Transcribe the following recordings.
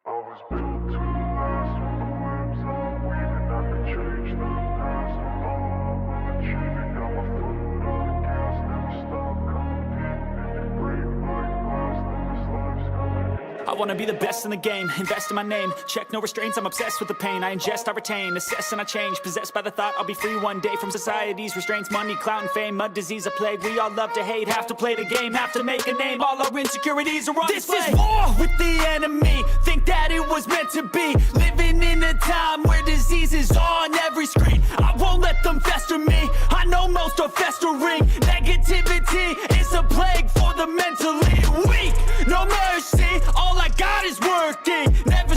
I was built to last on the webs I'm weaving. I could change the past on all I'm achieving. Got my foot on the gas, never stop competing. If you break my glass, then this life's coming. I wanna be the best in the game, invest in my name. Check no restraints, I'm obsessed with the pain. I ingest, I retain, assess and I change. Possessed by the thought I'll be free one day from society's restraints. Money, clout and fame, mud, disease, a plague. We all love to hate, have to play the game, have to make a name. All our insecurities are on display. This is war with the enemy, think that it was meant to be. Living in a time where disease is on every screen. I won't let them fester me, I know most are festering. Negativity is a plague for the mentally weak. No mercy, all I got is working. Never.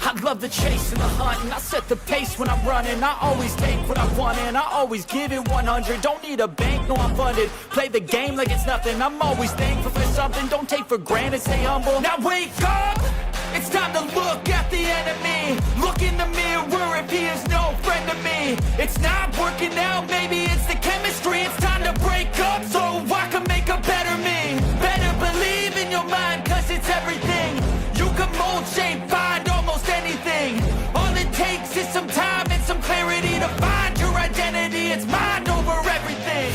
I love the chase and the hunt, and I set the pace when I'm running. I always take what I want and I always give it 100. Don't need a bank, no I'm funded. Play the game like it's nothing. I'm always thankful for something. Don't take for granted, stay humble. Now wake up! It's time to look at the enemy. Look in the mirror if he is no friend to me. It's not working out, maybe it's the chemistry. It's time to break up so I can make a better me. Better believe in your mind, cause it's everything. You can mold, shape, find almost anything. All it takes is some time and some clarity to find your identity. It's mind over everything.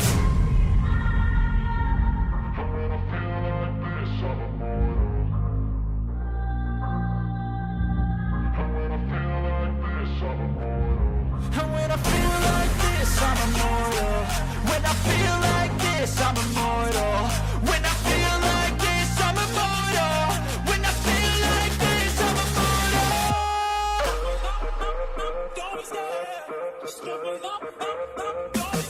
And when I feel like this, I'm immortal. When I feel like this, I'm immortal. When I feel like this, I'm immortal. When I feel like this, I'm immortal. Don't stop. Just level up. Don't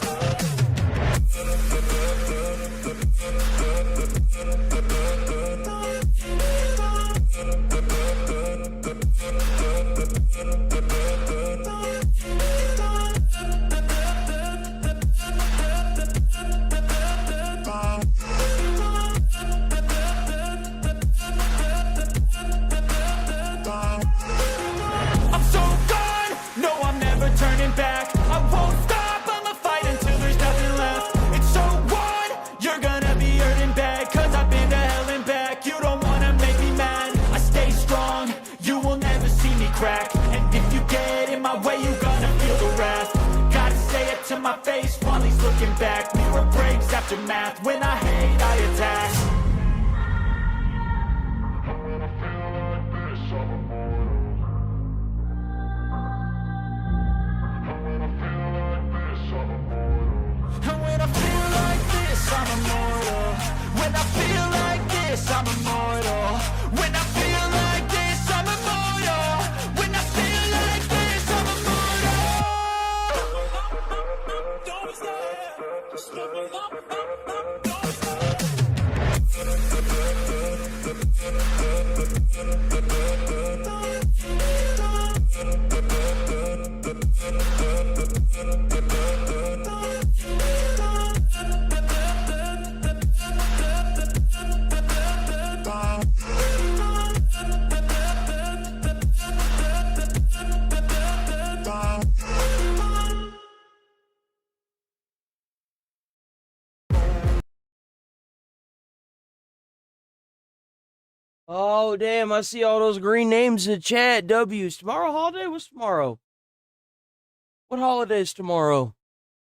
I'm so gone, no I'm never turning back. I won't stop, I'ma fight until there's nothing left. It's so on, you're gonna be hurting bad. Cause I've been to hell and back. You don't wanna make me mad, I stay strong, you will never see me crack. And if you get in my way, you gonna feel the wrath. Gotta say it to my face while he's looking back. Mirror breaks after math, when I hate I attack. And when I feel like this, I'm immortal. When I feel like this, I'm immortal. When I feel like this, I'm immortal. When I feel like this, I'm immortal. Don't stop. Just level up. Don't Oh, damn, I see all those green names in the chat. W's. Tomorrow holiday? What's tomorrow? What holiday is tomorrow?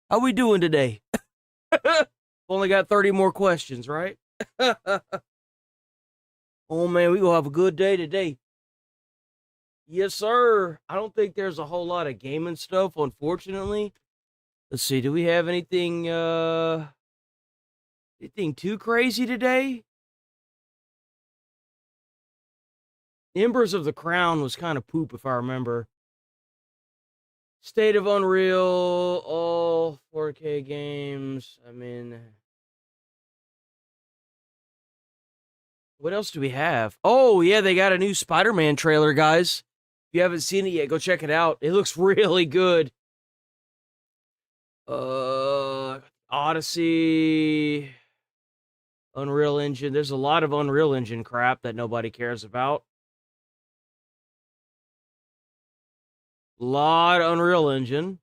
How we doing today? Only got 30 more questions, right? Oh, man, we gonna have a good day today. Yes, sir. I don't think there's a whole lot of gaming stuff, unfortunately. Let's see, do we have anything too crazy today? Embers of the Crown was kind of poop, if I remember. State of Unreal, all 4K games. I mean, what else do we have? Oh, yeah, they got a new Spider-Man trailer, guys. If you haven't seen it yet, go check it out. It looks really good. Odyssey, Unreal Engine. There's a lot of Unreal Engine crap that nobody cares about. Lot of Unreal Engine.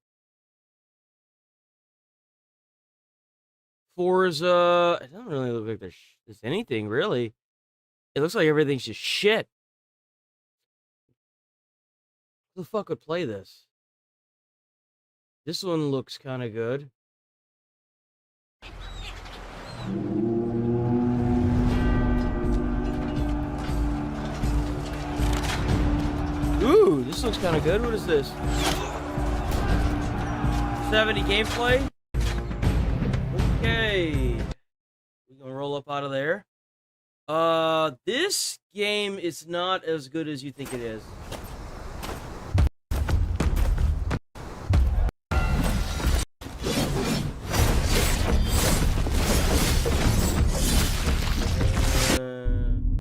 Forza. It doesn't really look like there's anything, really. It looks like everything's just shit. Who the fuck would play this? This one looks kind of good. Ooh, this looks kind of good. What is this? 70 gameplay? Okay. We're gonna roll up out of there. This game is not as good as you think it is.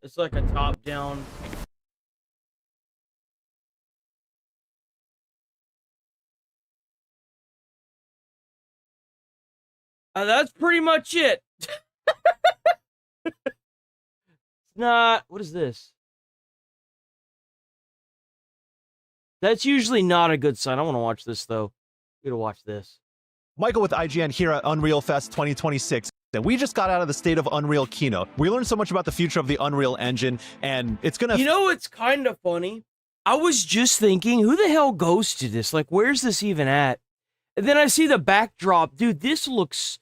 It's like a top-down. That's pretty much it. It's not. What is this? That's usually not a good sign. I want to watch this, though. I'm gonna watch this. Michael with IGN here at Unreal Fest 2026. And we just got out of the State of Unreal keynote. We learned so much about the future of the Unreal Engine, and it's gonna... You know, it's kind of funny. I was just thinking, who the hell goes to this? Like, where's this even at? And then I see the backdrop. Dude, this looks...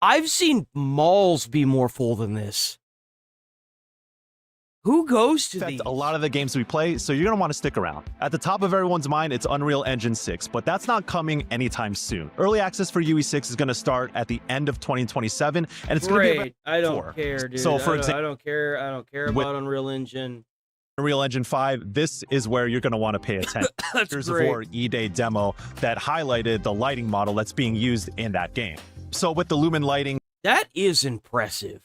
I've seen malls be more full than this. Who goes to these? A lot of the games we play, so you're going to want to stick around. At the top of everyone's mind, it's Unreal Engine 6, but that's not coming anytime soon. Early access for UE6 is going to start at the end of 2027, and it's going to be about I don't 4. care, dude. So, for example, I don't care about Unreal Engine. Unreal Engine 5, this is where you're going to want to pay attention. Here's a Vor E-Day demo that highlighted the lighting model that's being used in that game. So with the Lumen lighting... That is impressive.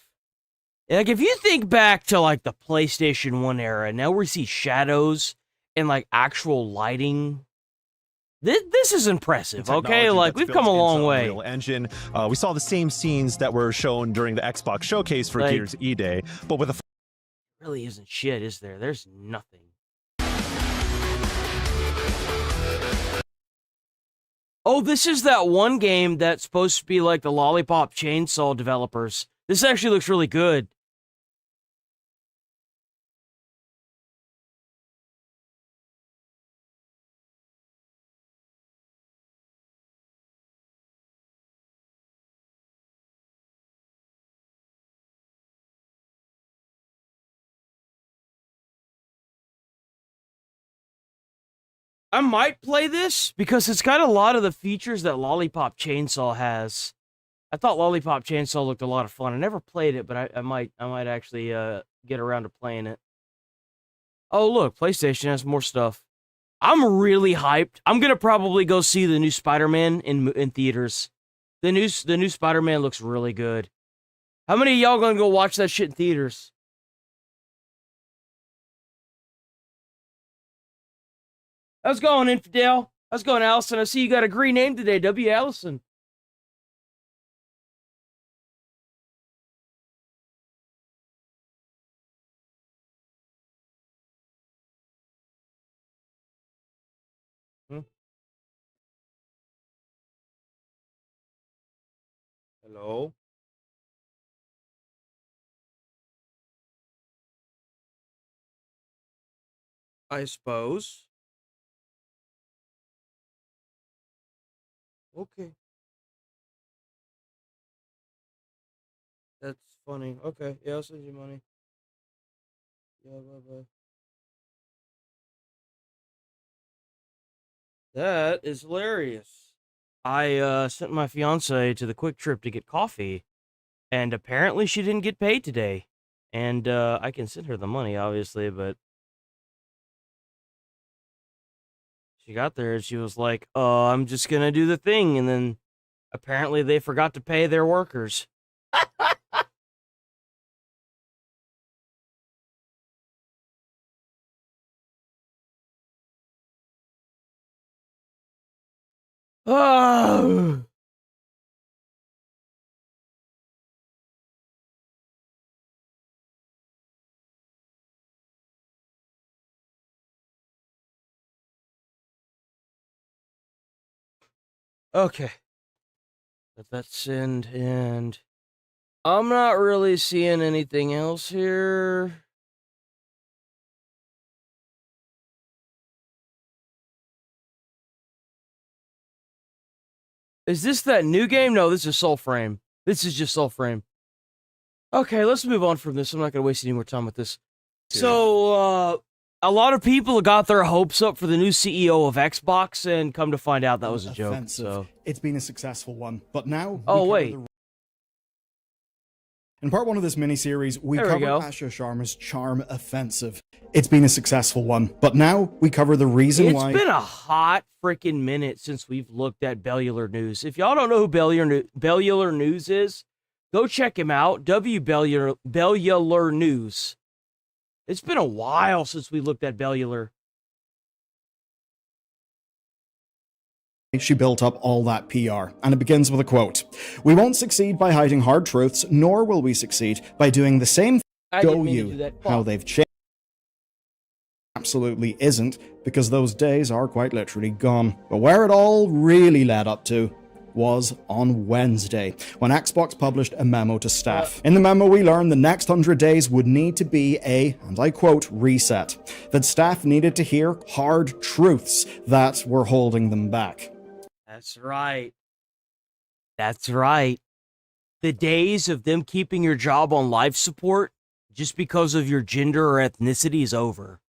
Like, if you think back to, like, the PlayStation 1 era, now we see shadows and, like, actual lighting. This is impressive, okay? Like, we've come a long way. Unreal Engine. We saw the same scenes that were shown during the Xbox showcase for Gears E-Day, but with a... Really isn't shit, is there? There's nothing. Oh, this is that one game that's supposed to be like the Lollipop Chainsaw developers. This actually looks really good. I might play this because it's got a lot of the features that Lollipop Chainsaw has. I thought Lollipop Chainsaw looked a lot of fun. I never played it, but I might actually get around to playing it. Oh, look, PlayStation has more stuff. I'm really hyped. I'm gonna probably go see the new Spider-Man in theaters. The new Spider-Man looks really good. How many of y'all gonna go watch that shit in theaters? How's it going, Infidel? How's it going, Allison? I see you got a green name today, W. Allison. Hello? I suppose. Okay. That's funny. Okay, yeah, I'll send you money. Yeah, bye-bye. That is hilarious. I sent my fiance to the Quick Trip to get coffee, and apparently she didn't get paid today. And I can send her the money, obviously, but She got there and she was like, I'm just gonna do the thing. And then apparently they forgot to pay their workers. Oh. Okay. Let that send, and I'm not really seeing anything else here. Is this that new game? No, this is Soul Frame. This is just Soul Frame. Okay, let's move on from this. I'm not going to waste any more time with this. So, a lot of people got their hopes up for the new CEO of Xbox, and come to find out that was a joke. So it's been a successful one, but now. Wait. In part one of this miniseries, we There we cover go. Asha Sharma's charm offensive. It's been a successful one, but now we cover the reason why. It's been a hot freaking minute since we've looked at Bellular News. If y'all don't know who Bellular News is, go check him out. Bellular News. It's been a while since we looked at Bellular. She built up all that PR, and it begins with a quote. "We won't succeed by hiding hard truths, nor will we succeed by doing the same I show didn't mean to you do that. how they've changed." Absolutely isn't, because those days are quite literally gone. But where it all really led up to was on Wednesday, when Xbox published a memo to staff. In the memo, we learned the next 100 days would need to be a, and I quote, reset. That staff needed to hear hard truths that were holding them back. That's right. That's right. The days of them keeping your job on life support just because of your gender or ethnicity is over.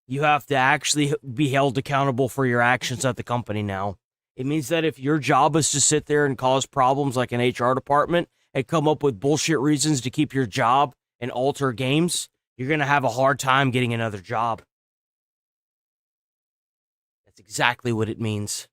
You have to actually be held accountable for your actions at the company now. It means that if your job is to sit there and cause problems like an HR department and come up with bullshit reasons to keep your job and alter games, you're going to have a hard time getting another job. That's exactly what it means.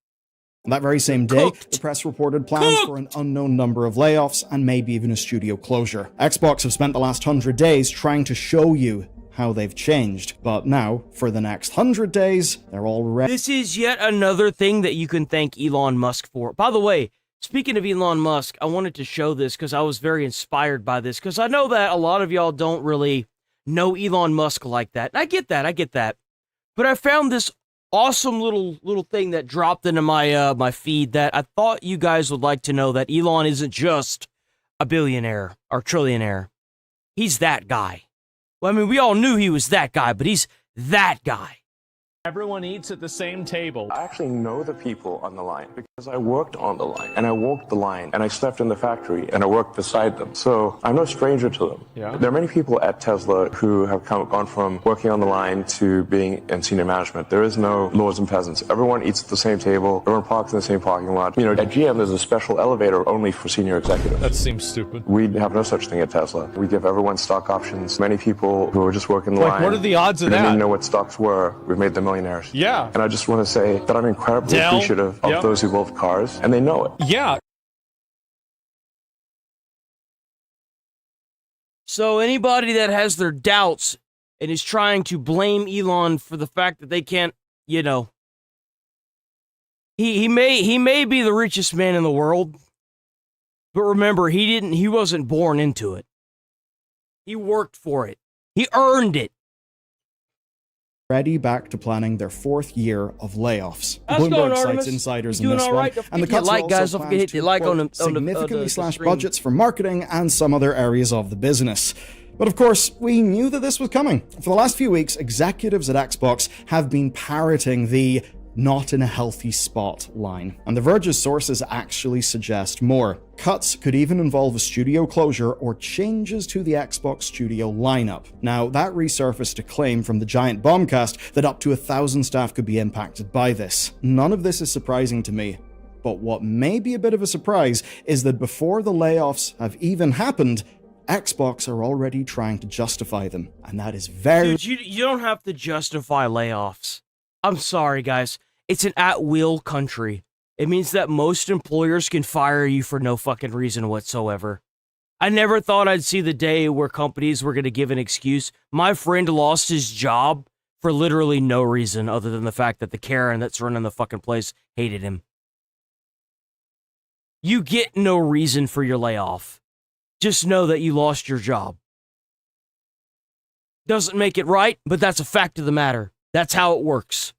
That very same day, Cooked. the press reported plans for an unknown number of layoffs and maybe even a studio closure. Xbox have spent the last 100 days trying to show you how they've changed, but now, for the next 100 days, they're already... This is yet another thing that you can thank Elon Musk for. By the way, speaking of Elon Musk, I wanted to show this because I was very inspired by this, because I know that a lot of y'all don't really know Elon Musk like that. And I get that. But I found this awesome little thing that dropped into my my feed that I thought you guys would like to know, that Elon isn't just a billionaire or trillionaire. He's that guy. Well, I mean, we all knew he was that guy, but he's that guy. Everyone eats at the same table. I actually know the people on the line because I worked on the line and I walked the line and I slept in the factory and I worked beside them. So I'm no stranger to them. Yeah. There are many people at Tesla who have gone from working on the line to being in senior management. There is no lords and peasants. Everyone eats at the same table. Everyone parks in the same parking lot. You know, at GM, there's a special elevator only for senior executives. That seems stupid. We have no such thing at Tesla. We give everyone stock options. Many people who are just working the line. What are the odds of who didn't that? even know what stocks were. We've made them millionaires. Yeah. And I just want to say that I'm incredibly Dell? appreciative of Yep. those who build cars, and they know it. Yeah. So anybody that has their doubts and is trying to blame Elon for the fact that they can't, you know, he may be the richest man in the world, but remember, he wasn't born into it. He worked for it. He earned it. Ready back to planning their fourth year of layoffs. How's it going, Bloomberg Artemis? cites insiders You in doing this all one, right? Don't and the forget to cuts like, are guys. also Don't planned forget to to, like quote, on the significantly slash stream. budgets for marketing and some other areas of the business. But of course, we knew that this was coming. For the last few weeks, executives at Xbox have been parroting the "not in a healthy spot" line, and The Verge's sources actually suggest more. Cuts could even involve a studio closure or changes to the Xbox studio lineup. Now, that resurfaced a claim from the giant bombcast that up to 1,000 staff could be impacted by this. None of this is surprising to me, but what may be a bit of a surprise is that before the layoffs have even happened, Xbox are already trying to justify them, and that is very... Dude, you don't have to justify layoffs. I'm sorry, guys. It's an at-will country. It means that most employers can fire you for no fucking reason whatsoever. I never thought I'd see the day where companies were going to give an excuse. My friend lost his job for literally no reason other than the fact that the Karen that's running the fucking place hated him. You get no reason for your layoff. Just know that you lost your job. Doesn't make it right, but that's a fact of the matter. That's how it works.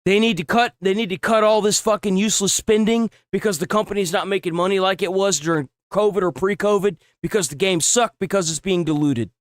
They need to cut all this fucking useless spending because the company's not making money like it was during COVID or pre-COVID because the game sucked because it's being diluted.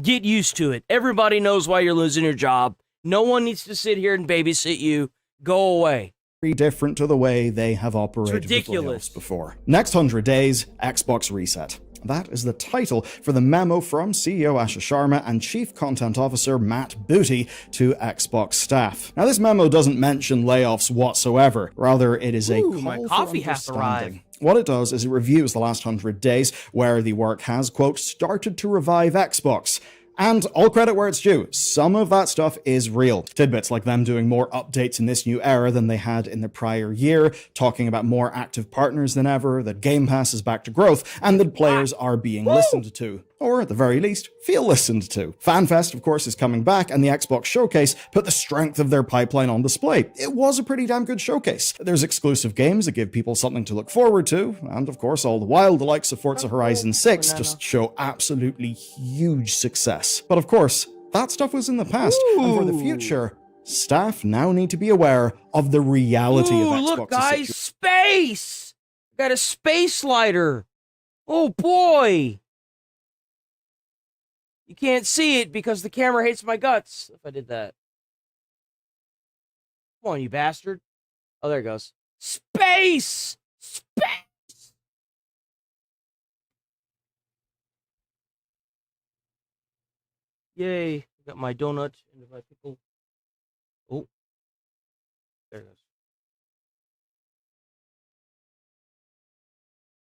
Get used to it. Everybody knows why you're losing your job. No one needs to sit here and babysit you. Go away. Very different to the way they have operated with layoffs before. Next 100 days, Xbox reset. That is the title for the memo from CEO Asha Sharma and Chief Content Officer Matt Booty to Xbox staff. Now, this memo doesn't mention layoffs whatsoever. Rather, it is a call my for coffee has to arrive. understanding. What it does is it reviews the last 100 days where the work has, quote, started to revive Xbox. And all credit where it's due, some of that stuff is real. Tidbits like them doing more updates in this new era than they had in the prior year, talking about more active partners than ever, that Game Pass is back to growth, and that players are being listened to. Or, at the very least, feel listened to. FanFest, of course, is coming back, and the Xbox Showcase put the strength of their pipeline on display. It was a pretty damn good showcase. There's exclusive games that give people something to look forward to, and of course, all the while, the likes of Forza Horizon 6 just show absolutely huge success. But of course, that stuff was in the past, and for the future, staff now need to be aware of the reality of Xbox's Look, guys, space! Got a space slider. Oh, boy! You can't see it because the camera hates my guts if I did that. Come on, you bastard. Oh, there it goes. Space! Space! Yay. Got my donut and my pickle. Oh. There it goes.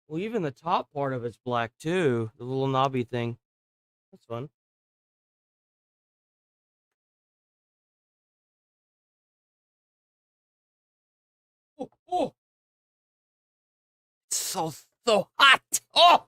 Well, even the top part of it's black, too. The little knobby thing. That's fun. Oh. It's so hot. Oh.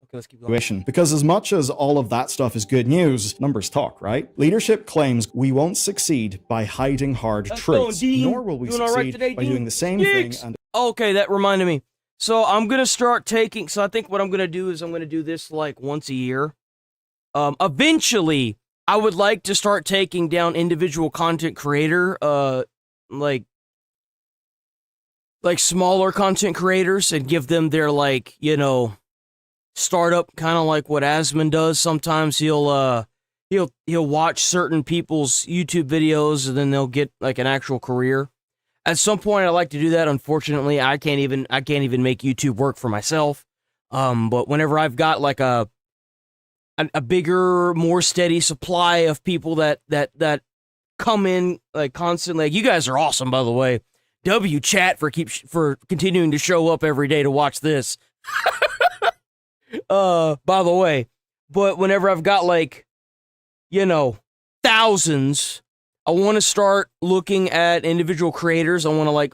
Okay, let's keep going. Because as much as all of that stuff is good news, numbers talk, right? Leadership claims we won't succeed by hiding hard truths, nor will we succeed by doing the same thing. And okay, that reminded me. So I'm gonna start taking. So I think what I'm gonna do is I'm gonna do this like once a year. Eventually, I would like to start taking down individual content creator, like smaller content creators and give them their, like, you know, startup, kind of like what Asmon does. Sometimes he'll watch certain people's YouTube videos and then they'll get like an actual career. At some point, I'd like to do that. Unfortunately, I can't even make YouTube work for myself. But whenever I've got like a bigger, more steady supply of people that come in like constantly. Like, you guys are awesome, by the way. W chat for continuing to show up every day to watch this. By the way, but whenever I've got like, you know, thousands, I want to start looking at individual creators. I want to like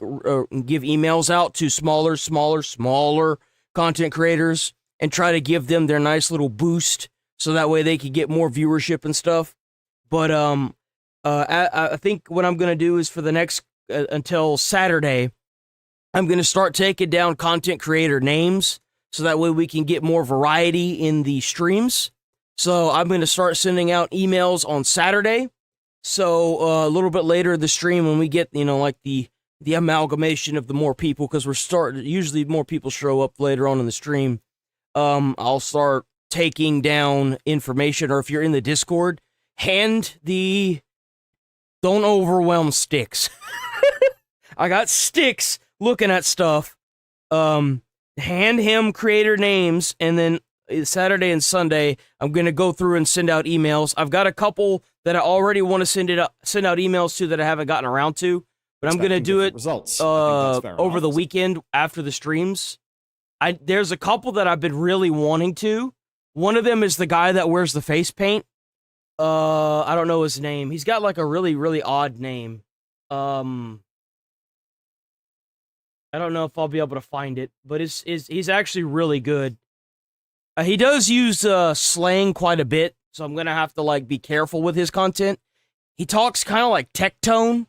give emails out to smaller content creators and try to give them their nice little boost. So that way they could get more viewership and stuff. But I think what I'm going to do is for the next, until Saturday, I'm going to start taking down content creator names. So that way we can get more variety in the streams. So I'm going to start sending out emails on Saturday. So a little bit later in the stream when we get, you know, like the amalgamation of the more people, because usually more people show up later on in the stream. I'll start taking down information, or if you're in the Discord, don't overwhelm sticks. I got sticks looking at stuff. Hand him creator names, and then Saturday and Sunday, I'm going to go through and send out emails. I've got a couple that I already want to send out emails to that I haven't gotten around to, but I'm going to do it over the weekend after the streams. There's a couple that I've been really wanting to. One of them is the guy that wears the face paint. I don't know his name. He's got like a really, really odd name. I don't know if I'll be able to find it, but he's actually really good. He does use slang quite a bit, so I'm gonna have to like be careful with his content. He talks kind of like tech tone,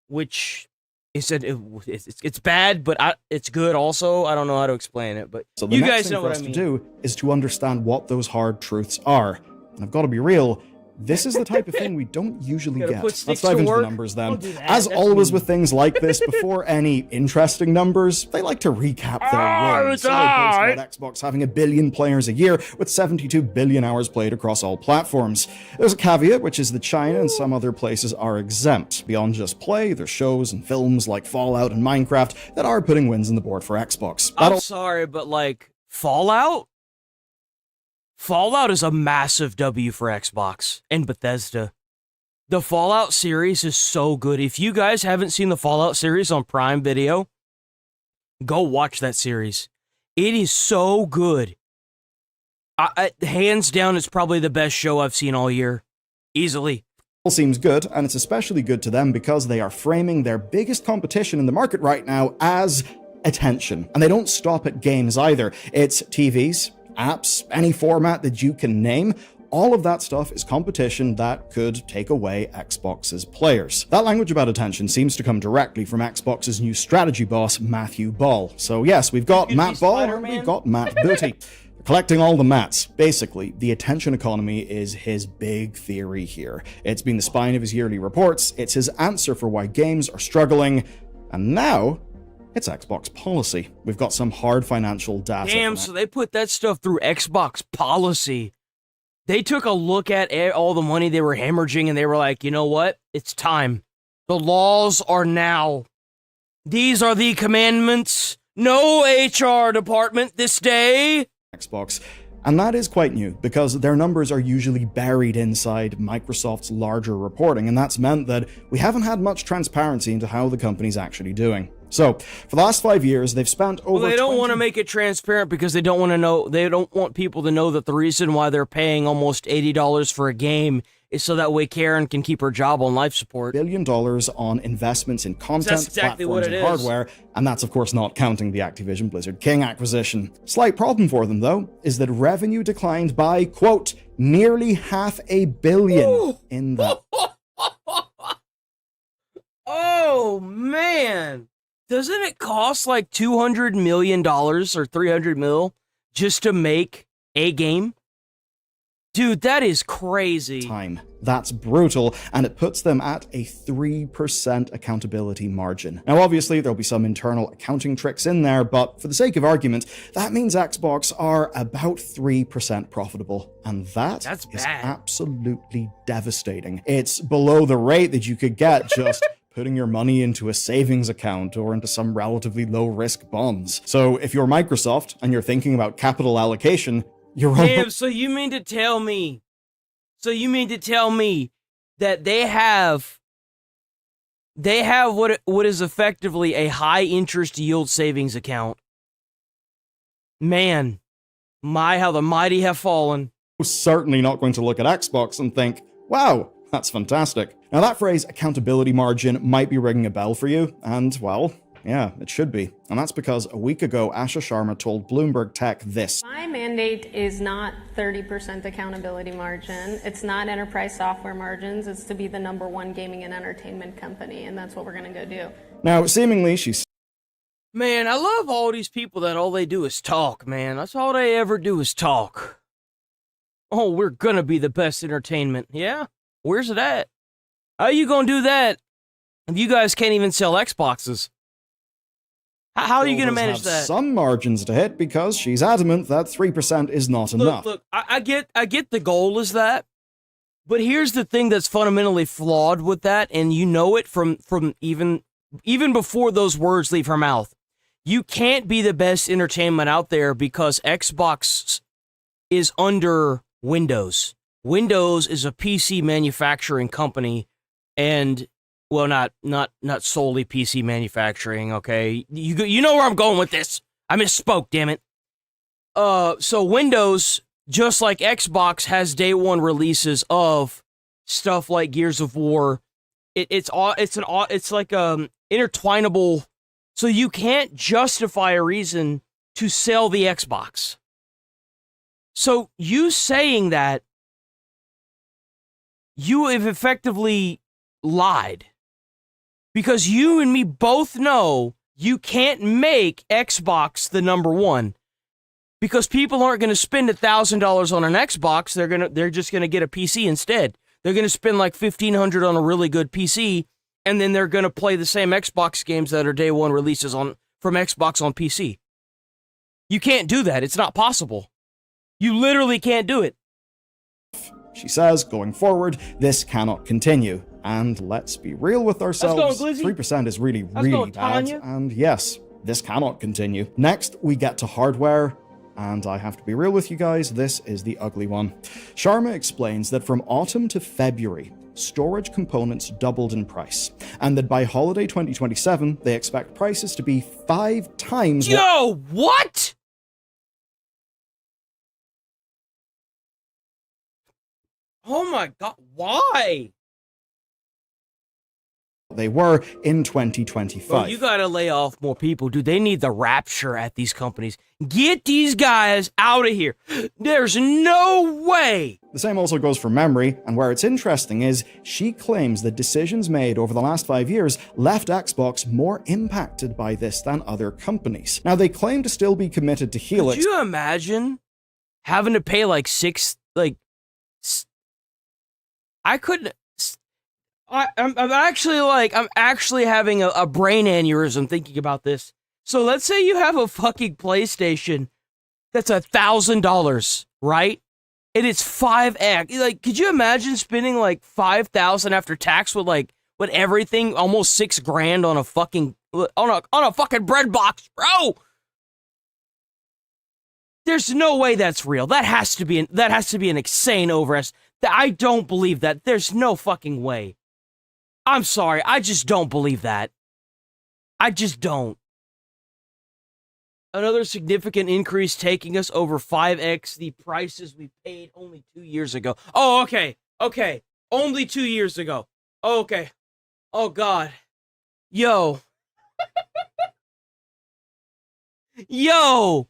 which it's bad, but it's good also. I don't know how to explain it, but So the you next guys thing know for what us I mean. to do is to understand what those hard truths are. And I've got to be real, this is the type of thing we don't usually Gotta get. put Let's sticks dive to into the work? numbers then. Don't do that. As That's always mean. with things like this, before any interesting numbers, they like to recap their wins. So they boast about Xbox having 1 billion players a year with 72 billion hours played across all platforms. There's a caveat, which is that China and some other places are exempt. Beyond just play, there's shows and films like Fallout and Minecraft that are putting wins on the board for Xbox. I'm sorry, but like Fallout is a massive W for Xbox and Bethesda. The Fallout series is so good. If you guys haven't seen the Fallout series on Prime Video, go watch that series. It is so good. Hands down, it's probably the best show I've seen all year. Easily. Seems good, and it's especially good to them because they are framing their biggest competition in the market right now as attention. And they don't stop at games either. It's TVs, apps, any format that you can name. All of that stuff is competition that could take away Xbox's players. That language about attention seems to come directly from Xbox's new strategy boss, Matthew Ball. So yes, we've got Matt Ball and we've got Matt Booty. Collecting all the mats. Basically, the attention economy is his big theory here. It's been the spine of his yearly reports, it's his answer for why games are struggling, and now it's Xbox policy. We've got some hard financial data. Damn, so they put that stuff through Xbox policy. They took a look at all the money they were hemorrhaging and they were like, you know what? It's time. The laws are now. These are the commandments. No HR department this day. Xbox. And that is quite new, because their numbers are usually buried inside Microsoft's larger reporting, and that's meant that we haven't had much transparency into how the company's actually doing. So, for the last 5 years, they've spent over Well, they don't 20 want to make it transparent because they don't want to know. They don't want people to know that the reason why they're paying almost $80 for a game is so that way Karen can keep her job on life support. $1 billion on investments in content, That's exactly platforms, what it and is. hardware, and that's of course not counting the Activision Blizzard King acquisition. Slight problem for them, though, is that revenue declined by, quote, nearly $500 million in that. Oh, man. Doesn't it cost like $200 million or $300 million just to make a game? Dude, that is crazy. Time. That's brutal, and it puts them at a 3% accountability margin. Now, obviously, there'll be some internal accounting tricks in there, but for the sake of argument, that means Xbox are about 3% profitable, and that's is bad. absolutely devastating. It's below the rate that you could get just putting your money into a savings account or into some relatively low-risk bonds. So if you're Microsoft and you're thinking about capital allocation, you're Damn, so you mean to tell me that they have what is effectively a high interest yield savings account? Man, how the mighty have fallen. certainly not going to look at Xbox and think, wow, that's fantastic. Now that phrase, accountability margin, might be ringing a bell for you, and well, yeah, it should be. And that's because a week ago, Asha Sharma told Bloomberg Tech this. My mandate is not 30% accountability margin. It's not enterprise software margins. It's to be the #1 gaming and entertainment company, and that's what we're going to go do. Now, seemingly, she's Man, I love all these people that all they do is talk, man. That's all they ever do is talk. Oh, we're gonna be the best entertainment. Yeah? Where's it at? How you gonna do that if you guys can't even sell Xboxes? How are you going to manage have that? some margins to hit because she's adamant that 3% is not enough. Look, I get the goal is that, but here's the thing that's fundamentally flawed with that, and you know it from even before those words leave her mouth. You can't be the best entertainment out there because Xbox is under Windows. Windows is a PC manufacturing company, and well, not solely PC manufacturing, okay? You know where I'm going with this. I misspoke, damn it. So Windows, just like Xbox, has day one releases of stuff like Gears of War It's like intertwinable, so you can't justify a reason to sell the Xbox. So you saying that, you have effectively lied, because you and me both know you can't make Xbox the number one, because people aren't going to spend $1,000 on an Xbox. They're just going to get a PC instead. They're going to spend like $1,500 on a really good PC, and then they're going to play the same Xbox games that are day one releases from Xbox on PC. You can't do that. It's not possible. You literally can't do it. She says, going forward, this cannot continue. And let's be real with ourselves, 3% is really bad. Tanya. And yes, this cannot continue. Next, we get to hardware. And I have to be real with you guys, this is the ugly one. Sharma explains that from autumn to February, storage components doubled in price, and that by holiday 2027, they expect prices to be 5 times what? Oh my god, why? they were in 2025. Bro, you gotta lay off more people, dude. They need the rapture at these companies. Get these guys out of here. There's no way. The same also goes for memory, and where it's interesting is she claims that decisions made over the last 5 years left Xbox more impacted by this than other companies. Now, they claim to still be committed to Helix. Could you imagine having to pay I couldn't. I'm actually having a brain aneurysm thinking about this. So let's say you have a fucking PlayStation that's $1,000, right? And it's 5x. Like, could you imagine spending like $5,000 after tax with everything, almost $6,000 on a fucking bread box, bro? There's no way that's real. That has to be an insane overestimate. I don't believe that. There's no fucking way. I'm sorry. I just don't believe that. I just don't. Another significant increase taking us over 5x the prices we paid only 2 years ago. Oh, okay. Okay. Only 2 years ago. Okay. Oh, God. Yo. Yo.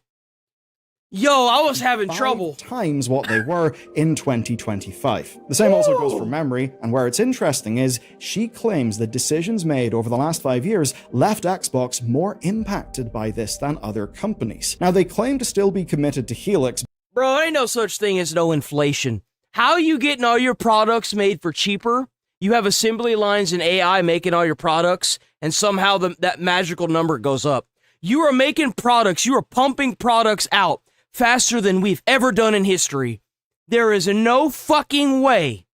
Yo, I was having trouble. 5 times what they were in 2025. The same also goes for memory, and where it's interesting is she claims that decisions made over the last 5 years left Xbox more impacted by this than other companies. Now, they claim to still be committed to Helix. Bro, ain't no such thing as no inflation. How are you getting all your products made for cheaper? You have assembly lines and AI making all your products, and somehow that magical number goes up. You are making products, you are pumping products out faster than we've ever done in history. There is no fucking way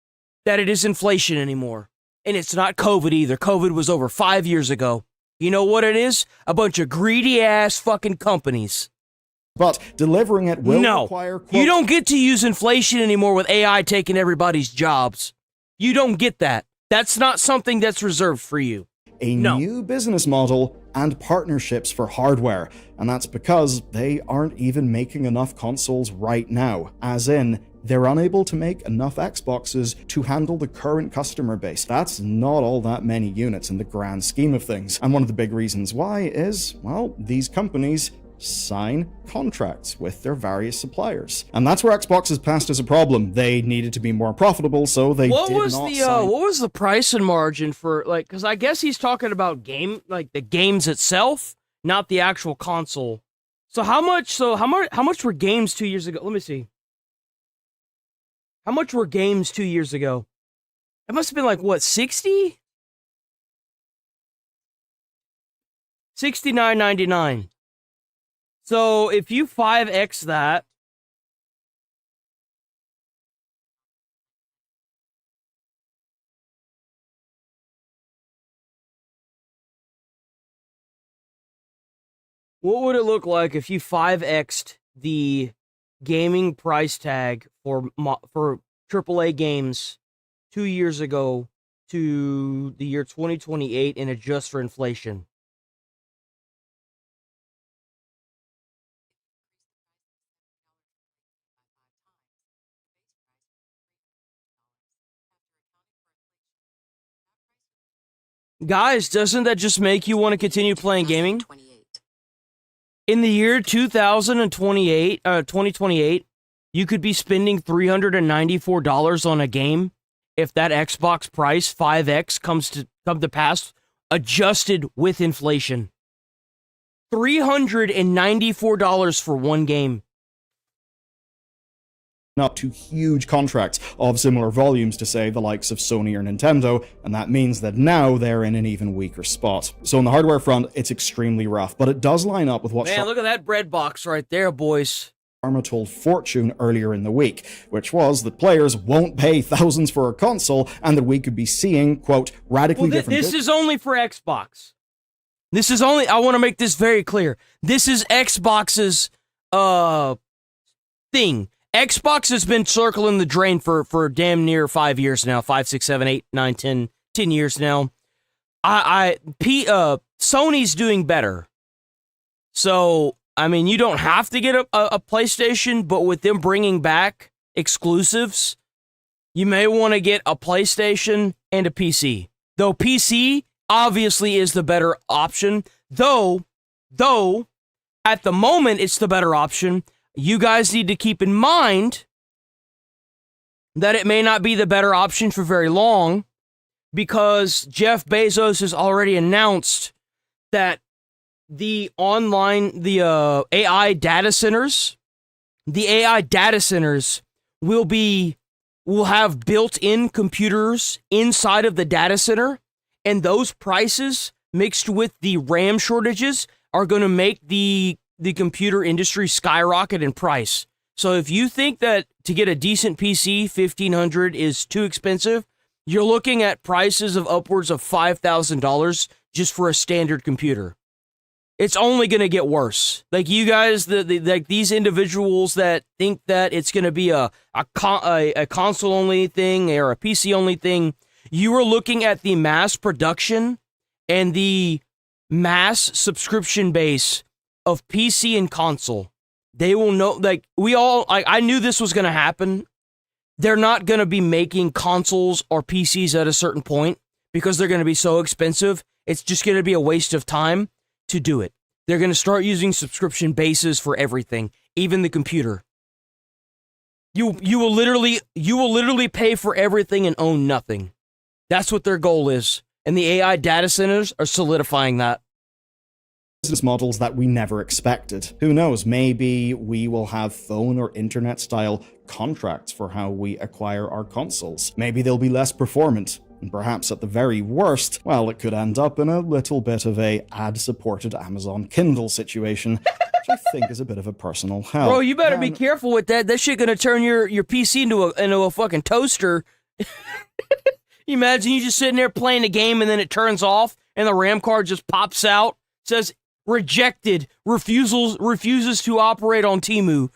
that it is inflation anymore. And it's not COVID either. COVID was over 5 years ago. You know what it is? A bunch of greedy ass fucking companies. But delivering it will require... You don't get to use inflation anymore with AI taking everybody's jobs. You don't get that. That's not something that's reserved for you. New business model and partnerships for hardware, and that's because they aren't even making enough consoles right now, as in, they're unable to make enough Xboxes to handle the current customer base. That's not all that many units in the grand scheme of things, and one of the big reasons why is, well, these companies sign contracts with their various suppliers. And that's where Xbox is passed as a problem. They needed to be more profitable, so they what did was not the sign... what was the price and margin for, like, because I guess he's talking about the games itself, not the actual console. So how much were games 2 years ago? Let me see. How much were games 2 years ago? It must have been like, what, 60? $69.99. So if you 5x that, what would it look like if you 5x'd the gaming price tag for AAA games 2 years ago to the year 2028 and adjust for inflation? Guys, doesn't that just make you want to continue playing gaming? In the year 2028, you could be spending $394 on a game if that Xbox price 5X come to pass, adjusted with inflation. $394 for one game. Up to huge contracts of similar volumes to, say, the likes of Sony or Nintendo, and that means that now they're in an even weaker spot. So on the hardware front, it's extremely rough, but it does line up with what look at that bread box right there, boys. Sharma told Fortune earlier in the week, which was that players won't pay thousands for a console, and that we could be seeing, quote, radically different... This is only for Xbox. This is only... I want to make this very clear. This is Xbox's, thing. Xbox has been circling the drain for damn near 5 years now. 5, 6, 7, 8, 9, 10 years now. Sony's doing better. So, I mean, you don't have to get a PlayStation, but with them bringing back exclusives, you may want to get a PlayStation and a PC. Though PC obviously is the better option. Though, at the moment, it's the better option. You guys need to keep in mind that it may not be the better option for very long, because Jeff Bezos has already announced that the AI data centers will have built-in computers inside of the data center, and those prices mixed with the RAM shortages are going to make the computer industry skyrocket in price. So if you think that to get a decent PC, $1,500 is too expensive, you're looking at prices of upwards of $5,000 just for a standard computer. It's only going to get worse. Like, you guys, like these individuals that think that it's going to be a console only thing or a PC only thing, you are looking at the mass production and the mass subscription base of PC and console. They will know, like, I knew this was going to happen. They're not going to be making consoles or PCs at a certain point because they're going to be so expensive. It's just going to be a waste of time to do it. They're going to start using subscription bases for everything, even the computer. You will literally pay for everything and own nothing. That's what their goal is. And the AI data centers are solidifying that. Business models that we never expected. Who knows, maybe we will have phone or internet style contracts for how we acquire our consoles. Maybe they'll be less performant, and perhaps at the very worst, well, it could end up in a little bit of a ad-supported Amazon Kindle situation, which I think is a bit of a personal hell. Bro, you better be careful with that. That shit gonna turn your PC into a fucking toaster. You imagine you just sitting there playing a game and then it turns off and the RAM card just pops out, says rejected, refuses to operate on Temu.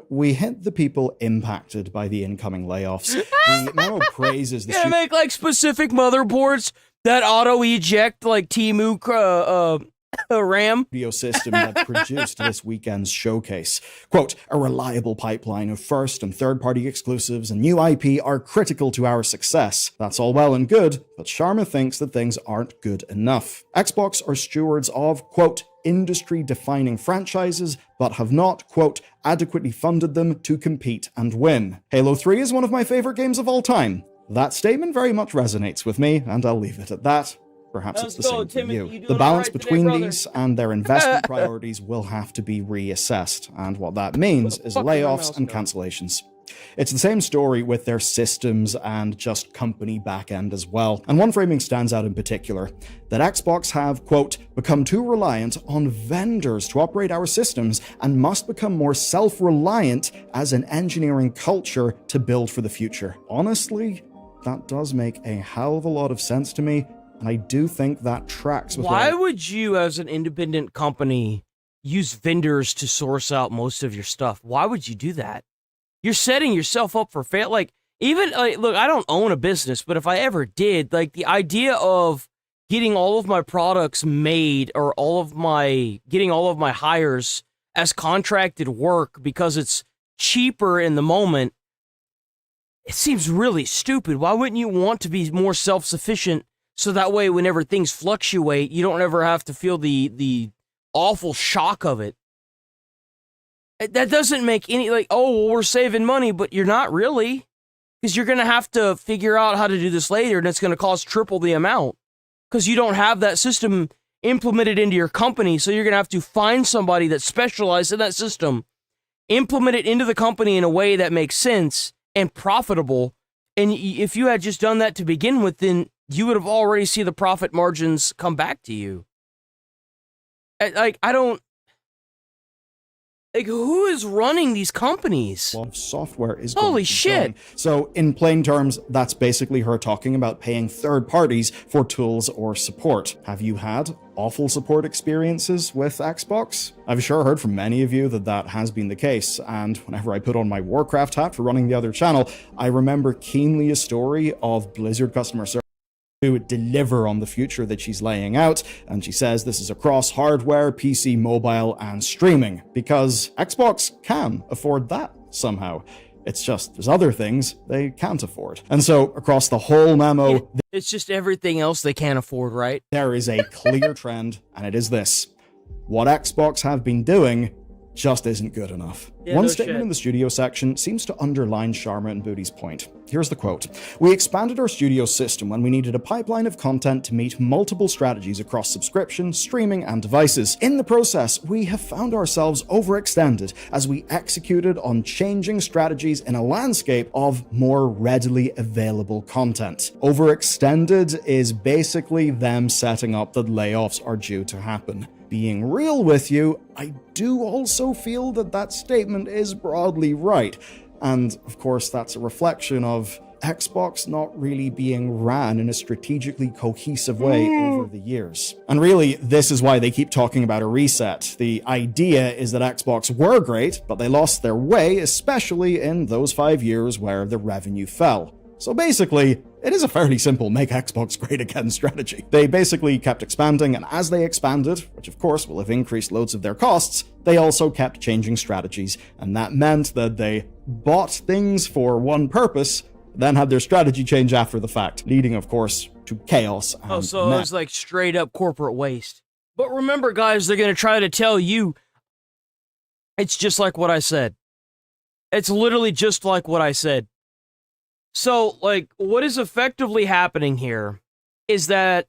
We hit the people impacted by the incoming layoffs. The memo praises the make like specific motherboards that auto eject like Temu RAM studio system that produced this weekend's showcase. Quote, a reliable pipeline of first and third-party exclusives and new IP are critical to our success. That's all well and good, but Sharma thinks that things aren't good enough. Xbox are stewards of, quote, industry-defining franchises, but have not, quote, adequately funded them to compete and win. Halo 3 is one of my favorite games of all time. That statement very much resonates with me, and I'll leave it at that. Perhaps it's the same for you. The balance between these and their investment priorities will have to be reassessed, and what that means is layoffs and cancellations. It's the same story with their systems and just company backend as well. And one framing stands out in particular, that Xbox have, quote, become too reliant on vendors to operate our systems and must become more self-reliant as an engineering culture to build for the future. Honestly, that does make a hell of a lot of sense to me. And I do think that tracks with why would you, as an independent company, use vendors to source out most of your stuff? Why would you do that? You're setting yourself up for fail. Like, even, like, look, I don't own a business, but if I ever did, like, the idea of getting all of my products made or getting all of my hires as contracted work because it's cheaper in the moment, it seems really stupid. Why wouldn't you want to be more self-sufficient so that way whenever things fluctuate, you don't ever have to feel the awful shock of it. That doesn't make any, like, oh, well, we're saving money, but you're not really, because you're going to have to figure out how to do this later, and it's going to cost triple the amount, because you don't have that system implemented into your company, so you're going to have to find somebody that specializes in that system, implement it into the company in a way that makes sense and profitable, and if you had just done that to begin with, then you would have already seen the profit margins come back to you. Who is running these companies? Well, software is Holy going to be shit. going. So, in plain terms, that's basically her talking about paying third parties for tools or support. Have you had awful support experiences with Xbox? I've sure heard from many of you that that has been the case, and whenever I put on my Warcraft hat for running the other channel, I remember keenly a story of Blizzard customer service to deliver on the future that she's laying out, and she says this is across hardware, PC, mobile, and streaming, because Xbox can afford that somehow. It's just there's other things they can't afford. And so across the whole memo, It's just everything else they can't afford, right? there is a clear trend, and it is this. What Xbox have been doing just isn't good enough. Yeah, One no statement shit. in the studio section seems to underline Sharma and Booty's point. Here's the quote. We expanded our studio system when we needed a pipeline of content to meet multiple strategies across subscription, streaming, and devices. In the process, we have found ourselves overextended as we executed on changing strategies in a landscape of more readily available content. Overextended is basically them setting up that layoffs are due to happen. Being real with you, I do also feel that that statement is broadly right. And of course, that's a reflection of Xbox not really being ran in a strategically cohesive way over the years. And really, this is why they keep talking about a reset. The idea is that Xbox were great, but they lost their way, especially in those 5 years where the revenue fell. So basically, it is a fairly simple make Xbox great again strategy. They basically kept expanding, and as they expanded, which of course will have increased loads of their costs, they also kept changing strategies, and that meant that they bought things for one purpose, then had their strategy change after the fact, leading of course to chaos and Oh, so mess. it was like straight up corporate waste. But remember, guys, they're going to try to tell you it's just like what I said. It's literally just like what I said. So, like, what is effectively happening here is that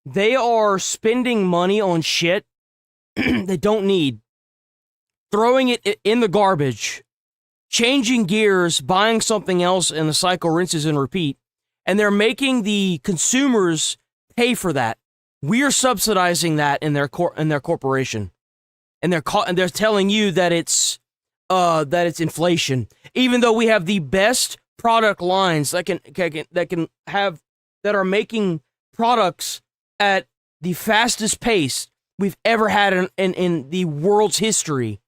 they are spending money on shit they don't need, throwing it in the garbage, changing gears, buying something else, and the cycle rinses and repeat. And they're making the consumers pay for that. We are subsidizing that in their corporation, and they're telling you that it's inflation, even though we have the best product lines that are making products at the fastest pace we've ever had in the world's history.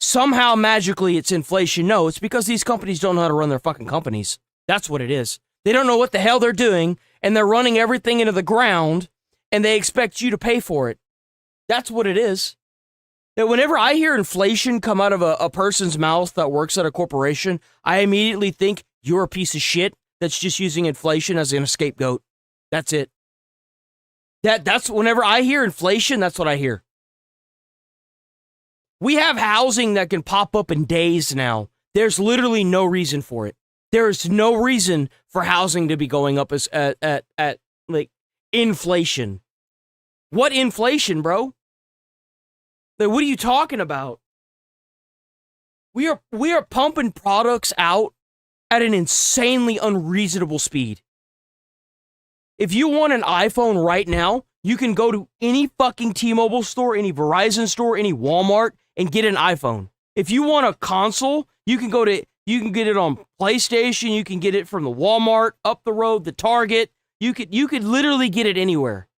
Somehow magically it's inflation. No, it's because these companies don't know how to run their fucking companies. That's what it is. They don't know what the hell they're doing, and they're running everything into the ground, and they expect you to pay for it. That's what it is. Now, whenever I hear inflation come out of a person's mouth that works at a corporation, I immediately think you're a piece of shit that's just using inflation as an scapegoat. That's it. That's whenever I hear inflation, that's what I hear. We have housing that can pop up in days now. There's literally no reason for it. There is no reason for housing to be going up as at like inflation. What inflation, bro? Like, what are you talking about? We are pumping products out at an insanely unreasonable speed. If you want an iPhone right now, you can go to any fucking T-Mobile store, any Verizon store, any Walmart, and get an iPhone. If you want a console, you can get it on PlayStation, you can get it from the Walmart, up the road, the Target. You could literally get it anywhere.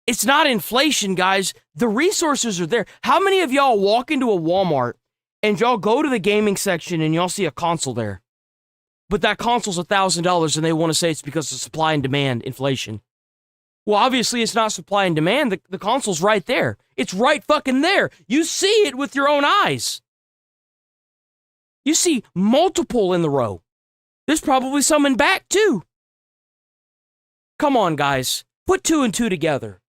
It's not inflation, guys. The resources are there. How many of y'all walk into a Walmart and y'all go to the gaming section and y'all see a console there? But that console's $1,000 and they want to say it's because of supply and demand inflation. Well, obviously it's not supply and demand. The console's right there. It's right fucking there. You see it with your own eyes. You see multiple in the row. There's probably some in back too. Come on, guys. Put 2 and 2 together.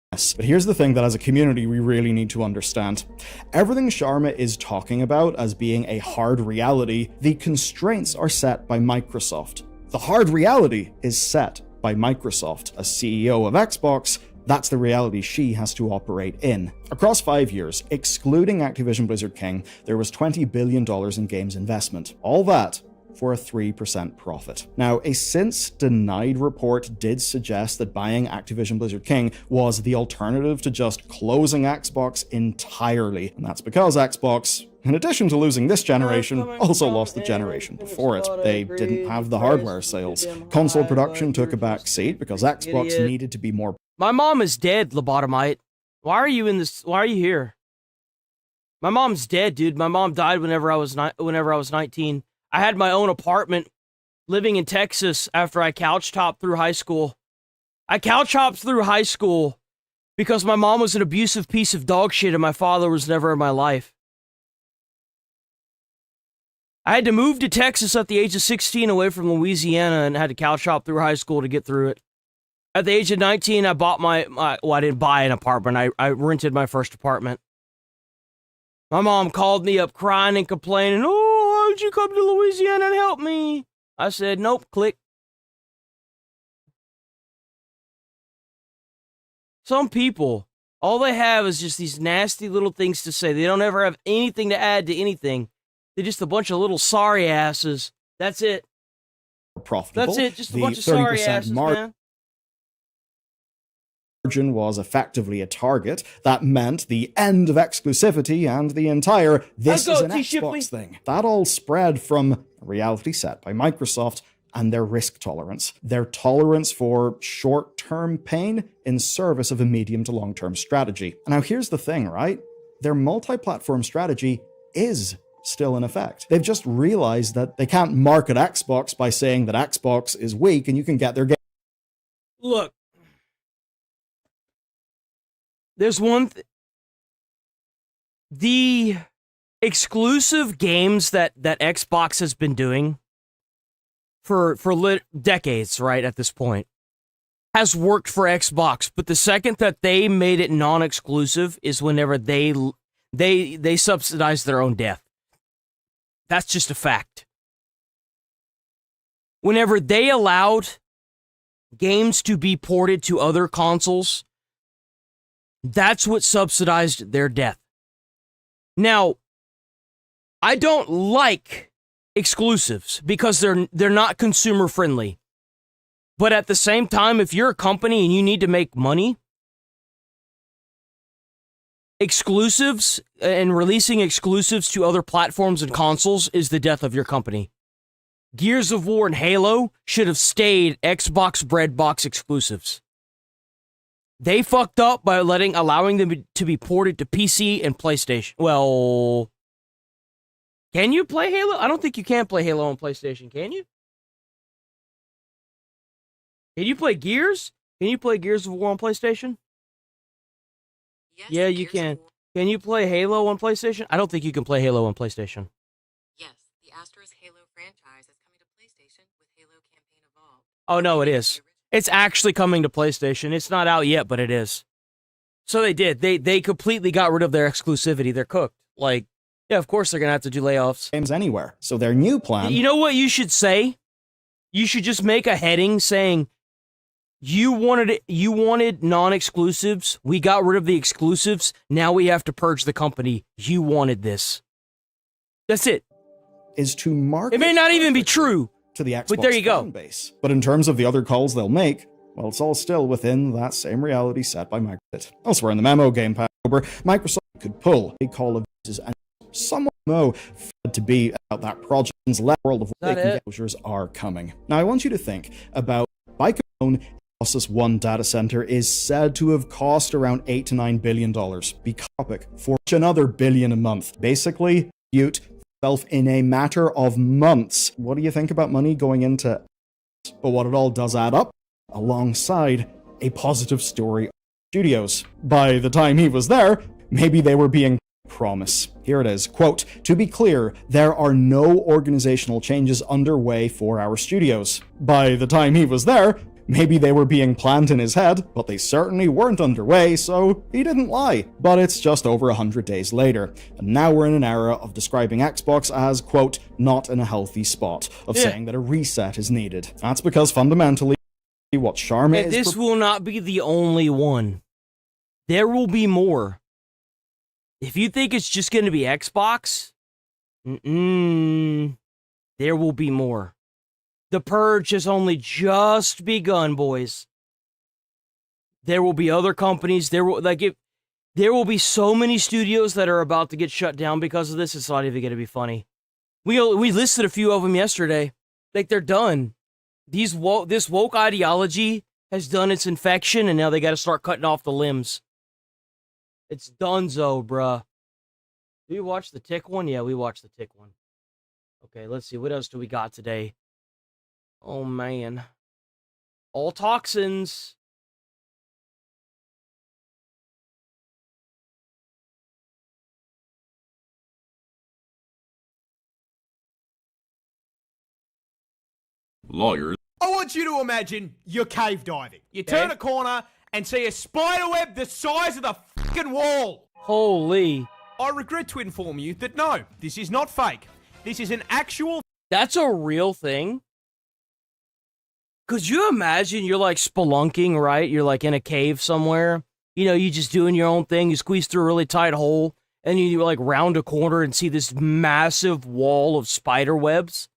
But here's the thing that as a community we really need to understand. Everything Sharma is talking about as being a hard reality, the constraints are set by Microsoft. The hard reality is set by Microsoft. As CEO of Xbox, that's the reality she has to operate in. Across 5 years, excluding Activision Blizzard King, there was $20 billion in games investment. All that for a 3% profit. Now, a since-denied report did suggest that buying Activision Blizzard King was the alternative to just closing Xbox entirely, and that's because Xbox, in addition to losing this generation, also lost the generation before it. They didn't have the hardware sales. Console production took a back seat because Xbox needed to be more... My mom is dead, lobotomite. Why are you here? My mom's dead, dude. My mom died whenever I was 19. I had my own apartment living in Texas after I couch hopped through high school. I couch hopped through high school because my mom was an abusive piece of dog shit and my father was never in my life. I had to move to Texas at the age of 16 away from Louisiana and had to couch hop through high school to get through it. At the age of 19, I bought I didn't buy an apartment. I rented my first apartment. My mom called me up crying and complaining, "Oh, why don't you come to Louisiana and help me?" I said, "Nope," click. Some people, all they have is just these nasty little things to say. They don't ever have anything to add to anything. They're just a bunch of little sorry asses. That's it. Profitable. That's it. Just a bunch of sorry asses, man. Margin was effectively a target. That meant the end of exclusivity and the entire "this is an Xbox" thing. That all spread from a reality set by Microsoft and their risk tolerance. Their tolerance for short-term pain in service of a medium to long-term strategy. And now here's the thing, right? Their multi-platform strategy is still in effect. They've just realized that they can't market Xbox by saying that Xbox is weak and you can get their game. Look. There's one the exclusive games that Xbox has been doing for decades, right, at this point, has worked for Xbox, but the second that they made it non-exclusive is whenever they subsidize their own death. That's just a fact. Whenever they allowed games to be ported to other consoles, that's what subsidized their death. Now, I don't like exclusives because they're not consumer friendly. But at the same time, if you're a company and you need to make money, exclusives and releasing exclusives to other platforms and consoles is the death of your company. Gears of War and Halo should have stayed Xbox Breadbox exclusives. They fucked up by allowing them to be ported to PC and PlayStation. Well, can you play Halo? I don't think you can play Halo on PlayStation, can you? Can you play Gears? Can you play Gears of War on PlayStation? Yes, yeah, you can. Can you play Halo on PlayStation? I don't think you can play Halo on PlayStation. Yes, the Astro's Halo franchise is coming to PlayStation with Halo Campaign Evolved. Oh, no, it is. It's actually coming to PlayStation. It's not out yet, but it is. So they did. They completely got rid of their exclusivity. They're cooked. Like, yeah, of course they're going to have to do layoffs. Games anywhere. So their new plan... You know what you should say? You should just make a heading saying, you wanted non-exclusives. We got rid of the exclusives. Now we have to purge the company. You wanted this. That's it. Is to market... It may not even be true. To the Xbox but there you go. fan base. But in terms of the other calls they'll make, well, it's all still within that same reality set by Microsoft. Elsewhere in the memo Game Pass, Microsoft could pull a Call of Duty and somewhat more to be about that project's level of what closures are coming. Now, I want you to think about Bike alone. Colossus One data center is said to have cost around $8 to $9 billion. Topic for another billion a month. Basically, Butte in a matter of months. What do you think about money going into? But what it all does add up alongside a positive story of studios. By the time he was there, maybe they were being promised. Here it is, quote, "To be clear, there are no organizational changes underway for our studios." By the time he was there, Maybe they were being planned in his head, but they certainly weren't underway, so he didn't lie. But it's just over 100 days later, and now we're in an era of describing Xbox as, quote, not in a healthy spot, of saying that a reset is needed. That's because fundamentally, what Sharma is... This will not be the only one. There will be more. If you think it's just going to be Xbox, there will be more. The purge has only just begun, boys. There will be other companies. There will be so many studios that are about to get shut down because of this. It's not even going to be funny. We listed a few of them yesterday. Like, they're done. This woke ideology has done its infection, and now they got to start cutting off the limbs. It's donezo, bruh. Do you watch the Tick one? Yeah, we watched the Tick one. Okay, let's see. What else do we got today? Oh, man. All toxins. Lawyers. I want you to imagine you're cave diving. You turn a corner and see a spider web the size of the fucking wall. Holy. I regret to inform you that no, this is not fake. This is an actual... That's a real thing? Could you imagine you're like spelunking, right? You're like in a cave somewhere. You know, you just doing your own thing. You squeeze through a really tight hole and you like round a corner and see this massive wall of spider webs.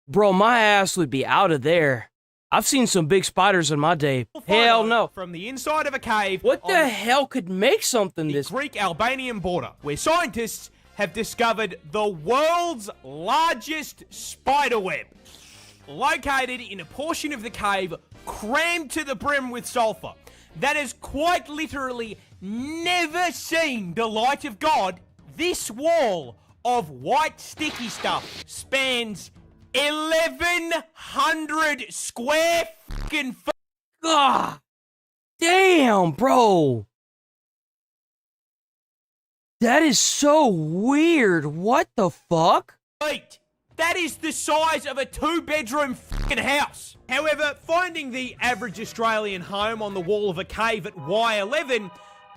Bro, my ass would be out of there. I've seen some big spiders in my day. Hell no. From the inside of a cave... What the hell could make something this... The Greek-Albanian border, where scientists have discovered the world's largest spider web, located in a portion of the cave crammed to the brim with sulfur, that has quite literally never seen the light of God. This wall of white sticky stuff spans 1,100 square fucking feet. Ah, damn, bro. That is so weird. What the fuck? That is the size of a 2-bedroom fucking house. However, finding the average Australian home on the wall of a cave at Y11...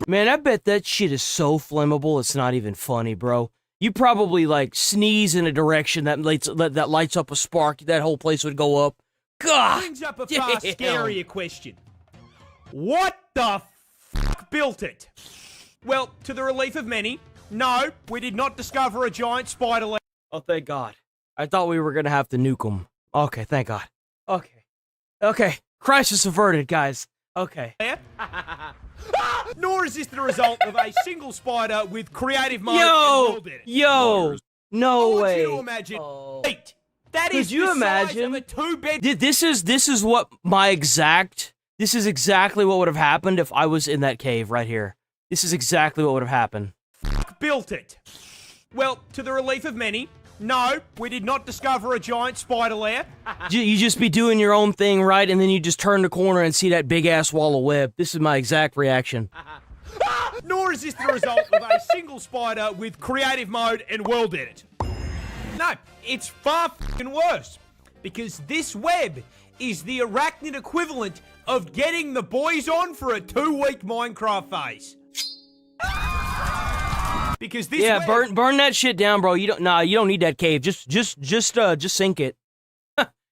Man, I bet that shit is so flammable, it's not even funny, bro. You probably, like, sneeze in a direction that lights up a spark, that whole place would go up. God! Brings up a far scarier question. What the fuck built it? Well, to the relief of many, no, we did not discover a giant spider leg. Oh, thank God. I thought we were gonna have to nuke them. Okay, thank God. Okay. Crisis averted, guys. Okay. Nor is this the result of a single spider with creative mode. Yo! No way. I want you to imagine. Wait, that is the size of a 2-bed. This is what This is exactly what would have happened if I was in that cave right here. This is exactly what would have happened. Built it. Well, to the relief of many, no, we did not discover a giant spider lair. You just be doing your own thing, right? And then you just turn the corner and see that big-ass wall of web. This is my exact reaction. Nor is this the result of a single spider with creative mode and world edit. No, it's far fucking worse. Because this web is the arachnid equivalent of getting the boys on for a 2-week Minecraft phase. Because this web... burn that shit down, bro. You don't need that cave. Just sink it.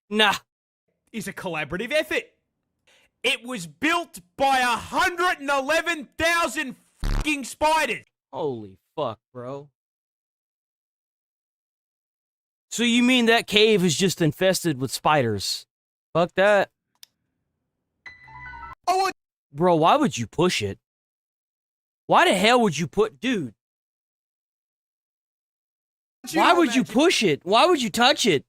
Nah. Is a collaborative effort. It was built by 111,000 fucking spiders. Holy fuck, bro. So you mean that cave is just infested with spiders? Fuck that. Bro, why would you push it? Why the hell would you dude? Why would you push it? Why would you touch it?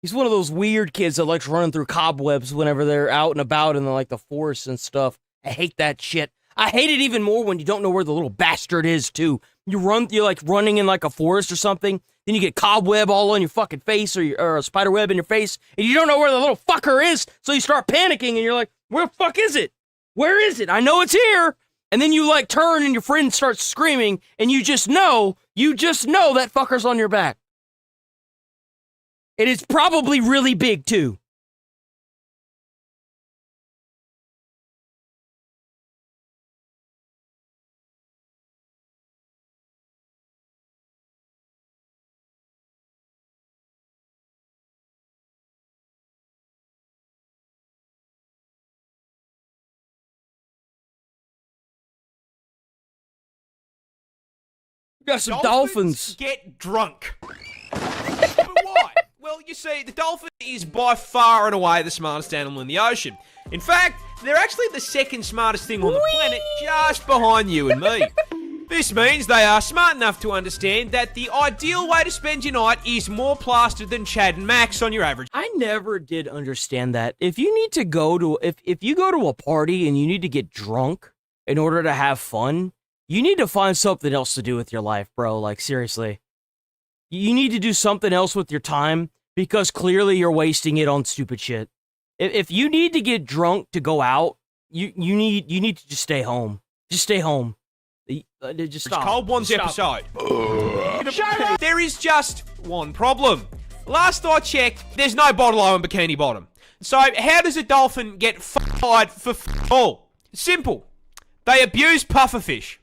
He's one of those weird kids that likes running through cobwebs whenever they're out and about in the forest and stuff. I hate that shit. I hate it even more when you don't know where the little bastard is, too. You're like running in like a forest or something, then you get cobweb all on your fucking face or a spider web in your face, and you don't know where the little fucker is, so you start panicking and you're like, where the fuck is it? Where is it? I know it's here. And then you like turn and your friend starts screaming and you just know that fucker's on your back. And it's probably really big, too. We got some dolphins. Get drunk. But why? Well, you see, the dolphin is by far and away the smartest animal in the ocean. In fact, they're actually the second smartest thing on the planet, just behind you and me. This means they are smart enough to understand that the ideal way to spend your night is more plastered than Chad and Max on your average. I never did understand that. If you need to go to, if you go to a party and you need to get drunk in order to have fun, you need to find something else to do with your life, bro. Like, seriously. You need to do something else with your time because clearly you're wasting it on stupid shit. If you need to get drunk to go out, you need to just stay home. Just stay home. Just stop. Cold One's episode. There is just one problem. Last I checked, there's no bottle O in Bikini Bottom. So how does a dolphin get fired for all? Simple. They abuse pufferfish.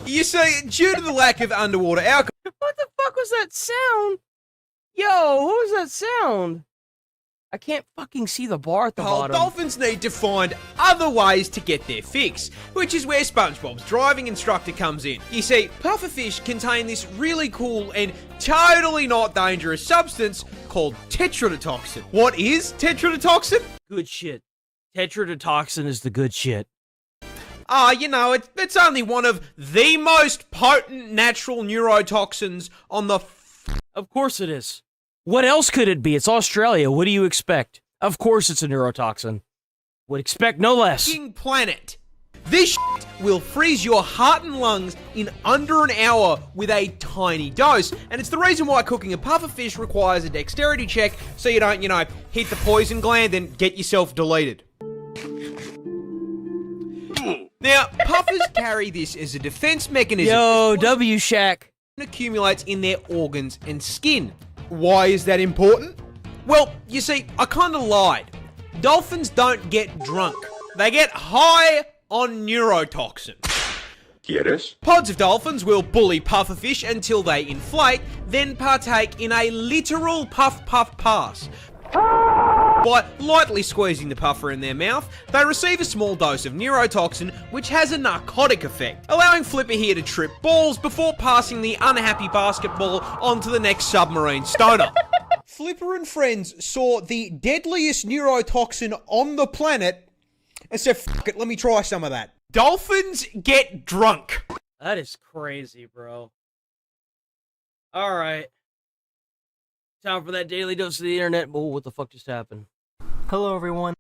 You see, due to the lack of underwater alcohol... What the fuck was that sound? Yo, what was that sound? I can't fucking see the bar at the bottom. Dolphins need to find other ways to get their fix, which is where SpongeBob's driving instructor comes in. You see, pufferfish contain this really cool and totally not dangerous substance called tetrodotoxin. What is tetrodotoxin? Good shit. Tetrodotoxin is the good shit. You know, it's only one of the most potent natural neurotoxins on the... Of course it is. What else could it be? It's Australia. What do you expect? Of course it's a neurotoxin. Would expect no less. Planet. This shit will freeze your heart and lungs in under an hour with a tiny dose. And it's the reason why cooking a pufferfish requires a dexterity check so you don't, hit the poison gland and get yourself deleted. Now, puffers carry this as a defense mechanism. Yo, W Shack. Accumulates in their organs and skin. Why is that important? Well, you see, I kinda lied. Dolphins don't get drunk. They get high on neurotoxin. ¿Quieres? Pods of dolphins will bully pufferfish until they inflate, then partake in a literal puff-puff pass. By lightly squeezing the puffer in their mouth, they receive a small dose of neurotoxin, which has a narcotic effect, allowing Flipper here to trip balls before passing the unhappy basketball onto the next submarine stoner. Flipper and friends saw the deadliest neurotoxin on the planet and said, "Fuck it, let me try some of that." Dolphins get drunk. That is crazy, bro. Alright. Time for that daily dose of the internet. Oh, what the fuck just happened? Hello, everyone.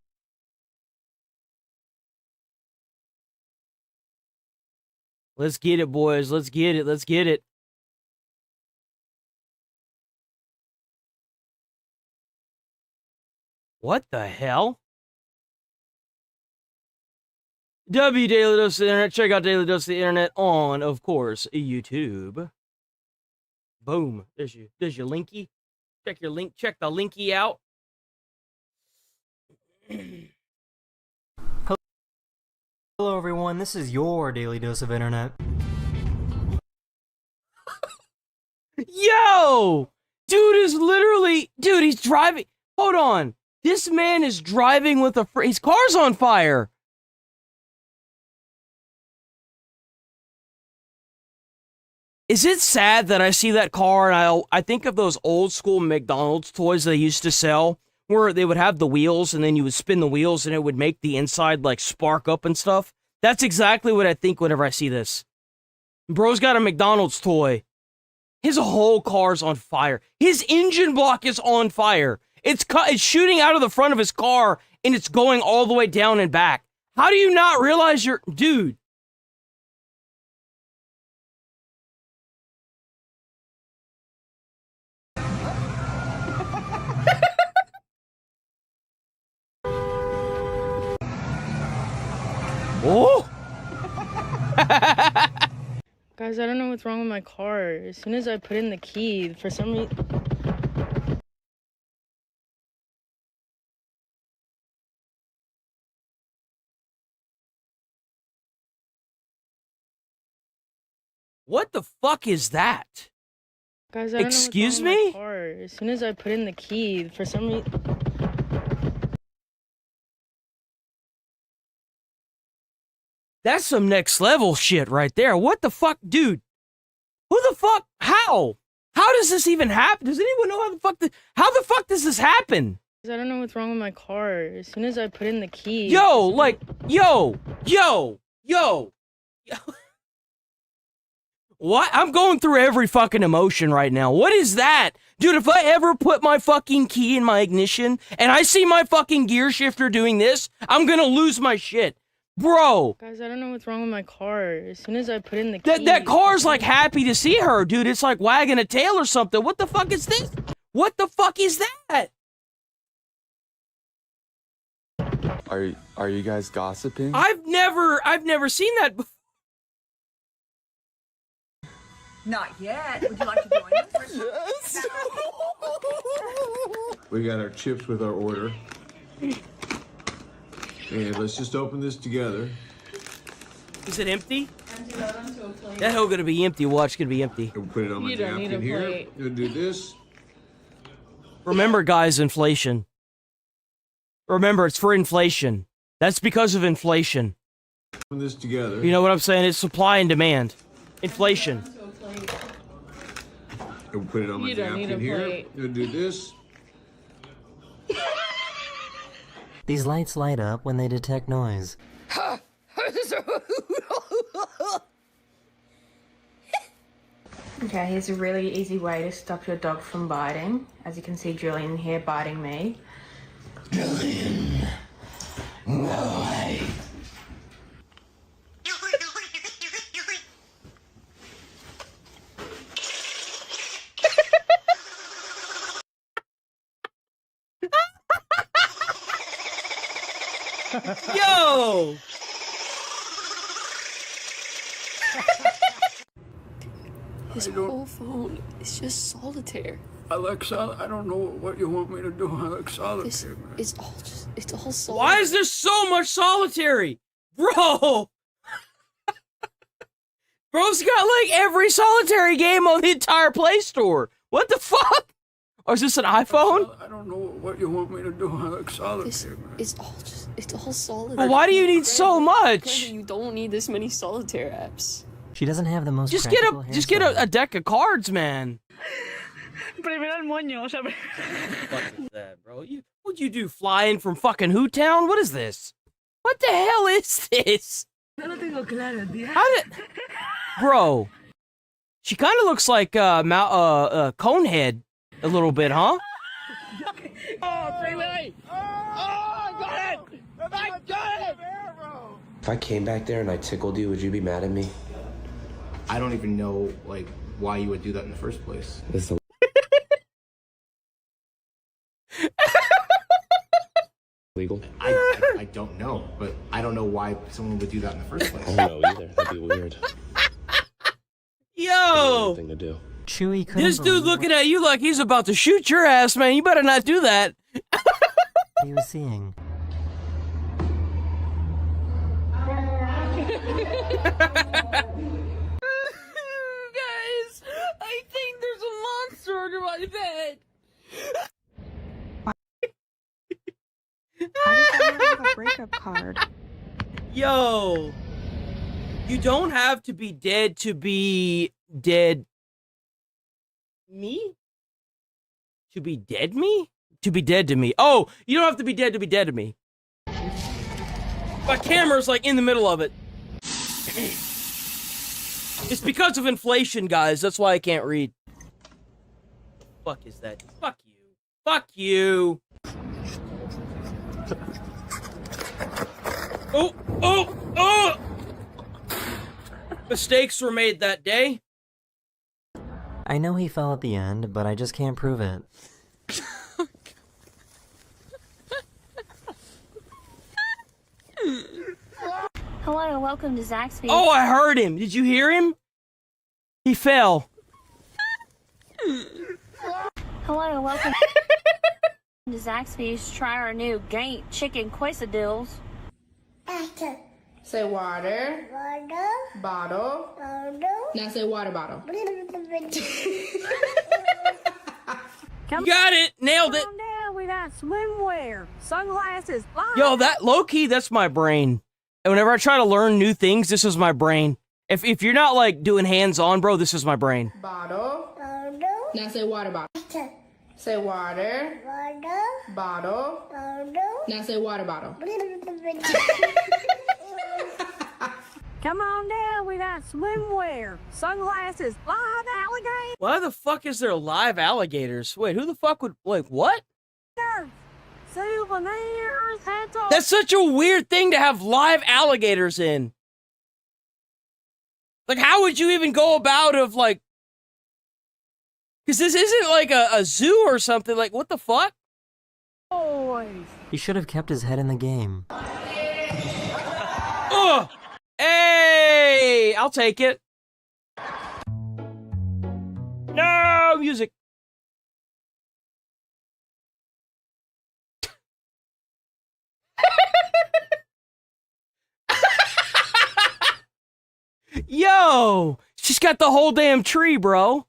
Let's get it, boys. Let's get it. Let's get it. What the hell? W Daily Dose of the Internet. Check out Daily Dose of the Internet on, of course, YouTube. Boom. There's your linky. Check your link. Check the linky out. Hello, everyone. This is your Daily Dose of Internet. Yo! Dude is literally... Dude, he's driving... Hold on. This man is driving with his car's on fire. Is it sad that I see that car and I think of those old school McDonald's toys they used to sell where they would have the wheels and then you would spin the wheels and it would make the inside like spark up and stuff? That's exactly what I think whenever I see this. Bro's got a McDonald's toy. His whole car's on fire. His engine block is on fire. It's shooting out of the front of his car and it's going all the way down and back. How do you not realize you're... Dude. Oh! Guys, I don't know what's wrong with my car. As soon as I put in the key, for some reason... What the fuck is that? Guys, I don't Excuse know what's wrong me? with my car. As soon as I put in the key, for some reason... That's some next level shit right there. What the fuck, dude? Who the fuck? How? How does this even happen? Does anyone know how the fuck does this happen? I don't know what's wrong with my car. As soon as I put in the key... Yo, like, yo. What? I'm going through every fucking emotion right now. What is that? Dude, if I ever put my fucking key in my ignition and I see my fucking gear shifter doing this, I'm gonna lose my shit. Bro. Guys, I don't know what's wrong with my car. As soon as I put in the key... That car's like happy to see her, dude. It's like wagging a tail or something. What the fuck is this? What the fuck is that? Are you guys gossiping? I've never seen that before. Not yet. Would you like to join us? Yes. We got our chips with our order. And let's just open this together. Is it empty? That hole gonna be empty. Watch, gonna be empty. We'll put it on my napkin here. We'll do this. Remember, guys, inflation. Remember, it's for inflation. That's because of inflation. Open this together. You know what I'm saying? It's supply and demand. Inflation. We'll put it on my napkin here. We'll do this. These lights light up when they detect noise. Okay, here's a really easy way to stop your dog from biting. As you can see, Julian here biting me. Julian, why? Yo! His whole phone is just solitaire. I like I don't know what you want me to do. I like solitaire, man. It's all solitaire. Why is there so much solitary? Bro! Bro's got like every solitary game on the entire Play Store. What the fuck? Or is this an iPhone? I don't know what you want me to do. I like solitaire, man. It's all solitaire. Well, why do you need so much? You don't need this many solitaire apps. She doesn't have the most Just get a deck of cards, man. Primero el moño, o sea... What is that, bro? What'd you do, fly in from fucking Hootown? What is this? What the hell is this? No lo tengo claro, tía. How did... Bro. She kind of looks like Conehead a little bit, huh? Oh, freeway! Oh, I got it! I got it! If I came back there and I tickled you, would you be mad at me? I don't even know, like, why you would do that in the first place. This is illegal. I don't know, but I don't know why someone would do that in the first place. I don't know either. That'd be weird. Yo! Thing to do. Chewy couldn't This dude believe looking at you like he's about to shoot your ass, man. You better not do that. what he was seeing. Guys, I think there's a monster under my bed. I just don't have a breakup card. Yo. You don't have to be dead to be dead. Me? To be dead me? To be dead to me. Oh, you don't have to be dead to be dead to me. My camera's like in the middle of it. It's because of inflation, guys. That's why I can't read. Fuck is that? Fuck you. Fuck you. Oh, oh, oh! Mistakes were made that day. I know he fell at the end, but I just can't prove it. Hello, welcome to Zaxby's. Oh, I heard him. Did you hear him? He fell. Hello, welcome to Zaxby's. Try our new Gaint chicken quesadillas. After Say water. Bottle. Now say water bottle. You got it! Nailed it! Down with that swimwear, sunglasses, Yo, that low-key, that's my brain. And whenever I try to learn new things, this is my brain. If you're not, like, doing hands-on, bro, this is my brain. Bottle. Now say water bottle. Say water. Bottle. Now say water bottle. Come on down with that swimwear, sunglasses, live alligator. Why the fuck is there live alligators? Wait, who the fuck would, like, what? Souvenirs, hats off. That's such a weird thing to have live alligators in. Like, how would you even go about of, like... Because this isn't like a zoo or something. Like, what the fuck? Boys. He should have kept his head in the game. Ugh! Hey! I'll take it. No! Music. Yo! She's got the whole damn tree, bro.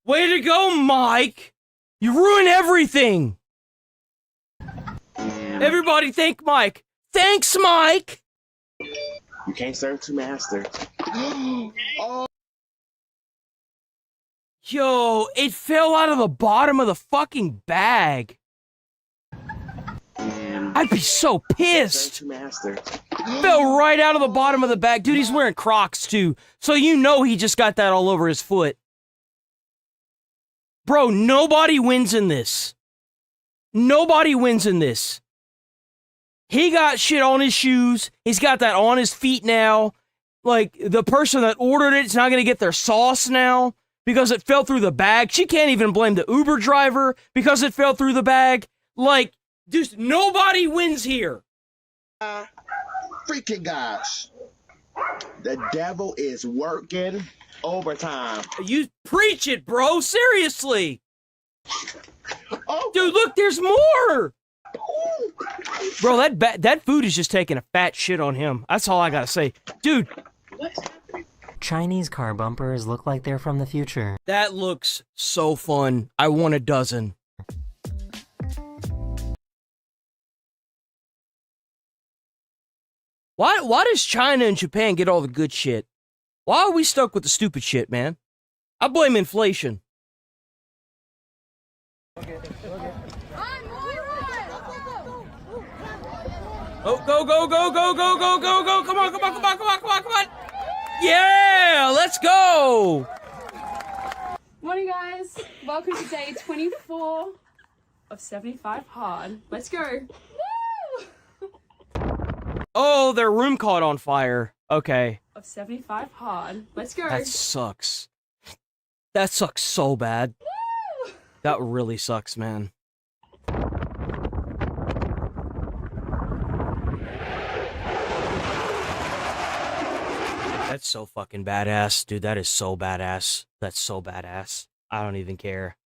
Way to go, Mike! You ruined everything! Everybody thank Mike. Thanks, Mike! You can't serve two masters. Yo, it fell out of the bottom of the fucking bag. I'd be so pissed. Fell right out of the bottom of the bag. Dude, he's wearing Crocs too. So you know he just got that all over his foot. Bro, nobody wins in this. Nobody wins in this. He got shit on his shoes. He's got that on his feet now. Like, the person that ordered it is not going to get their sauce now because it fell through the bag. She can't even blame the Uber driver because it fell through the bag. Like, just nobody wins here. Freaking gosh. The devil is working overtime. You preach it, bro. Seriously. Oh. Dude, look, there's more. Bro, that food is just taking a fat shit on him. That's all I gotta say. Dude. Chinese car bumpers look like they're from the future. That looks so fun. I want a dozen. Why does China and Japan get all the good shit? Why are we stuck with the stupid shit, man? I blame inflation. Oh, go, go, go, go, go, go, go, go. Come on, come on, come on, come on, come on, come on. Yeah, let's go. Morning, guys. Welcome to day 24 of 75 hard. Let's go. Oh, their room caught on fire. Okay. Of 75 hard. Let's go. That sucks. That sucks so bad. That really sucks, man. That's so fucking badass. Dude, that is so badass. That's so badass. I don't even care.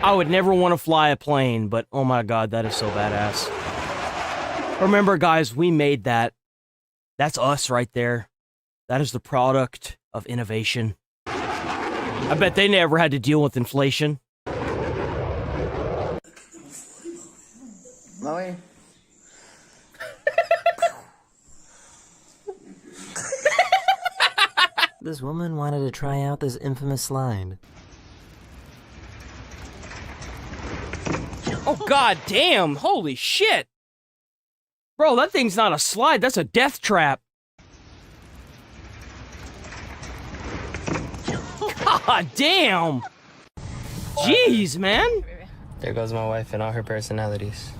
I would never want to fly a plane, but oh my god, that is so badass. Remember, guys, we made that. That's us right there. That is the product of innovation. I bet they never had to deal with inflation. Chloe? This woman wanted to try out this infamous slide. Oh god damn! Holy shit! Bro, that thing's not a slide, that's a death trap. God damn! Jeez, man! There goes my wife and all her personalities.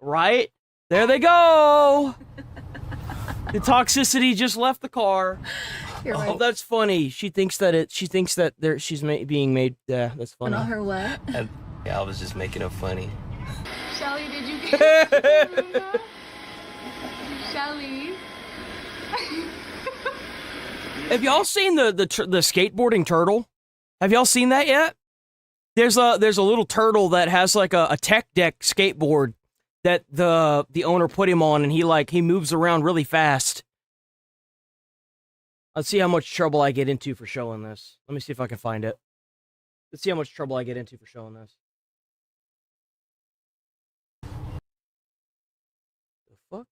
Right? There they go! The toxicity just left the car. You're Oh, right. that's funny. She thinks that she's being made. Yeah, that's funny. And all her what? Yeah, I was just making it funny. Shall Shelly, did you get Shelly? Have y'all seen the skateboarding turtle? Have y'all seen that yet? There's a little turtle that has like a tech deck skateboard that the owner put him on, and he moves around really fast. Let's see how much trouble I get into for showing this. Let me see if I can find it. Let's see how much trouble I get into for showing this. The fuck?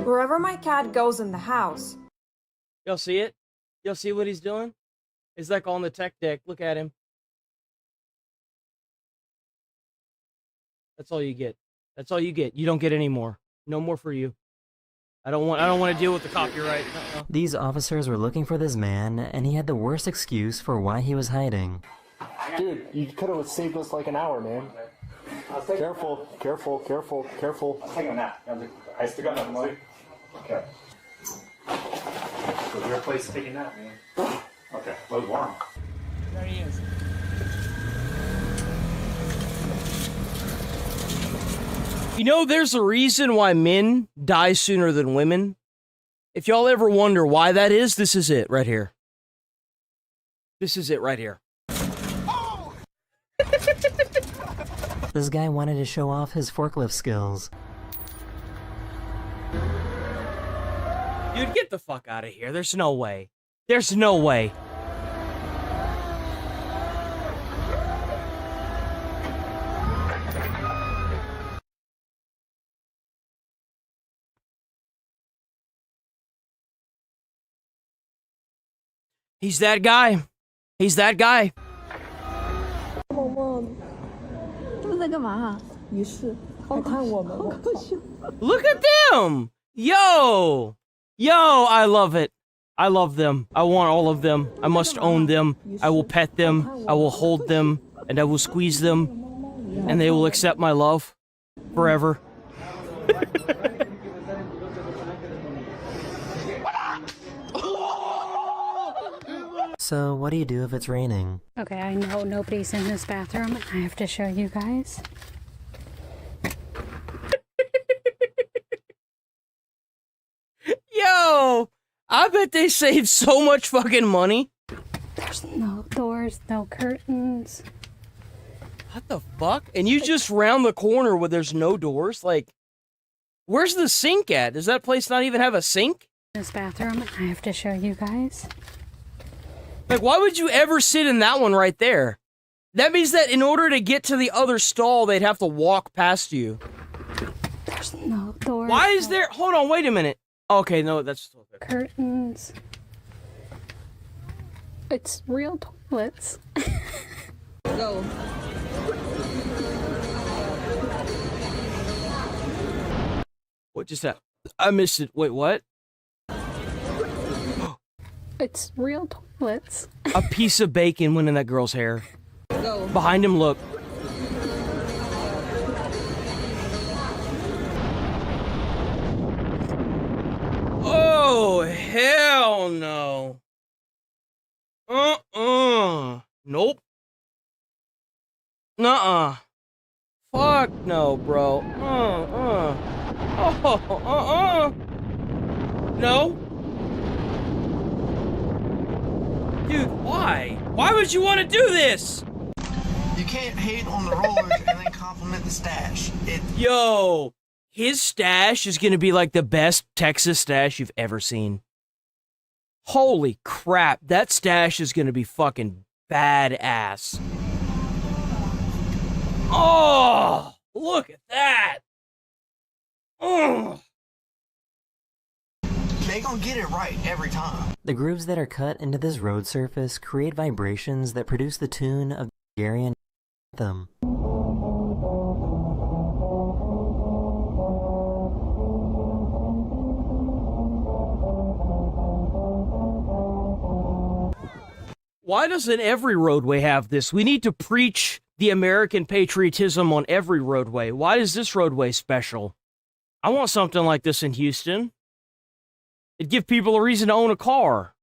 Wherever my cat goes in the house. Y'all see it? Y'all see what he's doing? He's like on the tech deck. Look at him. That's all you get. That's all you get. You don't get any more. No more for you. I don't want to deal with the copyright. These officers were looking for this man, and he had the worst excuse for why he was hiding. Dude, you could have saved us like an hour, man. Careful, careful, careful, careful. I'll take a nap. I still got nothing to sleep. Okay. So your place to take a nap, man. Okay, well, it's warm. There he is. You know, there's a reason why men die sooner than women. If y'all ever wonder why that is, this is it right here. This is it right here. This guy wanted to show off his forklift skills. Dude, get the fuck out of here. There's no way. There's no way. He's that guy. He's that guy. Look at them! Yo! Yo, I love it. I love them. I want all of them. I must own them. I will pet them. I will hold them. And I will squeeze them. And they will accept my love. Forever. So, what do you do if it's raining? Okay, I know nobody's in this bathroom. I have to show you guys. Yo! I bet they saved so much fucking money. There's no doors, no curtains. What the fuck? And you just round the corner where there's no doors? Like, where's the sink at? Does that place not even have a sink? This bathroom, I have to show you guys. Like, why would you ever sit in that one right there? That means that in order to get to the other stall, they'd have to walk past you. There's no doors. Why is there... Hold on, wait a minute. Okay, no, that's still good. Curtains. It's real toilets. Go. What just happened? I missed it. Wait, what? It's real toilets. A piece of bacon went in that girl's hair. Go. Behind him, look. Oh, hell no. Nope. Nuh-uh. Fuck no, bro. No. Dude, why? Why would you want to do this? You can't hate on the rollers and then compliment the stash. Yo, his stash is gonna be like the best Texas stash you've ever seen. Holy crap, that stash is gonna be fucking badass. Oh, look at that. Oh. They gonna get it right every time. The grooves that are cut into this road surface create vibrations that produce the tune of the Bulgarian anthem. Why doesn't every roadway have this? We need to preach the American patriotism on every roadway. Why is this roadway special? I want something like this in Houston. It'd give people a reason to own a car.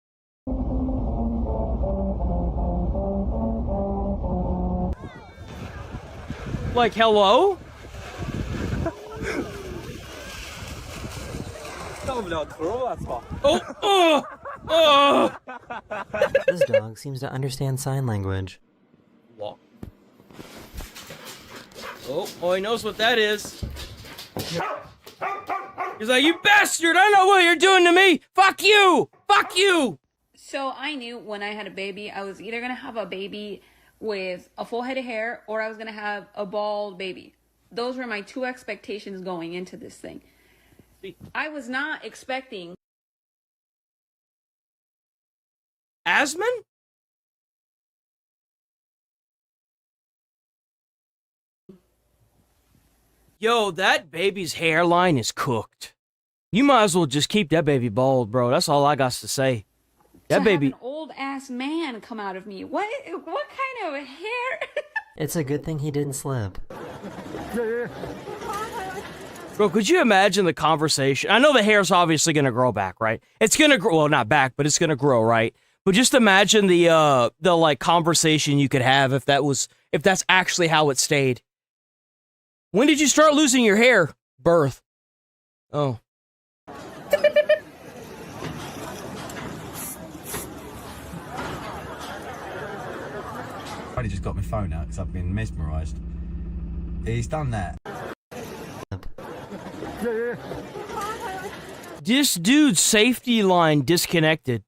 Like, hello? This dog seems to understand sign language. What? Oh, he knows what that is. He's like, you bastard! I know what you're doing to me! Fuck you! Fuck you! So I knew when I had a baby, I was either gonna have a baby with a full head of hair or I was gonna have a bald baby. Those were my two expectations going into this thing. I was not expecting Asman? Yo, that baby's hairline is cooked. You might as well just keep that baby bald, bro. That's all I got to say. That baby. Have an old ass man come out of me. What kind of hair? It's a good thing he didn't slip. Bro, could you imagine the conversation? I know the hair's obviously gonna grow back, right? It's gonna grow, well, not back, but it's gonna grow, right? But just imagine the like conversation you could have if that's actually how it stayed. When did you start losing your hair? Birth. Oh. I just got my phone out because I've been mesmerised. He's done that. This dude's safety line disconnected.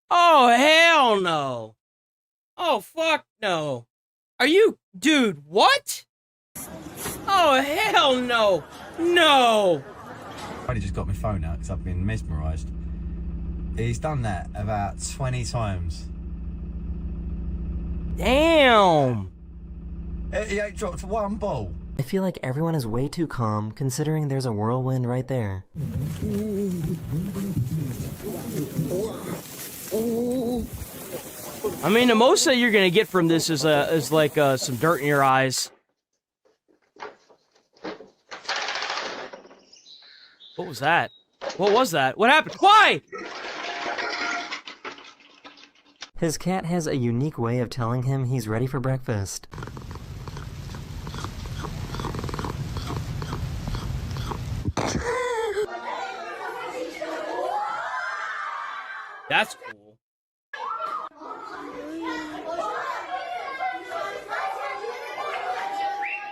Oh, hell no. Oh, fuck no. Are you... Dude, what? Oh, hell no. No. I just got my phone out because I've been mesmerised. He's done that about 20 times. Damn. He ain't dropped one ball. I feel like everyone is way too calm, considering there's a whirlwind right there. I mean, the most that you're gonna get from this is like some dirt in your eyes. What was that? What was that? What happened? Why? His cat has a unique way of telling him he's ready for breakfast. That's cool.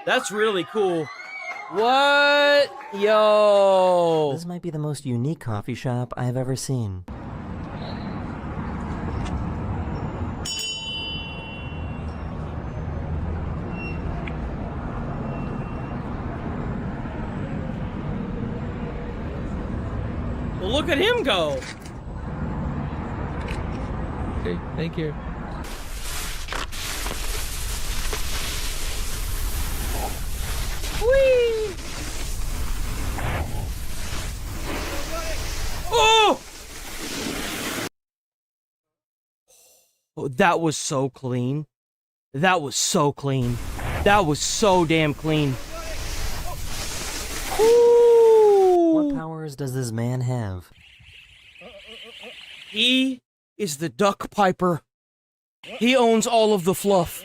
That's really cool. What? Yo. This might be the most unique coffee shop I've ever seen. Well, look at him go. Okay, thank you. Whee! Oh! Oh, that was so clean. That was so clean. That was so damn clean. Ooh. What powers does this man have? He is the duck piper. He owns all of the fluff.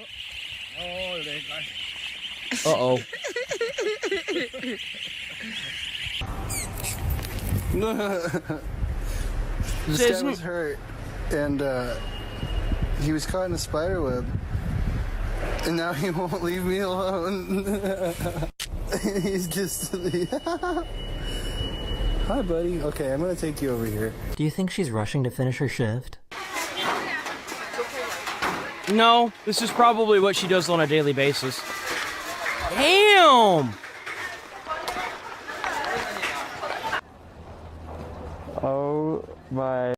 Uh-oh. This guy was hurt, and he was caught in a spider web, and now he won't leave me alone. He's just... Hi, buddy. Okay, I'm gonna take you over here. Do you think she's rushing to finish her shift? No, this is probably what she does on a daily basis. Damn! Oh my.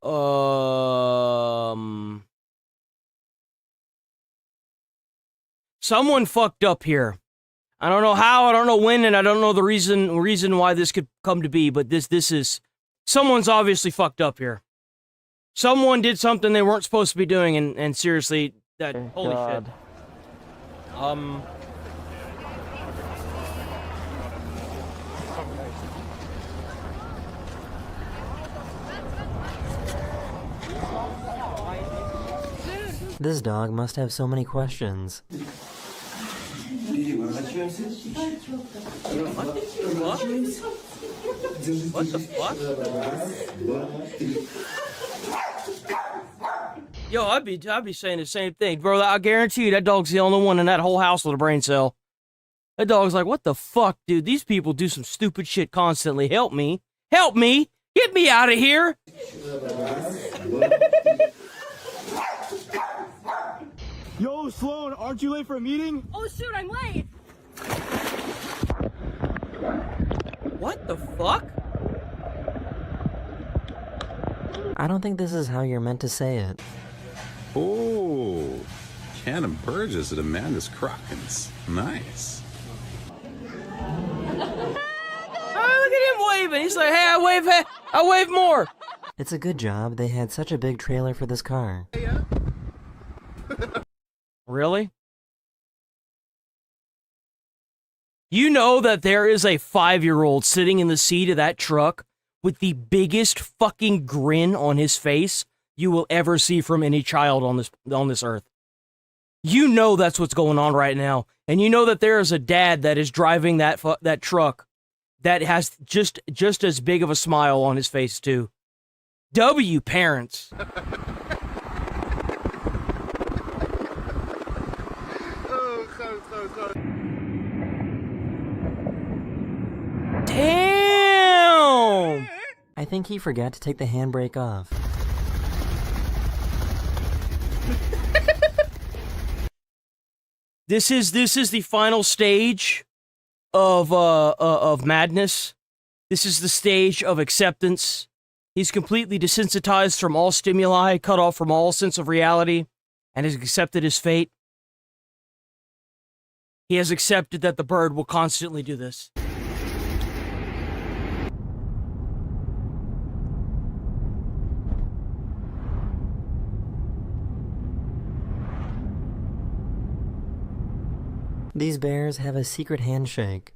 Someone fucked up here. I don't know how, I don't know when, and I don't know the reason why this could come to be, but this is... Someone's obviously fucked up here. Someone did something they weren't supposed to be doing, and seriously, that holy shit. This dog must have so many questions. What the fuck? Yo, I'd be saying the same thing, bro. I guarantee you that dog's the only one in that whole house with a brain cell. That dog's like, what the fuck, dude? These people do some stupid shit constantly. Help me. Help me. Get me out of here. Yo, Sloan, aren't you late for a meeting? Oh shoot, I'm late. What the fuck? I don't think this is how you're meant to say it. Oh, Cannon Burgess at Amanda's Crockins. Nice. Oh, look at him waving. He's like, hey, I wave more. It's a good job they had such a big trailer for this car. Really? You know that there is a 5-year-old sitting in the seat of that truck with the biggest fucking grin on his face you will ever see from any child on this earth. You know that's what's going on right now, and you know that there is a dad that is driving that truck that has just as big of a smile on his face too. W parents. Damn! I think he forgot to take the handbrake off. This is the final stage of madness. This is the stage of acceptance. He's completely desensitized from all stimuli, cut off from all sense of reality, and has accepted his fate. He has accepted that the bird will constantly do this. These bears have a secret handshake.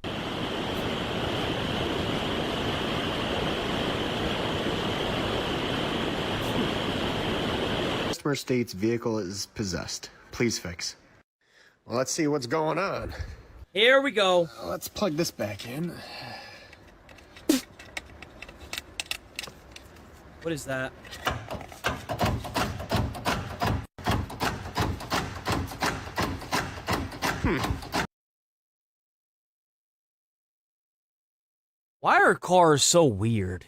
Customer states vehicle is possessed. Please fix. Well, let's see what's going on. Here we go. Let's plug this back in. What is that? Why are cars so weird?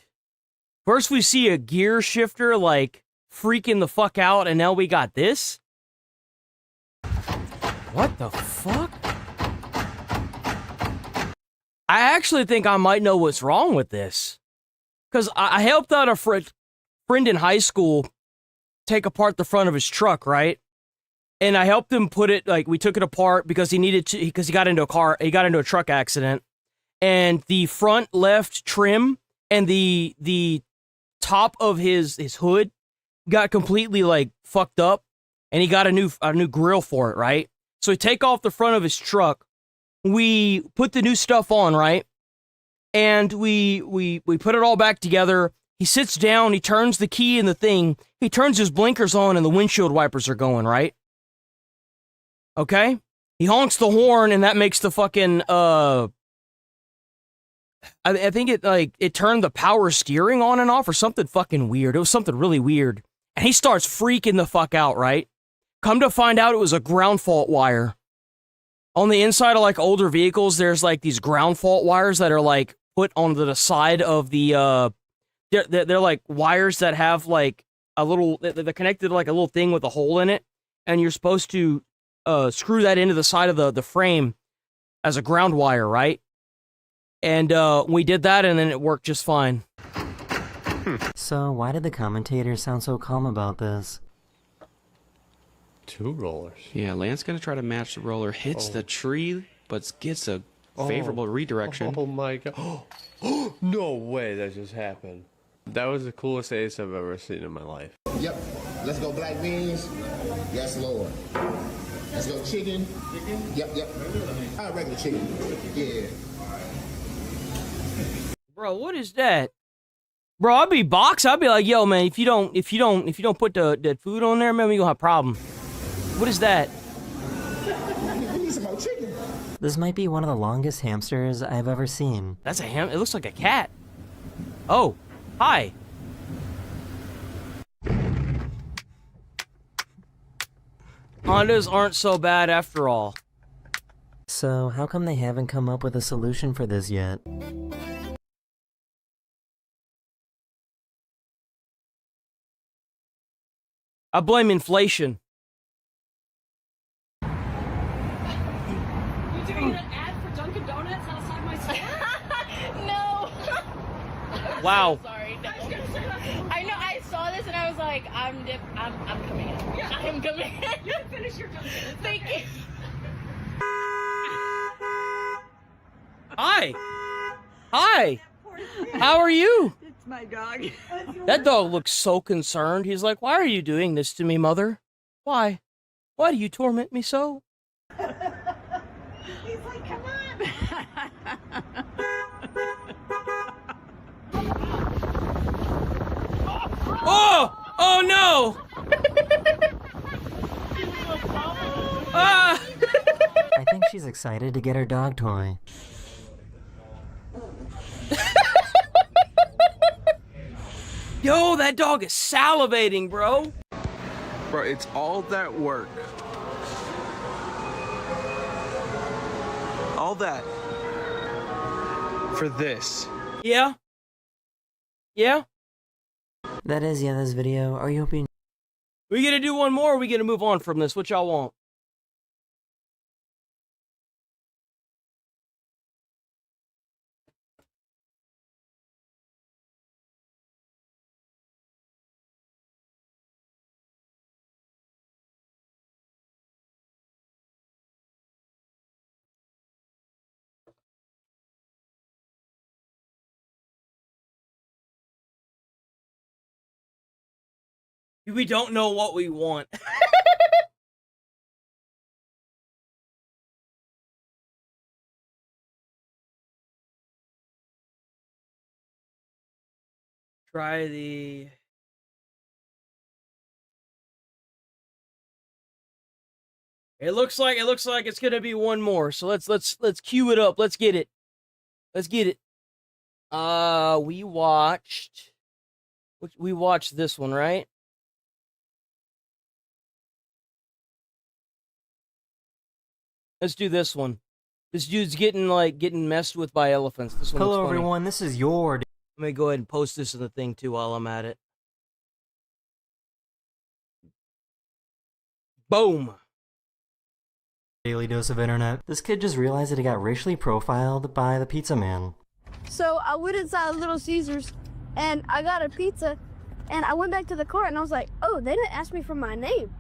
First we see a gear shifter, like, freaking the fuck out, and now we got this? What the fuck? I actually think I might know what's wrong with this. Because I helped out a friend in high school take apart the front of his truck, right? And I helped him put it, like, we took it apart because he needed to, because he got into a truck accident. And the front left trim and the top of his hood got completely, like, fucked up. And he got a new grill for it, right? So we take off the front of his truck. We put the new stuff on, right? And we put it all back together. He sits down, he turns the key in the thing, he turns his blinkers on and the windshield wipers are going, right? Okay? He honks the horn and that makes the fucking, I think it turned the power steering on and off or something fucking weird. It was something really weird. And he starts freaking the fuck out, right? Come to find out it was a ground fault wire. On the inside of, like, older vehicles, there's, like, these ground fault wires that are, like, put onto the side of the, they're like wires that have, like, a little, they're connected to, like, a little thing with a hole in it. And you're supposed to screw that into the side of the frame as a ground wire, right? And we did that, and then it worked just fine. So why did the commentators sound so calm about this? 2 rollers. Yeah, Lance gonna try to match the roller, hits the tree, but gets a favorable redirection. Oh my god. No way that just happened. That was the coolest ace I've ever seen in my life. Yep. Let's go black beans. Yes, Lord. Let's go chicken. Chicken? Yep, yep. Regular chicken. Yeah. Bro, what is that? Bro, I'd be boxed. I'd be like, yo, man, if you don't put that food on there, man, we gonna have a problem. What is that? We need some more chicken. This might be one of the longest hamsters I've ever seen. That's a ham. It looks like a cat. Oh, hi. Hondas aren't so bad after all. So, how come they haven't come up with a solution for this yet? I blame inflation. You doing an ad for Dunkin' Donuts outside my store? No. Wow. Sorry. No. I know. I saw this and I was like, I'm coming in. Yeah. I'm coming in. You can finish your Dunkin'. Thank you. Hi. Hi. How are you? It's my dog. That dog looks so concerned. He's like, why are you doing this to me, mother? Why? Why do you torment me so? He's like, come on. Oh! Oh no! Ah! I think she's excited to get her dog toy. Yo, that dog is salivating, bro. Bro, it's all that work. All that. For this. Yeah. Yeah. That is the end of this video. Are you hoping? We gonna do one more, or we gonna move on from this? What y'all want? We don't know what we want. Try the... It looks like it's gonna be one more. So let's cue it up. Let's get it. Let's get it. We watched this one, right? Let's do this one. This dude's getting messed with by elephants. This one Hello looks funny. everyone, this is your Let me go ahead and post this in the thing too while I'm at it. Boom. daily dose of internet. This kid just realized that he got racially profiled by the pizza man. So I went inside Little Caesars and I got a pizza and I went back to the cart and I was like, oh, they didn't ask me for my name.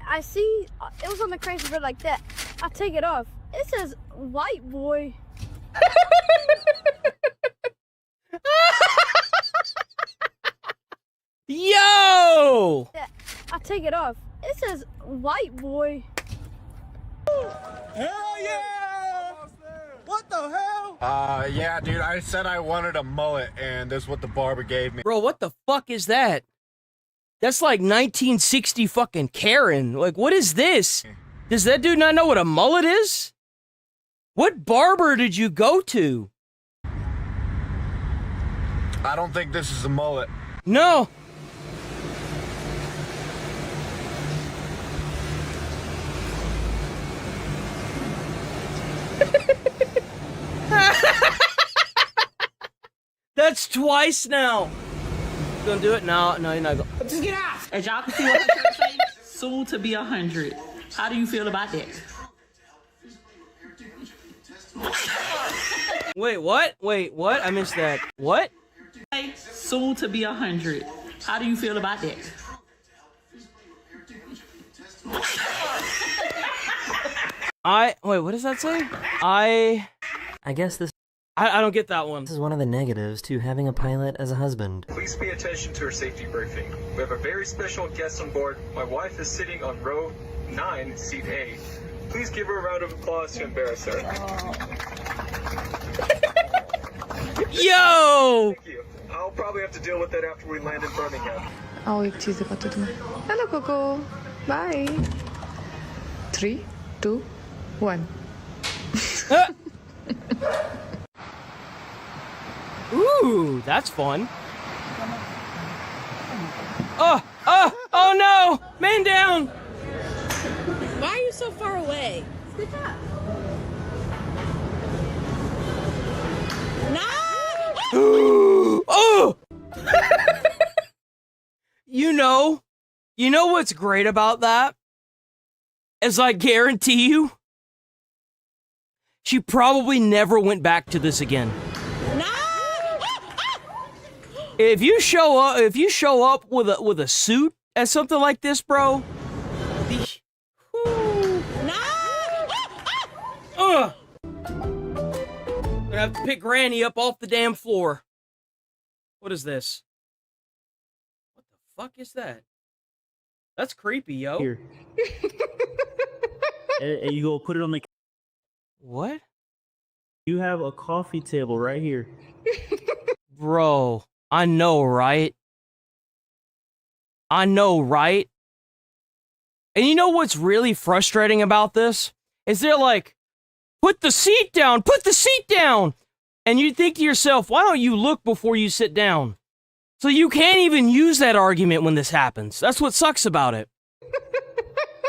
I see, it was on the crazy bit like that. I take it off. It says white boy. Yo! Yeah, I take it off. It says white boy. Hell yeah! What the hell? Yeah, dude, I said I wanted a mullet, and this is what the barber gave me. Bro, what the fuck is that? That's like 1960 fucking Karen. Like, what is this? Does that dude not know what a mullet is? What barber did you go to? I don't think this is a mullet. No. That's twice now. You gonna do it? No, you're not going. Just get out. As y'all can see what my shirt say, soon to be 100. How do you feel about that? Wait, what? Wait, what? I missed that. What? Soon to be 100. How do you feel about that? Wait, what does that say? I guess this I don't get that one. This is one of the negatives to having a pilot as a husband. Please pay attention to our safety briefing. We have a very special guest on board. My wife is sitting on row 9, seat A. Please give her a round of applause to embarrass her. Yo! Thank you. I'll probably have to deal with that after we land in Birmingham. Oh, ik zie ze wat doen. Hello, Coco. Bye. 3, 2, 1. Ooh, that's fun. Oh no! Man down! Why are you so far away? Good job. No! Oh! You know what's great about that? Is I guarantee you, she probably never went back to this again. If you show up with a suit as something like this, bro. Gonna have to pick Granny up off the damn floor. What is this? What the fuck is that? That's creepy, yo. Here. And you go put it on the... What? You have a coffee table right here. Bro, I know, right? I know, right? And you know what's really frustrating about this? Is they're like, put the seat down, put the seat down! And you think to yourself, why don't you look before you sit down? So you can't even use that argument when this happens. That's what sucks about it.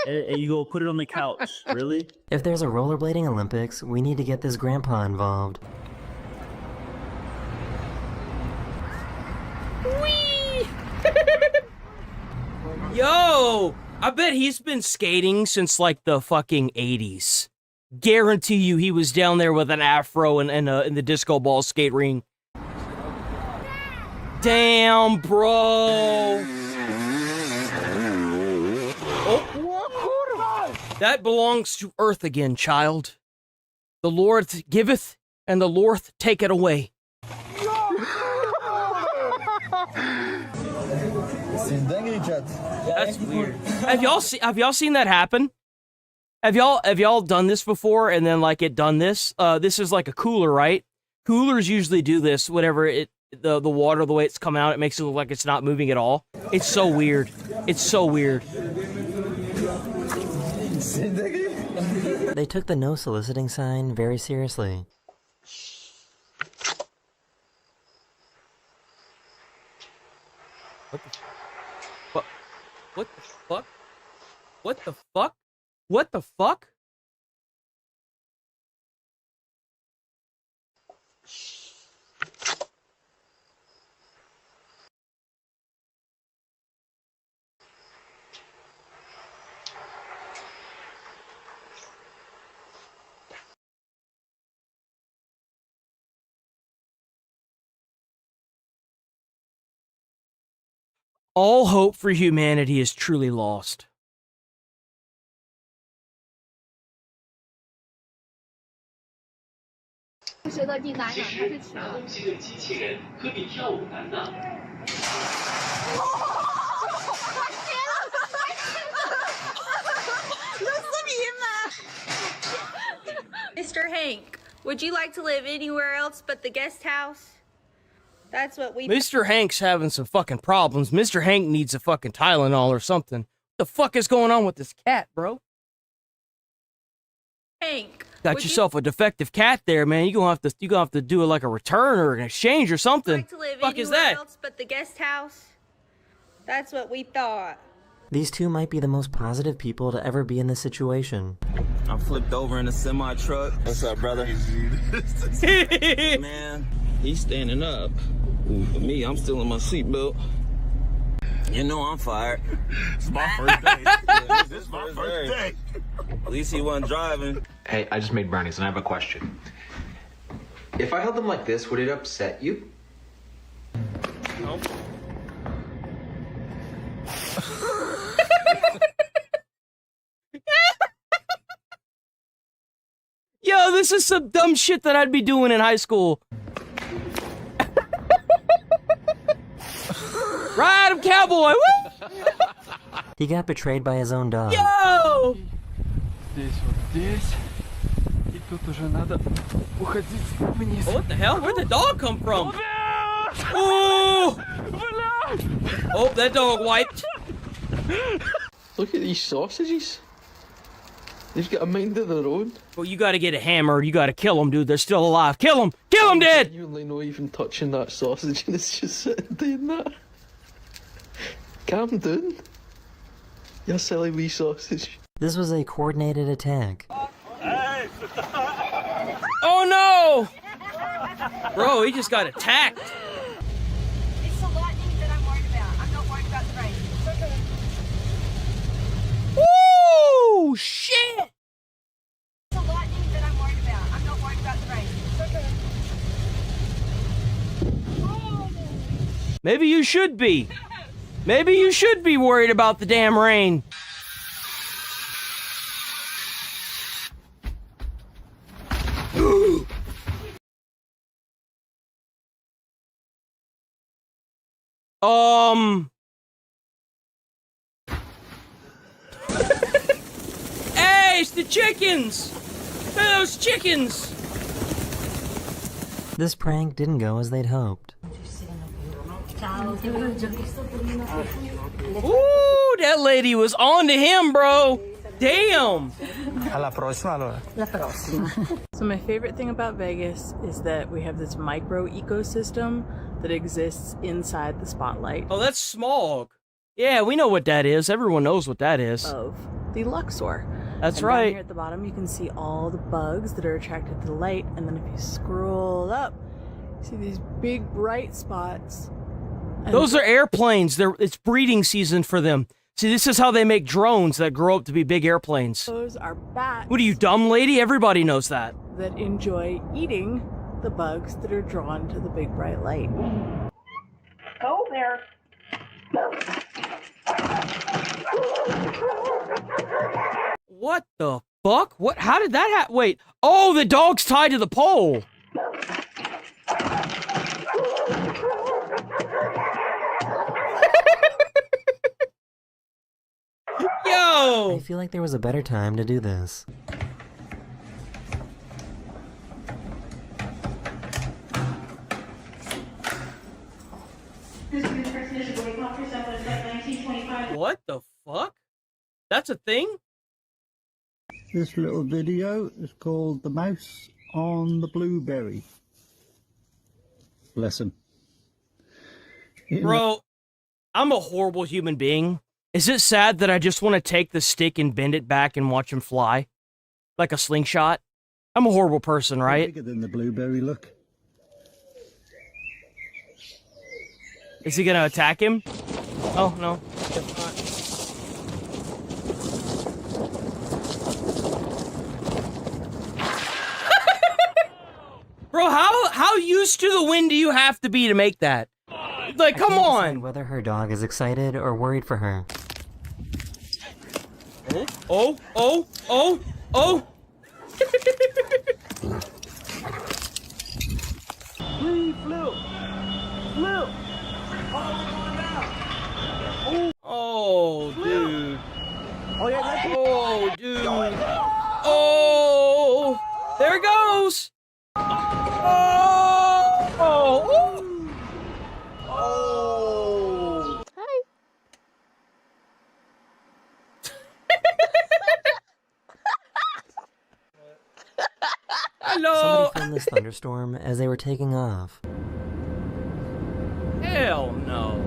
And you go put it on the couch. Really? If there's a rollerblading Olympics, we need to get this grandpa involved. Whee! Yo! I bet he's been skating since like the fucking 80s. Guarantee you he was down there with an afro and in the disco ball skate ring. Damn, bro! Oh. That belongs to earth again, child. The Lord giveth, and the Lord taketh away. That's weird. Have y'all seen that happen? Have y'all done this before and then like it done this? This is like a cooler, right? Coolers usually do this whenever the water, the way it's come out, it makes it look like it's not moving at all. It's so weird. It's so weird. They took the no soliciting sign very seriously. What the fuck? What the fuck? What the fuck? What the fuck? All hope for humanity is truly lost. Mr. Hank, would you like to live anywhere else but the guest house? That's what we... Mr. Hank's having some fucking problems. Mr. Hank needs a fucking Tylenol or something. What the fuck is going on with this cat, bro? Hank, got yourself a defective cat there, man. You gonna have to do it like a return or an exchange or something. Like to live Fuck is anywhere that? else but the guest house? That's what we thought. These two might be the most positive people to ever be in this situation. I flipped over in a semi truck. What's up, brother? Man, he's standing up. For me, I'm still in my seatbelt. You know I'm fired. It's my first day. Yeah, this is my first day. At least he wasn't driving. Hey, I just made brownies and I have a question. If I held them like this, would it upset you? Nope. Yo, this is some dumb shit that I'd be doing in high school. Ride him, cowboy! Woo! He got betrayed by his own dog. Yo! What the hell? Where'd the dog come from? Oh! Oh, that dog wiped. Look at these sausages. They've got a mind of their own. Well, you gotta get a hammer. You gotta kill them, dude. They're still alive. Kill them! Kill them, Dad! You only know even touching that sausage and it's just sitting doing that. Calm down. You silly wee sausage. This was a coordinated attack. Oh no! Bro, he just got attacked. It's the lightning that I'm worried about. I'm not worried about the rain. Woo! Shit! It's the lightning that I'm worried about. I'm not worried about the rain. Maybe you should be. Maybe you should be worried about the damn rain. Hey, it's the chickens! Those chickens! This prank didn't go as they'd hoped. Ooh, that lady was on to him, bro. Damn. So my favorite thing about Vegas is that we have this micro ecosystem that exists inside the spotlight. Oh, that's smog. Yeah, we know what that is. Everyone knows what that is. Of the Luxor. That's and right. Down here at the bottom, you can see all the bugs that are attracted to the light, and then if you scroll up, you see these big bright spots. Those are airplanes. It's breeding season for them. See, this is how they make drones that grow up to be big airplanes. Those are bats. What are you, dumb lady? Everybody knows that. That enjoy eating the bugs that are drawn to the big bright light. Go there. What the fuck? What? How did that happen? Wait. Oh, the dog's tied to the pole. Yo! I feel like there was a better time to do this. What the fuck? That's a thing? This little video is called The Mouse on the Blueberry. Bless him. Bro, I'm a horrible human being. Is it sad that I just want to take the stick and bend it back and watch him fly? Like a slingshot? I'm a horrible person, right? Bigger than the blueberry, look. Is he gonna attack him? Oh, no. Bro, how used to the wind do you have to be to make that? Like, come on! Whether her dog is excited or worried for her. Oh, oh, oh, oh! Oh, dude. Oh, dude. Oh! There it goes! Oh! Oh! Oh! Hi. Hello! Somebody filmed this thunderstorm as they were taking off. Hell no.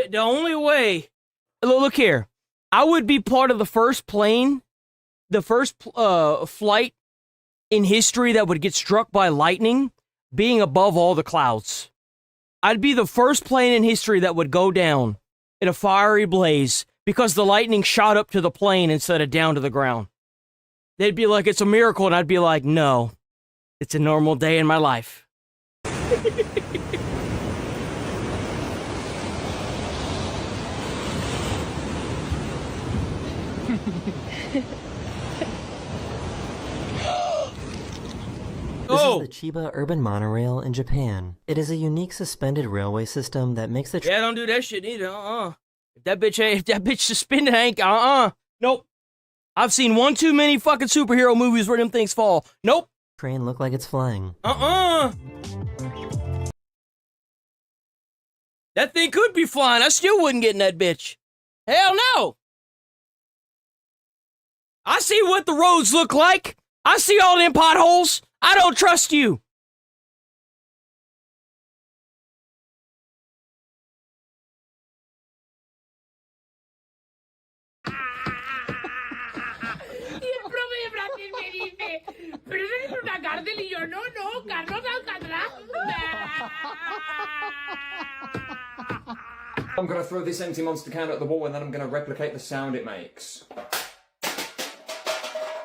The only way... Look here. I would be part of the first plane, the first flight in history that would get struck by lightning, being above all the clouds. I'd be the first plane in history that would go down in a fiery blaze because the lightning shot up to the plane instead of down to the ground. They'd be like, it's a miracle, and I'd be like, no, it's a normal day in my life. This is the Chiba Urban Monorail in Japan. It is a unique suspended railway system that makes the Yeah, don't do that shit either. If that bitch suspended, ain't nope. I've seen one too many fucking superhero movies where them things fall. Nope. train look like it's flying. That thing could be flying. I still wouldn't get in that bitch. Hell no. I see what the roads look like. I see all them potholes. I don't trust you. Y el profe de Brasil me dice, pero eso es una cárcel. Y yo, no, Carlos Alcatraz. I'm gonna throw this empty monster can at the wall and then I'm gonna replicate the sound it makes.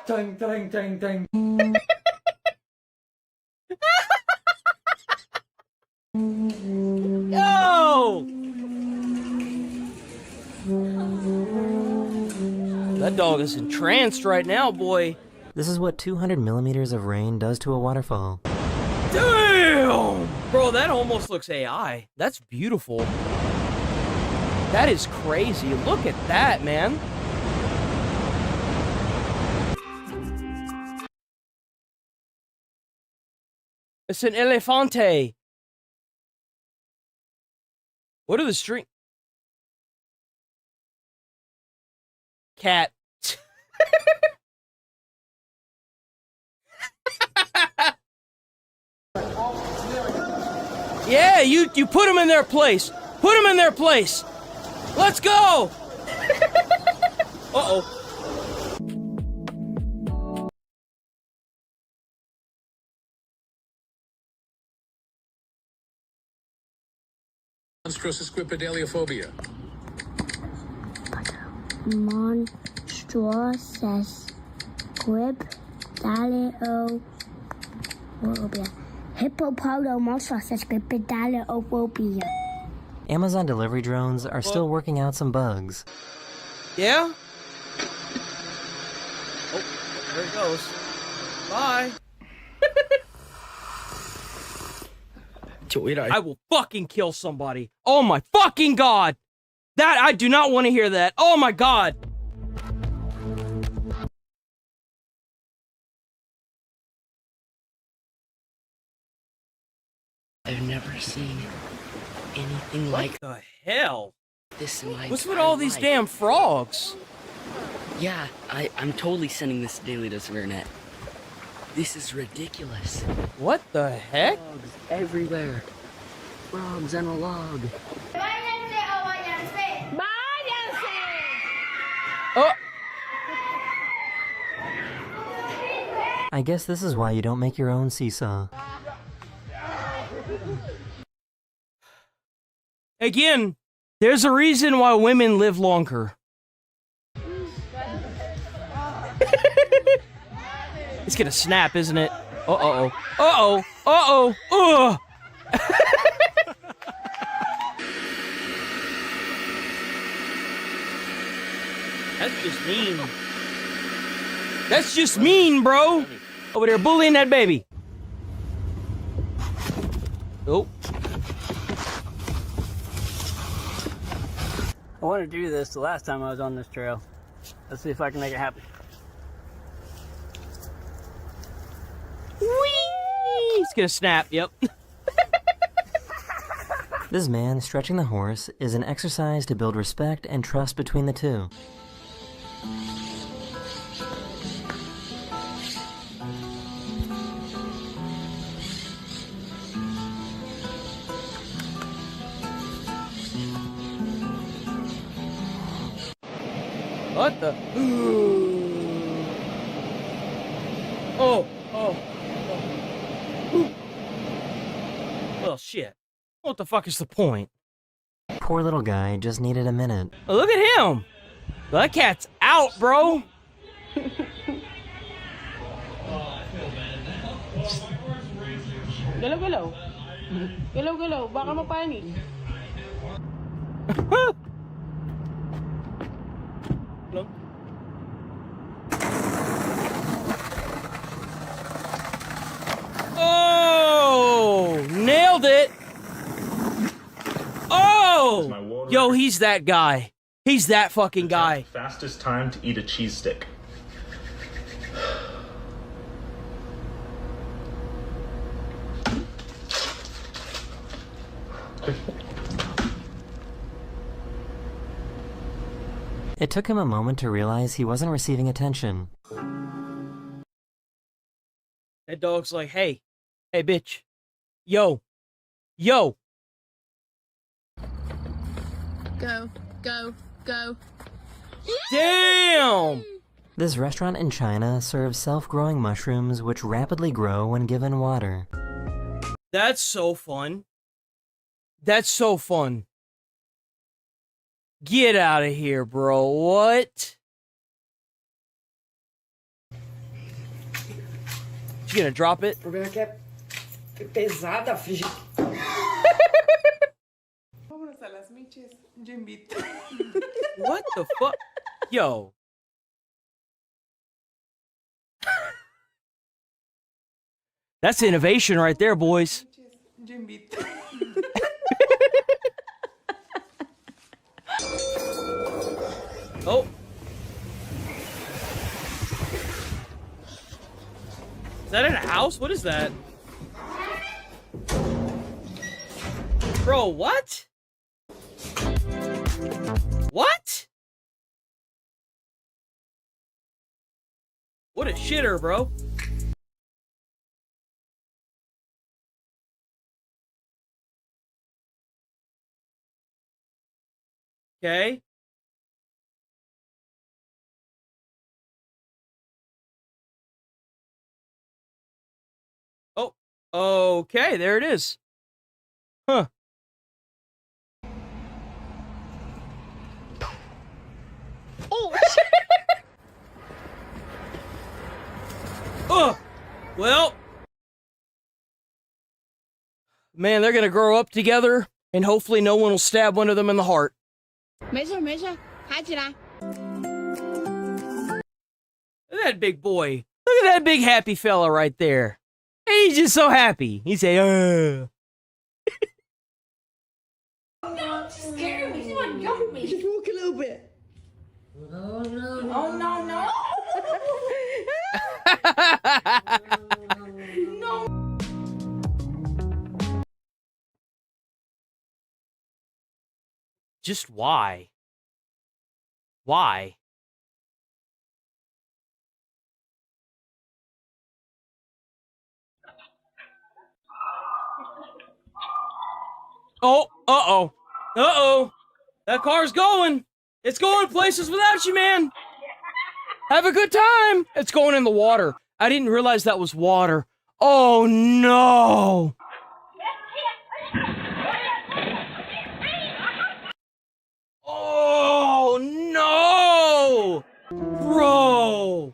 Ding, ding, ding, ding. Yo! That dog is entranced right now, boy. This is what 200 millimeters of rain does to a waterfall. Damn! Bro, that almost looks AI. That's beautiful. That is crazy. Look at that, man. It's an elefante. What are the string? Cat. Yeah, you put them in their place. Put them in their place. Let's go. Uh-oh. Monstrosesquipedaliophobia. Monstrosesquipedaliophobia. Hippopotamonstrosesquipedaliophobia. Amazon delivery drones are still working out some bugs. Yeah? Oh, there it goes. Bye. I will fucking kill somebody. Oh my fucking god! That, I do not want to hear that. Oh my god! I've never seen anything like the hell? This in my What's with entire all these life. damn frogs? Yeah, I'm totally sending this daily to Internet. This is ridiculous. What the heck? Frogs everywhere. Frogs on a log. Oh! I guess this is why you don't make your own seesaw. Again, there's a reason why women live longer. It's gonna snap, isn't it? Uh-oh. Uh-oh. Uh-oh. Ugh! That's just mean. That's just mean, bro. Over there bullying that baby. Oh. I wanted to do this the last time I was on this trail. Let's see if I can make it happen. Whee! It's gonna snap, yep. This man stretching the horse is an exercise to build respect and trust between the two. What the? Oh, oh. Well, shit. What the fuck is the point? Poor little guy just needed a minute. Oh, look at him. That cat's out, bro. Galaw. Galaw. Baka mapanis. Hello? Yo, he's that guy. He's that fucking guy. Fastest time to eat a cheese stick. It took him a moment to realize he wasn't receiving attention. That dog's like, hey, bitch. Yo. Go, go, go. Damn! This restaurant in China serves self-growing mushrooms which rapidly grow when given water. That's so fun. That's so fun. Get out of here, bro. What? You gonna drop it? O problema é que é pesada, frigida. What the fuck? Yo. That's innovation right there, boys. Oh. Is that in a house? What is that? Bro, what? What? What a shitter, bro. Okay. Oh, okay, there it is. Huh. Oh, Oh, well, man, they're gonna grow up together, and hopefully no one will stab one of them in the heart. 没事没事，抬起来。 Look at that big boy. Look at that big happy fella right there. He's just so happy. He say, No, I'm just scared. He's gonna jump me. Just walk a little bit. Oh, no, no. No. Just why? Why? Oh, uh-oh. Uh-oh. That car's going. It's going places without you, man. Have a good time. It's going in the water. I didn't realize that was water. Oh, no. Oh, no. Bro.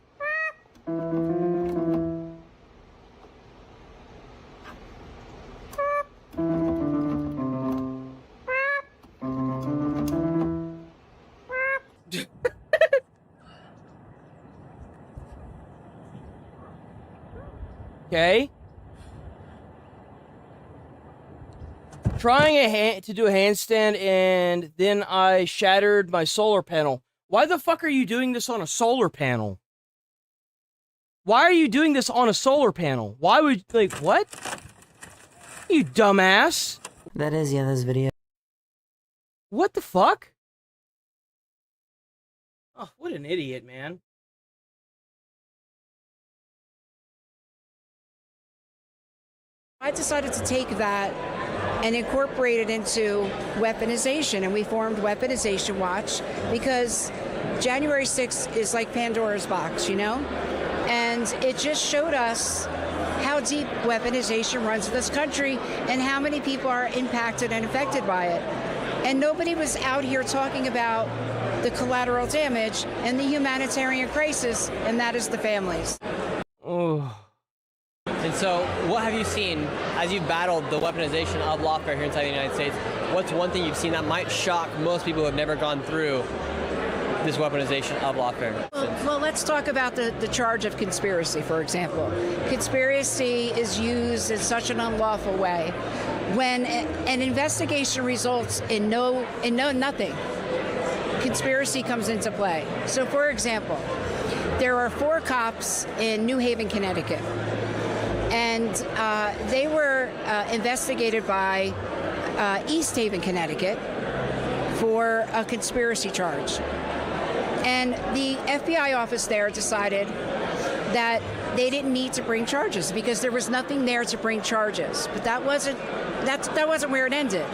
Okay. Trying to do a handstand, and then I shattered my solar panel. Why the fuck are you doing this on a solar panel? Why are you doing this on a solar panel? Why would, like, what? You dumbass. That is, yeah, this video. What the fuck? Oh, what an idiot, man. I decided to take that and incorporate it into weaponization, and we formed Weaponization Watch because January 6th is like Pandora's box, you know? And it just showed us how deep weaponization runs in this country and how many people are impacted and affected by it. And nobody was out here talking about the collateral damage and the humanitarian crisis, and that is the families. Oh. And so, what have you seen as you've battled the weaponization of lawfare here inside the United States? What's one thing you've seen that might shock most people who have never gone through this weaponization of lawfare. Well, let's talk about the charge of conspiracy, for example. Conspiracy is used in such an unlawful way. When an investigation results in nothing, conspiracy comes into play. So, for example, there are 4 cops in New Haven, Connecticut, and they were investigated by East Haven, Connecticut, for a conspiracy charge. And the FBI office there decided that they didn't need to bring charges because there was nothing there to bring charges. But that wasn't where it ended.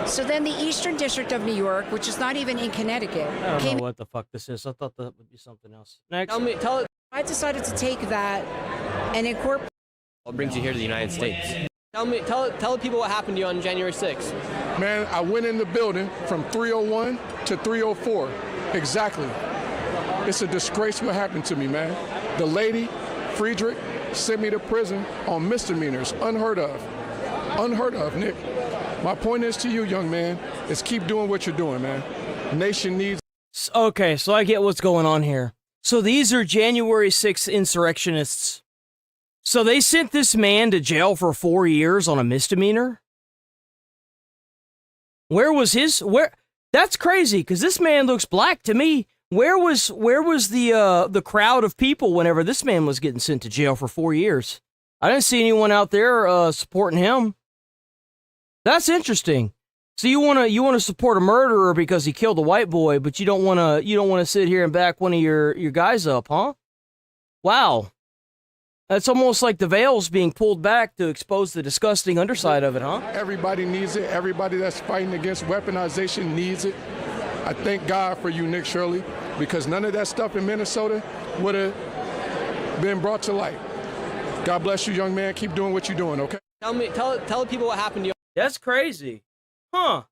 So then the Eastern District of New York, which is not even in Connecticut, I don't know what the fuck this is. I thought that would be something else. Next. I decided to take that and incorporate. What brings you here to the United States? Tell the people what happened to you on January 6th. Man, I went in the building from 301 to 304. Exactly. It's a disgrace what happened to me, man. The lady, Friedrich, sent me to prison on misdemeanors. Unheard of. Unheard of, Nick. My point is to you, young man, is keep doing what you're doing, man. Nation needs... Okay, so I get what's going on here. So these are January 6th insurrectionists. So they sent this man to jail for 4 years on a misdemeanor? Where was his... That's crazy, because this man looks black to me. Where was the crowd of people whenever this man was getting sent to jail for 4 years? I didn't see anyone out there supporting him. That's interesting. So you wanna support a murderer because he killed a white boy, but you don't wanna sit here and back one of your guys up, huh? Wow. That's almost like the veil's being pulled back to expose the disgusting underside of it, huh? Everybody needs it. Everybody that's fighting against weaponization needs it. I thank God for you, Nick Shirley, because none of that stuff in Minnesota would have been brought to light. God bless you, young man. Keep doing what you're doing, okay? Tell the people what happened to you. That's crazy. Huh.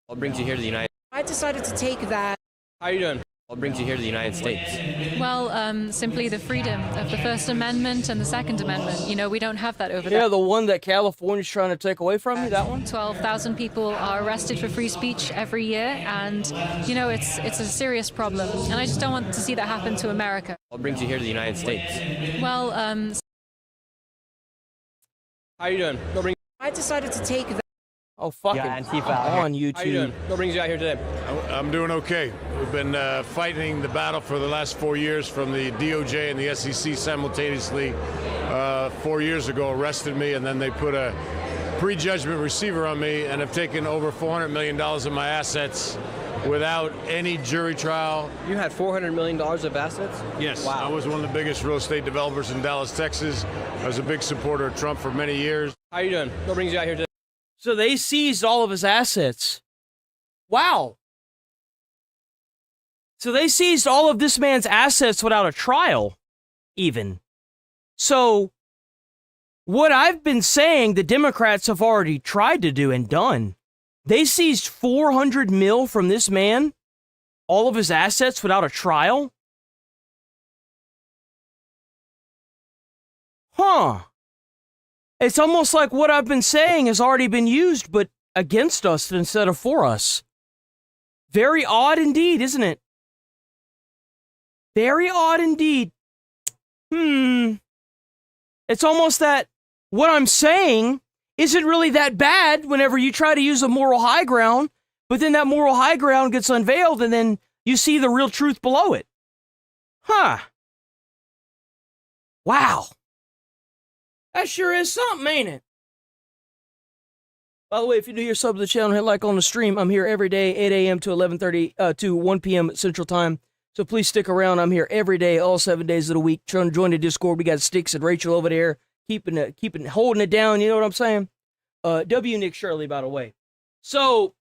What brings you here to the United States? I decided to take that. How are you doing? What brings you here to the United States? Well, simply the freedom of the First Amendment and the Second Amendment. You know, we don't have that over there. Yeah, the one that California's trying to take away from you, that one? 12,000 people are arrested for free speech every year, and, you know, it's a serious problem. And I just don't want to see that happen to America. What brings you here to the United States? Well, How are you doing? I decided to take that. Oh, fucking on YouTube. How you doing? What brings you out here today? I'm doing okay. We've been fighting the battle for the last 4 years from the DOJ and the SEC simultaneously. 4 years ago arrested me, and then they put a prejudgment receiver on me and have taken over $400 million of my assets without any jury trial. You had $400 million of assets? Yes. Wow. I was one of the biggest real estate developers in Dallas, Texas. I was a big supporter of Trump for many years. How you doing? What brings you out here today? So they seized all of his assets. Wow. So they seized all of this man's assets without a trial, even. So what I've been saying the Democrats have already tried to do and done. They seized 400 mil from this man, all of his assets without a trial. Huh. It's almost like what I've been saying has already been used, but against us instead of for us. Very odd indeed, isn't it? Very odd indeed. It's almost that what I'm saying isn't really that bad whenever you try to use a moral high ground, but then that moral high ground gets unveiled and then you see the real truth below it. Huh. Wow. That sure is something, ain't it? By the way, if you're new here, sub to the channel, hit like on the stream. I'm here every day, 8 a.m. to 11:30 to 1 p.m. Central Time. So please stick around. I'm here every day, all 7 days of the week. Trying to join the Discord. We got Sticks and Rachel over there, holding it down. You know what I'm saying? W. Nick Shirley, by the way. So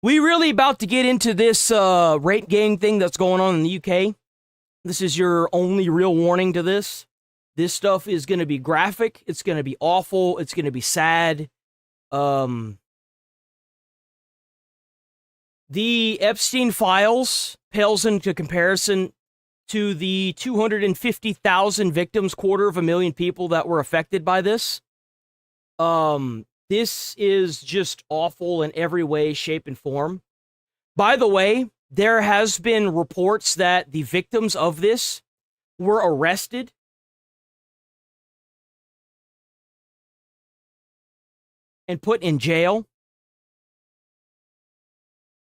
we really about to get into this rape gang thing that's going on in the UK. This is your only real warning to this. This stuff is going to be graphic. It's going to be awful. It's going to be sad. The Epstein files pales into comparison to the 250,000 victims, 250,000 people that were affected by this. This is just awful in every way, shape, and form. By the way, there has been reports that the victims of this were arrested and put in jail,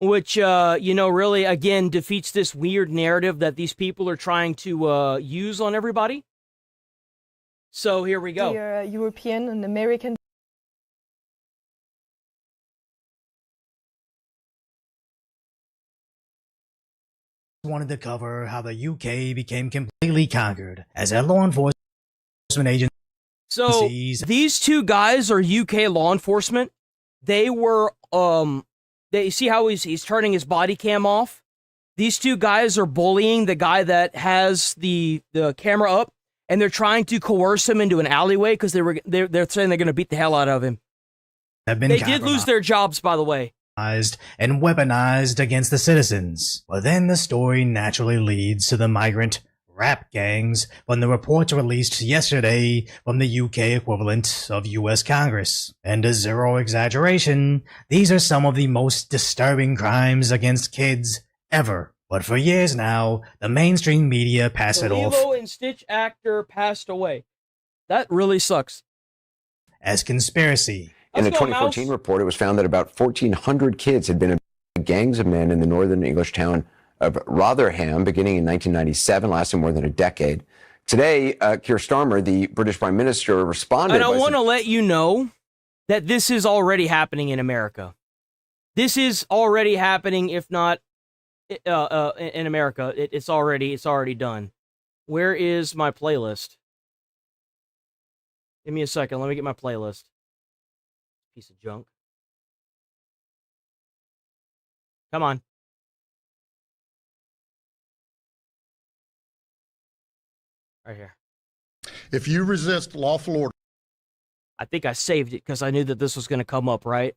which, really, again, defeats this weird narrative that these people are trying to use on everybody. So here we go. The European and American wanted to cover how the UK became completely conquered as a law enforcement agency. So these two guys are UK law enforcement. They were, you see how he's turning his body cam off? These two guys are bullying the guy that has the camera up, and they're trying to coerce him into an alleyway because they're saying they're going to beat the hell out of him. They did lose their jobs, by the way. And weaponized against the citizens. Well, then the story naturally leads to the migrant rap gangs when the reports released yesterday from the UK equivalent of US Congress. And a zero exaggeration, these are some of the most disturbing crimes against kids ever. But for years now, the mainstream media pass it off. Lilo and Stitch actor passed away. That really sucks. As conspiracy. In a 2014 report, it was found that about 1,400 kids had been in gangs of men in the northern English town of Rotherham beginning in 1997, lasting more than a decade. Today, Keir Starmer, the British Prime Minister, responded. And I want to let you know that this is already happening in America. This is already happening, if not in America. It's already done. Where is my playlist? Give me a second. Let me get my playlist. Piece of junk. Come on. Right here. If you resist lawful order. I think I saved it because I knew that this was going to come up, right?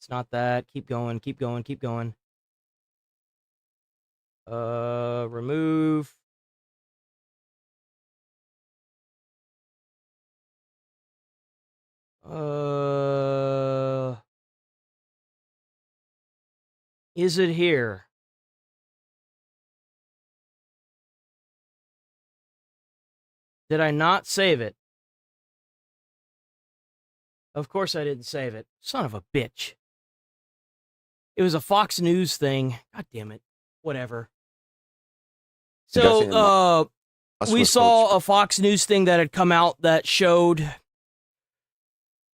It's not that. Keep going, keep going, keep going. Remove. Is it here? Did I not save it? Of course I didn't save it. Son of a bitch. It was a Fox News thing. God damn it. Whatever. So, we saw a Fox News thing that had come out that showed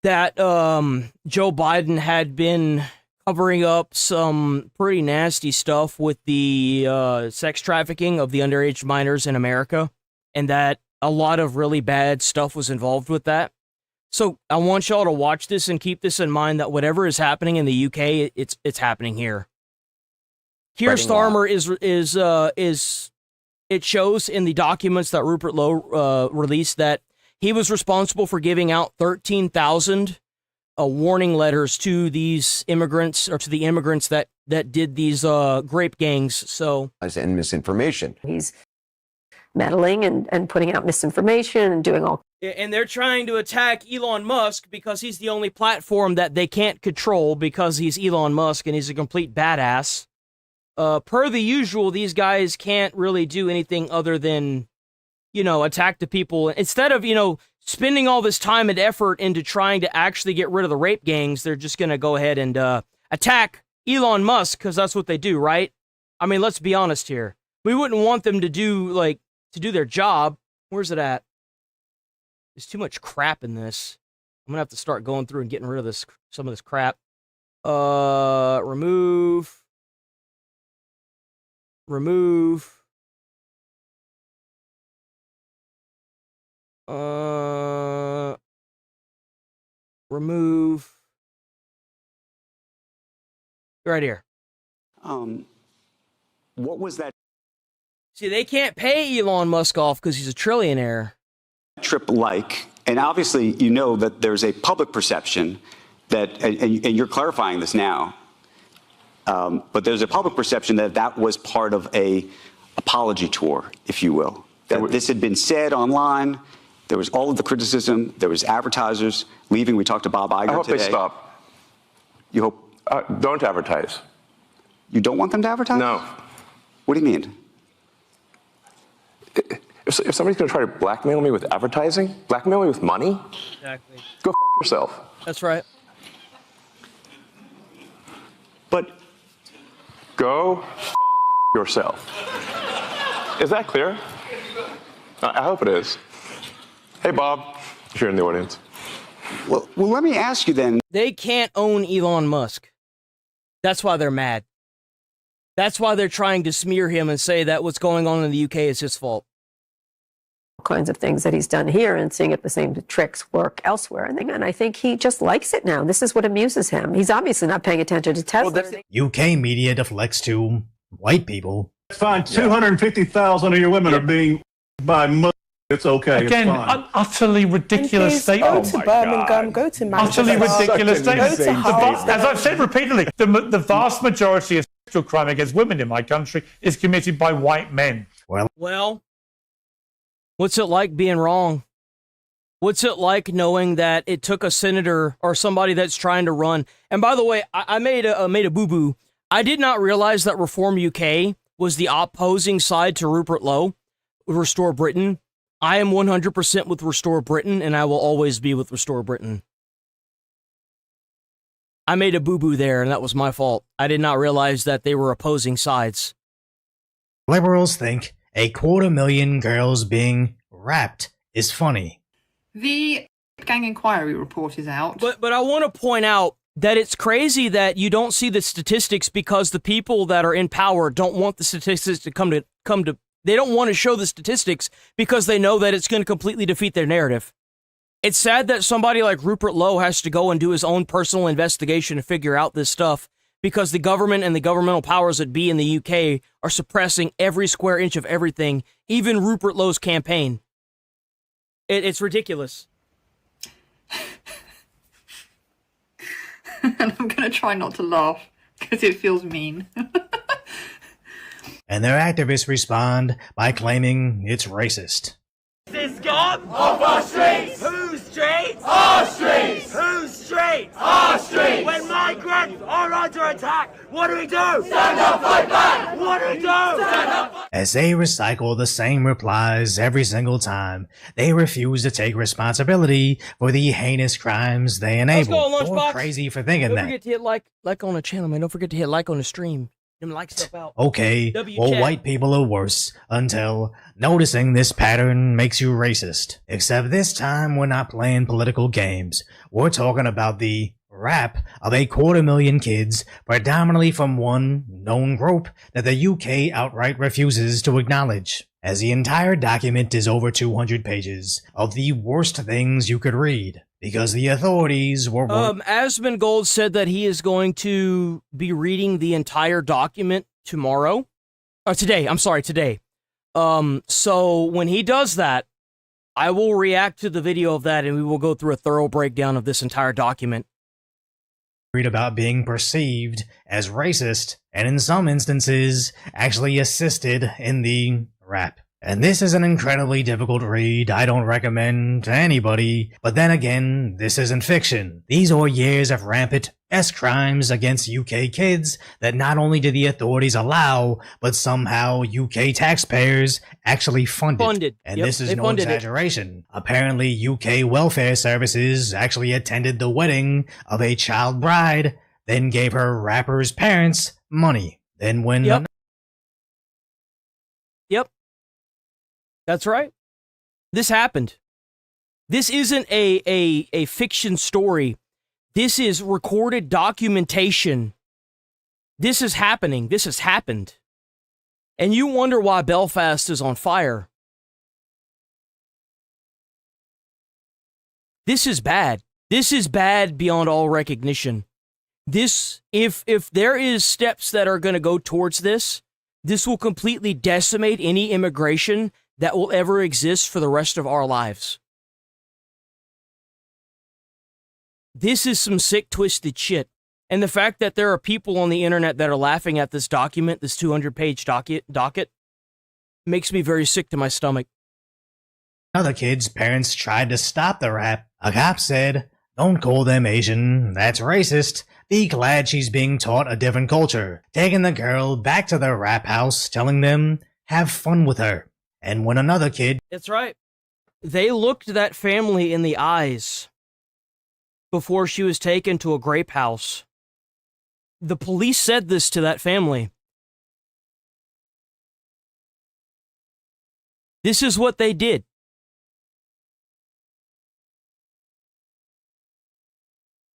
that Joe Biden had been covering up some pretty nasty stuff with the sex trafficking of the underage minors in America, and that a lot of really bad stuff was involved with that. So I want y'all to watch this and keep this in mind that whatever is happening in the UK, it's happening here. Keir Starmer is it shows in the documents that Rupert Lowe released that he was responsible for giving out 13,000 warning letters to these immigrants, or to the immigrants that did these grape gangs. So and misinformation. He's meddling and putting out misinformation and doing all. And they're trying to attack Elon Musk because he's the only platform that they can't control because he's Elon Musk and he's a complete badass. Per the usual, these guys can't really do anything other than, attack the people. Instead of, spending all this time and effort into trying to actually get rid of the rape gangs, they're just going to go ahead and attack Elon Musk because that's what they do, right? I mean, let's be honest here. We wouldn't want them to do their job. Where's it at? There's too much crap in this. I'm going to have to start going through and getting rid of some of this crap. Remove. Remove. Right here. What was that? See, they can't pay Elon Musk off because he's a trillionaire. Trip like, and obviously you know that there's a public perception that, and you're clarifying this now, but there's a public perception that that was part of a apology tour, if you will. That this had been said online. There was all of the criticism. There was advertisers leaving. We talked to Bob Iger today. I hope they stop. You hope? Don't advertise. You don't want them to advertise? No. What do you mean? If somebody's going to try to blackmail me with advertising, blackmail me with money, Exactly. go f yourself. That's right. But go f yourself. Is that clear? I hope it is. Hey, Bob, if you're in the audience. Well, let me ask you then. They can't own Elon Musk. That's why they're mad. That's why they're trying to smear him and say that what's going on in the UK is his fault. Kinds of things that he's done here and seeing if the same tricks work elsewhere. And I think he just likes it now. This is what amuses him. He's obviously not paying attention to Tesla. UK media deflects to white people. Fine, 250,000 of your women are being by Muslims. It's okay. Again, it's fine. Utterly ridiculous statement. Go to Birmingham, go to Manchester. Utterly ridiculous statement. Go to Harvard. As I've said repeatedly, the vast majority of sexual crime against women in my country is committed by white men. Well, what's it like being wrong? What's it like knowing that it took a senator or somebody that's trying to run? And by the way, I made a boo-boo. I did not realize that Reform UK was the opposing side to Rupert Lowe, Restore Britain. I am 100% with Restore Britain, and I will always be with Restore Britain. I made a boo-boo there, and that was my fault. I did not realize that they were opposing sides. Liberals think 250,000 girls being raped is funny. The gang inquiry report is out. But I want to point out that it's crazy that you don't see the statistics because the people that are in power don't want the statistics to come to. They don't want to show the statistics because they know that it's going to completely defeat their narrative. It's sad that somebody like Rupert Lowe has to go and do his own personal investigation to figure out this stuff because the government and the governmental powers that be in the UK are suppressing every square inch of everything, even Rupert Lowe's campaign. It's ridiculous. And I'm going to try not to laugh because it feels mean. And their activists respond by claiming it's racist. This gun off our streets. Whose streets? Our streets. Whose streets? Our streets. When migrants are under attack, what do we do? Stand up, fight back. What do we do? Stand up. As they recycle the same replies every single time, they refuse to take responsibility for the heinous crimes they enable. Let's go, You're crazy for thinking Don't that. forget to hit like on the channel, man. Don't forget to hit like on the stream. Them like stuff out. Okay, well, white people are worse until noticing this pattern makes you racist. Except this time we're not playing political games. We're talking about the rap of 250,000 kids, predominantly from one known group that the UK outright refuses to acknowledge. As the entire document is over 200 pages of the worst things you could read. Because the authorities were... Asmongold said that he is going to be reading the entire document tomorrow. Or today, I'm sorry, today. So when he does that, I will react to the video of that and we will go through a thorough breakdown of this entire document. Read about being perceived as racist, and in some instances, actually assisted in the rap. And this is an incredibly difficult read I don't recommend to anybody, but then again, this isn't fiction. These are years of rampant crimes against UK kids that not only did the authorities allow, but somehow UK taxpayers actually funded. And Yep, this is they no funded it. exaggeration. Apparently, UK welfare services actually attended the wedding of a child bride, then gave her rapper's parents money. Then when... Yep. That's right. This happened. This isn't a fiction story. This is recorded documentation. This is happening. This has happened. And you wonder why Belfast is on fire. This is bad. This is bad beyond all recognition. This, if there is steps that are going to go towards this, this will completely decimate any immigration that will ever exist for the rest of our lives. This is some sick, twisted shit. And the fact that there are people on the internet that are laughing at this document, this 200-page docket, makes me very sick to my stomach. Other kids' parents tried to stop the rap. A cop said, "Don't call them Asian, that's racist. be glad she's being taught a different culture, taking the girl back to the rap house, telling them, have fun with her. And when another kid... That's right. They looked that family in the eyes before she was taken to a grape house. The police said this to that family. This is what they did.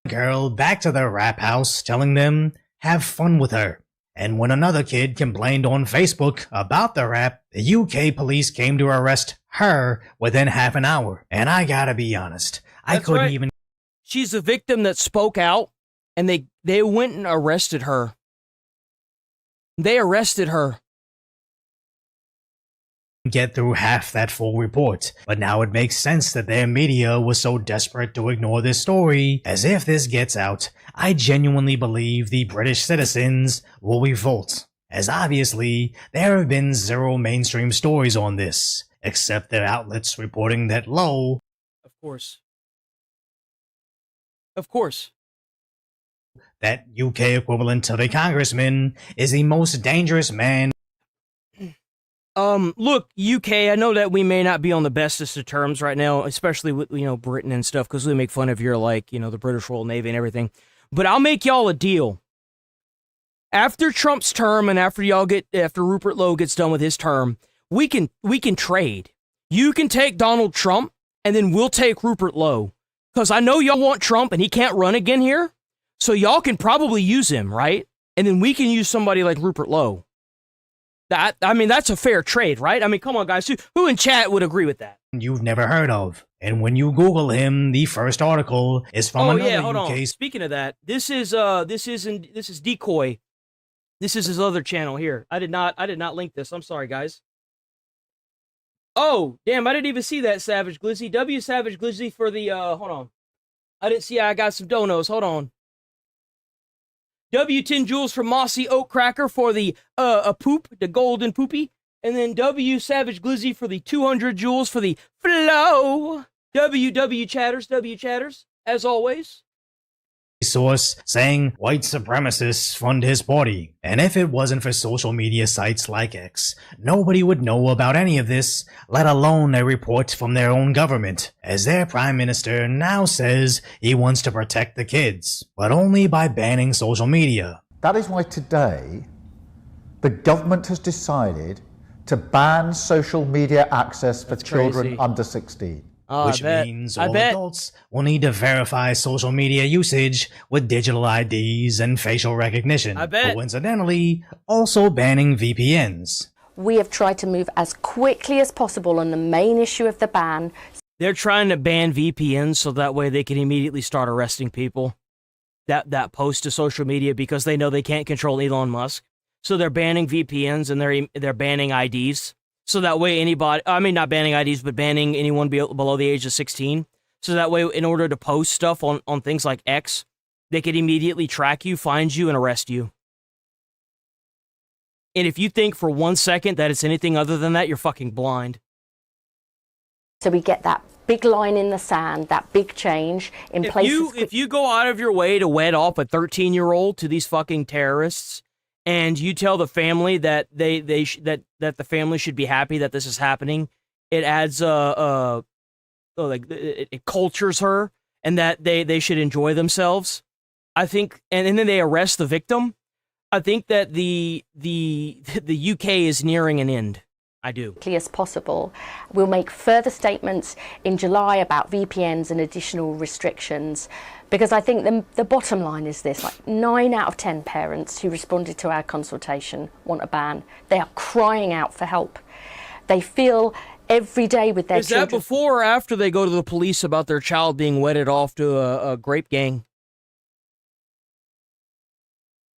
Girl back to the rap house, telling them, have fun with her. And when another kid complained on Facebook about the rap, the UK police came to arrest her within half an hour. And I gotta be honest, I couldn't even... She's a victim that spoke out, and they went and arrested her. They arrested her. Get through half that full report, but now it makes sense that their media was so desperate to ignore this story, as if this gets out, I genuinely believe the British citizens will revolt, as obviously there have been zero mainstream stories on this, except their outlets reporting that Lowe, of course, that UK equivalent of a congressman, is the most dangerous man. Look, UK, I know that we may not be on the bestest of terms right now, especially with, Britain and stuff, because we make fun of your, the British Royal Navy and everything. But I'll make y'all a deal. After Trump's term and after Rupert Lowe gets done with his term, we can trade. You can take Donald Trump, and then we'll take Rupert Lowe. Because I know y'all want Trump, and he can't run again here. So y'all can probably use him, right? And then we can use somebody like Rupert Lowe. That's a fair trade, right? I mean, come on, guys. Who in chat would agree with that? You've never heard of. And when you Google him, the first article is from another hold UK... on. Speaking of that, this is Decoy. This is his other channel here. I did not link this. I'm sorry, guys. Oh, damn, I didn't even see that, Savage Glizzy. W Savage Glizzy for the, hold on. I didn't see I got some donos. Hold on. W10 Jules from Mossy Oak Cracker for the poop, the golden poopy. And then W Savage Glizzy for the 200 Jules for the flow. W Chatters, as always. Source saying white supremacists fund his party. And if it wasn't for social media sites like X, nobody would know about any of this, let alone a report from their own government, as their prime minister now says he wants to protect the kids, but only by banning social media. That is why today the government has decided to ban social media access for children under 16. Which means all adults will need to verify social media usage with digital IDs and facial recognition. Coincidentally, also banning VPNs. We have tried to move as quickly as possible on the main issue of the ban. They're trying to ban VPNs so that way they can immediately start arresting people that post to social media because they know they can't control Elon Musk. So they're banning VPNs and they're banning IDs. So that way not banning IDs, but banning anyone below the age of 16. So that way, in order to post stuff on things like X, they could immediately track you, find you, and arrest you. And if you think for 1 second that it's anything other than that, you're fucking blind. So we get that big line in the sand, that big change in places. If you go out of your way to wed off a 13-year-old to these fucking terrorists, and you tell the family that that the family should be happy that this is happening, it adds it cultures her, and that they should enjoy themselves. I think, and then they arrest the victim. I think that the UK is nearing an end. I do. As possible. We'll make further statements in July about VPNs and additional restrictions, because I think the bottom line is this: 9 out of 10 parents who responded to our consultation want a ban. They are crying out for help. They feel every day with their children. Is that before or after they go to the police about their child being wedded off to a grape gang?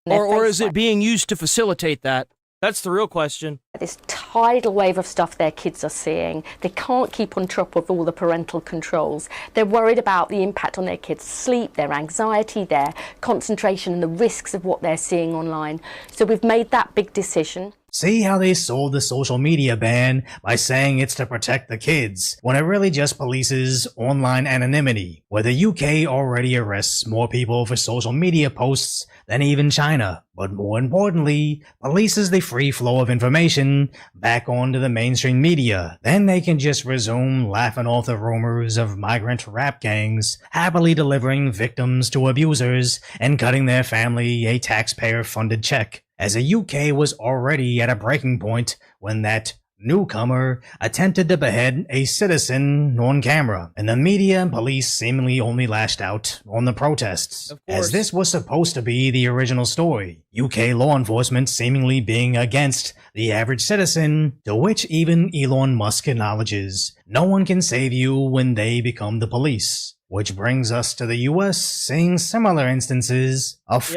Or is it being used to facilitate that? That's the real question. This tidal wave of stuff their kids are seeing. They can't keep on top of all the parental controls. They're worried about the impact on their kids' sleep, their anxiety, their concentration, and the risks of what they're seeing online. So we've made that big decision. See how they sold the social media ban by saying it's to protect the kids, when it really just polices online anonymity, where the UK already arrests more people for social media posts than even China, but more importantly, polices the free flow of information back onto the mainstream media. Then they can just resume laughing off the rumors of migrant rap gangs happily delivering victims to abusers and cutting their family a taxpayer-funded check, as the UK was already at a breaking point when that newcomer attempted to behead a citizen on camera, and the media and police seemingly only lashed out on the protests, as this was supposed to be the original story, UK law enforcement seemingly being against the average citizen, to which even Elon Musk acknowledges no one can save you when they become the police. Which brings us to the US seeing similar instances of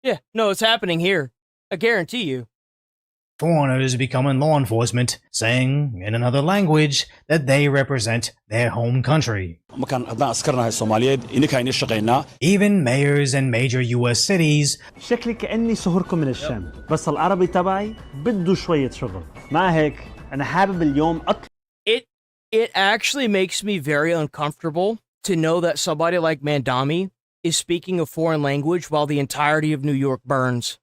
Yeah, no, it's happening here. I guarantee you. Foreigners becoming law enforcement, saying in another language that they represent their home country. Even mayors in major US cities شكلي كأني صهركم من الشام بس العربي تبعي بده شوية شغل مع هيك أنا حابب اليوم It actually makes me very uncomfortable to know that somebody like Mandami is speaking a foreign language while the entirety of New York burns.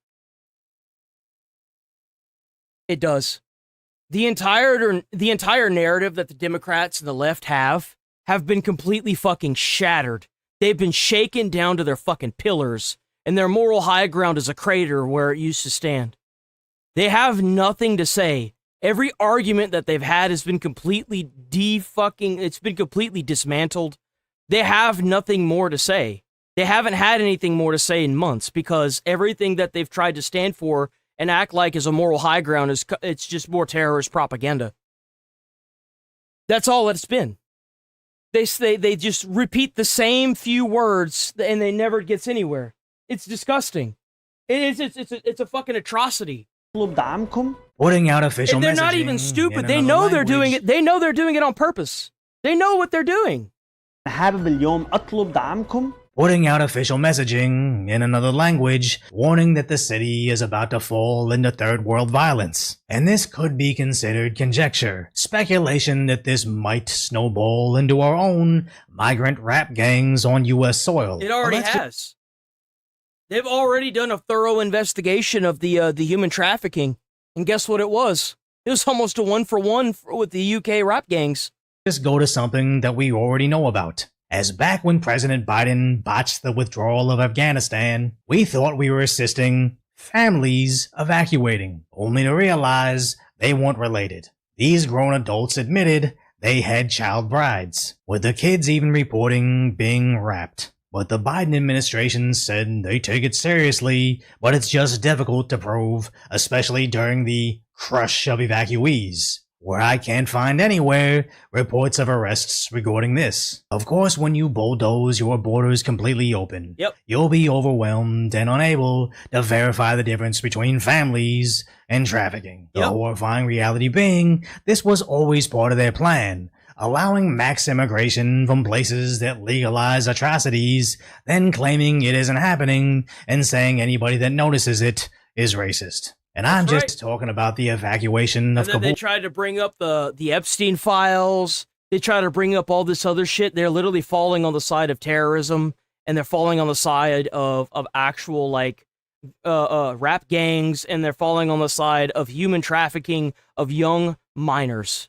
It does. The entire narrative that the Democrats and the left have been completely fucking shattered. They've been shaken down to their fucking pillars, and their moral high ground is a crater where it used to stand. They have nothing to say. Every argument that they've had has been completely it's been completely dismantled. They have nothing more to say. They haven't had anything more to say in months because everything that they've tried to stand for and act like is a moral high ground it's just more terrorist propaganda. That's all it's been. They just repeat the same few words and they never gets anywhere. It's disgusting. It's a fucking atrocity. Putting out official and they're not messaging even stupid. in They another know they're language. doing it. They know they're doing it on purpose. They know what they're doing. حابب اليوم أطلب دعمكم Putting out official messaging in another language, warning that the city is about to fall into third world violence. And this could be considered conjecture, speculation that this might snowball into our own migrant rap gangs on US soil. It already has. They've already done a thorough investigation of the human trafficking, and guess what it was? It was almost a 1-for-1 with the UK rap gangs. Just go to something that we already know about. As back when President Biden botched the withdrawal of Afghanistan, we thought we were assisting families evacuating, only to realize they weren't related. These grown adults admitted they had child brides, with the kids even reporting being raped. But the Biden administration said they take it seriously, but it's just difficult to prove, especially during the crush of evacuees, where I can't find anywhere reports of arrests regarding this. Of course, when you bulldoze your borders completely open, you'll be overwhelmed and unable to verify the difference between families and trafficking. The horrifying reality being, this was always part of their plan, allowing mass immigration from places that legalize atrocities, then claiming it isn't happening and saying anybody that notices it is racist. And I'm just talking about the evacuation of And then they Kabul. tried to bring up the Epstein files. They try to bring up all this other shit. They're literally falling on the side of terrorism, and they're falling on the side of actual like rap gangs, and they're falling on the side of human trafficking of young minors.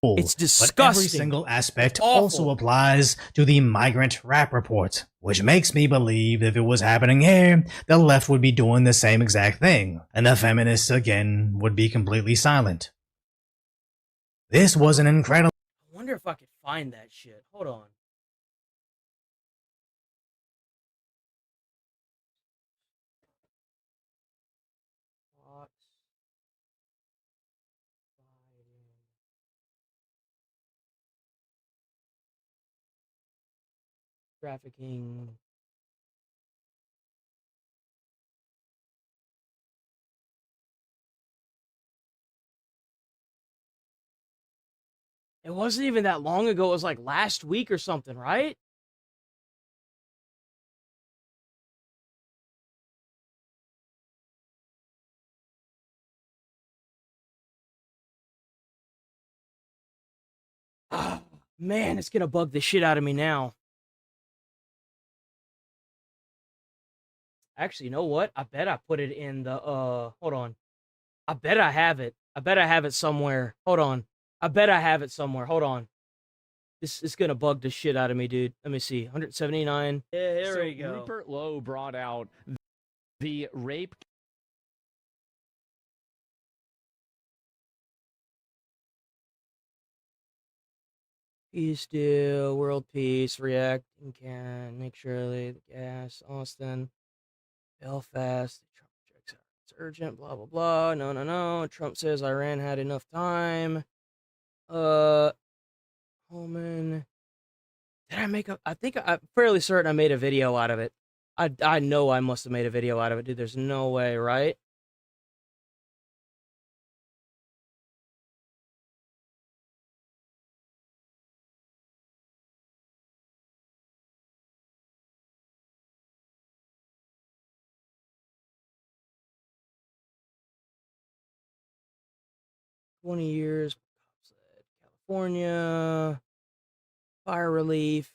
It's disgusting. But every single aspect also applies to the migrant rap report, which makes me believe if it was happening here, the left would be doing the same exact thing, and the feminists again would be completely silent. This was an incredible. I wonder if I could find that shit. Hold on. Trafficking. It wasn't even that long ago. It was like last week or something, right? Man, it's gonna bug the shit out of me now. Actually, you know what? I bet I put it in the, hold on. I bet I have it. I bet I have it somewhere. Hold on. I bet I have it somewhere. Hold on. This is gonna bug the shit out of me, dude. Let me see. 179. Yeah, here we go. Rupert Lowe brought out the rape. Peace deal, world peace, reacting can, Nick Shirley, the gas, Austin, Belfast, Trump checks out. It's urgent, blah, blah, blah. No, no, no. Trump says Iran had enough time. Holman. Did I make a, I think I'm fairly certain I made a video out of it. I know I must have made a video out of it, dude. There's no way, right? $20 California. Fire relief.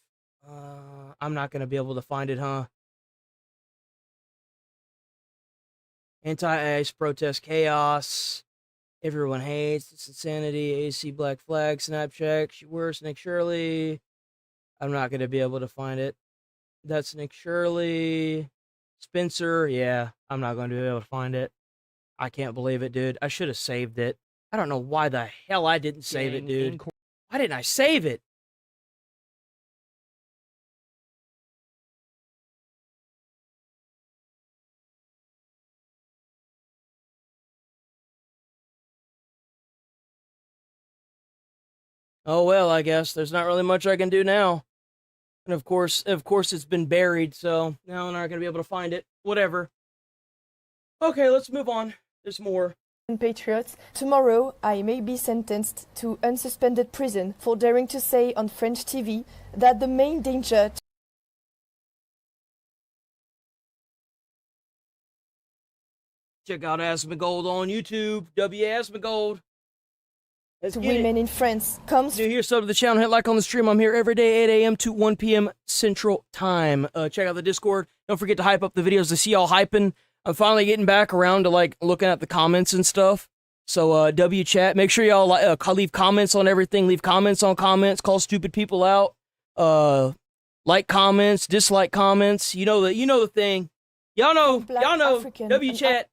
I'm not going to be able to find it, huh? Anti-ICE protest chaos. Everyone hates. It's insanity. AC black flag. Snapchat. She worse. Nick Shirley. I'm not going to be able to find it. That's Nick Shirley. Spencer. Yeah, I'm not going to be able to find it. I can't believe it, dude. I should have saved it. I don't know why the hell I didn't save it, dude. Why didn't I save it? Oh well, I guess there's not really much I can do now. And of course it's been buried, so now I'm not gonna be able to find it. Whatever. Okay, let's move on. There's more. Patriots, tomorrow I may be sentenced to unsuspended prison for daring to say on French TV that the main danger Check out Asmongold on YouTube. W. Asmongold. to women in France comes. New here, sub to the channel, hit like on the stream. I'm here every day, 8 a.m. to 1 p.m. Central Time. Check out the Discord. Don't forget to hype up the videos to see y'all hyping. I'm finally getting back around to like looking at the comments and stuff. So W chat, make sure y'all leave comments on everything. Leave comments on comments. Call stupid people out. Like comments, dislike comments. You know the thing. Y'all know. African W chat.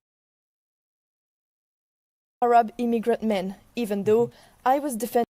Arab immigrant men, even though I was defending.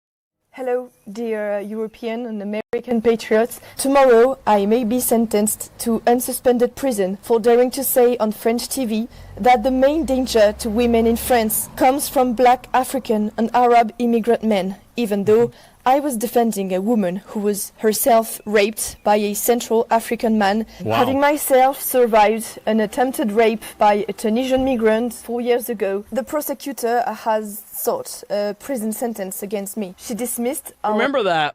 Hello, dear European and American patriots. Tomorrow I may be sentenced to unsuspended prison for daring to say on French TV that the main danger to women in France comes from black African and Arab immigrant men, even though I was defending a woman who was herself raped by a Central African man, having myself survived an attempted rape by a Tunisian migrant 4 years ago. The prosecutor has sought a prison sentence against me. She dismissed our... Remember that.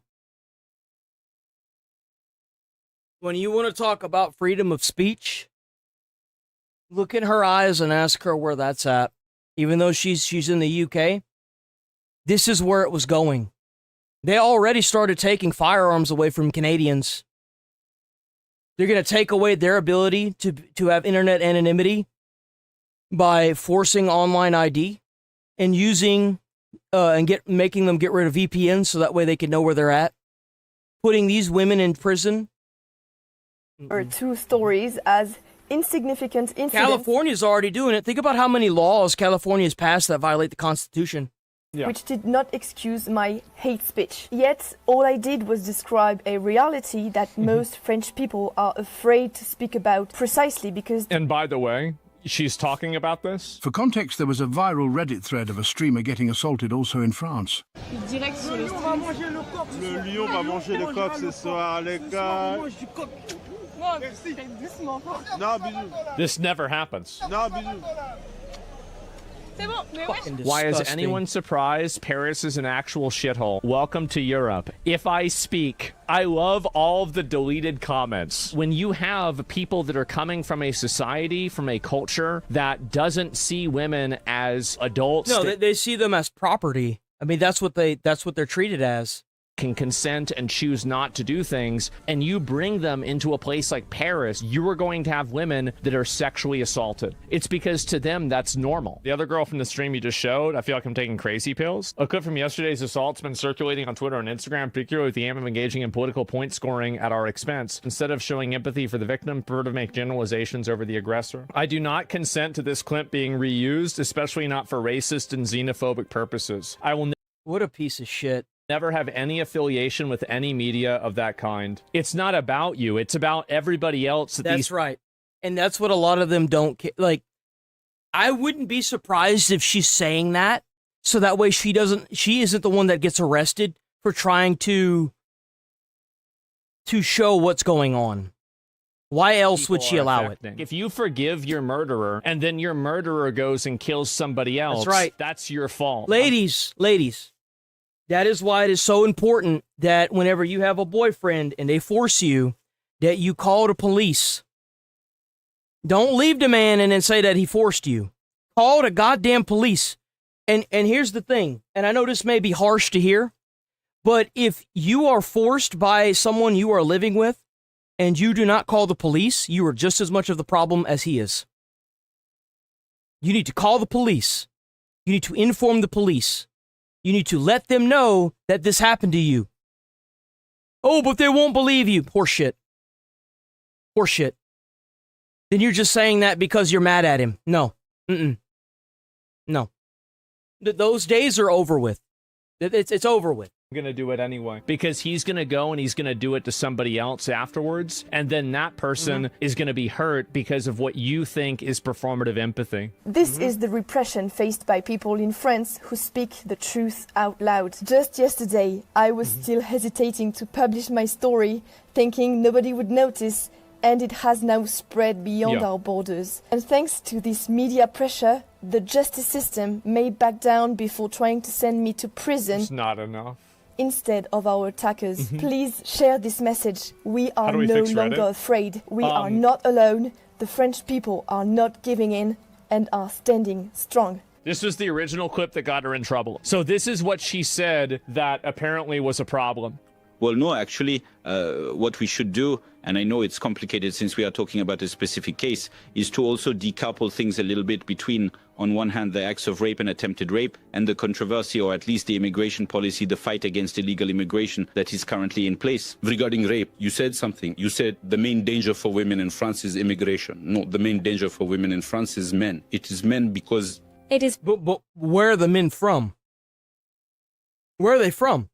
When you want to talk about freedom of speech, look in her eyes and ask her where that's at. Even though she's in the UK, this is where it was going. They already started taking firearms away from Canadians. They're going to take away their ability to have internet anonymity by forcing online ID and using making them get rid of VPNs so that way they can know where they're at. Putting these women in prison. Or two stories as insignificant incidents. California's already doing it. Think about how many laws California's passed that violate the Constitution. Yeah. Which did not excuse my hate speech. Yet, all I did was describe a reality that most French people are afraid to speak about precisely because... And by the way, she's talking about this? For context, there was a viral Reddit thread of a streamer getting assaulted also in France. Le lion va manger le coq ce soir, les gars. Non, bisous. This never happens. Non, bisous. Why is anyone surprised Paris is an actual shithole? Welcome to Europe. If I speak, I love all of the deleted comments. When you have people that are coming from a society, from a culture that doesn't see women as adults. No, they see them as property. I mean, that's what they're treated as. can consent and choose not to do things, and you bring them into a place like Paris, you are going to have women that are sexually assaulted. It's because to them, that's normal. The other girl from the stream you just showed, I feel like I'm taking crazy pills. A clip from yesterday's assault's been circulating on Twitter and Instagram, particularly with the aim of engaging in political point scoring at our expense. Instead of showing empathy for the victim, prefer to make generalizations over the aggressor. I do not consent to this clip being reused, especially not for racist and xenophobic purposes. I will What a piece of shit. Never have any affiliation with any media of that kind. It's not about you. It's about everybody else. That's right. And that's what a lot of them don't like. I wouldn't be surprised if she's saying that, so that way she isn't the one that gets arrested for trying to show what's going on. Why else would she allow it? If you forgive your murderer and then your murderer goes and kills somebody else, that's right. That's your fault. Ladies, that is why it is so important that whenever you have a boyfriend and they force you, that you call the police. Don't leave the man and then say that he forced you. Call the goddamn police. And here's the thing, and I know this may be harsh to hear, but if you are forced by someone you are living with and you do not call the police, you are just as much of the problem as he is. You need to call the police. You need to inform the police. You need to let them know that this happened to you. Oh, but they won't believe you. Horseshit. Horseshit. Then you're just saying that because you're mad at him. No. No. Those days are over with. It's over with. I'm going to do it anyway. Because he's going to go and he's going to do it to somebody else afterwards. And then that person is going to be hurt because of what you think is performative empathy. This is the repression faced by people in France who speak the truth out loud. Just yesterday, I was still hesitating to publish my story, thinking nobody would notice, and it has now spread beyond our borders. And thanks to this media pressure, the justice system may back down before trying to send me to prison. It's not enough. Instead of our attackers. Please share this message. We are no longer afraid. We are not alone. The French people are not giving in and are standing strong. This was the original clip that got her in trouble. So this is what she said that apparently was a problem. Well, no, actually, what we should do, and I know it's complicated since we are talking about a specific case, is to also decouple things a little bit between, on one hand, the acts of rape and attempted rape, and the controversy, or at least the immigration policy, the fight against illegal immigration that is currently in place. Regarding rape, you said something. You said the main danger for women in France is immigration. No, the main danger for women in France is men. It is men because... It is... But where are the men from? Where are they from?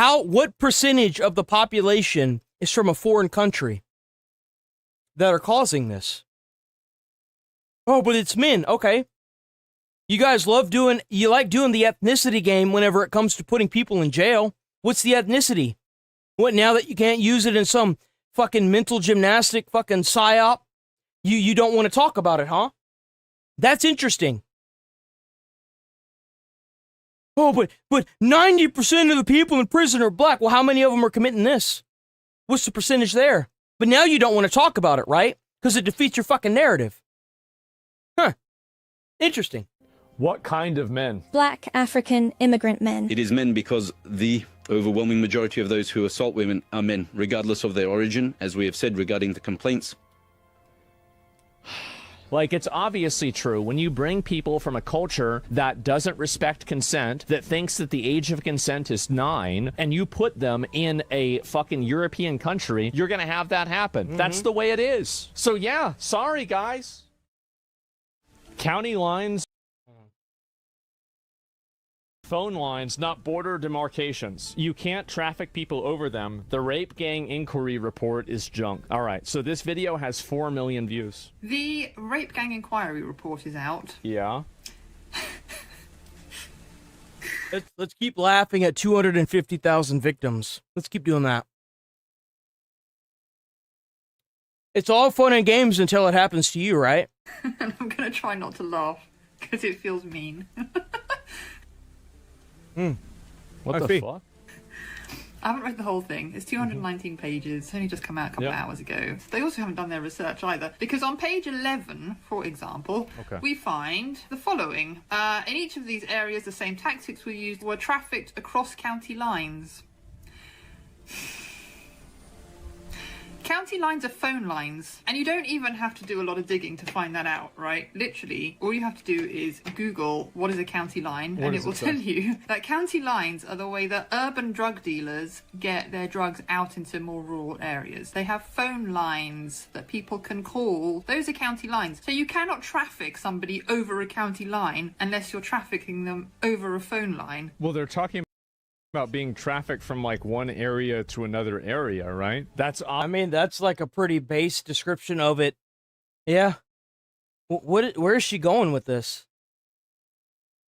What percentage of the population is from a foreign country that are causing this? Oh, but it's men. Okay. You guys like doing the ethnicity game whenever it comes to putting people in jail. What's the ethnicity? What, now that you can't use it in some fucking mental gymnastic fucking psyop, you don't want to talk about it, huh? That's interesting. Oh, but 90% of the people in prison are black. Well, how many of them are committing this? What's the percentage there? But now you don't want to talk about it, right? Because it defeats your fucking narrative. Huh. Interesting. What kind of men? Black African immigrant men. It is men because the overwhelming majority of those who assault women are men, regardless of their origin, as we have said regarding the complaints. Like, it's obviously true when you bring people from a culture that doesn't respect consent, that thinks that the age of consent is 9, and you put them in a fucking European country, you're going to have that happen. That's the way it is. So yeah, sorry guys. County lines, phone lines, not border demarcations. You can't traffic people over them. The rape gang inquiry report is junk. All right, so this video has 4 million views. The rape gang inquiry report is out. Yeah. Let's keep laughing at 250,000 victims. Let's keep doing that. It's all fun and games until it happens to you, right? And I'm going to try not to laugh because it feels mean. What the fuck? I haven't read the whole thing. It's 219 pages. It's only just come out a couple of hours ago. They also haven't done their research either. Because on page 11, for example, we find the following. In each of these areas, the same tactics were trafficked across county lines. County lines are phone lines, and you don't even have to do a lot of digging to find that out, right? Literally, all you have to do is Google what is a county line, and it will tell you that county lines are the way that urban drug dealers get their drugs out into more rural areas. They have phone lines that people can call. Those are county lines. So you cannot traffic somebody over a county line unless you're trafficking them over a phone line. Well, they're talking about being trafficked from like one area to another area, right? I mean, that's like a pretty base description of it. Yeah. Where is she going with this?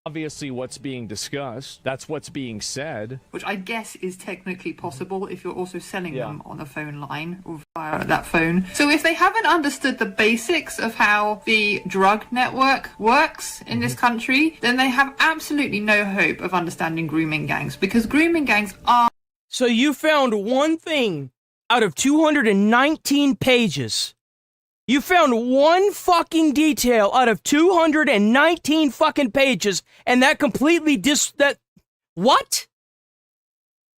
Obviously what's being discussed. That's what's being said. Which I guess is technically possible if you're also selling them on a phone line or via that phone. So if they haven't understood the basics of how the drug network works in this country, then they have absolutely no hope of understanding grooming gangs, because grooming gangs are... So you found one thing out of 219 pages. You found one fucking detail out of 219 fucking pages, and that completely what?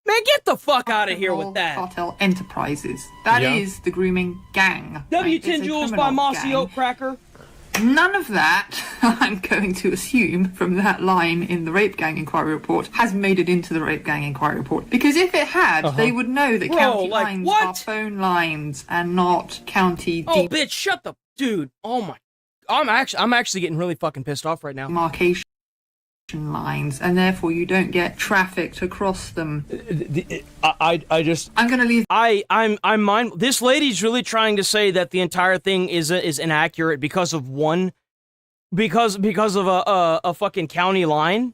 Man, get the fuck out of here with that. Cartel enterprises. That is the grooming gang. W10 Jules by Mossy Oak Cracker. None of that, I'm going to assume from that line in the Rape Gang Inquiry Report, has made it into the Rape Gang Inquiry Report. Because if it had, they would know that county lines are phone lines and not county... Oh, bitch, shut the... Dude, oh my... I'm actually getting really fucking pissed off right now. Demarcation lines, and therefore you don't get trafficked across them. I'm gonna leave. I'm mind. This lady's really trying to say that the entire thing is inaccurate because of because of a fucking county line.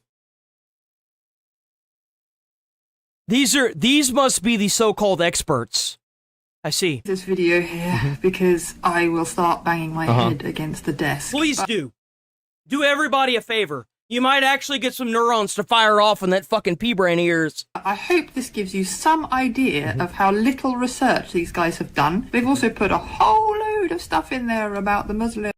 These must be the so-called experts. I see. This video here because I will start banging my head against the desk. Please do. Do everybody a favor. You might actually get some neurons to fire off on that fucking pea-brain ears. I hope this gives you some idea of how little research these guys have done. They've also put a whole load of stuff in there about the Muslims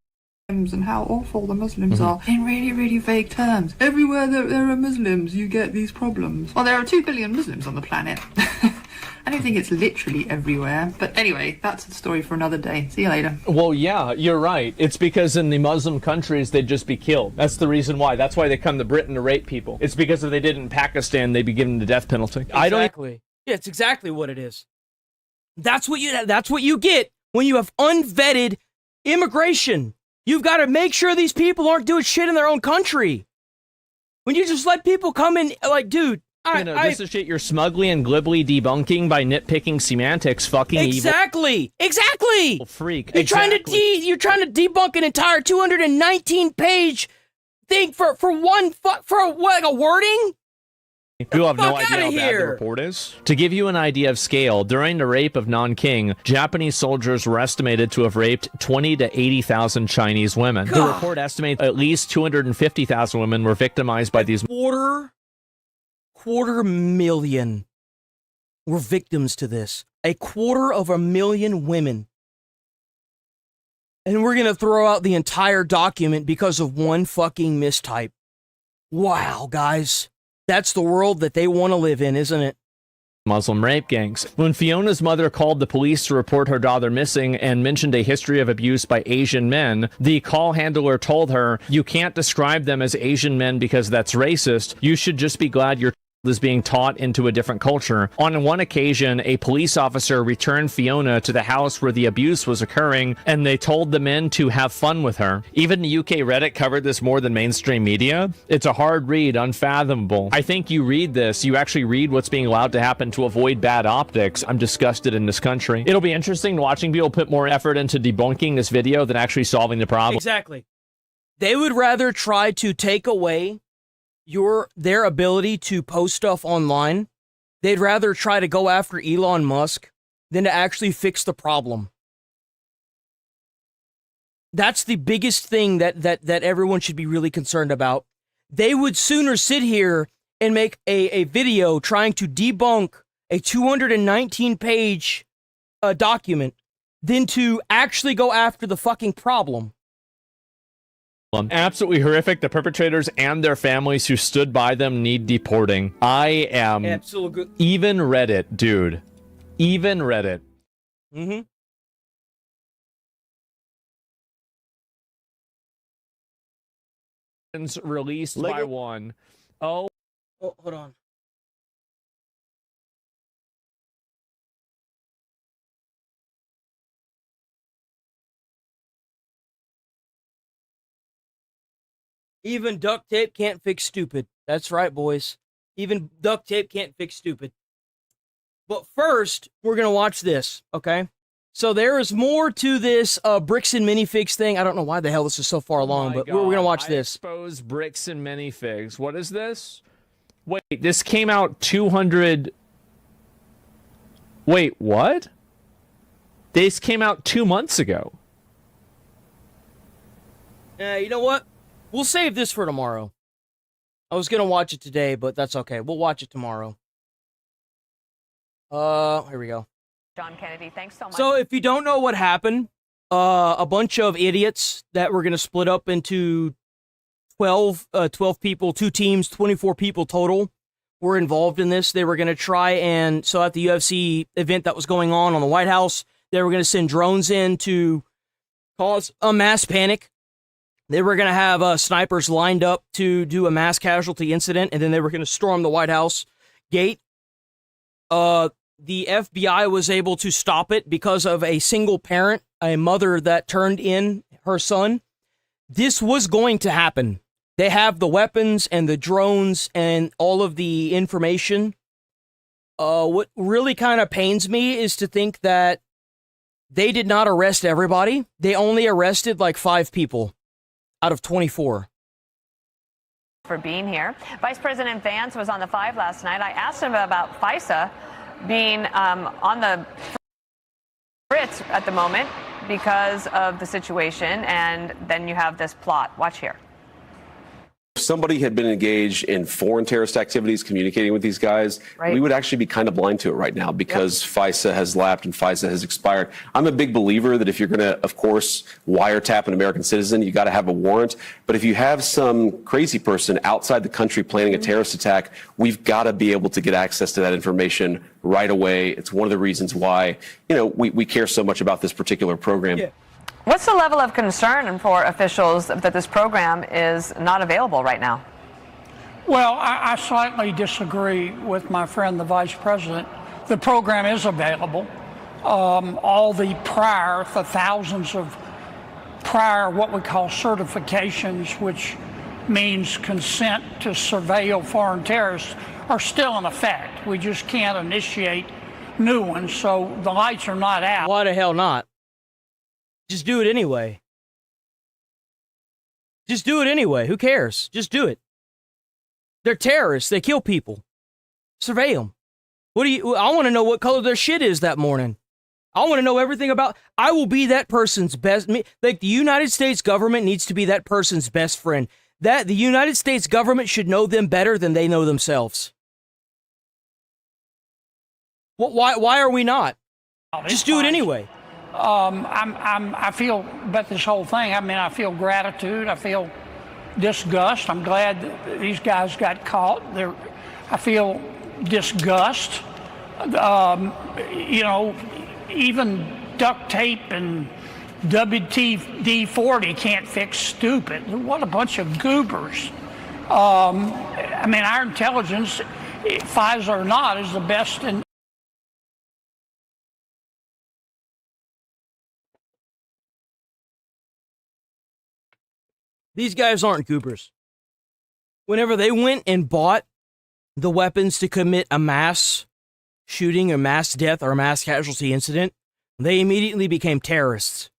and how awful the Muslims are in really, really vague terms. Everywhere there are Muslims, you get these problems. Well, there are 2 billion Muslims on the planet. I don't think it's literally everywhere. But anyway, that's a story for another day. See you later. Well, yeah, you're right. It's because in the Muslim countries, they'd just be killed. That's the reason why. That's why they come to Britain to rape people. It's because if they did it in Pakistan, they'd be given the death penalty. Exactly. Yeah, it's exactly what it is. That's what you get when you have unvetted immigration. You've got to make sure these people aren't doing shit in their own country. When you just let people come in, like, dude, this is shit you're smugly and glibly debunking by nitpicking semantics. Fucking exactly. Freak. You're trying to debunk an entire 219-page thing for a wording. You have no idea how bad the report is. To give you an idea of scale, during the rape of Nanking, Japanese soldiers were estimated to have raped 20 to 80,000 Chinese women. God. The report estimates at least 250,000 women were victimized by these. Quarter million were victims to this. 250,000 women. And we're gonna throw out the entire document because of one fucking mistype. Wow, guys. That's the world that they want to live in, isn't it? Muslim rape gangs. When Fiona's mother called the police to report her daughter missing and mentioned a history of abuse by Asian men, the call handler told her, "You can't describe them as Asian men because that's racist. You should just be glad your is being taught into a different culture." On one occasion, a police officer returned Fiona to the house where the abuse was occurring, and they told the men to have fun with her. Even the UK Reddit covered this more than mainstream media. It's a hard read, unfathomable. I think you read this, you actually read what's being allowed to happen to avoid bad optics. I'm disgusted in this country. It'll be interesting watching people put more effort into debunking this video than actually solving the problem. Exactly. They would rather try to take away their ability to post stuff online. They'd rather try to go after Elon Musk than to actually fix the problem. That's the biggest thing that everyone should be really concerned about. They would sooner sit here and make a video trying to debunk a 219-page document than to actually go after the fucking problem. Absolutely horrific. The perpetrators and their families who stood by them need deporting. I am... Absolutely. Even Reddit, dude. Even Reddit. Mm-hmm. Released by one. Oh, hold on. Even duct tape can't fix stupid. That's right, boys. Even duct tape can't fix stupid. But first, we're going to watch this, okay? So there is more to this bricks and minifigs thing. I don't know why the hell this is so far along, but we're going to watch this. Expose bricks and minifigs. What is this? Wait, this came out 200... Wait, what? This came out 2 months ago. You know what? We'll save this for tomorrow. I was going to watch it today, but that's okay. We'll watch it tomorrow. Here we go. John Kennedy, thanks so much. So if you don't know what happened, a bunch of idiots that were going to split up into 12 people, 2 teams, 24 people total were involved in this. They were going to try and, so at the UFC event that was going on the White House, they were going to send drones in to cause a mass panic. They were going to have snipers lined up to do a mass casualty incident, and then they were going to storm the White House gate. The FBI was able to stop it because of a single parent, a mother that turned in her son. This was going to happen. They have the weapons and the drones and all of the information. What really kind of pains me is to think that they did not arrest everybody. They only arrested like 5 people out of 24. For being here. Vice President Vance was on the 5 last night. I asked him about FISA being on the fritz at the moment because of the situation, and then you have this plot. Watch here. If somebody had been engaged in foreign terrorist activities, communicating with these guys, Right. we would actually be kind of blind to it right now because FISA has lapsed and FISA has expired. I'm a big believer that if you're going to, of course, wiretap an American citizen, you got to have a warrant. But if you have some crazy person outside the country planning a terrorist attack, we've got to be able to get access to that information right away. It's one of the reasons why, we care so much about this particular program. Yeah. What's the level of concern for officials that this program is not available right now? Well, I slightly disagree with my friend, the Vice President. The program is available. All the thousands of prior what we call certifications, which means consent to surveil foreign terrorists, are still in effect. We just can't initiate new ones, so the lights are not out. Why the hell not? Just do it anyway. Just do it anyway. Who cares? Just do it. They're terrorists. They kill people. Survey them. I want to know what color their shit is that morning. I want to know everything about. I will be that person's best. Like the United States government needs to be that person's best friend. That the United States government should know them better than they know themselves. Why are we not? Just do it anyway. I feel about this whole thing. I feel gratitude. I feel disgust. I'm glad that these guys got caught. I feel disgust. Even duct tape and WD-40 can't fix stupid. What a bunch of goobers. Our intelligence, FISA or not, is the best in. These guys aren't goobers. Whenever they went and bought the weapons to commit a mass shooting, a mass death, or a mass casualty incident, they immediately became terrorists.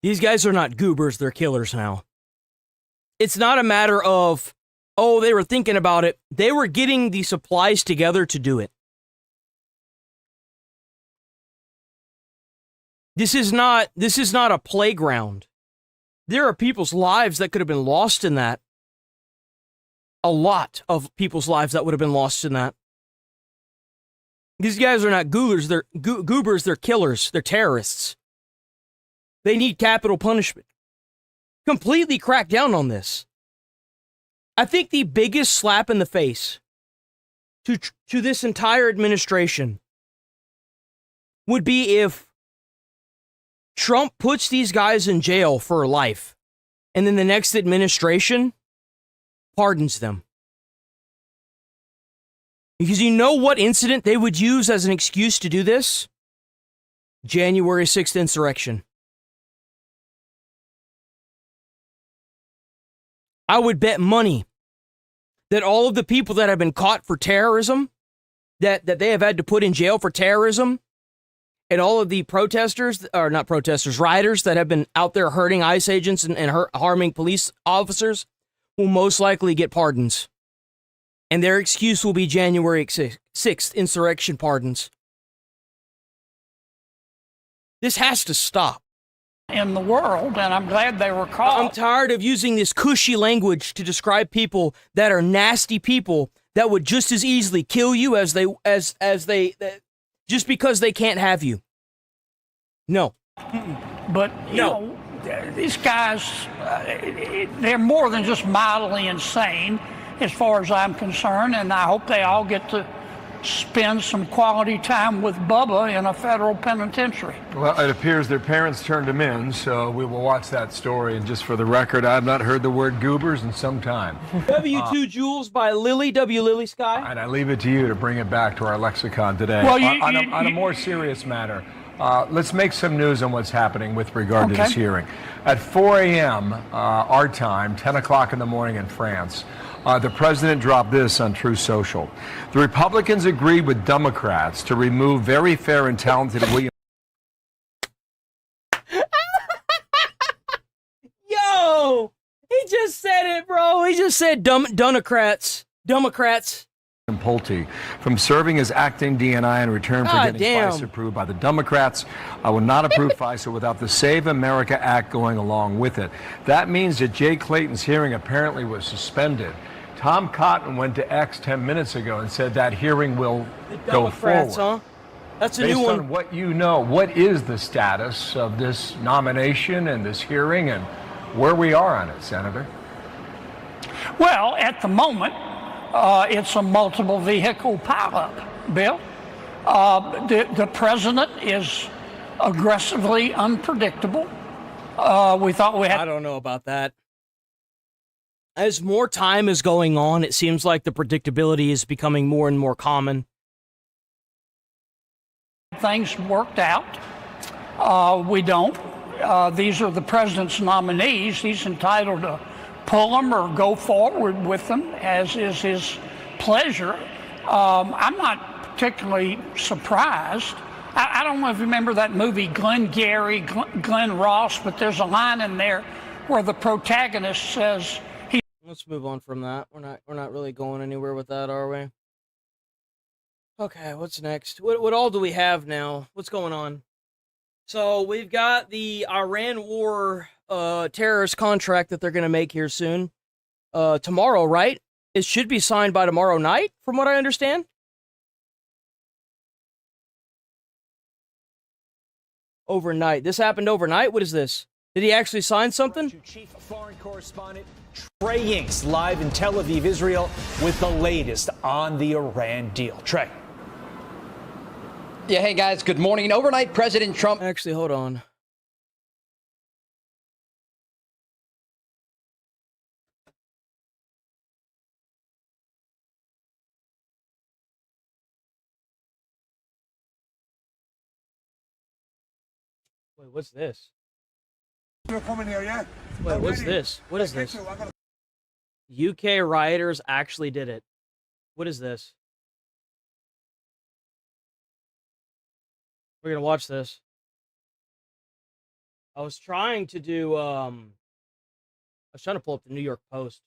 These guys are not goobers, they're killers now. It's not a matter of, they were thinking about it. They were getting the supplies together to do it. This is not a playground. There are people's lives that could have been lost in that. A lot of people's lives that would have been lost in that. These guys are not goobers, they're killers, they're terrorists. They need capital punishment. Completely crack down on this. I think the biggest slap in the face to this entire administration would be if Trump puts these guys in jail for life, and then the next administration pardons them. Because you know what incident they would use as an excuse to do this? January 6th insurrection. I would bet money that all of the people that have been caught for terrorism, that they have had to put in jail for terrorism, and all of the rioters that have been out there hurting ICE agents and harming police officers will most likely get pardons. And their excuse will be January 6th insurrection pardons. This has to stop. In the world, and I'm glad they were caught. I'm tired of using this cushy language to describe people that are nasty people that would just as easily kill you as they just because they can't have you. No. But you know, these guys, they're more than just mildly insane, as far as I'm concerned, and I hope they all get to spend some quality time with Bubba in a federal penitentiary. Well, it appears their parents turned them in, so we will watch that story. And just for the record, I've not heard the word goobers in some time. W2 Jewels by Lily, W. Lily Sky. And I leave it to you to bring it back to our lexicon today. Well, on a more serious matter, let's make some news on what's happening with regard to this hearing. At 4 a.m. Our time, 10 o'clock in the morning in France, the president dropped this on Truth Social. The Republicans agreed with Democrats to remove very fair and talented William. Yo! He just said it, bro. He just said Democrats. Pulte from serving as acting DNI in return for getting FISA approved by the Democrats. I will not approve FISA without the Save America Act going along with it. That means that Jay Clayton's hearing apparently was suspended. Tom Cotton went to X 10 minutes ago and said that hearing will go forward. Huh? That's a Based new one. on what you know, what is the status of this nomination and this hearing and where we are on it, Senator? Well, at the moment, it's a multiple vehicle pileup, Bill. The president is aggressively unpredictable. We thought we had... I don't know about that. As more time is going on, it seems like the predictability is becoming more and more common. Things worked out. We don't. These are the president's nominees. He's entitled to pull them or go forward with them, as is his pleasure. I'm not particularly surprised. I don't know if you remember that movie Glengarry, Glenn Ross, but there's a line in there where the protagonist says... Let's move on from that. We're not really going anywhere with that, are we? Okay, what's next? What all do we have now? What's going on? So we've got the Iran war terrorist contract that they're going to make here soon. Tomorrow, right? It should be signed by tomorrow night, from what I understand. Overnight. This happened overnight? What is this? Did he actually sign something? Chief Foreign Correspondent Trey Yingst live in Tel Aviv, Israel, with the latest on the Iran deal. Trey. Yeah, hey guys, good morning. Overnight, President Trump... Actually, hold on. Wait, what's this? Wait, what's this? What is this? UK rioters actually did it. What is this? We're gonna watch this. I was trying to do, I was trying to pull up the New York Post.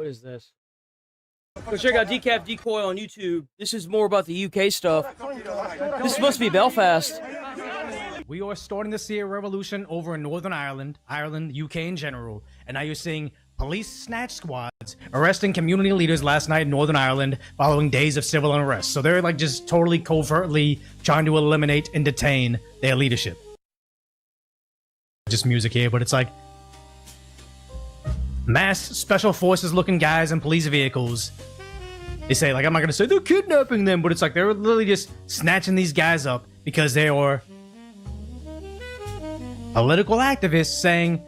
What is this? Go check out Decaf Decoy on YouTube. This is more about the UK stuff. This is supposed to be Belfast. We are starting to see a revolution over in Northern Ireland, UK in general, and now you're seeing police snatch squads arresting community leaders last night in Northern Ireland following days of civil unrest. So they're like just totally covertly trying to eliminate and detain their leadership. Just music here, but it's like mass special forces looking guys in police vehicles. They say, like, I'm not going to say they're kidnapping them, but it's like they're literally just snatching these guys up because they are political activists saying...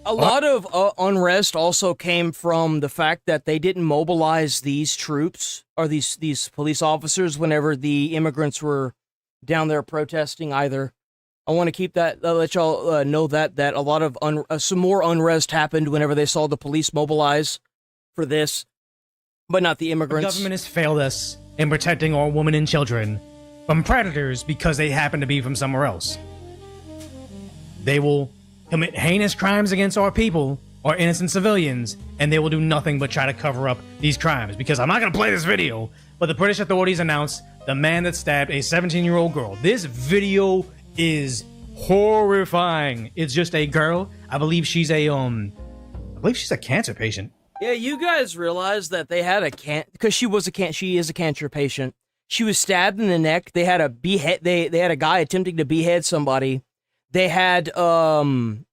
A lot of unrest also came from the fact that they didn't mobilize these troops or these police officers whenever the immigrants were down there protesting either. I want to keep that, let y'all know that a lot of some more unrest happened whenever they saw the police mobilize for this, but not the immigrants. The government has failed us in protecting our women and children from predators because they happen to be from somewhere else. They will commit heinous crimes against our people, our innocent civilians, and they will do nothing but try to cover up these crimes. Because I'm not going to play this video, but the British authorities announced the man that stabbed a 17-year-old girl. This video is horrifying. It's just a girl. I believe she's a cancer patient. Yeah, you guys realize that they had because she is a cancer patient. She was stabbed in the neck. They had they had a guy attempting to behead somebody. They had Henry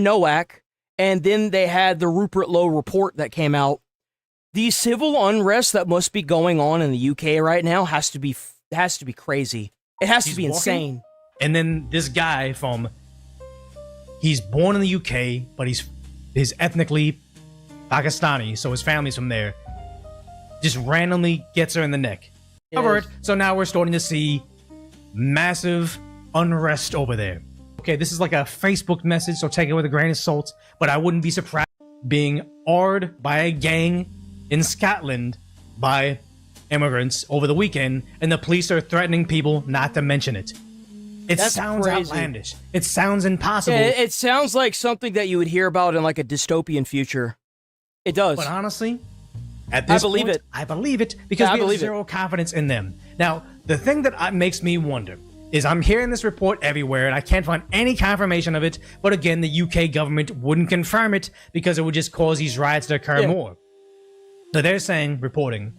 Nowak, and then they had the Rupert Lowe report that came out. The civil unrest that must be going on in the UK right now has to be crazy. It has to be insane. And then this guy he's born in the UK, but he's ethnically Pakistani, so his family's from there. Just randomly gets her in the neck. Yes. So now we're starting to see massive unrest over there. Okay, this is like a Facebook message, so take it with a grain of salt, but I wouldn't be surprised being awed by a gang in Scotland by immigrants over the weekend, and the police are threatening people not to mention it. That sounds crazy. Outlandish. It sounds impossible. Yeah, it sounds like something that you would hear about in like a dystopian future. It does. But honestly, at this point, I believe it because we have zero confidence in them. Now, the thing that makes me wonder is I'm hearing this report everywhere, and I can't find any confirmation of it, but again, the UK government wouldn't confirm it because it would just cause these riots to occur more. So they're reporting,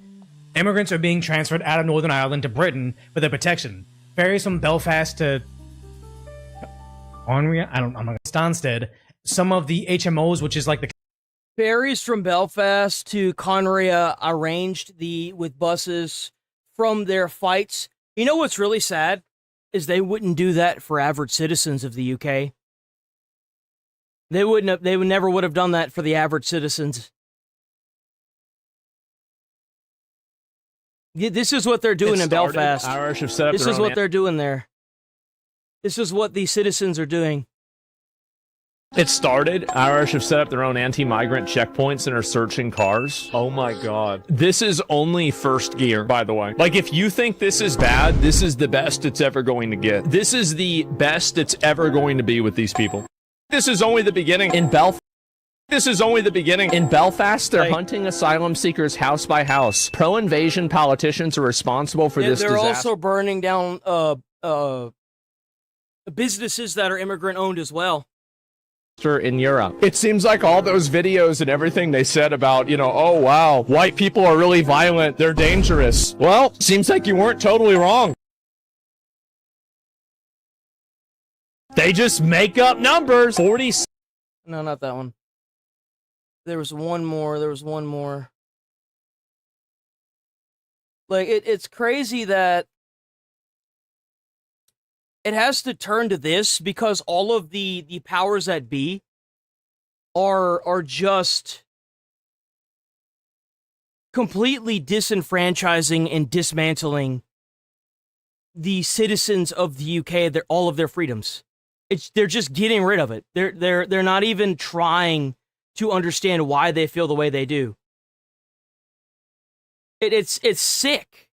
immigrants are being transferred out of Northern Ireland to Britain for their protection. Ferries from Belfast to Stansted, some of the HMOs, which is like the ferries from Belfast to Conria arranged with buses from their fights. You know what's really sad? Is they wouldn't do that for average citizens of the UK. They never would have done that for the average citizens. This is what they're doing in Belfast. Irish have set up this is what they're doing there. This is what the citizens are doing. It started. Irish have set up their own anti-migrant checkpoints and are searching cars. Oh my god. This is only first gear, by the way. Like, if you think this is bad, this is the best it's ever going to get. This is the best it's ever going to be with these people. This is only the beginning. In Belfast, they're hunting asylum seekers house by house. Pro-invasion politicians are responsible for this disaster. They're also burning down businesses that are immigrant-owned as well. In Europe. It seems like all those videos and everything they said about, oh wow, white people are really violent, they're dangerous. Well, seems like you weren't totally wrong. They just make up numbers. 40. No, not that one. There was one more. Like, it's crazy that it has to turn to this because all of the powers that be are just completely disenfranchising and dismantling the citizens of the UK, all of their freedoms. They're just getting rid of it. They're not even trying to understand why they feel the way they do. It's sick.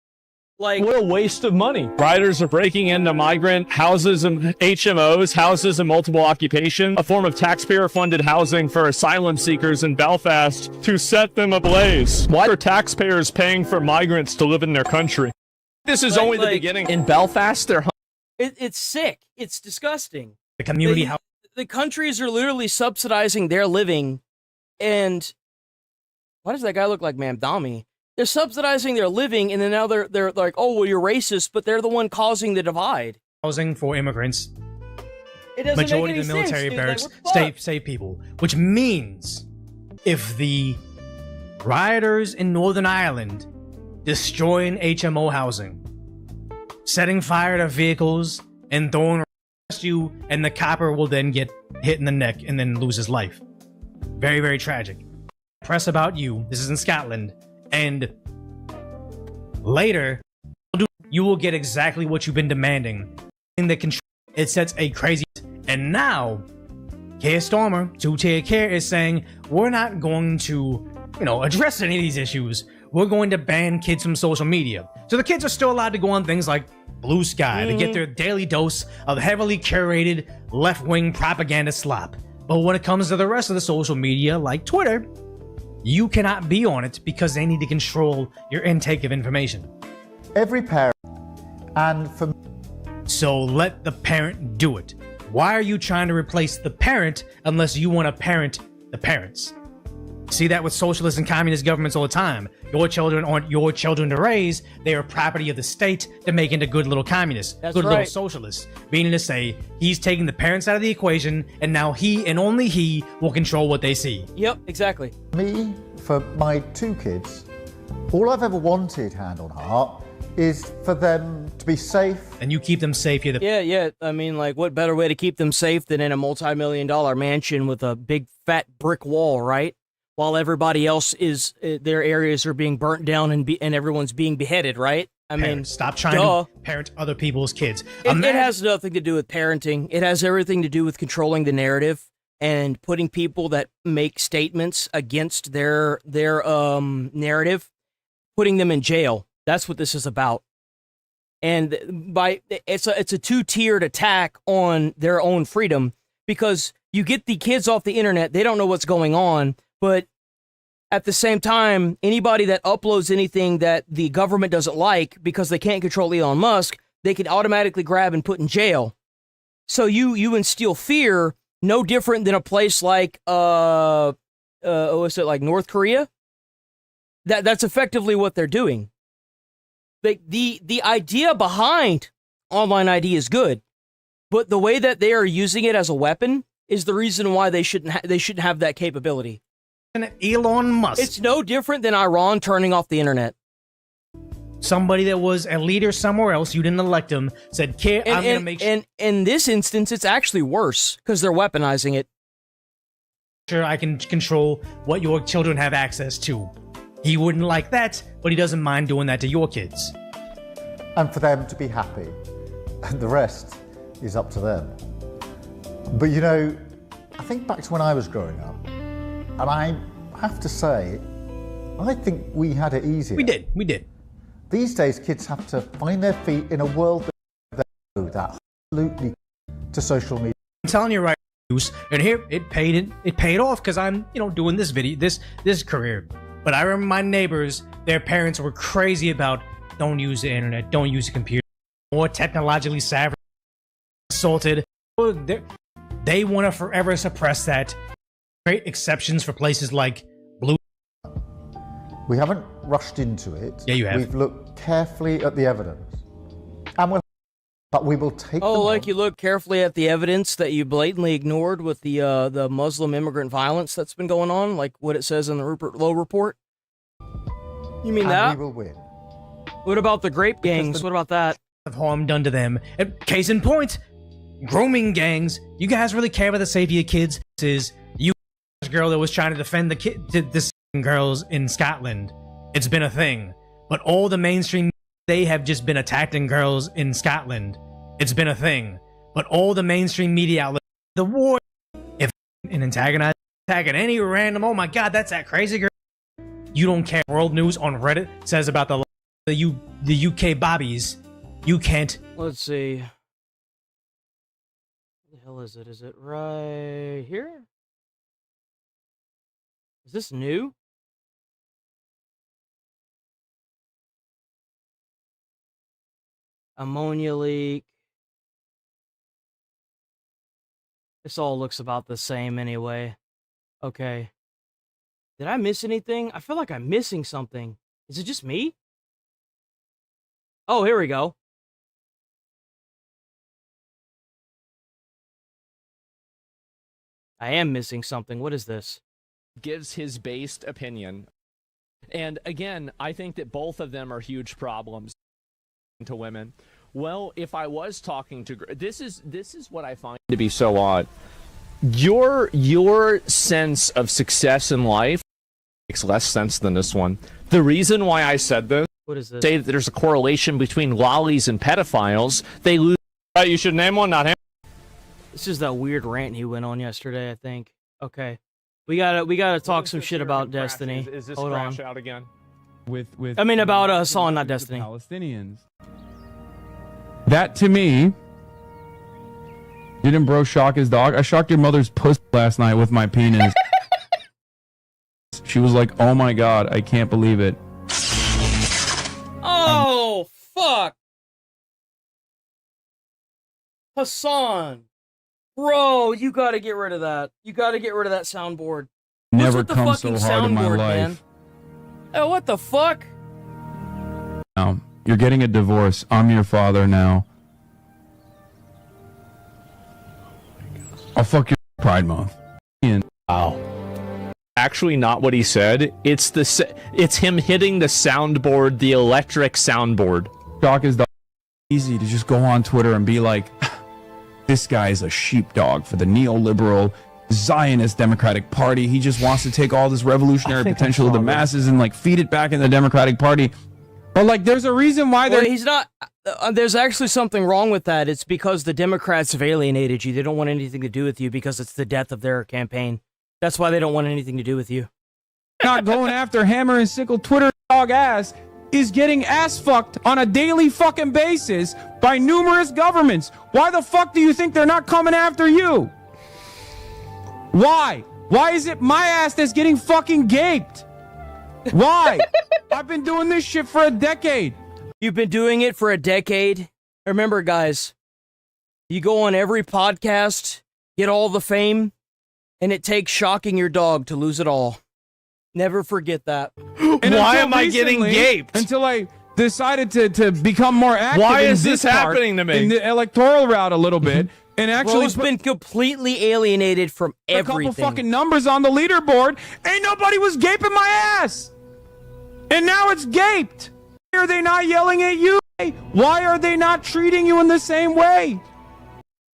Like, what a waste of money. Rioters are breaking into migrant houses and HMOs, houses and multiple occupation, a form of taxpayer-funded housing for asylum seekers in Belfast to set them ablaze. Why are taxpayers paying for migrants to live in their country? This is only the beginning. In Belfast, they're... It's sick. It's disgusting. The community house. The countries are literally subsidizing their living, and why does that guy look like Mamdami? They're subsidizing their living, and then now they're like, oh, well, you're racist, but they're the one causing the divide. Housing for immigrants. It doesn't Majority make of the any military sense, barracks dude. Like, save people, which means if the rioters in Northern Ireland destroying HMO housing, setting fire to vehicles, and throwing at you, and the copper will then get hit in the neck and then lose his life. Very, very tragic. Press about you. This is in Scotland. And later, you will get exactly what you've been demanding. In the control, it sets a crazy... And now, Keir Starmer, two-tier care, is saying, we're not going to, address any of these issues. We're going to ban kids from social media. So the kids are still allowed to go on things like Blue Sky to get their daily dose of heavily curated left-wing propaganda slop. But when it comes to the rest of the social media, like Twitter, you cannot be on it because they need to control your intake of information. Every parent, and for... So let the parent do it. Why are you trying to replace the parent unless you want to parent the parents? See that with socialist and communist governments all the time. Your children aren't your children to raise. They are property of the state to make into good little communists, good little socialists. Meaning to say, he's taking the parents out of the equation, and now he and only he will control what they see. Yep, exactly. Me, for my two kids, all I've ever wanted, hand on heart, is for them to be safe. And you keep them safe. Yeah. I mean, like, what better way to keep them safe than in a multi-million-dollar mansion with a big fat brick wall, right? While everybody else is, their areas are being burnt down and everyone's being beheaded, right? I mean, stop trying to parent other people's kids. It has nothing to do with parenting. It has everything to do with controlling the narrative and putting people that make statements against their narrative, putting them in jail. That's what this is about. And it's a two-tiered attack on their own freedom, because you get the kids off the internet, they don't know what's going on. But at the same time, anybody that uploads anything that the government doesn't like because they can't control Elon Musk, they can automatically grab and put in jail. So you instill fear, no different than a place like like North Korea. That's effectively what they're doing. The idea behind online ID is good, but the way that they are using it as a weapon is the reason why they shouldn't have that capability. Elon Musk. It's no different than Iran turning off the internet. Somebody that was a leader somewhere else, you didn't elect him, said, I'm going to make sure. And in this instance, it's actually worse because they're weaponizing it. Sure, I can control what your children have access to. He wouldn't like that, but he doesn't mind doing that to your kids. And for them to be happy. And the rest is up to them. But I think back to when I was growing up, and I have to say, I think we had it easier. We did. These days, kids have to find their feet in a world that they know that absolutely to social media. I'm telling you right now, and here it paid off because I'm doing this this career. But I remember my neighbors, their parents were crazy about don't use the internet, don't use a computer, more technologically savvy, assaulted. They want to forever suppress that. Great exceptions for places like Blue. We haven't rushed into it. Yeah, you have. We've looked carefully at the evidence, but we will take. Oh, like you look carefully at the evidence that you blatantly ignored with the Muslim immigrant violence that's been going on, like what it says in the Rupert Lowe report. You mean that? We will win. What about the grape gangs? What about that? Of harm done to them. Case in point, grooming gangs. You guys really care about the safety of kids? This is you. Girl that was trying to defend the girls in Scotland. It's been a thing, but all the mainstream, they have just been attacking girls in Scotland. It's been a thing, but all the mainstream media outlets, the war, if an antagonist attacking any random, oh my god, that's that crazy girl. You don't care. World News on Reddit says about the the UK bobbies, you can't. Let's see. What the hell is it? Is it right here? Is this new? Ammonia leak. This all looks about the same anyway. Okay. Did I miss anything? I feel like I'm missing something. Is it just me? Oh, here we go. I am missing something. What is this? Gives his based opinion. And again, I think that both of them are huge problems to women. Well, if I was talking to this is what I find to be so odd. Your sense of success in life makes less sense than this one. The reason why I said this, what is this? Say that there's a correlation between lollies and pedophiles. They lose. You should name one, not him. This is that weird rant he went on yesterday, I think. Okay. We gotta talk some shit about Destiny. Is this Hold crash on. out again? With I mean about us on, not Destiny. Palestinians. That to me, didn't bro shock his dog? I shocked your mother's pussy last night with my penis. She was like, "Oh my god, I can't believe it." Oh fuck, Hassan, bro, you gotta get rid of that. You gotta get rid of that soundboard. Never What's with the come so fucking hard in my soundboard, life. man? Oh, what the fuck? Now, you're getting a divorce. I'm your father now. I'll fuck your Pride Month. Wow. Actually, not what he said. It's him hitting the soundboard, the electric soundboard. Shock is easy to just go on Twitter and be like, this guy is a sheepdog for the neoliberal Zionist Democratic Party. He just wants to take all this revolutionary potential of the masses and like feed it back in the Democratic Party. But like, there's a reason why they're. Well, he's not. There's actually something wrong with that. It's because the Democrats have alienated you. They don't want anything to do with you because it's the death of their campaign. That's why they don't want anything to do with you. Not going after hammer and sickle Twitter dog ass is getting ass fucked on a daily fucking basis by numerous governments. Why the fuck do you think they're not coming after you? Why? Why is it my ass that's getting fucking gaped? Why? I've been doing this shit for a decade. You've been doing it for a decade. Remember, guys, you go on every podcast, get all the fame, and it takes shocking your dog to lose it all. Never forget that. And why am I getting gaped? Until I decided to become more active. Why in is this happening to me? In the electoral route a little bit. And actually Bro's been completely alienated from everything. A couple fucking numbers on the leaderboard. Ain't nobody was gaping my ass. And now it's gaped. Why are they not yelling at you? Why are they not treating you in the same way?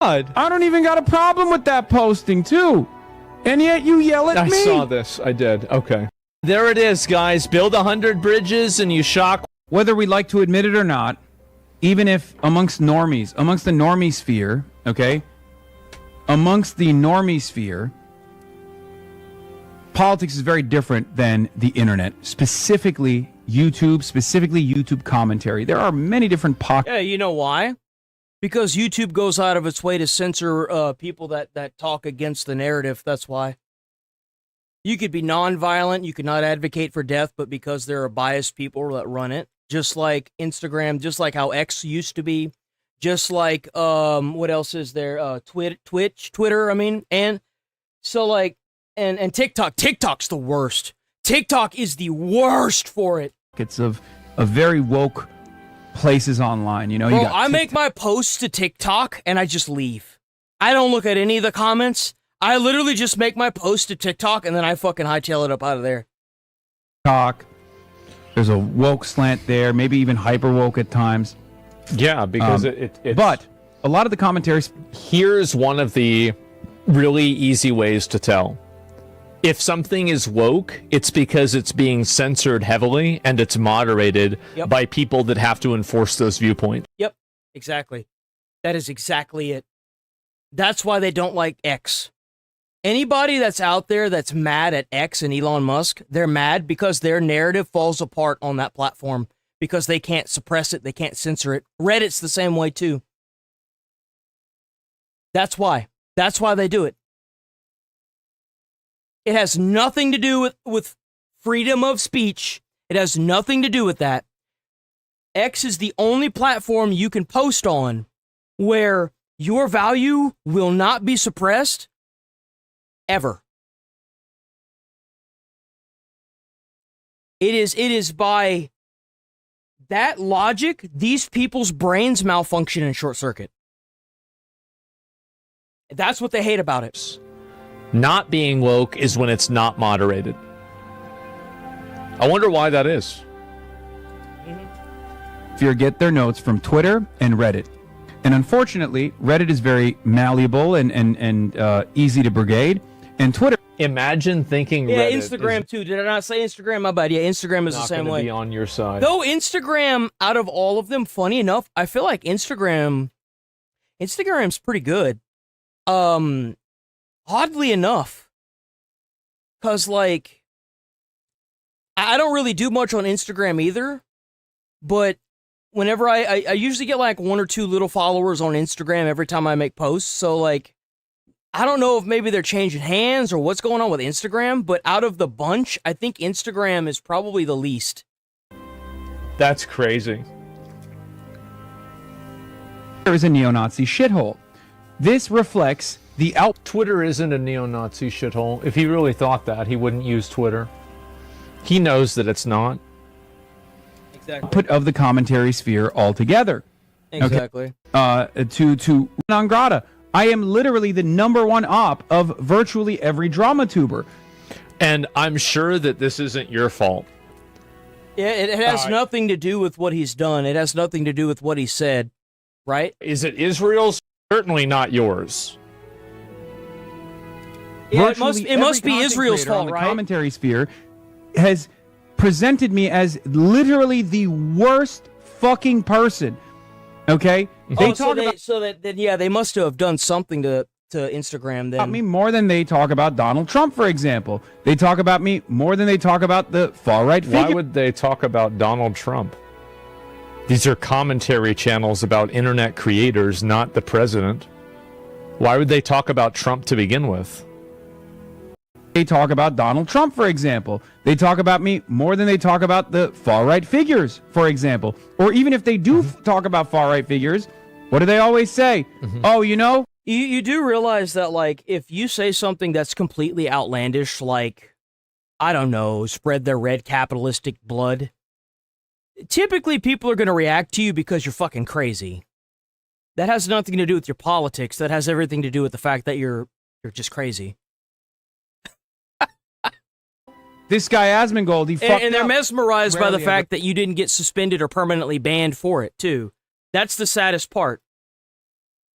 God. I don't even got a problem with that posting too. And yet you yell at me. I saw this. I did. Okay. There it is, guys. Build 100 bridges and you shock. Whether we like to admit it or not, even if amongst the normie sphere, okay? Amongst the normie sphere, politics is very different than the internet, specifically YouTube commentary. There are many different pockets. Yeah, you know why? Because YouTube goes out of its way to censor people that talk against the narrative. That's why. You could be non-violent, you could not advocate for death, but because there are biased people that run it, just like Instagram, just like how X used to be, just like what else is there? Twitter, I mean, and so like and TikTok. TikTok's the worst. TikTok is the worst for it. It's of very woke places online, you know. Bro, I make my posts to TikTok and I just leave. I don't look at any of the comments. I literally just make my post to TikTok and then I fucking hightail it up out of there. There's a woke slant there, maybe even hyper woke at times. Yeah, because it's... But a lot of the commentaries... Here's one of the really easy ways to tell. If something is woke, it's because it's being censored heavily and it's moderated by people that have to enforce those viewpoints. Yep, exactly. That is exactly it. That's why they don't like X. Anybody that's out there that's mad at X and Elon Musk, they're mad because their narrative falls apart on that platform because they can't suppress it, they can't censor it. Reddit's the same way too. That's why. That's why they do it. It has nothing to do with freedom of speech. It has nothing to do with that. X is the only platform you can post on where your value will not be suppressed ever. It is by that logic, these people's brains malfunction and short circuit. That's what they hate about it. Not being woke is when it's not moderated. I wonder why that is. Get their notes from Twitter and Reddit. And unfortunately, Reddit is very malleable and easy to brigade. And Twitter... Imagine thinking yeah, Reddit Instagram too. Did I not say Instagram? My bad. Yeah, Instagram is the same way. Be on your side. Though Instagram, out of all of them, funny enough, I feel like Instagram's pretty good. Oddly enough, because like I don't really do much on Instagram either, but whenever I usually get like 1 or 2 little followers on Instagram every time I make posts. So like, I don't know if maybe they're changing hands or what's going on with Instagram, but out of the bunch, I think Instagram is probably the least. That's crazy. Twitter is a neo-Nazi shithole. This reflects the Twitter isn't a neo-Nazi shithole. If he really thought that, he wouldn't use Twitter. He knows that it's not. Exactly. Output of the commentary sphere altogether. Exactly. Okay. To non grata. I am literally the #1 op of virtually every drama tuber. And I'm sure that this isn't your fault. Yeah, it has nothing to do with what he's done. It has nothing to do with what he said, right? Is it Israel's? Certainly not yours. Yeah, it must be Israel's fault, right? right? The commentary sphere has presented me as literally the worst fucking person. Okay? They they must have done something to Instagram then. About me more than they talk about Donald Trump, for example. They talk about me more than they talk about the far-right figure. Why would they talk about Donald Trump? These are commentary channels about internet creators, not the president. Why would they talk about Trump to begin with? They talk about Donald Trump, for example. They talk about me more than they talk about the far-right figures, for example. Or even if they do talk about far-right figures, what do they always say? Oh, you know? You do realize that, like, if you say something that's completely outlandish, like, I don't know, spread their red capitalistic blood, typically people are going to react to you because you're fucking crazy. That has nothing to do with your politics. That has everything to do with the fact that you're just crazy. This guy Asmongold, he fucked up. And they're mesmerized by the fact that you didn't get suspended or permanently banned for it, too. That's the saddest part.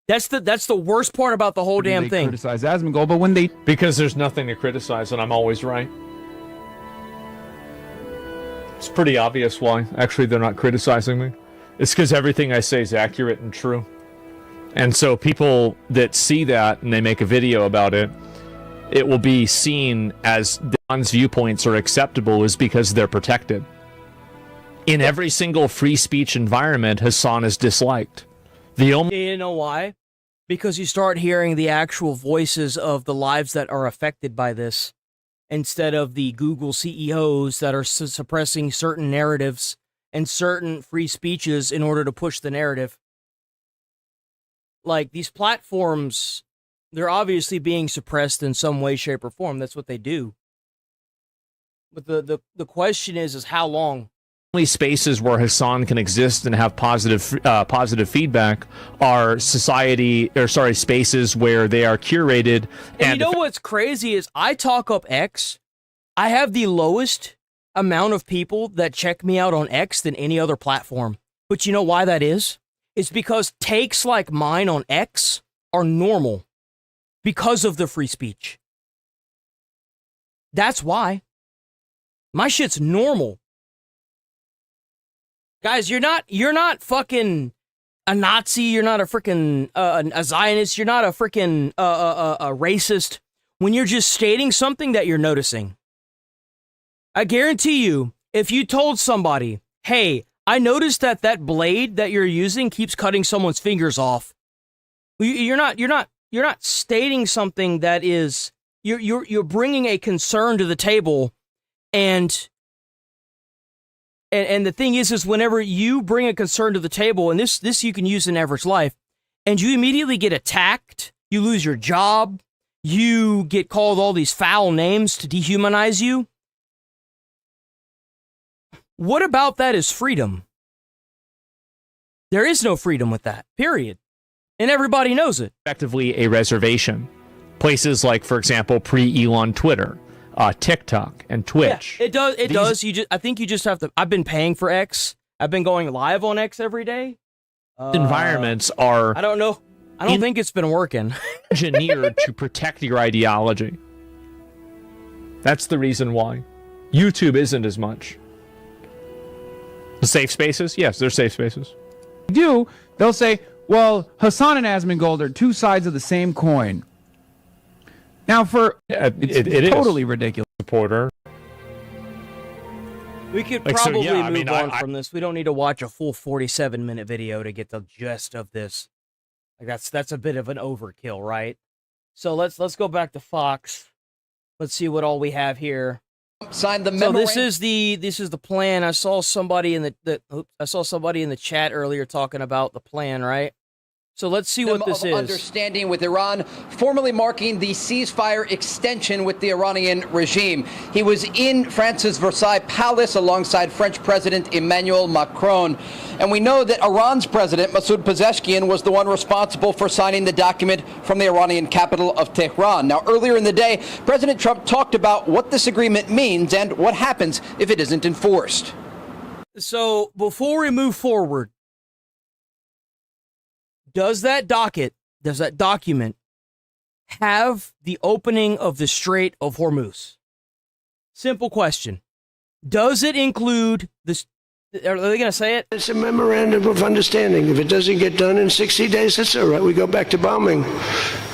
That's the worst part about the whole damn thing. Criticize Asmongold, but when they... Because there's nothing to criticize, and I'm always right. It's pretty obvious why. Actually, they're not criticizing me. It's because everything I say is accurate and true. And so people that see that and they make a video about it, it will be seen as Don's viewpoints are acceptable is because they're protected. In every single free speech environment, Hassan is disliked. You know why? Because you start hearing the actual voices of the lives that are affected by this, instead of the Google CEOs that are suppressing certain narratives and certain free speeches in order to push the narrative. Like, these platforms, they're obviously being suppressed in some way, shape, or form. That's what they do. But the question is how long? Only spaces where Hassan can exist and have positive feedback are spaces where they are curated. And you know what's crazy is I talk up X. I have the lowest amount of people that check me out on X than any other platform. But you know why that is? It's because takes like mine on X are normal because of the free speech. That's why. My shit's normal. Guys, you're not fucking a Nazi. You're not a freaking a Zionist. You're not a freaking a racist when you're just stating something that you're noticing. I guarantee you, if you told somebody, hey, I noticed that that blade that you're using keeps cutting someone's fingers off. You're not stating something that is you're bringing a concern to the table, and the thing is whenever you bring a concern to the table, and this you can use in average life, and you immediately get attacked, you lose your job, you get called all these foul names to dehumanize you. What about that is freedom? There is no freedom with that, period. And everybody knows it. Effectively a reservation. Places like, for example, pre-Elon Twitter, TikTok, and Twitch. Yeah, it does. It does. I think you just have to. I've been paying for X. I've been going live on X every day. Environments are. I don't know. I don't think it's been working. Engineered to protect your ideology. That's the reason why. YouTube isn't as much. The safe spaces? Yes, they're safe spaces. They'll say, well, Hassan and Asmongold are two sides of the same coin. Now, it's totally ridiculous. Supporter. We could probably move on from this. We don't need to watch a full 47-minute video to get the gist of this. Like that's a bit of an overkill, right? So let's go back to Fox. Let's see what all we have here. Signed the memorandum. So this is the plan. I saw somebody in the chat earlier talking about the plan, right? So let's see what this is. Understanding with Iran, formally marking the ceasefire extension with the Iranian regime. He was in France's Versailles Palace alongside French President Emmanuel Macron. And we know that Iran's president, Masoud Pezeshkian, was the one responsible for signing the document from the Iranian capital of Tehran. Now, earlier in the day, President Trump talked about what this agreement means and what happens if it isn't enforced. So before we move forward, does that document have the opening of the Strait of Hormuz? Simple question. Does it include this? Are they going to say it? It's a memorandum of understanding. If it doesn't get done in 60 days, that's all right. We go back to bombing.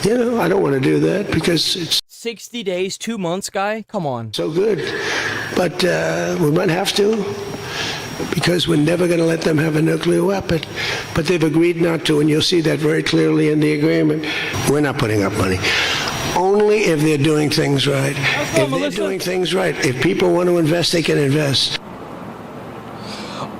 You know, I don't want to do that because it's 60 days, 2 months, guy. Come on. So good. But we might have to, because we're never going to let them have a nuclear weapon. But they've agreed not to, and you'll see that very clearly in the agreement. We're not putting up money. Only if they're doing things right. If they're doing things right. If people want to invest, they can invest.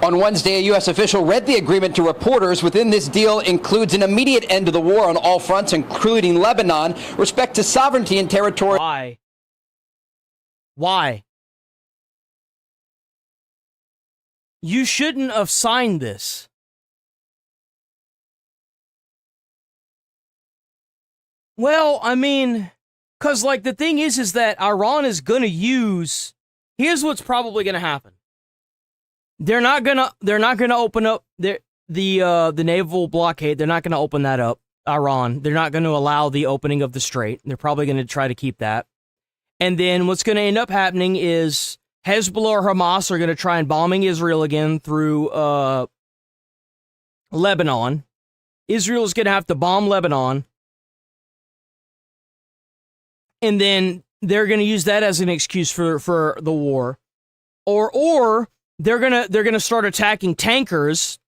On Wednesday, a U.S. official read the agreement to reporters. Within this deal includes an immediate end to the war on all fronts, including Lebanon, respect to sovereignty and territory. Why? You shouldn't have signed this. Well, I mean, because, like, the thing is that Iran is going to use... Here's what's probably going to happen. They're not gonna open up the naval blockade. They're not gonna open that up. Iran. They're not going to allow the opening of the strait. They're probably going to try to keep that. And then what's going to end up happening is Hezbollah or Hamas are going to try and bombing Israel again through Lebanon. Israel is going to have to bomb Lebanon. And then they're going to use that as an excuse for the war. Or they're going to start attacking tankers,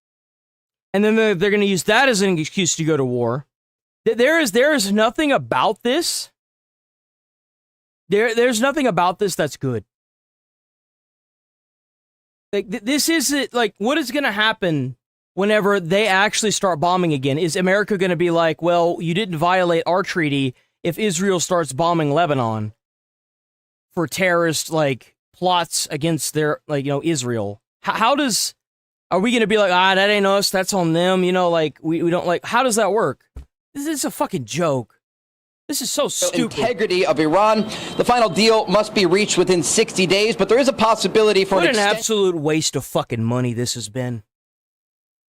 and then they're going to use that as an excuse to go to war. There is nothing about this. There's nothing about this that's good. Like this isn't like what is going to happen whenever they actually start bombing again. Is America going to be like, well, you didn't violate our treaty if Israel starts bombing Lebanon for terrorist like plots against their Israel? Are we going to be like, that ain't us, that's on them, like we don't like, how does that work? This is a fucking joke. This is so stupid. Integrity of Iran. The final deal must be reached within 60 days, but there is a possibility for an absolute waste of fucking money this has been.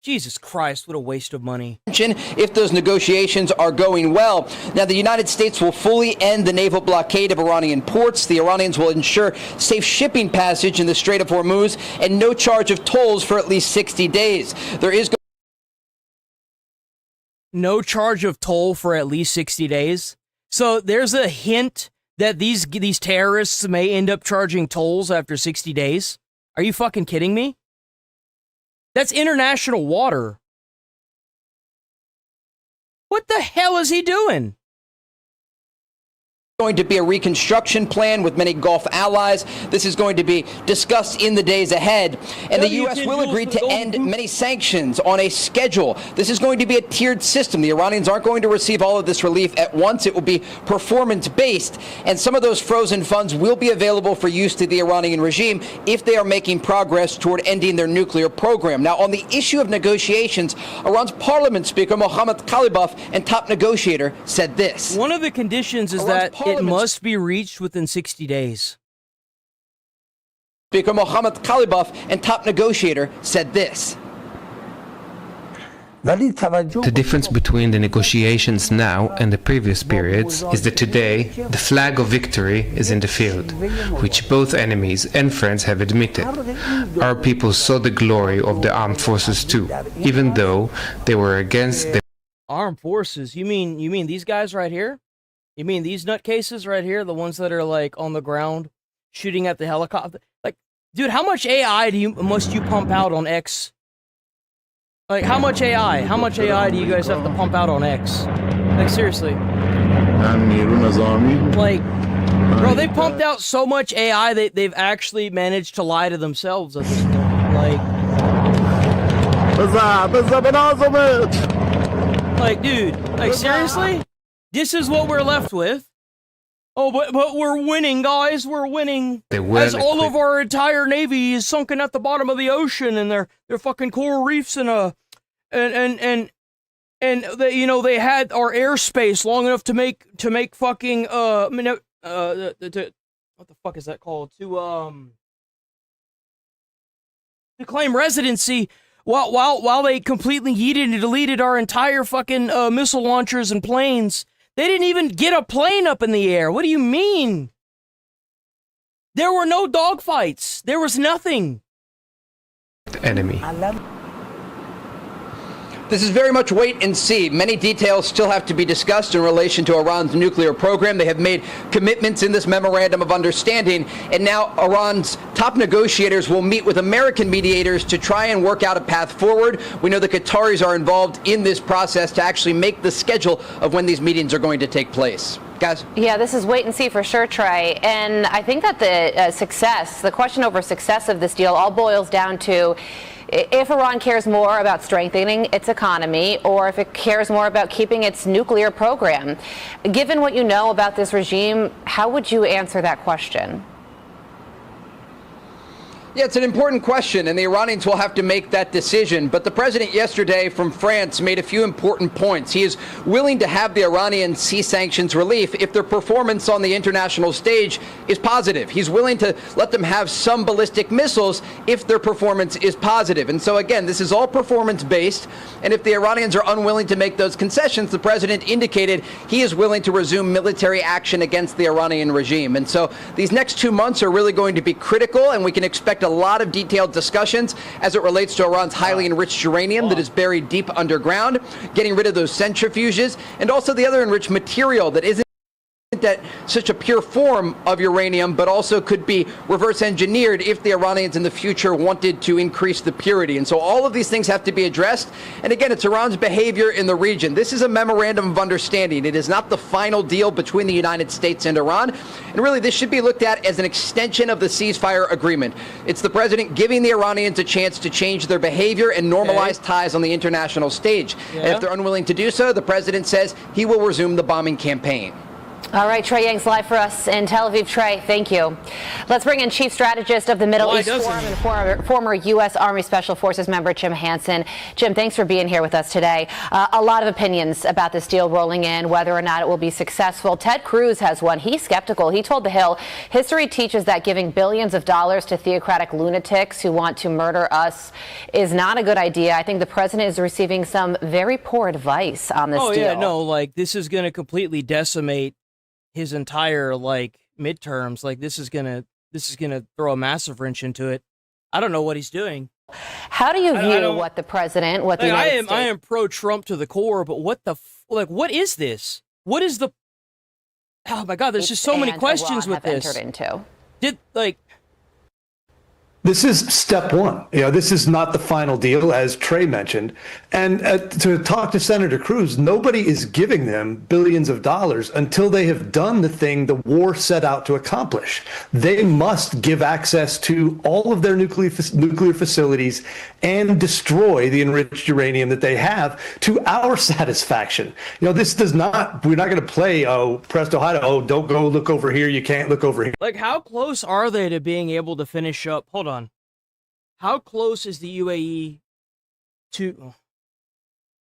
Jesus Christ, what a waste of money. If those negotiations are going well. Now, the United States will fully end the naval blockade of Iranian ports. The Iranians will ensure safe shipping passage in the Strait of Hormuz and no charge of tolls for at least 60 days. There is no charge of toll for at least 60 days. So there's a hint that these terrorists may end up charging tolls after 60 days. Are you fucking kidding me? That's international water. What the hell is he doing? Going to be a reconstruction plan with many Gulf allies. This is going to be discussed in the days ahead. And the U.S. will agree to end many sanctions on a schedule. This is going to be a tiered system. The Iranians aren't going to receive all of this relief at once. It will be performance-based. And some of those frozen funds will be available for use to the Iranian regime if they are making progress toward ending their nuclear program. Now, on the issue of negotiations, Iran's parliament speaker, Mohammad Khalibaf, and top negotiator said this. One of the conditions is that it must be reached within 60 days. Speaker Mohammad Khalibaf and top negotiator said this. The difference between the negotiations now and the previous periods is that today the flag of victory is in the field, which both enemies and friends have admitted. Our people saw the glory of the armed forces too, even though they were against the armed forces. You mean these guys right here? You mean these nutcases right here, the ones that are like on the ground shooting at the helicopter? Like, dude, how much AI must you pump out on X? Like, how much AI? How much AI do you guys have to pump out on X? Like, seriously. Like, bro, they pumped out so much AI that they've actually managed to lie to themselves at this point. Like, dude, like, seriously? This is what we're left with. Oh, but we're winning, guys. We're winning. As all of our entire navy is sunken at the bottom of the ocean, and they're fucking coral reefs and they, you know, they had our airspace long enough to make fucking what the fuck is that called, to claim residency. While they completely yeeted and deleted our entire fucking missile launchers and planes. They didn't even get a plane up in the air. What do you mean? There were no dogfights. There was nothing. Enemy. This is very much wait and see. Many details still have to be discussed in relation to Iran's nuclear program. They have made commitments in this memorandum of understanding, and now Iran's top negotiators will meet with American mediators to try and work out a path forward. We know the Qataris are involved in this process to actually make the schedule of when these meetings are going to take place. Guys? Yeah, this is wait and see for sure, Trey. And I think that the question over success of this deal all boils down to if Iran cares more about strengthening its economy or if it cares more about keeping its nuclear program. Given what you know about this regime, how would you answer that question? Yeah, it's an important question, and the Iranians will have to make that decision. But the president yesterday from France made a few important points. He is willing to have the Iranians see sanctions relief if their performance on the international stage is positive. He's willing to let them have some ballistic missiles if their performance is positive. And so, again, this is all performance-based. And if the Iranians are unwilling to make those concessions, the president indicated he is willing to resume military action against the Iranian regime. And so these next 2 months are really going to be critical, and we can expect a lot of detailed discussions as it relates to Iran's highly enriched uranium that is buried deep underground, getting rid of those centrifuges, and also the other enriched material that isn't that such a pure form of uranium, but also could be reverse engineered if the Iranians in the future wanted to increase the purity. And so all of these things have to be addressed. And again, it's Iran's behavior in the region. This is a memorandum of understanding. It is not the final deal between the United States and Iran. And really, this should be looked at as an extension of the ceasefire agreement. It's the president giving the Iranians a chance to change their behavior and normalize ties on the international stage. And if they're unwilling to do so, the president says he will resume the bombing campaign. All right, Trey Yang's live for us in Tel Aviv. Trey, thank you. Let's bring in Chief Strategist of the Middle East Forum and former U.S. Army Special Forces member Jim Hansen. Jim, thanks for being here with us today. A lot of opinions about this deal rolling in, whether or not it will be successful. Ted Cruz has one. He's skeptical. He told The Hill, history teaches that giving billions of dollars to theocratic lunatics who want to murder us is not a good idea. I think the president is receiving some very poor advice on this deal. Oh, yeah, no, like, this is going to completely decimate his entire, like, midterms. Like, this is gonna throw a massive wrench into it. I don't know what he's doing. How do you view what the president, what the United States... I am pro-Trump to the core, but what the what is this? What is the... Oh my God, there's just so many questions with this. Entered into. Did, like... This is step one. This is not the final deal, as Trey mentioned. And to talk to Senator Cruz, nobody is giving them billions of dollars until they have done the thing the war set out to accomplish. They must give access to all of their nuclear facilities and destroy the enriched uranium that they have to our satisfaction. This does not, we're not going to play, presto hido, don't go look over here, you can't look over here. Like, how close are they to being able to finish up? Hold on. How close is the UAE to...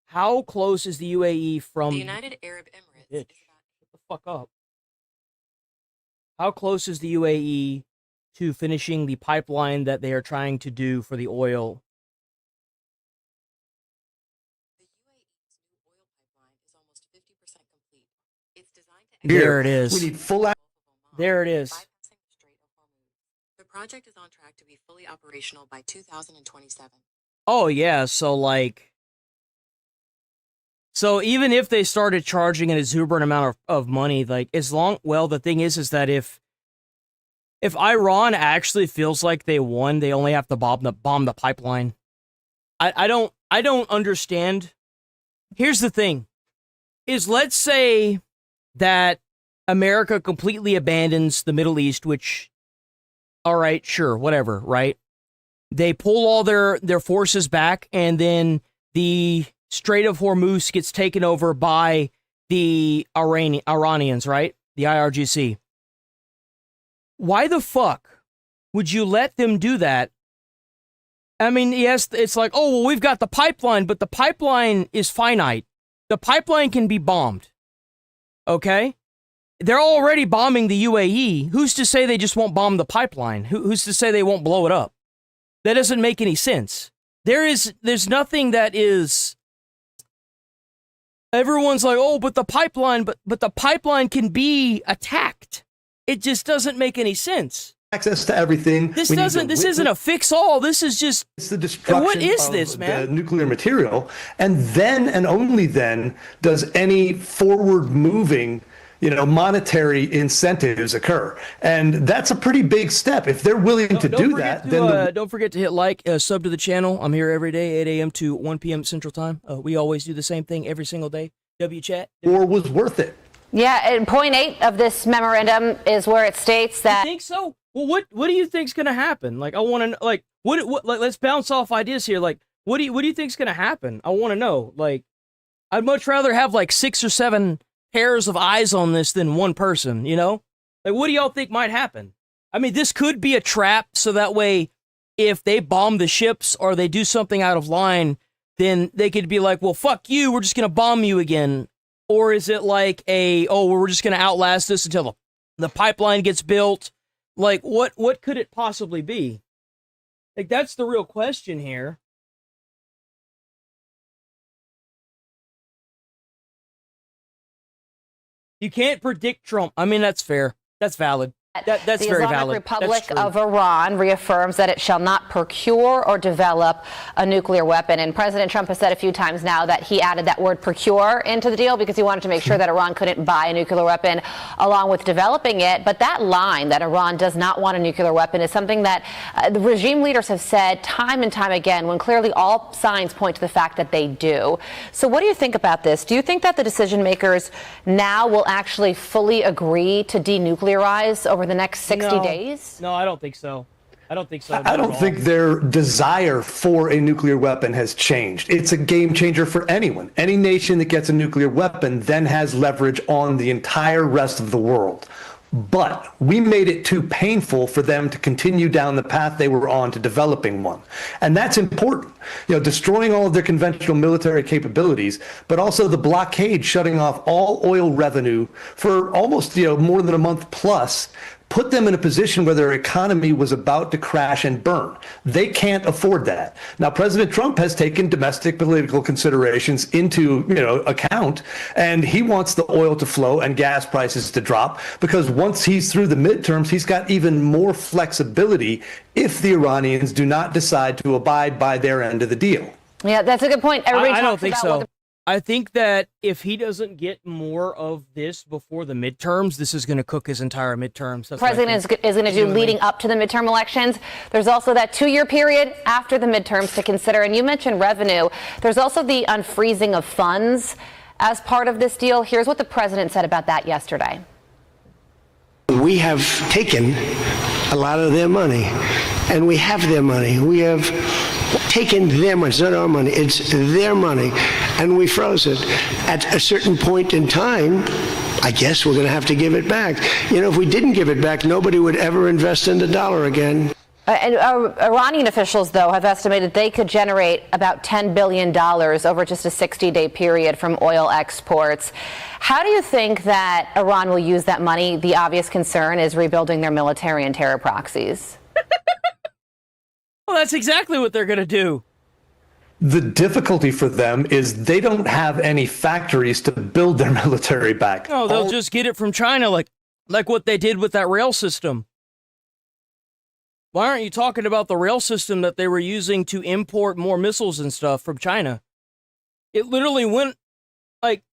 How close is the UAE from... The United Arab Emirates. Shut the fuck up. How close is the UAE to finishing the pipeline that they are trying to do for the oil? There it is. We need full... There it is. The project is on track to be fully operational by 2027. Oh, yeah, so even if they started charging an exuberant amount of money, the thing is that if Iran actually feels like they won, they only have to bomb the pipeline. I don't understand. Here's the thing, is let's say that America completely abandons the Middle East, which, all right, sure, whatever, right? They pull all their forces back, and then the Strait of Hormuz gets taken over by the Iranians, right? The IRGC. Why the fuck would you let them do that? I mean, yes, it's like, oh, well, we've got the pipeline, but the pipeline is finite. The pipeline can be bombed. Okay? They're already bombing the UAE. Who's to say they just won't bomb the pipeline? Who's to say they won't blow it up? That doesn't make any sense. There's nothing that is... Everyone's like, oh, but the pipeline can be attacked. It just doesn't make any sense. Access to everything. This isn't a fix-all. This is just... It's the destruction what is of this, man? The nuclear material. And then, and only then, does any forward-moving, monetary incentives occur. And that's a pretty big step. If they're willing to do that, then... Don't forget to hit like, sub to the channel. I'm here every day, 8 a.m. to 1 p.m. Central Time. We always do the same thing every single day. WChat. War was worth it. Yeah, and point 8 of this memorandum is where it states that... You think so? Well, what do you think's gonna happen? Like, I want to like what let's bounce off ideas here. Like, what do you think's gonna happen? I want to know. Like, I'd much rather have like 6 or 7 pairs of eyes on this than one person. Like, what do y'all think might happen? I mean, this could be a trap, so that way, if they bomb the ships or they do something out of line, then they could be like, well, fuck you, we're just gonna bomb you again. Or is it like we're just gonna outlast this until the pipeline gets built? Like, what could it possibly be? Like, that's the real question here. You can't predict Trump. I mean, that's fair. That's valid. That's the very Islamic valid. Republic of Iran reaffirms that it shall not procure or develop a nuclear weapon. And President Trump has said a few times now that he added that word procure into the deal because he wanted to make sure that Iran couldn't buy a nuclear weapon along with developing it. But that line that Iran does not want a nuclear weapon is something that the regime leaders have said time and time again, when clearly all signs point to the fact that they do. So what do you think about this? Do you think that the decision makers now will actually fully agree to denuclearize over the next 60 days? No, I don't think so. I don't think their desire for a nuclear weapon has changed. It's a game changer for anyone. Any nation that gets a nuclear weapon then has leverage on the entire rest of the world. But we made it too painful for them to continue down the path they were on to developing one. And that's important. Destroying all of their conventional military capabilities, but also the blockade shutting off all oil revenue for almost, more than a month plus, put them in a position where their economy was about to crash and burn. They can't afford that. Now, President Trump has taken domestic political considerations into, account, and he wants the oil to flow and gas prices to drop because once he's through the midterms, he's got even more flexibility if the Iranians do not decide to abide by their end of the deal. Yeah, that's a good point. Everybody I don't think so. I think that if he doesn't get more of this before the midterms, this is going to cook his entire midterms. The president is going to do leading up to the midterm elections. There's also that 2-year period after the midterms to consider. And you mentioned revenue. There's also the unfreezing of funds as part of this deal. Here's what the president said about that yesterday. We have taken a lot of their money, and we have their money. We have taken their money. It's not our money. It's their money. And we froze it. At a certain point in time, I guess we're going to have to give it back. You know, if we didn't give it back, nobody would ever invest in the dollar again. Iranian officials, though, have estimated they could generate about $10 billion over just a 60-day period from oil exports. How do you think that Iran will use that money? The obvious concern is rebuilding their military and terror proxies. Well, that's exactly what they're going to do. The difficulty for them is they don't have any factories to build their military back. No, they'll just get it from China, like what they did with that rail system. Why aren't you talking about the rail system that they were using to import more missiles and stuff from China? It literally went, like,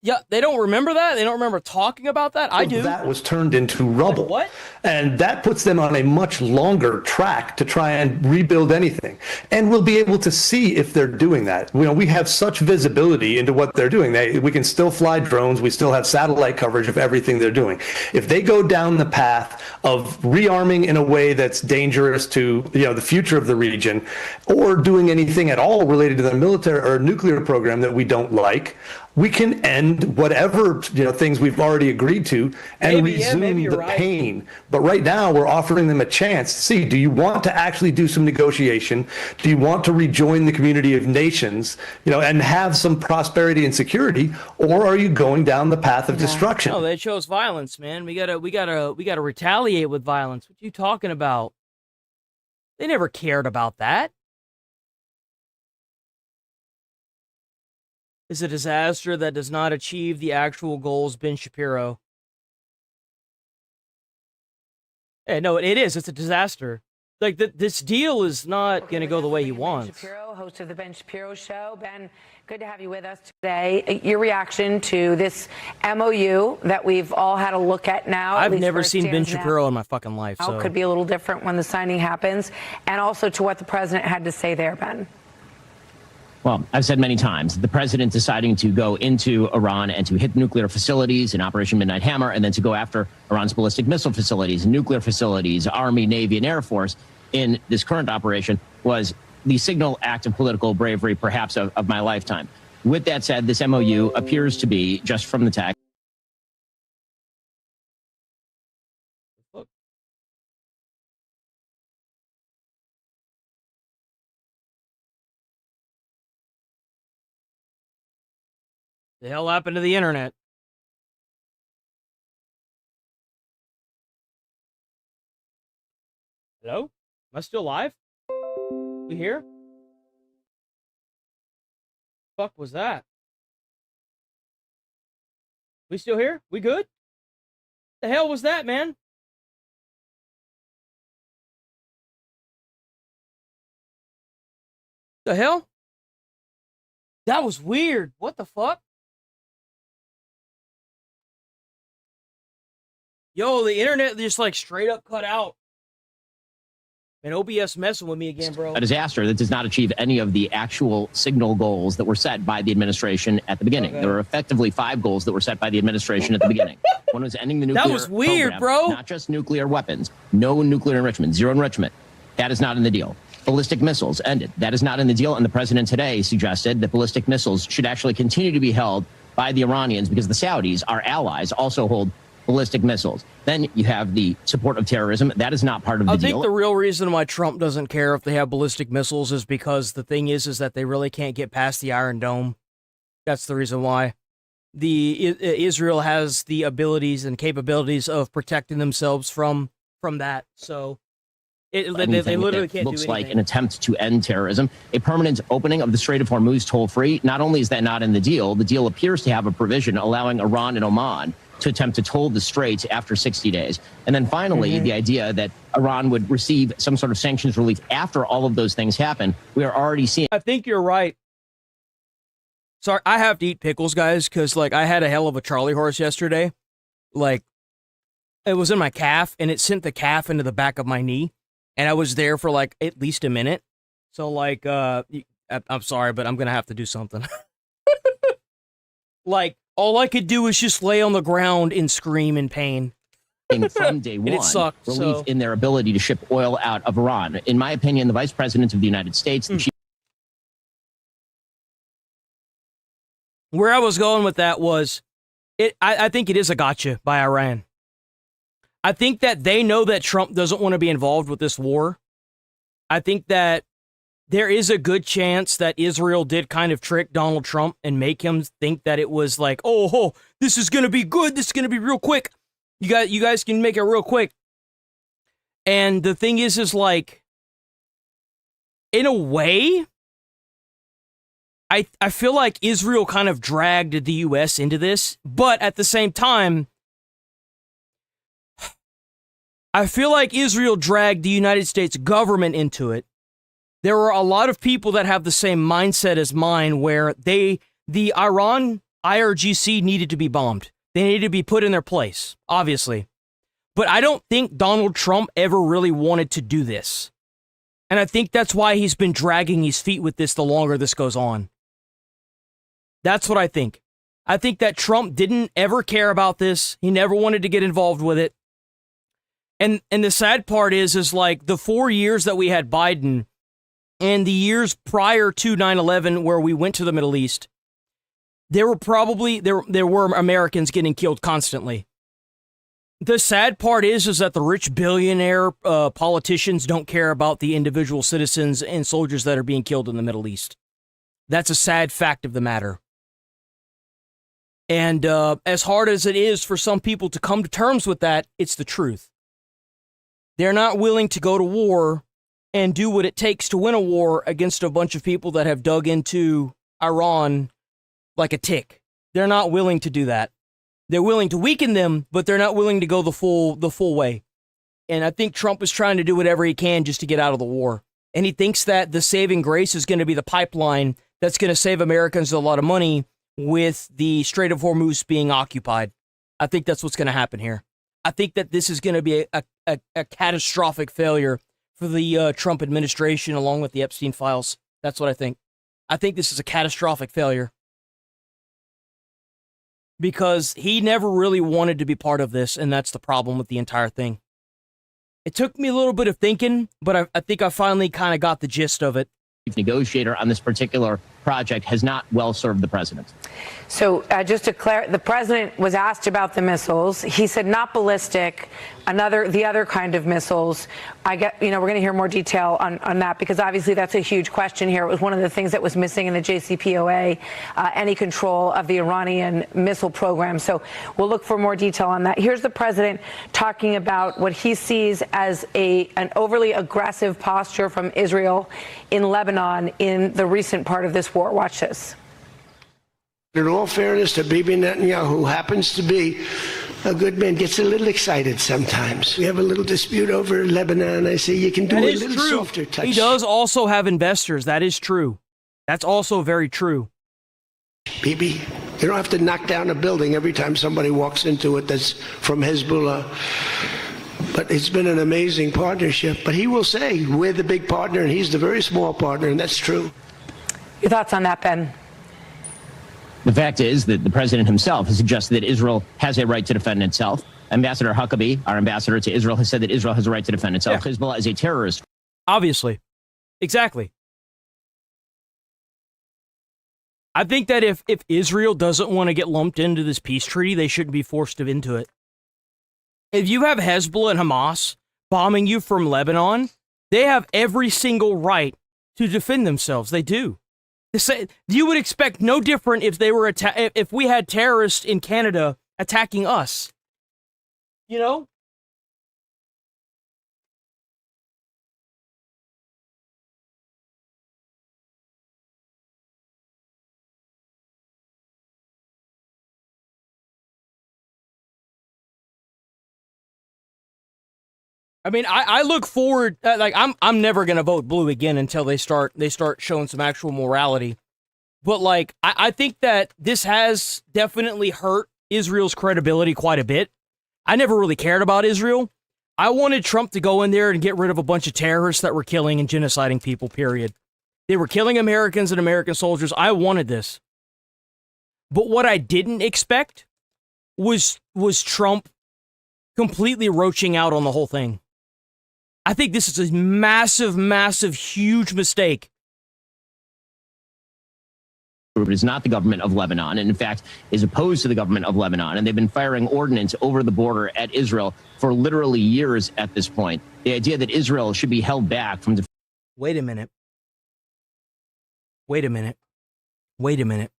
yeah, they don't remember that? They don't remember talking about that? I do. That was turned into rubble. Like what? And that puts them on a much longer track to try and rebuild anything. And we'll be able to see if they're doing that. You know, we have such visibility into what they're doing. We can still fly drones. We still have satellite coverage of everything they're doing. If they go down the path of rearming in a way that's dangerous to, you know, the future of the region, or doing anything at all related to their military or nuclear program that we don't like, we can end whatever, you know, things we've already agreed to and resume the pain. But right now we're offering them a chance to see, do you want to actually do some negotiation? Do you want to rejoin the community of nations, you know, and have some prosperity and security, or are you going down the path of destruction? No, they chose violence, man. We gotta retaliate with violence. What are you talking about? They never cared about that. Is a disaster that does not achieve the actual goals, Ben Shapiro. Hey, no, it is. It's a disaster. Like, this deal is not going to go the way he wants. Shapiro, host of the Ben Shapiro Show. Ben, good to have you with us today. Your reaction to this MOU that we've all had a look at now. I've never seen Ben Shapiro in my fucking life. So it could be a little different when the signing happens. And also to what the president had to say there, Ben. Well, I've said many times, the president deciding to go into Iran and to hit nuclear facilities in Operation Midnight Hammer, and then to go after Iran's ballistic missile facilities, nuclear facilities, Army, Navy, and Air Force in this current operation was the signal act of political bravery, perhaps, of my lifetime. With that said, this MOU appears to be, just from the text, The hell happened to the internet? Hello? Am I still live? We here? Fuck was that? We still here? We good? The hell was that, man? The hell? That was weird. What the fuck? Yo, the internet just like straight up cut out. And OBS messing with me again, bro. A disaster that does not achieve any of the actual signal goals that were set by the administration at the beginning. Okay. There were effectively 5 goals that were set by the administration at the beginning. One was ending the nuclear That was weird, program, bro. Not just nuclear weapons. No nuclear enrichment. Zero enrichment. That is not in the deal. Ballistic missiles ended. That is not in the deal. And the president today suggested that ballistic missiles should actually continue to be held by the Iranians because the Saudis, our allies, also hold ballistic missiles. Then you have the support of terrorism. That is not part of the deal. I think the real reason why Trump doesn't care if they have ballistic missiles is because the thing is that they really can't get past the Iron Dome. That's the reason why. Israel has the abilities and capabilities of protecting themselves from that. So they literally can't do anything. Looks like an attempt to end terrorism. A permanent opening of the Strait of Hormuz toll-free. Not only is that not in the deal appears to have a provision allowing Iran and Oman to attempt to toll the strait after 60 days. And then finally, the idea that Iran would receive some sort of sanctions relief after all of those things happen. We are already seeing. I think you're right. Sorry, I have to eat pickles, guys, because, like, I had a hell of a Charlie horse yesterday. Like, it was in my calf, and it sent the calf into the back of my knee, and I was there for, like, at least a minute. So, like, I'm sorry, but I'm gonna have to do something. Like, all I could do was just lay on the ground and scream in pain. From day one, And it sucked, relief so. in their ability to ship oil out of Iran. In my opinion, the Vice President of the United States, the chief. Where I was going with that was, I think it is a gotcha by Iran. I think that they know that Trump doesn't want to be involved with this war. I think that there is a good chance that Israel did kind of trick Donald Trump and make him think that it was like, oh, this is going to be good. This is going to be real quick. You guys can make it real quick. And the thing is like, in a way, I feel like Israel kind of dragged the U.S. into this, but at the same time, I feel like Israel dragged the United States government into it. There are a lot of people that have the same mindset as mine, where the Iran IRGC needed to be bombed. They needed to be put in their place, obviously. But I don't think Donald Trump ever really wanted to do this. And I think that's why he's been dragging his feet with this the longer this goes on. That's what I think. I think that Trump didn't ever care about this. He never wanted to get involved with it. And the sad part is like the 4 years that we had Biden and the years prior to 9/11 where we went to the Middle East, there were Americans getting killed constantly. The sad part is that the rich billionaire politicians don't care about the individual citizens and soldiers that are being killed in the Middle East. That's a sad fact of the matter. And as hard as it is for some people to come to terms with that, it's the truth. They're not willing to go to war and do what it takes to win a war against a bunch of people that have dug into Iran like a tick. They're not willing to do that. They're willing to weaken them, but they're not willing to go the full way. And I think Trump is trying to do whatever he can just to get out of the war. And he thinks that the saving grace is going to be the pipeline that's going to save Americans a lot of money with the Strait of Hormuz being occupied. I think that's what's going to happen here. I think that this is going to be a catastrophic failure for the Trump administration along with the Epstein files. That's what I think. I think this is a catastrophic failure. Because he never really wanted to be part of this, and that's the problem with the entire thing. It took me a little bit of thinking, but I think I finally kind of got the gist of it. Negotiator on this particular project has not well served the president. So just to clarify, the president was asked about the missiles. He said not ballistic, the other kind of missiles. We're going to hear more detail on that because obviously that's a huge question here. It was one of the things that was missing in the JCPOA, any control of the Iranian missile program. So we'll look for more detail on that. Here's the president talking about what he sees as an overly aggressive posture from Israel in Lebanon in the recent part of this war. Watch this. In all fairness to Bibi Netanyahu, who happens to be a good man, gets a little excited sometimes. We have a little dispute over Lebanon. I say you can do a little softer touch. He does also have investors. That is true. That's also very true. Bibi, you don't have to knock down a building every time somebody walks into it that's from Hezbollah. But it's been an amazing partnership. But he will say we're the big partner and he's the very small partner, and that's true. Your thoughts on that, Ben? The fact is that the president himself has suggested that Israel has a right to defend itself. Ambassador Huckabee, our ambassador to Israel, has said that Israel has a right to defend itself. Yeah. Hezbollah is a terrorist. Obviously. Exactly. I think that if Israel doesn't want to get lumped into this peace treaty, they shouldn't be forced into it. If you have Hezbollah and Hamas bombing you from Lebanon, they have every single right to defend themselves. They do. You would expect no different if they were if we had terrorists in Canada attacking us. You know? I mean, I look forward. I'm never gonna vote blue again until they start showing some actual morality. But, like, I think that this has definitely hurt Israel's credibility quite a bit. I never really cared about Israel. I wanted Trump to go in there and get rid of a bunch of terrorists that were killing and genociding people, period. They were killing Americans and American soldiers. I wanted this. But what I didn't expect was Trump completely roaching out on the whole thing. I think this is a massive, massive, huge mistake. It is not the government of Lebanon, and in fact is opposed to the government of Lebanon. And they've been firing ordnance over the border at Israel for literally years at this point. The idea that Israel should be held back from... Wait a minute. Wait a minute. Wait a minute.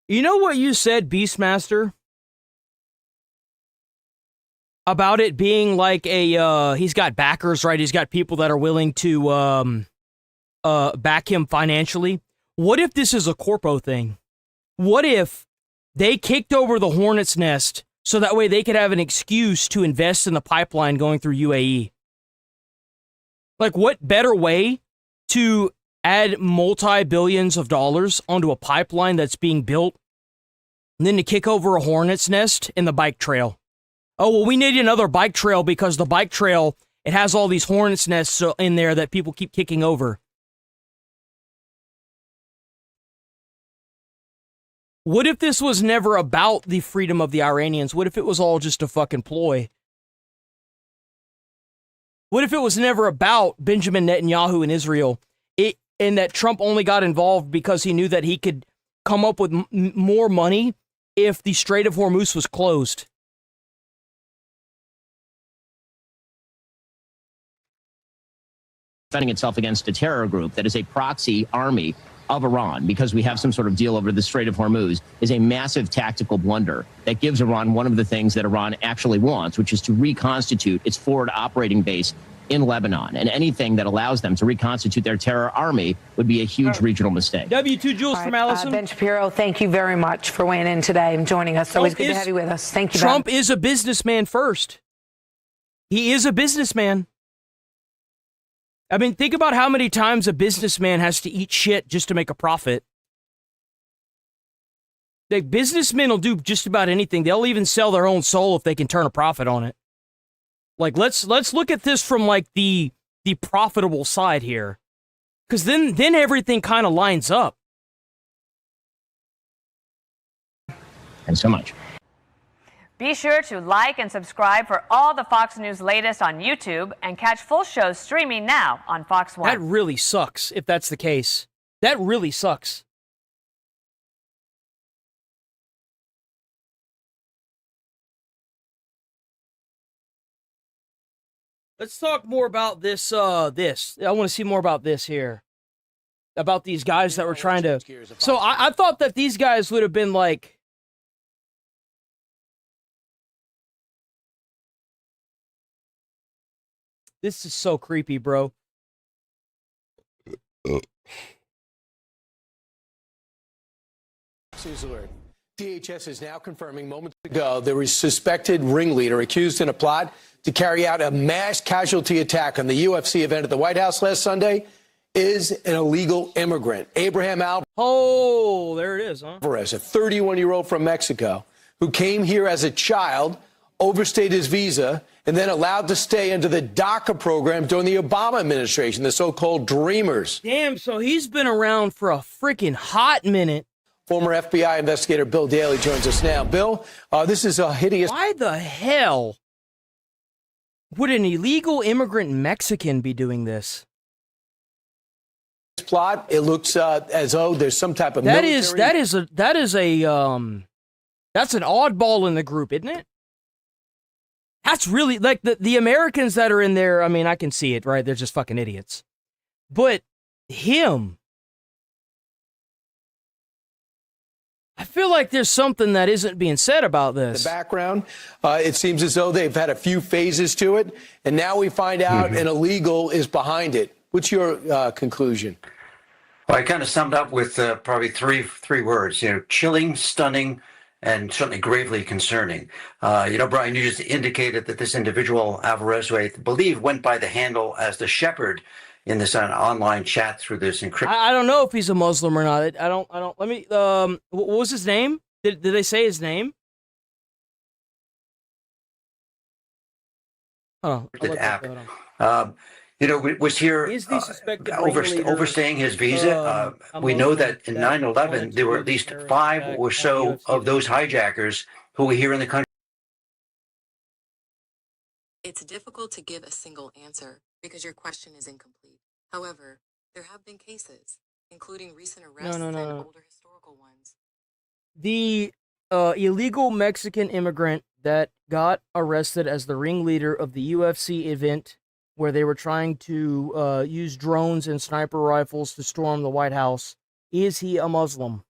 You know what you said, Beastmaster? About it being like a, he's got backers, right? He's got people that are willing to, back him financially. What if this is a corpo thing? What if they kicked over the hornet's nest so that way they could have an excuse to invest in the pipeline going through UAE? Like, what better way to add multi-billions of dollars onto a pipeline that's being built than to kick over a hornet's nest in the bike trail? Oh, well, we need another bike trail because the bike trail, it has all these hornet's nests in there that people keep kicking over. What if this was never about the freedom of the Iranians? What if it was all just a fucking ploy? What if it was never about Benjamin Netanyahu and Israel? And that Trump only got involved because he knew that he could come up with more money if the Strait of Hormuz was closed? Defending itself against a terror group that is a proxy army of Iran because we have some sort of deal over the Strait of Hormuz is a massive tactical blunder that gives Iran one of the things that Iran actually wants, which is to reconstitute its forward operating base in Lebanon. And anything that allows them to reconstitute their terror army would be a huge regional mistake. W2 Jules from Allison. Ben Shapiro, thank you very much for weighing in today and joining us. Always good to have you with us. Thank you, Trump Ben. is a businessman first. He is a businessman. I mean, think about how many times a businessman has to eat shit just to make a profit. Like, businessmen will do just about anything. They'll even sell their own soul if they can turn a profit on it. Like, let's look at this from like the profitable side here, because then everything kind of lines up. Thanks so much. Be sure to like and subscribe for all the Fox News latest on YouTube and catch full shows streaming now on Fox 1. That really sucks if that's the case. That really sucks. Let's talk more about this, I want to see more about this here. About these guys that were trying to... So I thought that these guys would have been like... This is so creepy, bro. DHS is now confirming moments ago there was a suspected ringleader accused in a plot to carry out a mass casualty attack on the UFC event at the White House last Sunday is an illegal immigrant. Abraham Alvarez. Oh, there it is, huh? Alvarez, a 31-year-old from Mexico who came here as a child, overstayed his visa, and then allowed to stay under the DACA program during the Obama administration, the so-called Dreamers. Damn, so he's been around for a freaking hot minute. Former FBI investigator Bill Daley joins us now. Bill, this is a hideous... Why the hell would an illegal immigrant Mexican be doing this? Plot. It looks as though there's some type of that's an oddball in the group, isn't it? That's really, like, the Americans that are in there, I mean, I can see it, right? They're just fucking idiots. But him, I feel like there's something that isn't being said about this. The background, it seems as though they've had a few phases to it, and now we find out an illegal is behind it. What's your conclusion? Well, I kind of summed up with probably three words, chilling, stunning, and certainly gravely concerning. Brian, you just indicated that this individual, Alvarez, who I believe went by the handle as the Shepherd, in this online chat through this encryption. I don't know if he's a Muslim or not. I don't. Let me. What was his name? Did they say his name? Oh, app. Was here overstaying his visa. We know that in 9/11 there were at least 5 or so of those hijackers who were here in the country. It's difficult to give a single answer because your question is incomplete. However, there have been cases, including recent arrests and older historical ones. The illegal Mexican immigrant that got arrested as the ringleader of the UFC event where they were trying to use drones and sniper rifles to storm the White House, is he a Muslim?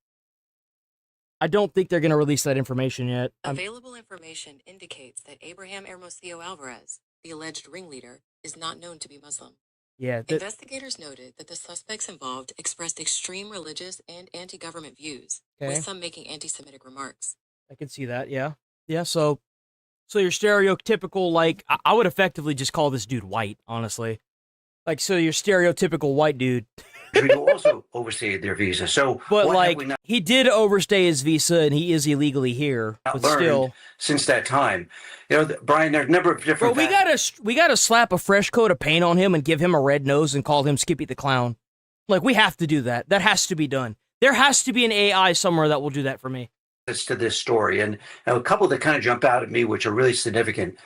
I don't think they're going to release that information yet. Available information indicates that Abraham Hermosillo Alvarez, the alleged ringleader, is not known to be Muslim. Yeah. Investigators noted that the suspects involved expressed extreme religious and anti-government views, with some making anti-Semitic remarks. I can see that, yeah. Yeah, so your stereotypical, like, I would effectively just call this dude white, honestly. Like, so your stereotypical white dude. We also overstayed their visa. So, but like, he did overstay his visa, and he is illegally here. But still, since that time, Brian, there are a number of different. Bro, we gotta slap a fresh coat of paint on him and give him a red nose and call him Skippy the Clown. Like, we have to do that. That has to be done. There has to be an AI somewhere that will do that for me. To this story, and a couple that kind of jump out at me, which are really significant.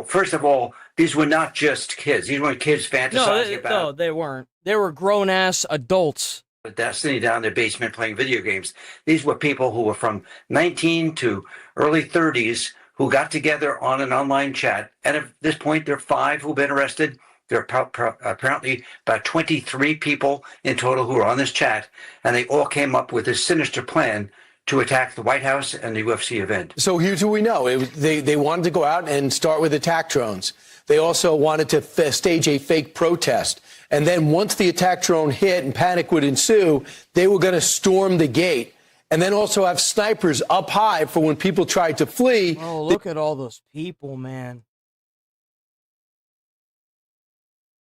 First of all, these were not just kids. These weren't kids fantasizing about. No, they weren't. They were grown-ass adults. Destiny down in their basement playing video games. These were people who were from 19 to early 30s who got together on an online chat. And at this point, there are 5 who've been arrested. There are apparently about 23 people in total who are on this chat, and they all came up with this sinister plan to attack the White House and the UFC event. So here's what we know. They wanted to go out and start with attack drones. They also wanted to stage a fake protest. And then once the attack drone hit and panic would ensue, they were going to storm the gate. And then also have snipers up high for when people tried to flee. Oh, look at all those people, man.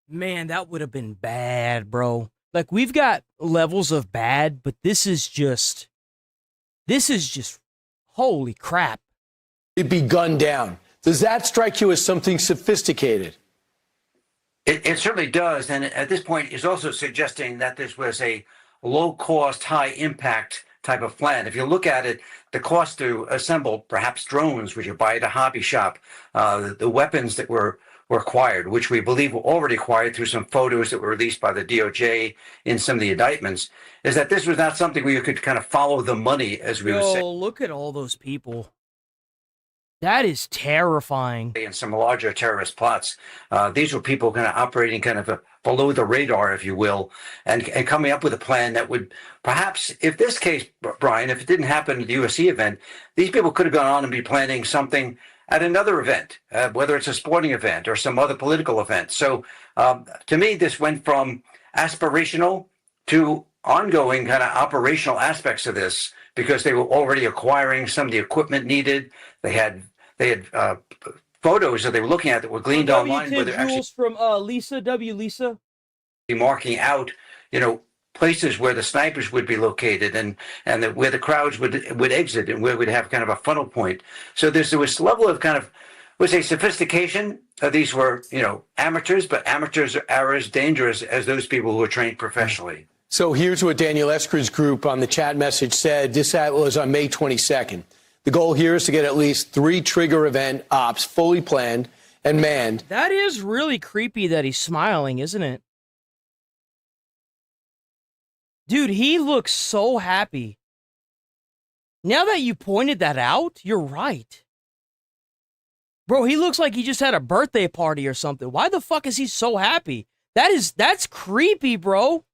Man, that would have been bad, bro. Like, we've got levels of bad, but this is just, holy crap. It'd be gunned down. Does that strike you as something sophisticated? It certainly does. And at this point, it's also suggesting that this was a low-cost, high-impact type of plan. If you look at it, the cost to assemble perhaps drones, which you buy at a hobby shop, the weapons that were acquired, which we believe were already acquired through some photos that were released by the DOJ in some of the indictments, is that this was not something where you could kind of follow the money, as we would say. Look at all those people. That is terrifying. In some larger terrorist plots, these were people kind of operating kind of below the radar, if you will, and coming up with a plan that would perhaps, if this case, Brian, if it didn't happen at the UFC event, these people could have gone on and be planning something at another event, whether it's a sporting event or some other political event. So to me, this went from aspirational to ongoing kind of operational aspects of this, because they were already acquiring some of the equipment needed. They had photos that they were looking at that were gleaned online. Where they're actually from Lisa. Marking out, places where the snipers would be located and where the crowds would exit and where we'd have kind of a funnel point. So there was a level of kind of, would say, sophistication. These were, amateurs, but amateurs are as dangerous as those people who are trained professionally. So here's what Daniel Esker's group on the chat message said. This was on May 22nd. The goal here is to get at least 3 trigger event ops fully planned and manned. That is really creepy that he's smiling, isn't it? Dude, he looks so happy. Now that you pointed that out, you're right. Bro, he looks like he just had a birthday party or something. Why the fuck is he so happy? That's creepy, bro.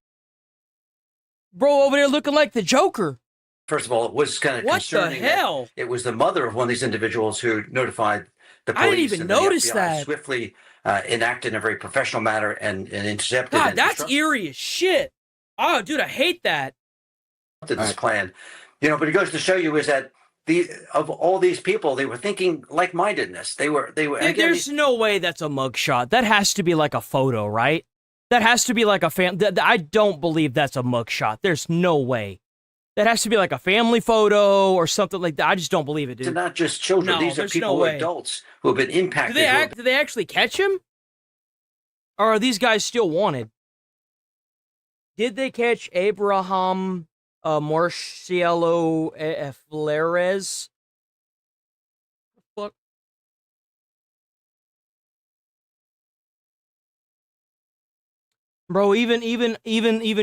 Bro over there looking like the Joker. First of all, it was kind of concerning. What the hell? It was the mother of one of these individuals who notified the police. I didn't even notice that. Swiftly enacted in a very professional manner and intercepted. God, that's eerie as shit. Oh, dude, I hate that. This plan, but it goes to show you is that of all these people, they were thinking like-mindedness. They were. There's no way that's a mugshot. That has to be like a photo, right? That has to be like a I don't believe that's a mugshot. There's no way. That has to be like a family photo or something like that. I just don't believe it, dude. They're not just children. No, These are there's people no who are way. adults who have been impacted. Do they actually catch him? Or are these guys still wanted? Did they catch Abraham Marcielo Flores? Fuck. Bro, even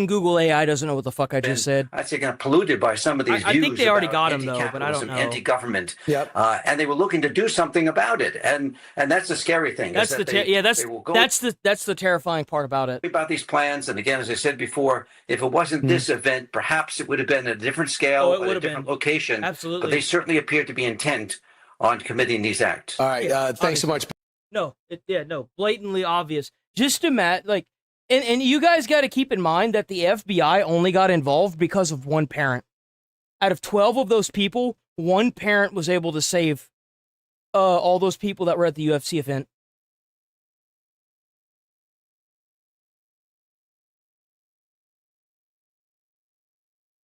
Google AI doesn't know what the fuck I just said. I'd say kind of polluted by some of these views. I think they already about got him though, but I don't know. Anti-government. Yep. And they were looking to do something about it, and that's the scary thing. That's the that's the terrifying part about it. About these plans, and again, as I said before, if it wasn't this event, perhaps it would have been at a different scale, at a different location. Absolutely. But they certainly appear to be intent on committing these acts. All right. Thanks so much. No, blatantly obvious. Just imagine, like. And you guys got to keep in mind that the FBI only got involved because of one parent. Out of 12 of those people, one parent was able to save all those people that were at the UFC event.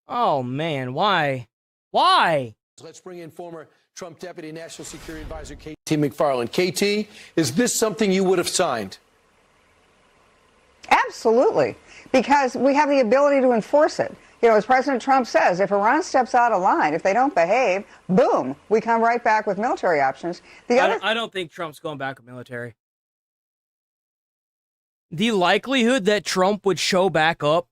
Oh, man, why? Why? Let's bring in former Trump Deputy National Security Advisor KT McFarland. KT, is this something you would have signed? Absolutely, because we have the ability to enforce it. You know, as President Trump says, if Iran steps out of line, if they don't behave, boom, we come right back with military options. I don't think Trump's going back with military. The likelihood that Trump would show back up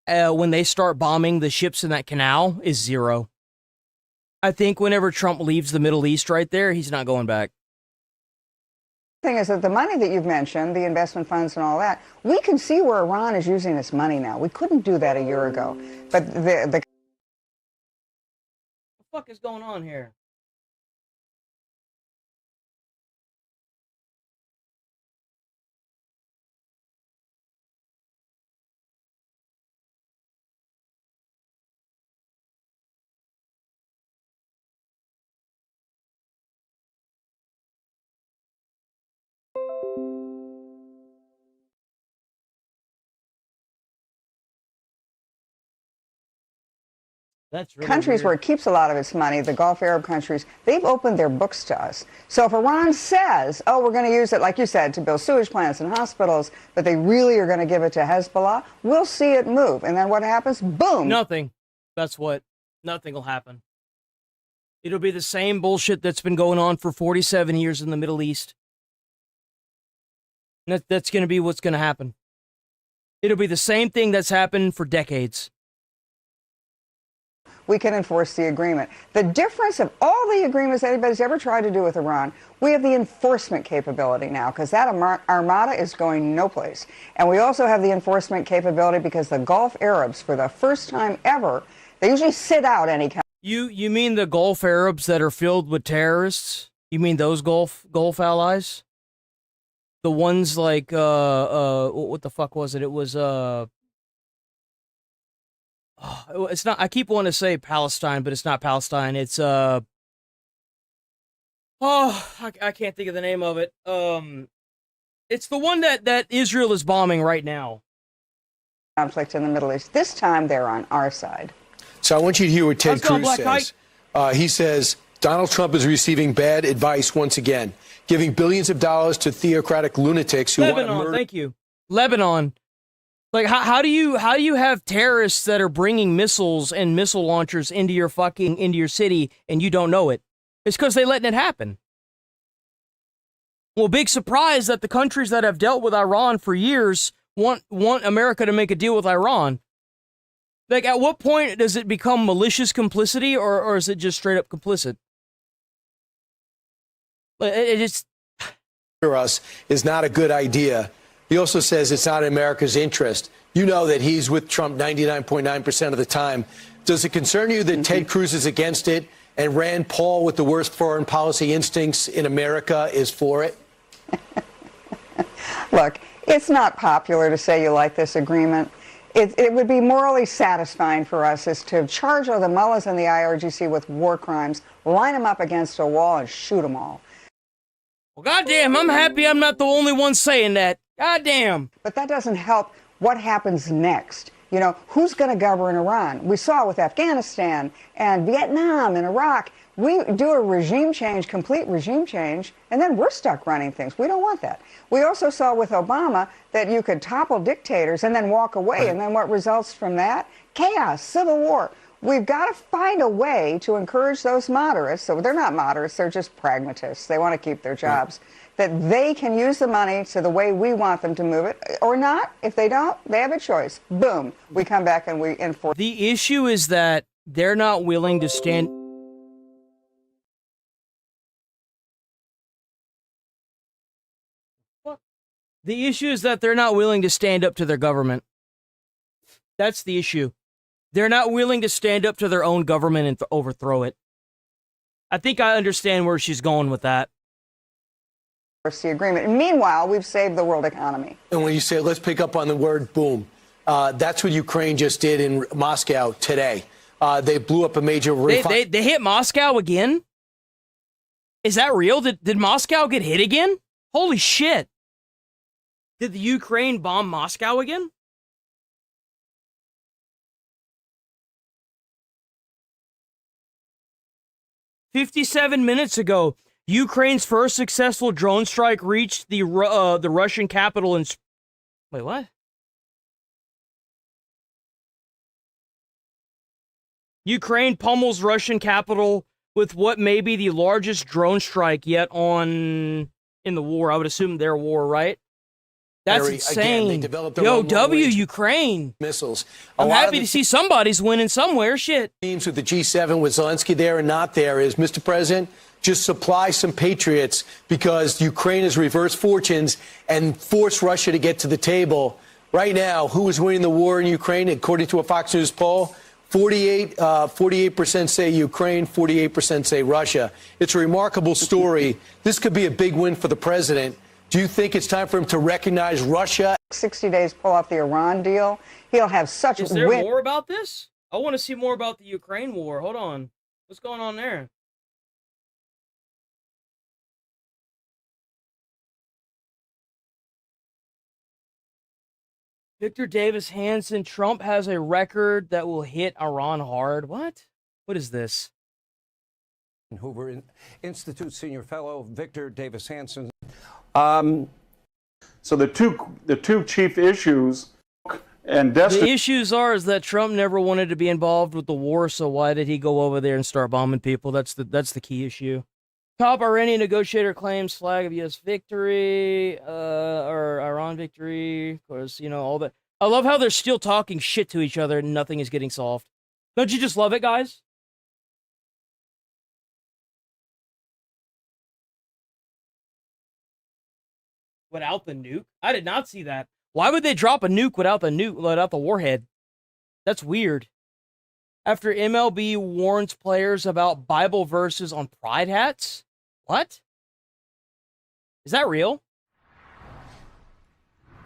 when they start bombing the ships in that canal is zero. I think whenever Trump leaves the Middle East right there, he's not going back. Thing is that the money that you've mentioned, the investment funds and all that, we can see where Iran is using this money now. We couldn't do that a year ago. But the What the fuck is going on here? That's really countries weird. where it keeps a lot of its money, the Gulf Arab countries, they've opened their books to us. So if Iran says, oh, we're going to use it, like you said, to build sewage plants and hospitals, but they really are going to give it to Hezbollah, we'll see it move. And then what happens? Boom. Nothing. Nothing will happen. It'll be the same bullshit that's been going on for 47 years in the Middle East. That's going to be what's going to happen. It'll be the same thing that's happened for decades. We can enforce the agreement. The difference of all the agreements anybody's ever tried to do with Iran, we have the enforcement capability now because that armada is going no place. And we also have the enforcement capability because the Gulf Arabs, for the first time ever, they usually sit out any kind. You mean the Gulf Arabs that are filled with terrorists? You mean those Gulf allies? The ones like what the fuck was it? It was it's not. I keep wanting to say Palestine, but it's not Palestine. It's I can't think of the name of it. It's the one that Israel is bombing right now. Conflict in the Middle East. This time they're on our side. So I want you to hear what Ted Cruz says. He says Donald Trump is receiving bad advice once again, giving billions of dollars to theocratic lunatics who want to murder. Thank you, Lebanon. Like, how do you have terrorists that are bringing missiles and missile launchers into your city and you don't know it? It's because they letting it happen. Well, big surprise that the countries that have dealt with Iran for years want America to make a deal with Iran. Like, at what point does it become malicious complicity or is it just straight up complicit? It just for us is not a good idea. He also says it's not in America's interest. You know that he's with Trump 99.9% of the time. Does it concern you that Ted Cruz is against it and Rand Paul, with the worst foreign policy instincts in America, is for it? Look, it's not popular to say you like this agreement. It would be morally satisfying for us is to charge the mullahs and the IRGC with war crimes, line them up against a wall, and shoot them all. Well, goddamn, I'm happy I'm not the only one saying that. Goddamn. But that doesn't help what happens next. You know, who's going to govern Iran? We saw with Afghanistan and Vietnam and Iraq. We do a regime change, complete regime change, and then we're stuck running things. We don't want that. We also saw with Obama that you could topple dictators and then walk away. And then what results from that? Chaos, civil war. We've got to find a way to encourage those moderates. So they're not moderates, they're just pragmatists. They want to keep their jobs. That they can use the money to the way we want them to move it, or not. If they don't, they have a choice. Boom. We come back and we enforce. The issue is that they're not willing to stand. The issue is that they're not willing to stand up to their government. That's the issue. They're not willing to stand up to their own government and overthrow it. I think I understand where she's going with that. The agreement. And meanwhile, we've saved the world economy. And when you say, let's pick up on the word boom, that's what Ukraine just did in Moscow today. They blew up a major They hit Moscow again? Is that real? Did Moscow get hit again? Holy shit. Did the Ukraine bomb Moscow again? "57 minutes ago, Ukraine's first successful drone strike reached the Russian capital in... Wait, what? Ukraine pummels Russian capital with what may be the largest drone strike yet in the war. I would assume their war, right? That's insane. Yo, Ukraine. Missiles. I'm happy to see somebody's winning somewhere. Shit. Teams with the G7 with Zelensky there and not there is, Mr. President, just supply some patriots because Ukraine has reversed fortunes and forced Russia to get to the table. Right now, who is winning the war in Ukraine? According to a Fox News poll, 48% say Ukraine, 48% say Russia. It's a remarkable story. This could be a big win for the president. Do you think it's time for him to recognize Russia? 60 days pull off the Iran deal. He'll have such. Is there more about this? I want to see more about the Ukraine war. Hold on. What's going on there? Victor Davis Hansen, Trump has a record that will hit Iran hard. What? What is this? Hoover Institute Senior Fellow Victor Davis Hansen. So the two chief issues and the issues is that Trump never wanted to be involved with the war, so why did he go over there and start bombing people? That's the key issue. Top Iranian negotiator claims flag of U.S. victory, or Iran victory. Of course, you know, all that. I love how they're still talking shit to each other and nothing is getting solved. Don't you just love it, guys? Without the nuke? I did not see that. Why would they drop a nuke without the warhead? That's weird. After MLB warns players about Bible verses on pride hats? What? Is that real?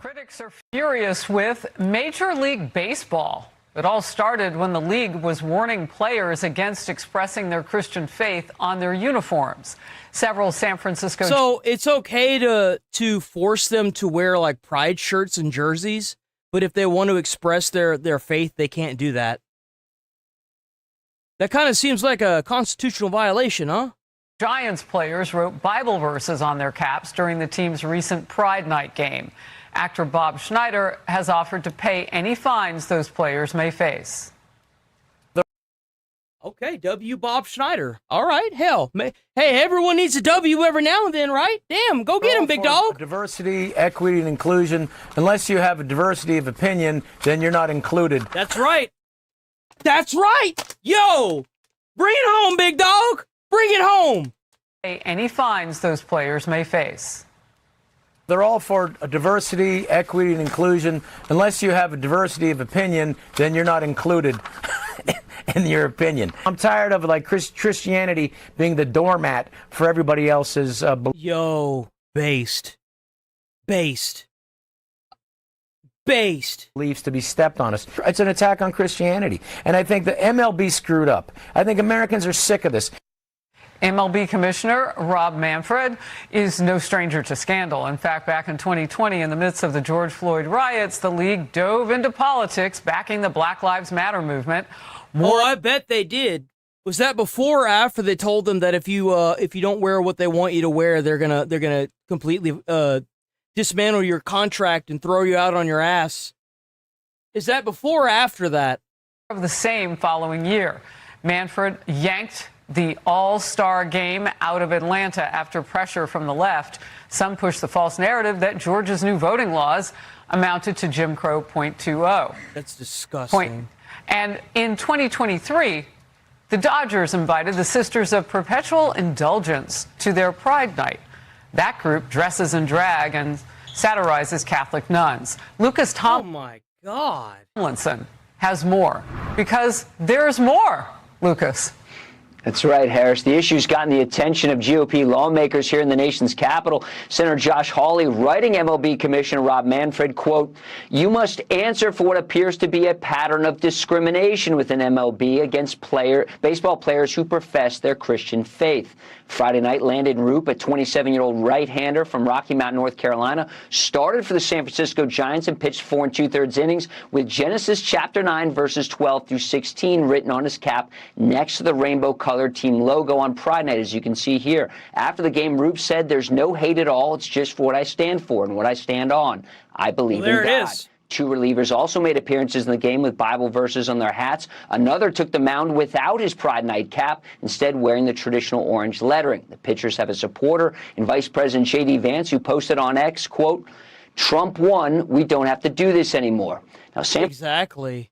Critics are furious with Major League Baseball. It all started when the league was warning players against expressing their Christian faith on their uniforms. Several San Francisco... So it's okay to force them to wear like pride shirts and jerseys, but if they want to express their faith, they can't do that. That kind of seems like a constitutional violation, huh? Giants players wrote Bible verses on their caps during the team's recent Pride Night game. Actor Bob Schneider has offered to pay any fines those players may face. Okay, W. Bob Schneider. All right, hell. Hey, everyone needs a W every now and then, right? Damn, go get him, big dog. Diversity, equity, and inclusion. Unless you have a diversity of opinion, then you're not included. That's right. That's right. Yo, bring it home, big dog. Bring it home. Pay any fines those players may face. They're all for diversity, equity, and inclusion. Unless you have a diversity of opinion, then you're not included in your opinion. I'm tired of like Christianity being the doormat for everybody else's Yo, based beliefs to be stepped on us. It's an attack on Christianity. And I think the MLB screwed up. I think Americans are sick of this. MLB Commissioner Rob Manfred is no stranger to scandal. In fact, back in 2020, in the midst of the George Floyd riots, the league dove into politics, backing the Black Lives Matter movement. I bet they did. Was that before or after they told them that if you don't wear what they want you to wear, they're gonna completely dismantle your contract and throw you out on your ass? Is that before or after that? Of the same following year, Manfred yanked the All-Star game out of Atlanta after pressure from the left. Some pushed the false narrative that Georgia's new voting laws amounted to Jim Crow 0.20. That's disgusting. And in 2023, the Dodgers invited the Sisters of Perpetual Indulgence to their Pride Night. That group dresses in drag and satirizes Catholic nuns. Lucas Oh my God. Tomlinson has more, because there's more, Lucas. That's right, Harris. The issue's gotten the attention of GOP lawmakers here in the nation's capital. Senator Josh Hawley writing MLB Commissioner Rob Manfred, quote, "You must answer for what appears to be a pattern of discrimination within MLB against baseball players who profess their Christian faith." Friday night, Landon Roop, a 27-year-old right-hander from Rocky Mount, North Carolina, started for the San Francisco Giants and pitched 4 2/3 innings with Genesis chapter 9, verses 12 through 16 written on his cap next to the rainbow-colored team logo on Pride Night, as you can see here. After the game, Roop said, "There's no hate at all. It's just for what I stand for and what I stand on. I believe in God." There it is. 2 relievers also made appearances in the game with Bible verses on their hats. Another took the mound without his Pride Night cap, instead wearing the traditional orange lettering. The pitchers have a supporter in Vice President J.D. Vance, who posted on X, quote, "Trump won. We don't have to do this anymore." Now, Exactly.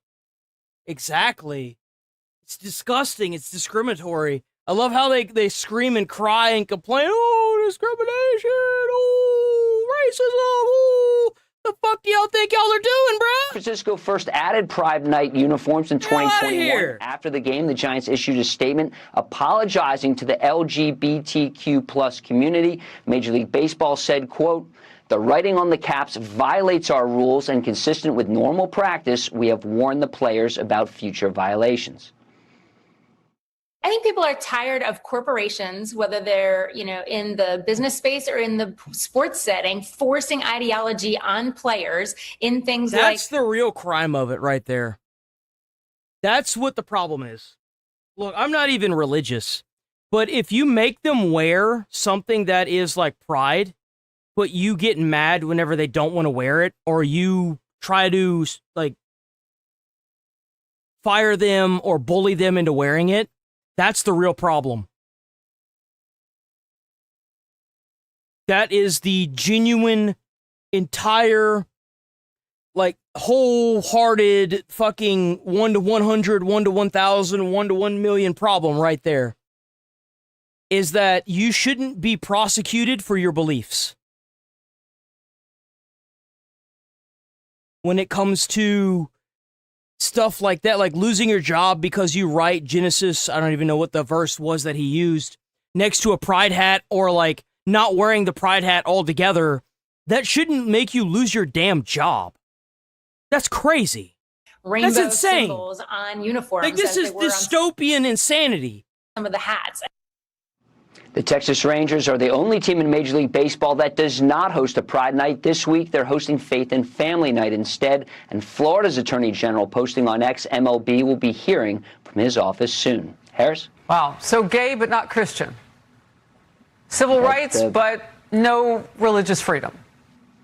It's disgusting. It's discriminatory. I love how they scream and cry and complain. Oh, discrimination. Oh, racism. Oh, the fuck do y'all think y'all are doing, bro? Francisco first added Pride Night uniforms in 2021. After the game, the Giants issued a statement apologizing to the LGBTQ plus community. Major League Baseball said, quote, "The writing on the caps violates our rules, and consistent with normal practice, we have warned the players about future violations." I think people are tired of corporations, whether they're, in the business space or in the sports setting, forcing ideology on players in things like... That's the real crime of it right there. That's what the problem is. Look, I'm not even religious, but if you make them wear something that is like pride, but you get mad whenever they don't want to wear it, or you try to, fire them or bully them into wearing it, that's the real problem. That is the genuine, entire, wholehearted fucking 1 to 100, 1 to 1,000, 1 to 1 million problem right there. Is that you shouldn't be prosecuted for your beliefs. When it comes to stuff like that, like losing your job because you write Genesis, I don't even know what the verse was that he used, next to a pride hat, or not wearing the pride hat altogether, that shouldn't make you lose your damn job. That's crazy. Rainbow That's insane. Symbols on uniforms. This is dystopian insanity. Some of the hats. The Texas Rangers are the only team in Major League Baseball that does not host a Pride Night. This week, they're hosting Faith and Family Night instead. And Florida's Attorney General, posting on X, MLB will be hearing from his office soon. Harris? Wow. So gay, but not Christian. Civil rights, but no religious freedom.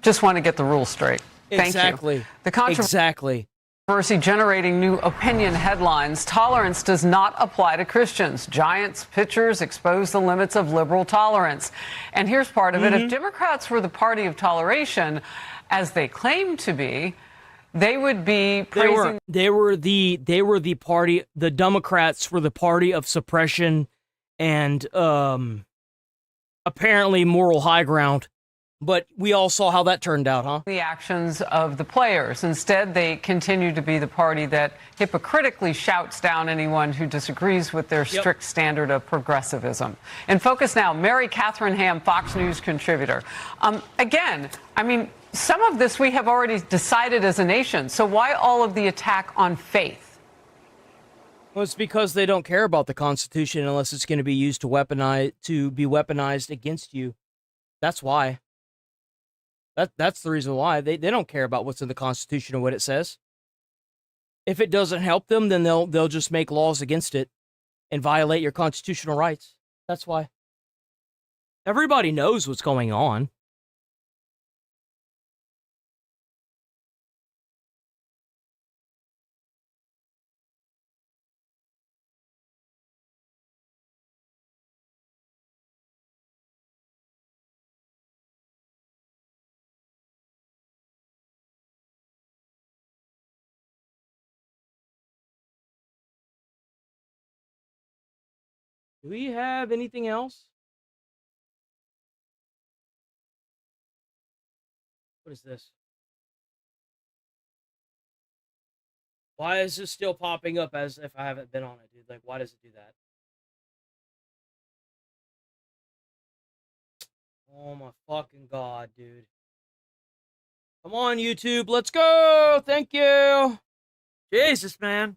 Just want to get the rules straight. Thank you. The controversy generating new opinion headlines. Tolerance does not apply to Christians. Giants pitchers expose the limits of liberal tolerance. And here's part of it. If Democrats were the party of toleration, as they claim to be, they would be praising... They were the party, the Democrats were the party of suppression and apparently moral high ground. But we all saw how that turned out, huh? The actions of the players. Instead, they continue to be the party that hypocritically shouts down anyone who disagrees with their strict standard of progressivism. In focus now, Mary Catherine Ham, Fox News contributor. Again, some of this we have already decided as a nation. So why all of the attack on faith? Well, it's because they don't care about the Constitution unless it's going to be used to be weaponized against you. That's why. That's the reason why. They don't care about what's in the Constitution or what it says. If it doesn't help them, then they'll just make laws against it and violate your constitutional rights. That's why. Everybody knows what's going on. Do we have anything else? What is this? Why is this still popping up as if I haven't been on it, dude? Like, why does it do that? Oh my fucking god, dude. Come on, YouTube, let's go! Thank you! Jesus, man.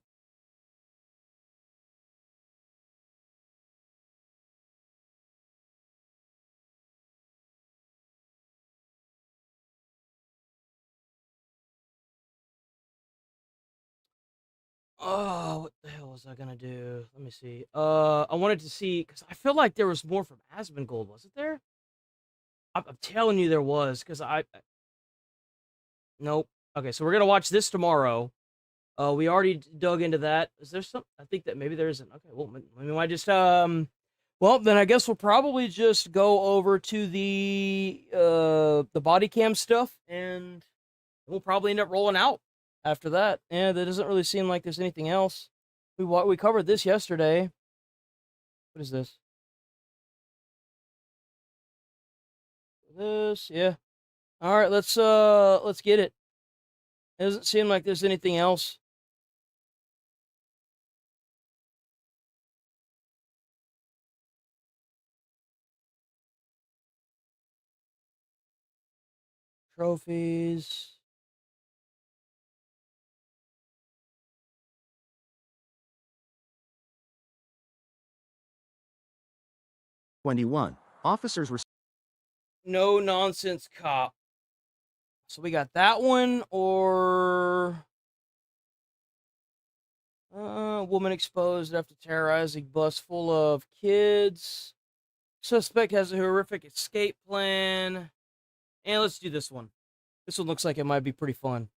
Oh, what the hell was I gonna do? Let me see. I wanted to see, because I feel like there was more from Asmongold, wasn't there? I'm telling you there was, because Nope. Okay, so we're gonna watch this tomorrow. We already dug into that. Is there some? I think that maybe there isn't. Okay, well, maybe I just, well, then I guess we'll probably just go over to the body cam stuff, and we'll probably end up rolling out after that. Yeah, that doesn't really seem like there's anything else. We covered this yesterday. What is this? This, yeah. All right, let's get it. It doesn't seem like there's anything else. Trophies. Officers were No nonsense cop. So we got that one, or woman exposed after terrorizing bus full of kids. Suspect has a horrific escape plan. And let's do this one. This one looks like it might be pretty fun.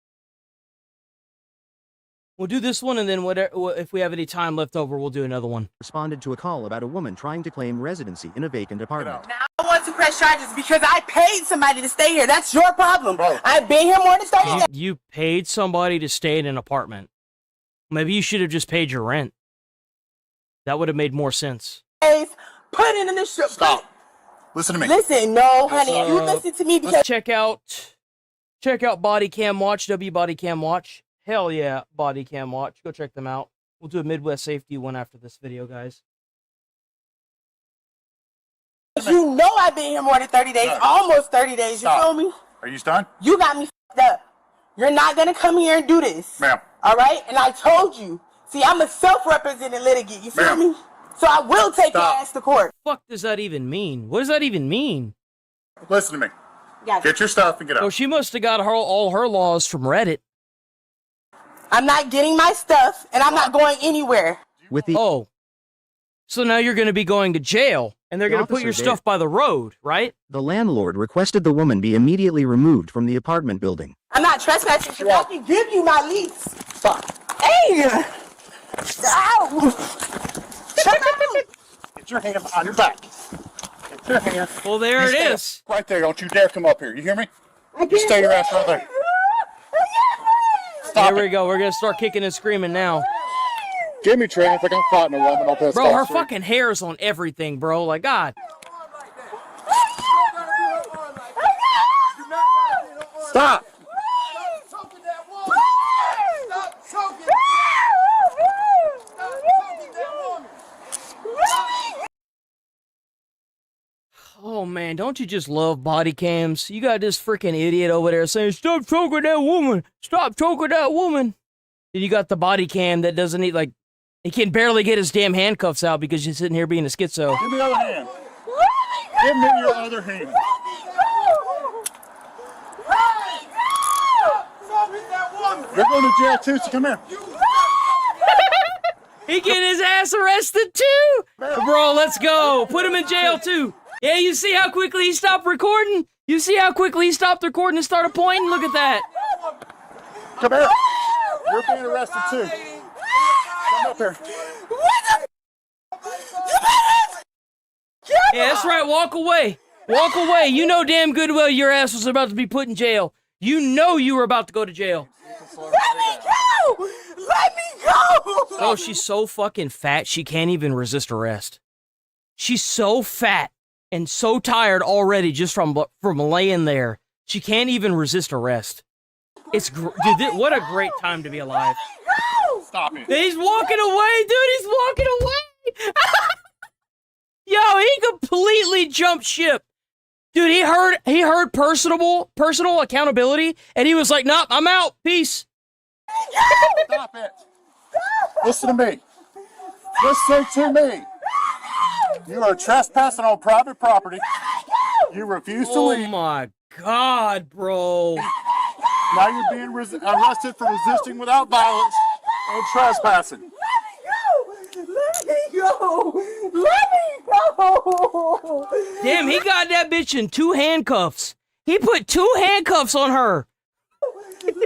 We'll do this one, and then whatever, if we have any time left over, we'll do another one. responded to a call about a woman trying to claim residency in a vacant apartment. Now I want to press charges because I paid somebody to stay here. That's your problem. I've been here more than 30 days. You paid somebody to stay in an apartment. Maybe you should have just paid your rent. That would have made more sense. Put it in the ship. Stop. Listen to me. Listen, no, honey. You listen to me because Let's check out Body Cam Watch, Body Cam Watch. Hell yeah, Body Cam Watch. Go check them out. We'll do a Midwest safety one after this video, guys. you know I've been here more than 30 days, almost 30 days. Stop. You feel me? Are you done? You got me f***ed up. You're not gonna come here and do this. Ma'am. All right? And I told you. See, I'm a self-represented litigant. You feel me? So I will take your ass to court. What the fuck does that even mean? What does that even mean? Listen to me. Yes. Get your stuff and get out. Oh, she must have got all her laws from Reddit. I'm not getting my stuff, and I'm not going anywhere. Oh. So now you're going to be going to jail, and they're The going to put your officer stuff by the road, right? The landlord requested the woman be immediately removed from the apartment building. I'm not trespassing because I can give you my lease. Stop. Hey! Ow! Get your hand behind your back. Get your hand. Well, there You it stay is. Right there. Don't you dare come up here. You hear me? You stay your ass right there. There we go. We're going to start kicking and screaming now. Give me Trey. I think I'm fighting a woman. I'll piss Bro, off her soon. fucking hair's on everything, bro. Like, God. Stop. Oh, man, don't you just love body cams? You got this freaking idiot over there saying, stop choking that woman. Stop choking that woman. And you got the body cam that doesn't need, like, He can barely get his damn handcuffs out because he's sitting here being a schizo. Give me the other hand. Give me your other hand. You're going to jail too, so come here. He getting his ass arrested too. Bro, let's go. Put him in jail too. Yeah, you see how quickly he stopped recording? You see how quickly he stopped recording and started pointing? Look at that. Come here. You're being arrested too. Come up here. Yeah, that's right. Walk away. Walk away. You know damn good well your ass was about to be put in jail. You know you were about to go to jail. Let me go! Let me go! Oh, she's so fucking fat, she can't even resist arrest. She's so fat and so tired already just from laying there. She can't even resist arrest. It's dude, what a great time to be alive. Stop it. He's walking away, dude. He's walking away. Yo, he completely jumped ship. Dude, he heard personal accountability, and he was like, "Nope, I'm out. Peace." Stop it. Listen to me. Listen to me. You are trespassing on private property. You refuse to leave. Oh my God, bro. Now you're being arrested for resisting without violence and trespassing. Let me go! Let me go! Damn, he got that bitch in 2 handcuffs. He put 2 handcuffs on her. Let me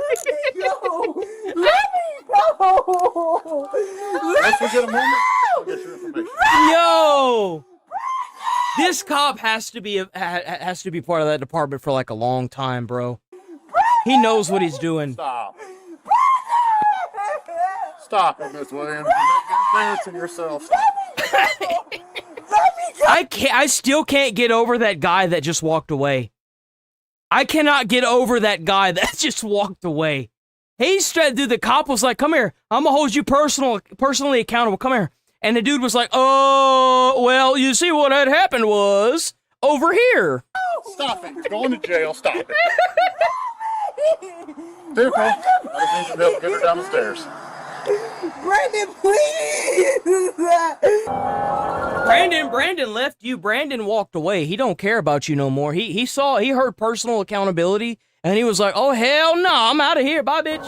go! Let me go! Let's forget a moment. I'll get your information. Yo! This cop has to be part of that department for like a long time, bro. He knows what he's doing. Stop. Stop it, Miss Williams. You're embarrassing yourself. I still can't get over that guy that just walked away. I cannot get over that guy that just walked away. Dude, the cop was like, "Come here. I'm gonna hold you personally accountable. Come here." And the dude was like, "Oh, well, you see what had happened was over here." Stop it. You're going to jail. Stop it. Vehicle. I just need to be able to get her down the stairs. Brandon, please! Brandon left you. Brandon walked away. He don't care about you no more. He heard personal accountability, and he was like, "Oh, hell no, I'm out of here. Bye, bitch."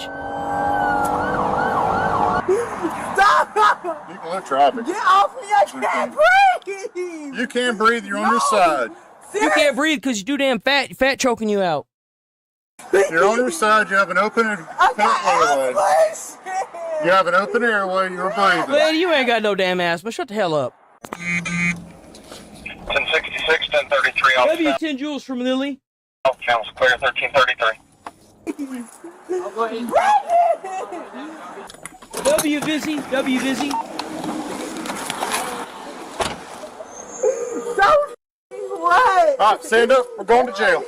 Stop! People in traffic. Get off me, I can't breathe! You can't breathe, you're on your side. You can't breathe because you're too damn fat. Fat choking you out. You're on your side, you have an open airway. You have an open airway, you're breathing. Man, you ain't got no damn asthma. Shut the hell up. 1066, 1033 off. W10 Jules from Lily. Channel's clear, 1333. W Vizzy. What? All right, stand up. We're going to jail.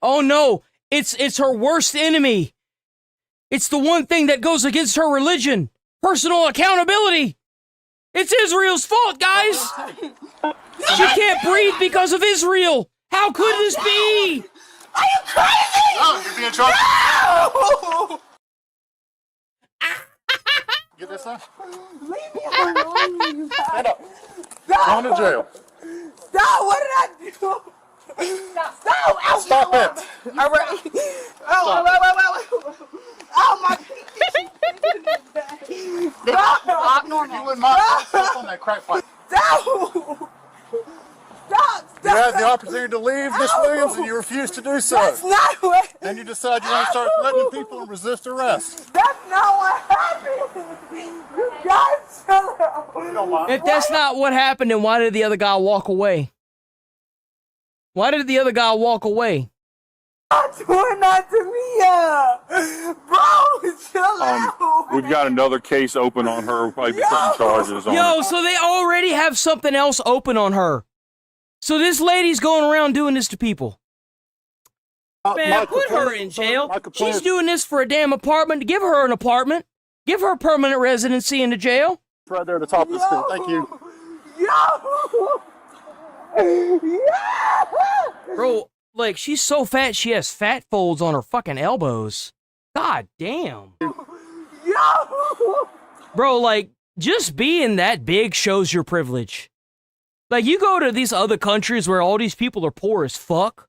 Oh no, it's her worst enemy. It's the one thing that goes against her religion. Personal accountability. It's Israel's fault, guys. She can't breathe because of Israel. How could this be? Are you crazy? No, you're being charged. No! Get this up. Leave me alone. Stand up. Stop. Going to jail. Stop. What did I do? Stop. Ow, Stop it. All right. Oh, oh my Stop. You wouldn't mind step on that crack pipe. Stop. Stop. You had the opportunity to leave, Miss Williams, and you refused to do so. That's not what. And you decide you want to start threatening people and resist arrest. That's not what happened. You guys shut up. If that's not what happened, then why did the other guy walk away? Why did the other guy walk away? Not doing that to me, bro. Chill out. We've got another case open on her. Probably putting charges on her. So they already have something else open on her. So this lady's going around doing this to people. Man, put her in jail. She's doing this for a damn apartment. Give her an apartment. Give her permanent residency in the jail. It's right there at the top of the screen. Thank you. Bro, like, she's so fat, she has fat folds on her fucking elbows. God damn. Yo! Yo! Bro, like, just being that big shows your privilege. Like, you go to these other countries where all these people are poor as fuck.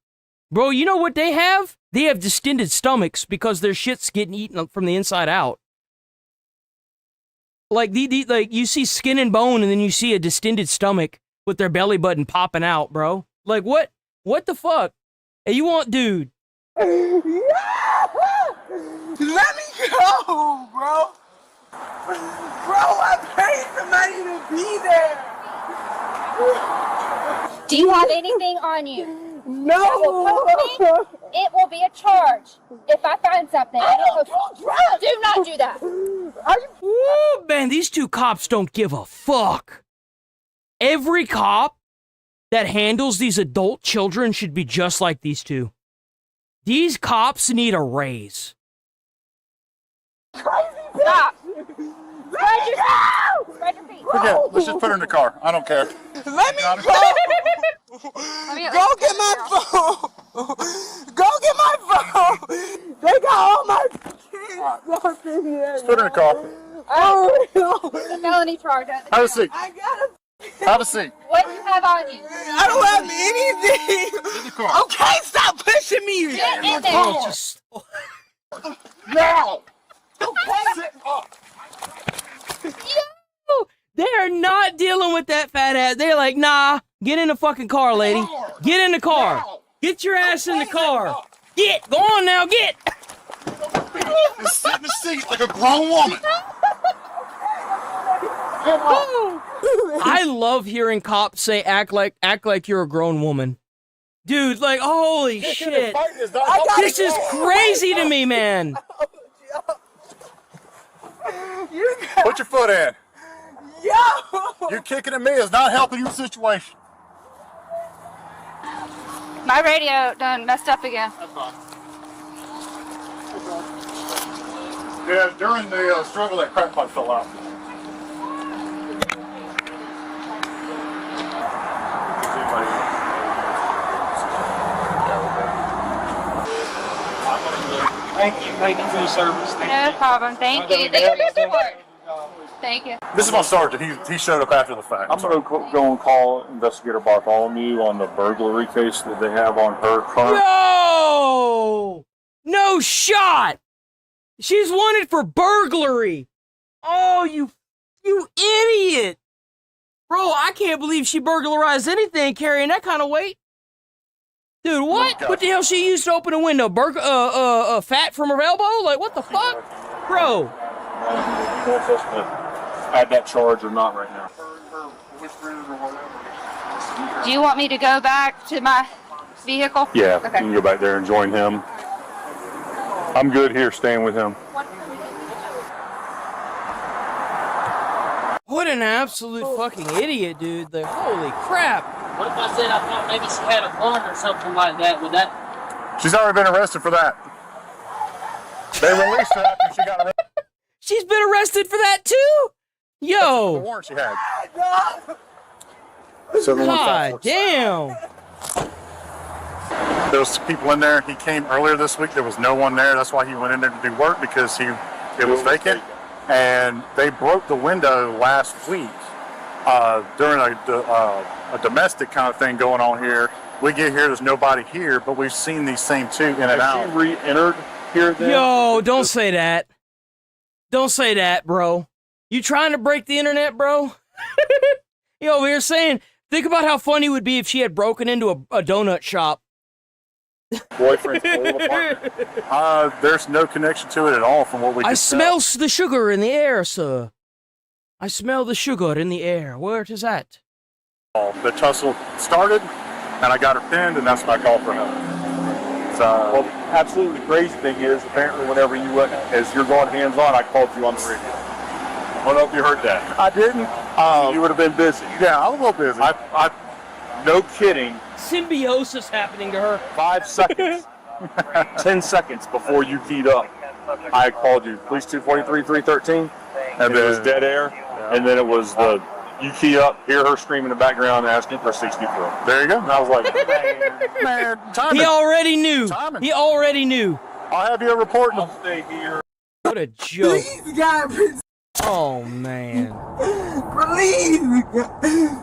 Bro, you know what they have? They have distended stomachs because their shit's getting eaten from the inside out. Like, like you see skin and bone, and then you see a distended stomach with their belly button popping out, bro. Like, what? What the fuck? Hey, you want, dude? Yeah! Let me go, bro. Bro, I paid somebody to be there. Do you have anything on you? No. It will be a charge if I find something. I don't do drugs. Do not do that. Ooh, man, these two cops don't give a fuck. Every cop that handles these adult children should be just like these two. These cops need a raise. Stop. Spread your feet. Forget it. Let's just put her in the car. I don't care. Let me go. Go get my phone. Go get my phone. They got all my kids up in here. Let's put her in the car. Oh, no. It's a felony charge. Have a seat. I gotta. Have a seat. What do you have on you? I don't have anything. In the car. Okay, stop pushing me. Get in there. Now. Sit up. Yo, they are not dealing with that fat ass. They're like, nah, get in the fucking car, lady. Get in the car. Get your ass in the car. Get. Go on now, get. Just sit in the seat like a grown woman. I love hearing cops say, act like you're a grown woman. Dude, like, holy shit. This is crazy to me, man. Put your foot in. Yo! You kicking at me is not helping your situation. My radio done messed up again. That's fine. Yeah, during the struggle, that crack pipe fell out. Thank you for your service. No problem. Thank you. Thank you for your support. Thank you. This is my sergeant. He showed up after the fact. I'm going to go and call Investigator Bartholomew on the burglary case that they have on her car. No! No shot! She's wanted for burglary. Oh, you idiot. Bro, I can't believe she burglarized anything carrying that kind of weight. Dude, what? What the hell she used to open a window? Fat from her elbow? Like, what the fuck? Bro. He wants us to add that charge or not right now. Do you want me to go back to my vehicle? Yeah, Okay. you can go back there and join him. I'm good here staying with him. What an absolute fucking idiot, dude. Like, holy crap. What if I said I thought maybe she had a gun or something like that? Would that? She's already been arrested for that. They released her after she got arrested. She's been arrested for that too? Yo. The warrant she had. God damn. There was people in there. He came earlier this week. There was no one there. That's why he went in there to do work, because it was vacant. And they broke the window last week during a domestic kind of thing going on here. We get here, there's nobody here, but we've seen these same two in and out. Has she re-entered here then? Yo, don't say that. Don't say that, bro. You trying to break the internet, bro? You over here saying, think about how funny it would be if she had broken into a donut shop. Boyfriend's old apartment. There's no connection to it at all from what we can I smell the sugar in the air, sir. I smell the sugar in the air. Where is that? The tussle started, and I got her pinned, and that's my call for help. Well, absolutely crazy thing is, apparently whenever you went, as you're going hands-on, I called you on the radio. I don't know if you heard that. I didn't. You would have been busy. Yeah, I was a little busy. No kidding. Symbiosis happening to her. 5 seconds, 10 seconds before you keyed up, I called you, police 243-313, and it was dead air, and then it was you key up, hear her screaming in the background, asking for 64. There you go. And I was like, man, timing. He already knew. Timing. He already knew. I'll have you reporting. I'll stay here. What a joke. Please, God, Oh, man.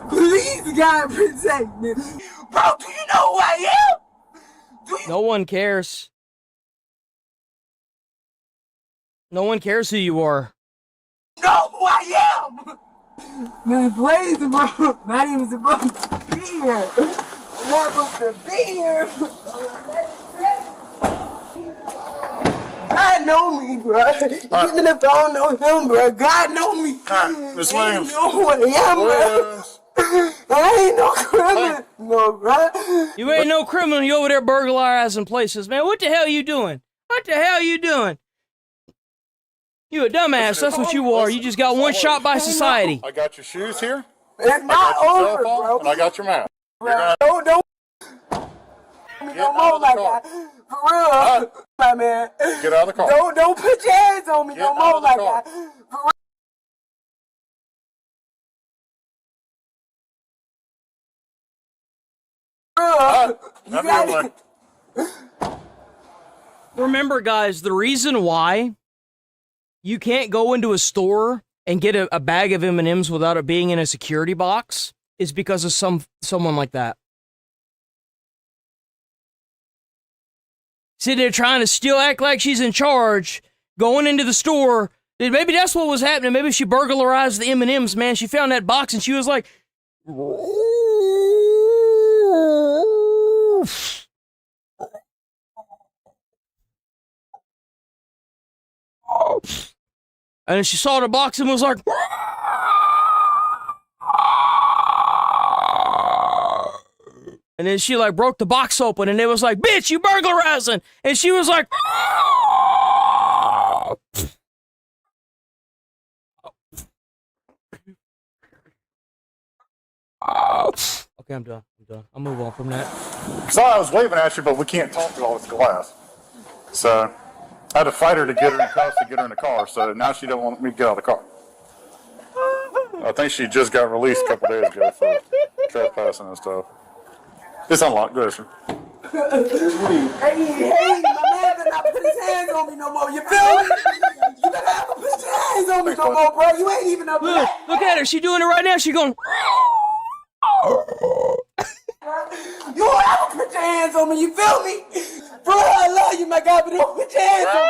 please, God, protect me. Bro, do you know who I am? No one cares. No one cares who you are. Know who I am? Man, please, bro. My name is supposed to be here. I'm not supposed to be here. God know me, bro. Even if I don't know him, bro, God know me. Miss Williams. You know who I am, bro. I ain't no criminal, no, bro. You ain't no criminal. You over there burglarizing places, man. What the hell you doing? What the hell you doing? You a dumbass. That's what you are. You just got one shot by society. I got your shoes here. It's not over, bro. And I got your map. Bro, don't me no more like that. For real, my man. Get out of the car. Don't put your hands on me no more like that. For real. You got it. Remember, guys, the reason why you can't go into a store and get a bag of M&Ms without it being in a security box is because of someone like that. See, they're trying to still act like she's in charge, going into the store. Maybe that's what was happening. Maybe she burglarized the M&Ms, man. She found that box and she was like... And then she saw the box and was like... And then she like broke the box open and it was like, bitch, you burglarizing. And she was like... Okay, I'm done. I'll move on from that. Sorry, I was waving at you, but we can't talk through all this glass. So I had to fight her to get her in cuffs to get her in the car. So now she don't want me to get out of the car. I think she just got released a couple days ago for trespassing and stuff. It's unlocked. Go ahead, sir. Hey, my man better not put his hands on me no more. You feel me? You better not put your hands on me no more, bro. You ain't even up there. Look at her. She doing it right now. She going... You don't ever put your hands on me, you feel me? Bro, I love you, my God, but don't put your hands on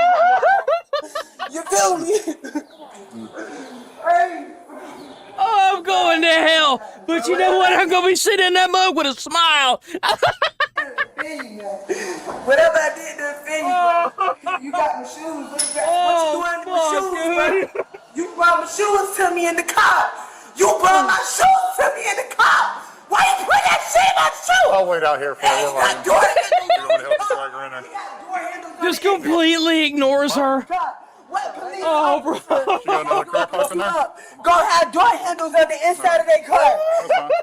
me. You feel me? Hey. Oh, I'm going to hell. But you know what? I'm going to be sitting in that mug with a smile. Whatever I did to offend you, bro. You got my shoes. What you doing to my shoes, bro? You brought my shoes to me in the car. You brought my shoes to me in the car. Why you put that shit in my shoe? I'll wait out here for you. Just completely ignores her. Oh, bro. She got another car parked in there? Go have door handles on the inside of their car.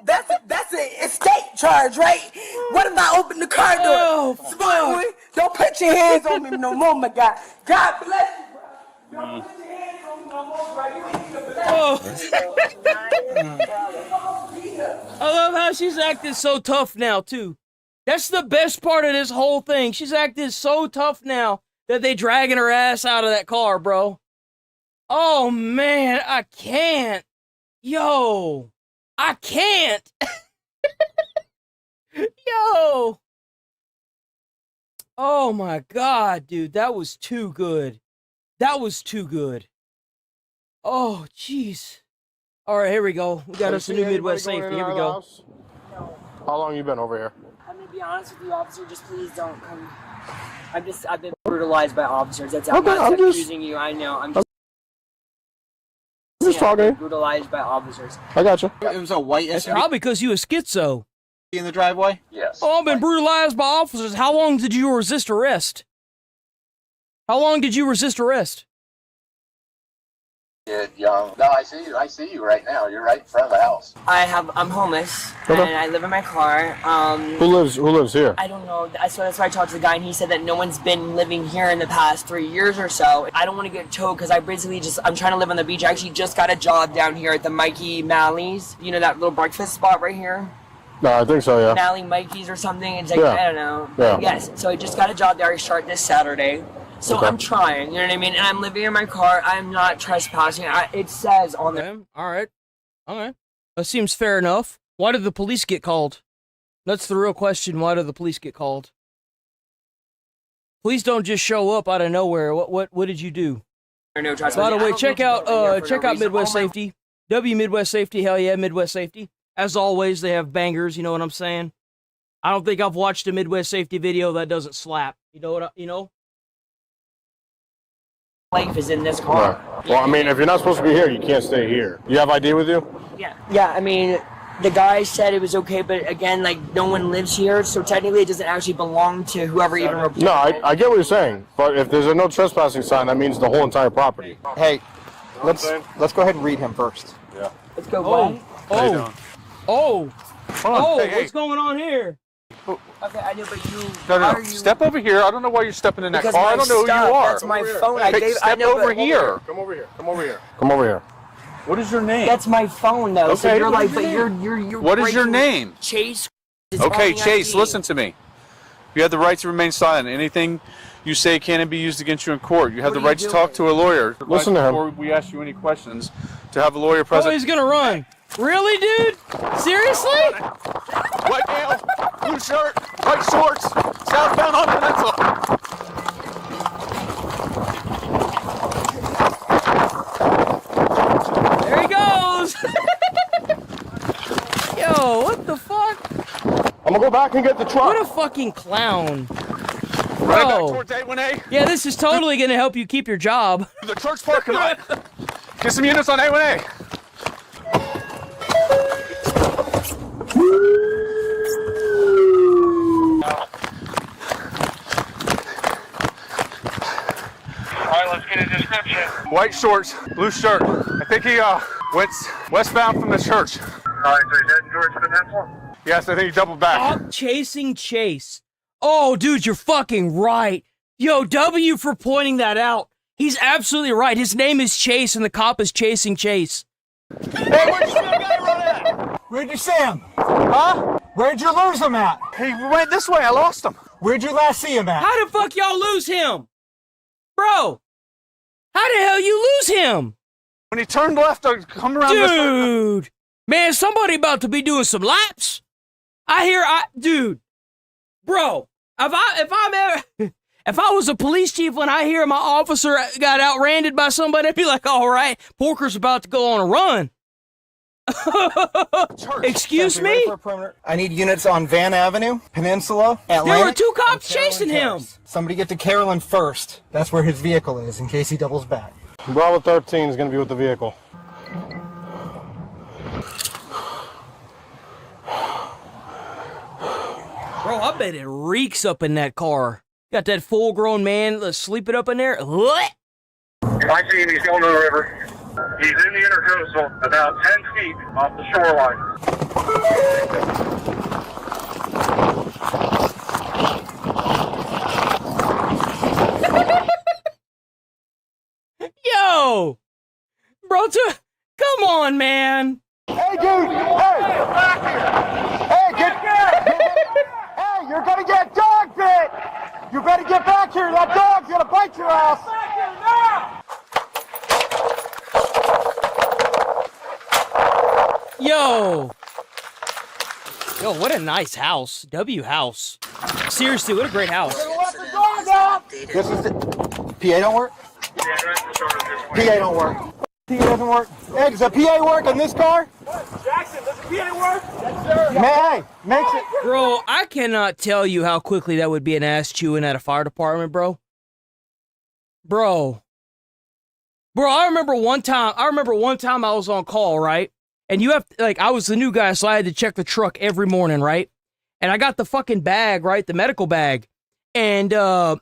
That's an estate charge, right? What if I open the car door? Oh, Boy, don't put your hands on me no more, my God. God bless you, bro. Don't put your hands on me no more, bro. You ain't even I love how she's acting so tough now, too. That's the best part of this whole thing. She's acting so tough now that they dragging her ass out of that car, bro. Oh, man, I can't. Yo, I can't. Yo. Oh, my God, dude. That was too good. That was too good. Oh, jeez. All right, here we go. We got us a new Midwest safety. Here we go. How long you been over here? I'm gonna be honest with you, officer. Just please don't come. I've been brutalized by officers. That's I'm not accusing you. I know. I'm just talking. Brutalized by officers. I got you. It was a white SUV. It's probably because you a schizo. In the driveway? Yes. Oh, I've been brutalized by officers. How long did you resist arrest? How long did you resist arrest? Young. No, I see you. I see you right now. You're right in front of the house. I'm homeless and I live in my car. Who lives here? I don't know. So that's why I talked to the guy and he said that no one's been living here in the past 3 years or so. I don't want to get towed because I'm trying to live on the beach. I actually just got a job down here at the Mikey Malley's. You know that little breakfast spot right here? No, I think so, yeah. Malley Mikey's or something. It's like, Yeah. I don't know. Yeah. Yes. So I just got a job there. I start this Saturday. So Okay. I'm trying, you know what I mean? And I'm living in my car. I'm not trespassing. It says on there. Okay. All right. Okay. That seems fair enough. Why did the police get called? That's the real question. Why did the police get called? Police don't just show up out of nowhere. What did you do? No By the way, check out reason. Midwest Oh my- Safety. W Midwest Safety. Hell yeah, Midwest Safety. As always, they have bangers. You know what I'm saying? I don't think I've watched a Midwest Safety video that doesn't slap. You know what? You know. Life is in this car. Right. Well, I mean, if you're not supposed to be here, you can't stay here. You have ID with you? Yeah. Yeah, I mean, the guy said it was okay, but again, like, no one lives here, so technically it doesn't actually belong to whoever even reported No, it. I get what you're saying, but if there's a no trespassing sign, that means the whole entire property. Hey, let's go ahead and read him first. Yeah. Let's go, What's going on here? Okay, I know, but you... No. Step over here. I don't know why you're stepping in that Because car. my I don't know stuff, who you are. that's my phone. I gave- Step I know, but over hold here. Come over here. Come over here. Come over here. What is your name? That's my phone, though. So Okay, you're what like, is but your you're What is your breaking- name? Chase. is Okay, on the Chase, ID. listen to me. You have the right to remain silent. Anything you say can be used against you in court. You have the right to talk to a lawyer. Listen to him. Before we ask you any questions, to have a lawyer present. Oh, he's gonna run. Really, dude? Seriously? White male, blue shirt, white shorts, southbound on Peninsula. There he goes. Yo, what the fuck? I'm gonna go back and get the truck. What a fucking clown. Right back Bro. towards A1A. Yeah, this is totally gonna help you keep your job. The church parking lot. Get some units on A1A. Alright, let's get a description. White shorts, blue shirt. I think he went westbound from the church. Alright, so he's heading towards Peninsula? Yes, I think he doubled back. Stop chasing Chase. Oh, dude, you're fucking right. Yo, W for pointing that out. He's absolutely right. His name is Chase, and the cop is chasing Chase. Hey, where'd you see that guy run at? Where'd you see him? Huh? Where'd you lose him at? He went this way. I lost him. Where'd you last see him at? How the fuck y'all lose him? Bro, how the hell you lose him? When he turned left, I come around this way. Dude, man, somebody about to be doing some laps. Dude, bro, if I was a police chief when I hear my officer got outranded by somebody, I'd be like, all right, Porker's about to go on a run. Excuse me? I need units on Van Avenue, Peninsula, Atlantic. There were two cops and Carolyn chasing him. Terrace. Somebody get to Carolyn first. That's where his vehicle is, in case he doubles back. Bravo 13 is gonna be with the vehicle. Bro, I bet it reeks up in that car. Got that full-grown man sleeping up in there. What? I see him, he's going to the river. He's in the intercoastal, about 10 feet off the shoreline. Yo! Bro, come on, man. Hey, dude! Hey! Back here! Hey, hey, you're gonna get dog bit! You better get back here! That dog's gonna bite your ass! Back here now! Yo! Yo, what a nice house. W house. Seriously, what a great house. Let the dog out! This is the... PA don't work? PA don't work. PA doesn't work. Hey, does the PA work on this car? Jackson, does the PA work? Yes, sir. Hey, makes it. Bro, I cannot tell you how quickly that would be an ass chewing at a fire department, bro. Bro, I remember one time I was on call, right? And you have, I was the new guy, so I had to check the truck every morning, right? And I got the fucking bag, right? The medical bag. And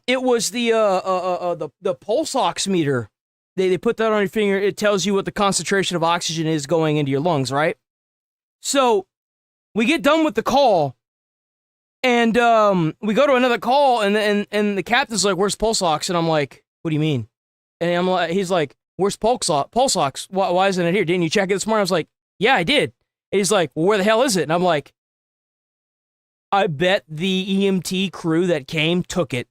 it was the pulse ox meter. They put that on your finger. It tells you what the concentration of oxygen is going into your lungs, right? So we get done with the call, and we go to another call, and the captain's like, "Where's pulse ox?" And I'm like, "What do you mean?" And he's like, "Where's pulse ox? Why isn't it here? Didn't you check it this morning?" I was like, "Yeah, I did." And he's like, "Well, where the hell is it?" And I'm like, "I bet the EMT crew that came took it."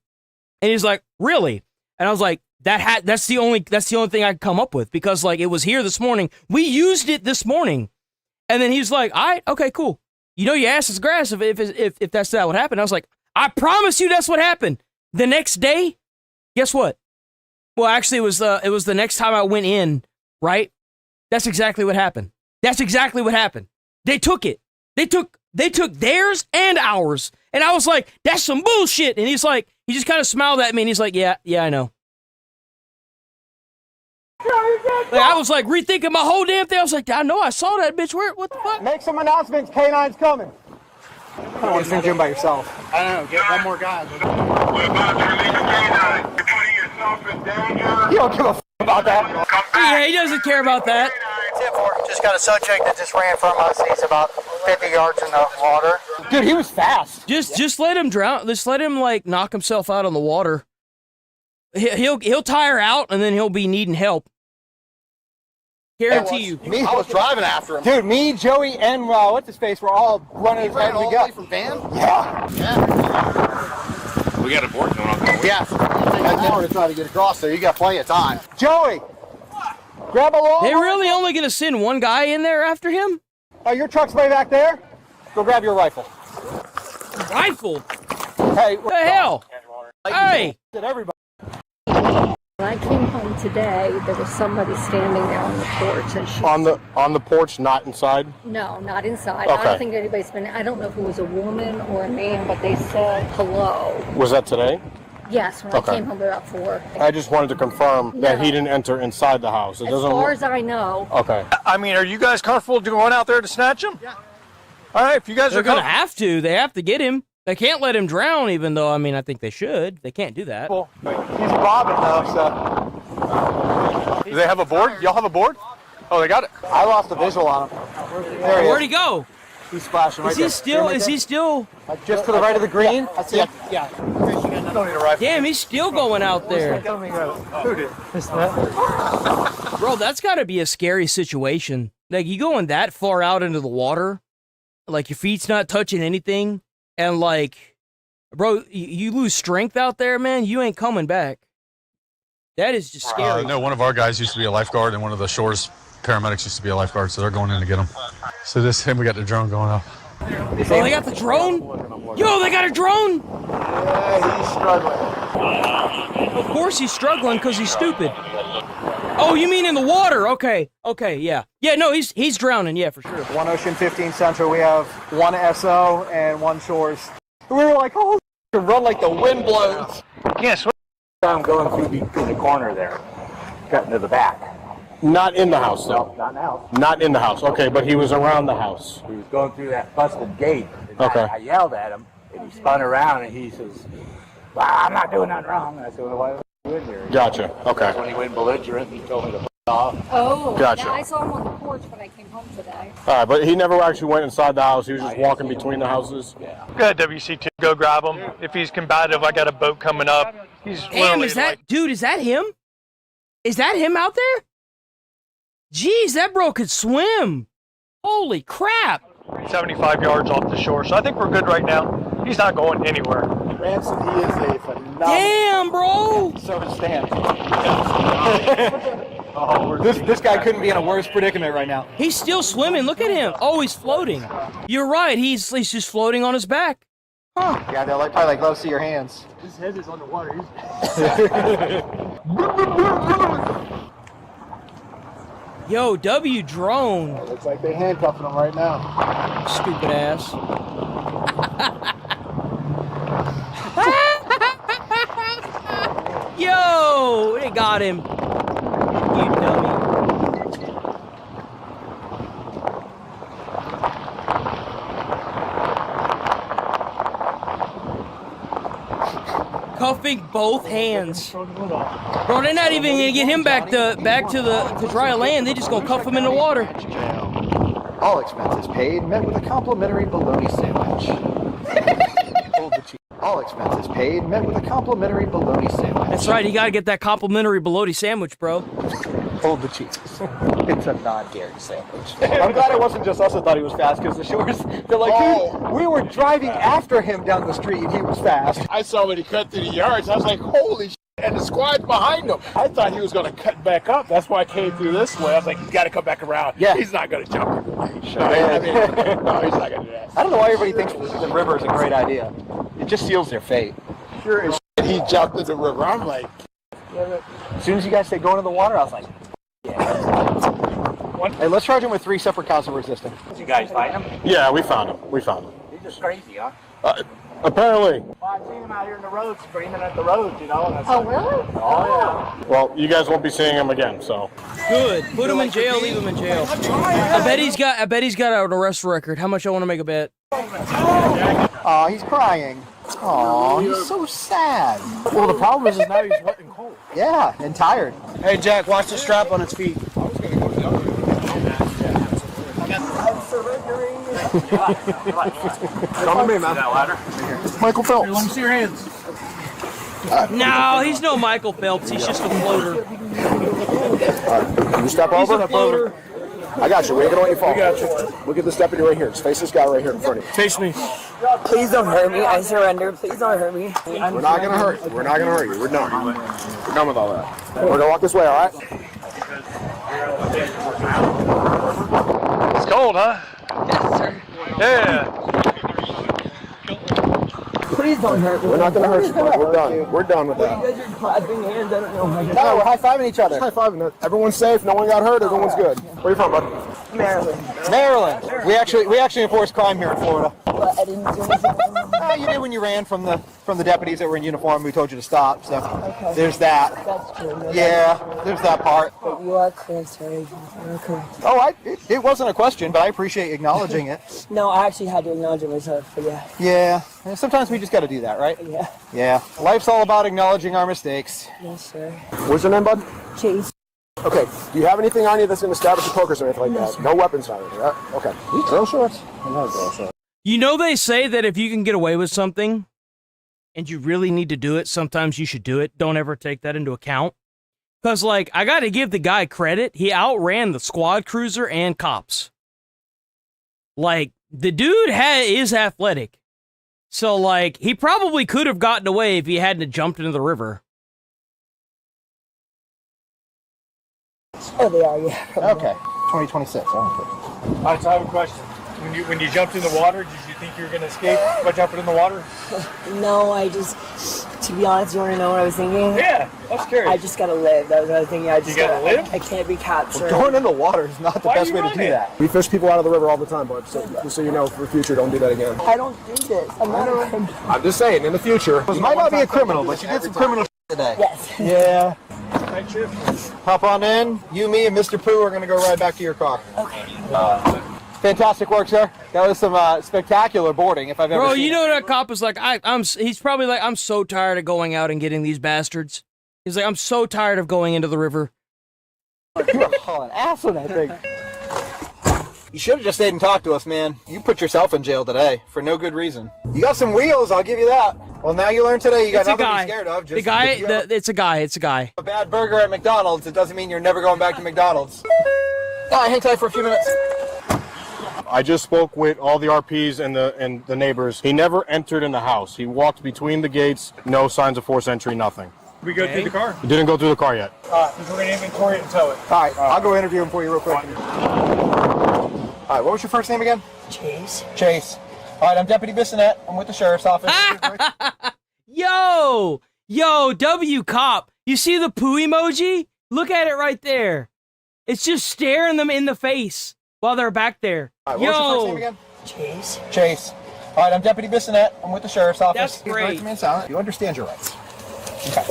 And he's like, "Really?" And I was like, that's the only thing I could come up with, because like it was here this morning. We used it this morning. And then he's like, all right, okay, cool. You know your ass is grass if that's what happened. I was like, I promise you that's what happened. The next day, guess what? Well, actually, it was the next time I went in, right? That's exactly what happened. That's exactly what happened. They took it. They took theirs and ours. And I was like, that's some bullshit. And he's like, he just kind of smiled at me and he's like, yeah, I know. Like, I was like rethinking my whole damn thing. I was like, I know I saw that bitch. What the fuck? Make some announcements. K9's coming. I don't want to send you in by yourself. I don't know. Get one more guy. We're about to release a K9. You're putting yourself in danger. You don't give a f about that. Yeah, he doesn't care about that. Just got a subject that just ran from us. He's about 50 yards in the water. Dude, he was fast. Just let him drown. Just let him like knock himself out on the water. He'll tire out and then he'll be needing help. Guarantee you. I was driving after him. Dude, me, Joey, and what's his face were all running as fast as we got. From Van? Yeah. We got a board going on. Yes. An hour to try to get across there. You got plenty of time. Joey, grab a long. They really only gonna send one guy in there after him? Oh, your truck's way back there. Go grab your rifle. Rifle? Hey, what the hell? Hey! Everybody. When I came home today, there was somebody standing there on the porch, and she On the porch, not inside. No, not inside. Okay. I don't think anybody's been. I don't know if it was a woman or a man, but they said hello. Was that today? Yes, when Okay. I came home about 4. I just wanted to confirm that No. he didn't enter inside the house. It As doesn't. far as I know. Okay. I mean, are you guys comfortable going out there to snatch him? Yeah. All right, if you guys They're are gonna have to. They have to get him. They can't let him drown, even though, I mean, I think they should. They can't do that. He's bobbing though, so. Do they have a board? Y'all have a board? Oh, they got it. I lost a visual on him. There he Where'd is. he go? He's splashing right Is there. he still? Is he still? Just to the right of the green? Yeah, that's it. Yeah. Don't need a rifle. Damn, he's still going out there. Who did? Bro, that's got to be a scary situation. Like, you going that far out into the water, like your feet's not touching anything, and like, bro, you lose strength out there, man. You ain't coming back. That is just scary. No, one of our guys used to be a lifeguard, and one of the shore's paramedics used to be a lifeguard, so they're going in to get him. So we got the drone going up. Oh, they got the drone? Yo, they got a drone? Yeah, he's struggling. Of course he's struggling because he's stupid. Oh, you mean in the water? Okay, yeah. Yeah, no, he's drowning, yeah, for sure. One Ocean 15 Central, we have one SO and one Shores. We were like, oh, run like the wind blows. Yes. I'm going through the corner there, cutting to the back. Not in the house, though. No, not in the house. Not in the house. Okay, but he was around the house. He was going through that busted gate. And Okay. I yelled at him, and he spun around, and he says, well, I'm not doing nothing wrong. And I said, well, why are you in here? Gotcha. Okay. That's when he went belligerent, and he told me to f*** off. Oh, Gotcha. yeah, I saw him on the porch when I came home today. All right, but he never actually went inside the house. He was just walking between the houses. Got WC2, go grab him. If he's combative, I got a boat coming up. He's Damn, literally is that him? Is that him out there? Jeez, that bro could swim. Holy crap. like 75 yards off the shore. So I think we're good right now. He's not going anywhere. Ransom, he is a phenomenal. Damn, bro. So is Stan. This guy couldn't be in a worse predicament right now. He's still swimming. Look at him. Oh, he's floating. You're right. He's just floating on his back. Huh. Yeah, they'll probably love to see your hands. His head is underwater. Yo, W drone. Looks like they're handcuffing him right now. Stupid ass. Yo, they got him. You dummy. Cuffing both hands. Bro, they're not even gonna get him back to dry land. They just gonna cuff him in the water. All expenses paid, met with a complimentary bologna sandwich. All expenses paid, met with a complimentary bologna sandwich. That's right, you gotta get that complimentary bologna sandwich, bro. Hold the cheese. It's a non-dairy sandwich. I'm glad it wasn't just us that thought he was fast, because the Shores, they're like, dude, we were driving after him down the street and he was fast. I saw when he cut through the yards. I was like, holy shit. and the squad's behind him. I thought he was going to cut back up. That's why I came through this way. I was like, he's got to come back around. Yeah. He's not going to jump in the way. Sure no, is. no, he's not going to do that. I don't know why everybody thinks the river is a great idea. It just seals their fate. Sure as shit, he jumped in the river. I'm like, as soon as you guys say go into the water, I was like, yeah. Hey, let's charge him with 3 separate counts of resisting. Did you guys find him? Yeah, we found him. We found him. He's just crazy, huh? Apparently. Well, I've seen him out here in the road screaming at the roads, you know. Oh, really? Oh, yeah. Well, you guys won't be seeing him again, so. Good. Put him in jail. Leave him in jail. I bet he's got an arrest record. How much I want to make a bet? Aw, he's crying. Aw, he's so sad. Well, the problem is now he's wet and cold. Yeah, and tired. Hey, Jack, watch the strap on its feet. Come to me, man. Michael Phelps. Let me see your hands. No, he's no Michael Phelps. He's just a floater. Can you step over? Step over. I got you. We ain't gonna let you fall. We got you. Look at this deputy right here. Just face this guy right here in front of you. Face me. Please don't hurt me. I surrender. Please don't hurt me. We're not gonna hurt you. We're not gonna hurt you. We're done. We're done with all that. We're gonna walk this way, all right? It's cold, huh? Yes, sir. Yeah. Please don't hurt me. We're not gonna hurt you, bud. We're done. We're done with that. You guys are clapping hands. I don't know. No, we're high-fiving each other. High fiving. Everyone's safe. No one got hurt. Everyone's good. Where you from, bud? Maryland. Maryland. We actually enforce crime here in Florida. Well, I didn't do anything. You did when you ran from the deputies that were in uniform. We told you to stop. So Okay. there's that. That's true. Yeah, there's that part. But you are correct, right? You are correct. Oh, it wasn't a question, but I appreciate acknowledging it. No, I actually had to acknowledge it myself, but yeah. Yeah. Sometimes we just got to do that, right? Yeah. Yeah. Life's all about acknowledging our mistakes. Yes, sir. What's your name, bud? Chase. Okay. Do you have anything on you that's going to establish your pokers or anything like that? No weapons on you, right? Okay. Girl shorts? No girl shorts. You know they say that if you can get away with something and you really need to do it, sometimes you should do it. Don't ever take that into account. Because, like, I got to give the guy credit. He outran the squad cruiser and cops. Like, the dude is athletic. So, like, he probably could have gotten away if he hadn't jumped into the river. Oh, they are, yeah. Okay. 2026. All right, so I have a question. When you jumped in the water, did you think you were going to escape by jumping in the water? No, to be honest, you want to know what I was thinking? Yeah, I was curious. I just gotta live. That was what I was thinking. You gotta live? I can't be captured. Going in the water is not the best way to do that. We fish people out of the river all the time, bud. So just so you know, for the future, don't do that again. I don't do this. I'm not a criminal. I'm just saying, in the future. You might not be a criminal, but you did some criminal today. Yes. Yeah. Hop on in. You, me, and Mr. Pooh are going to go right back to your car. Okay. Fantastic work, sir. That was some spectacular boarding, if I've ever Bro, seen you know it. that cop is like, he's probably like, I'm so tired of going out and getting these bastards. He's like, I'm so tired of going into the river. You're an ass on that thing. You should have just stayed and talked to us, man. You put yourself in jail today for no good reason. You got some wheels, I'll give you that. Well, now you learned today you got nothing to be scared of. Just It's a guy. A bad burger at McDonald's, it doesn't mean you're never going back to McDonald's. Hang tight for a few minutes. I just spoke with all the RPs and the neighbors. He never entered in the house. He walked between the gates, no signs of forced entry, nothing. We go through the car? He didn't go through the car yet. We're going to inventory it and tow it. All right, I'll go interview him for you real quick. All right, what was your first name again? Chase. Chase. All right, I'm Deputy Bissonette. I'm with the Sheriff's Office. Yo, W cop. You see the poo emoji? Look at it right there. It's just staring them in the face while they're back there. All right, what was your first name again? Chase. Chase. All right, I'm Deputy Bissonette. I'm with the Sheriff's Office. That's great. You understand your rights. Okay.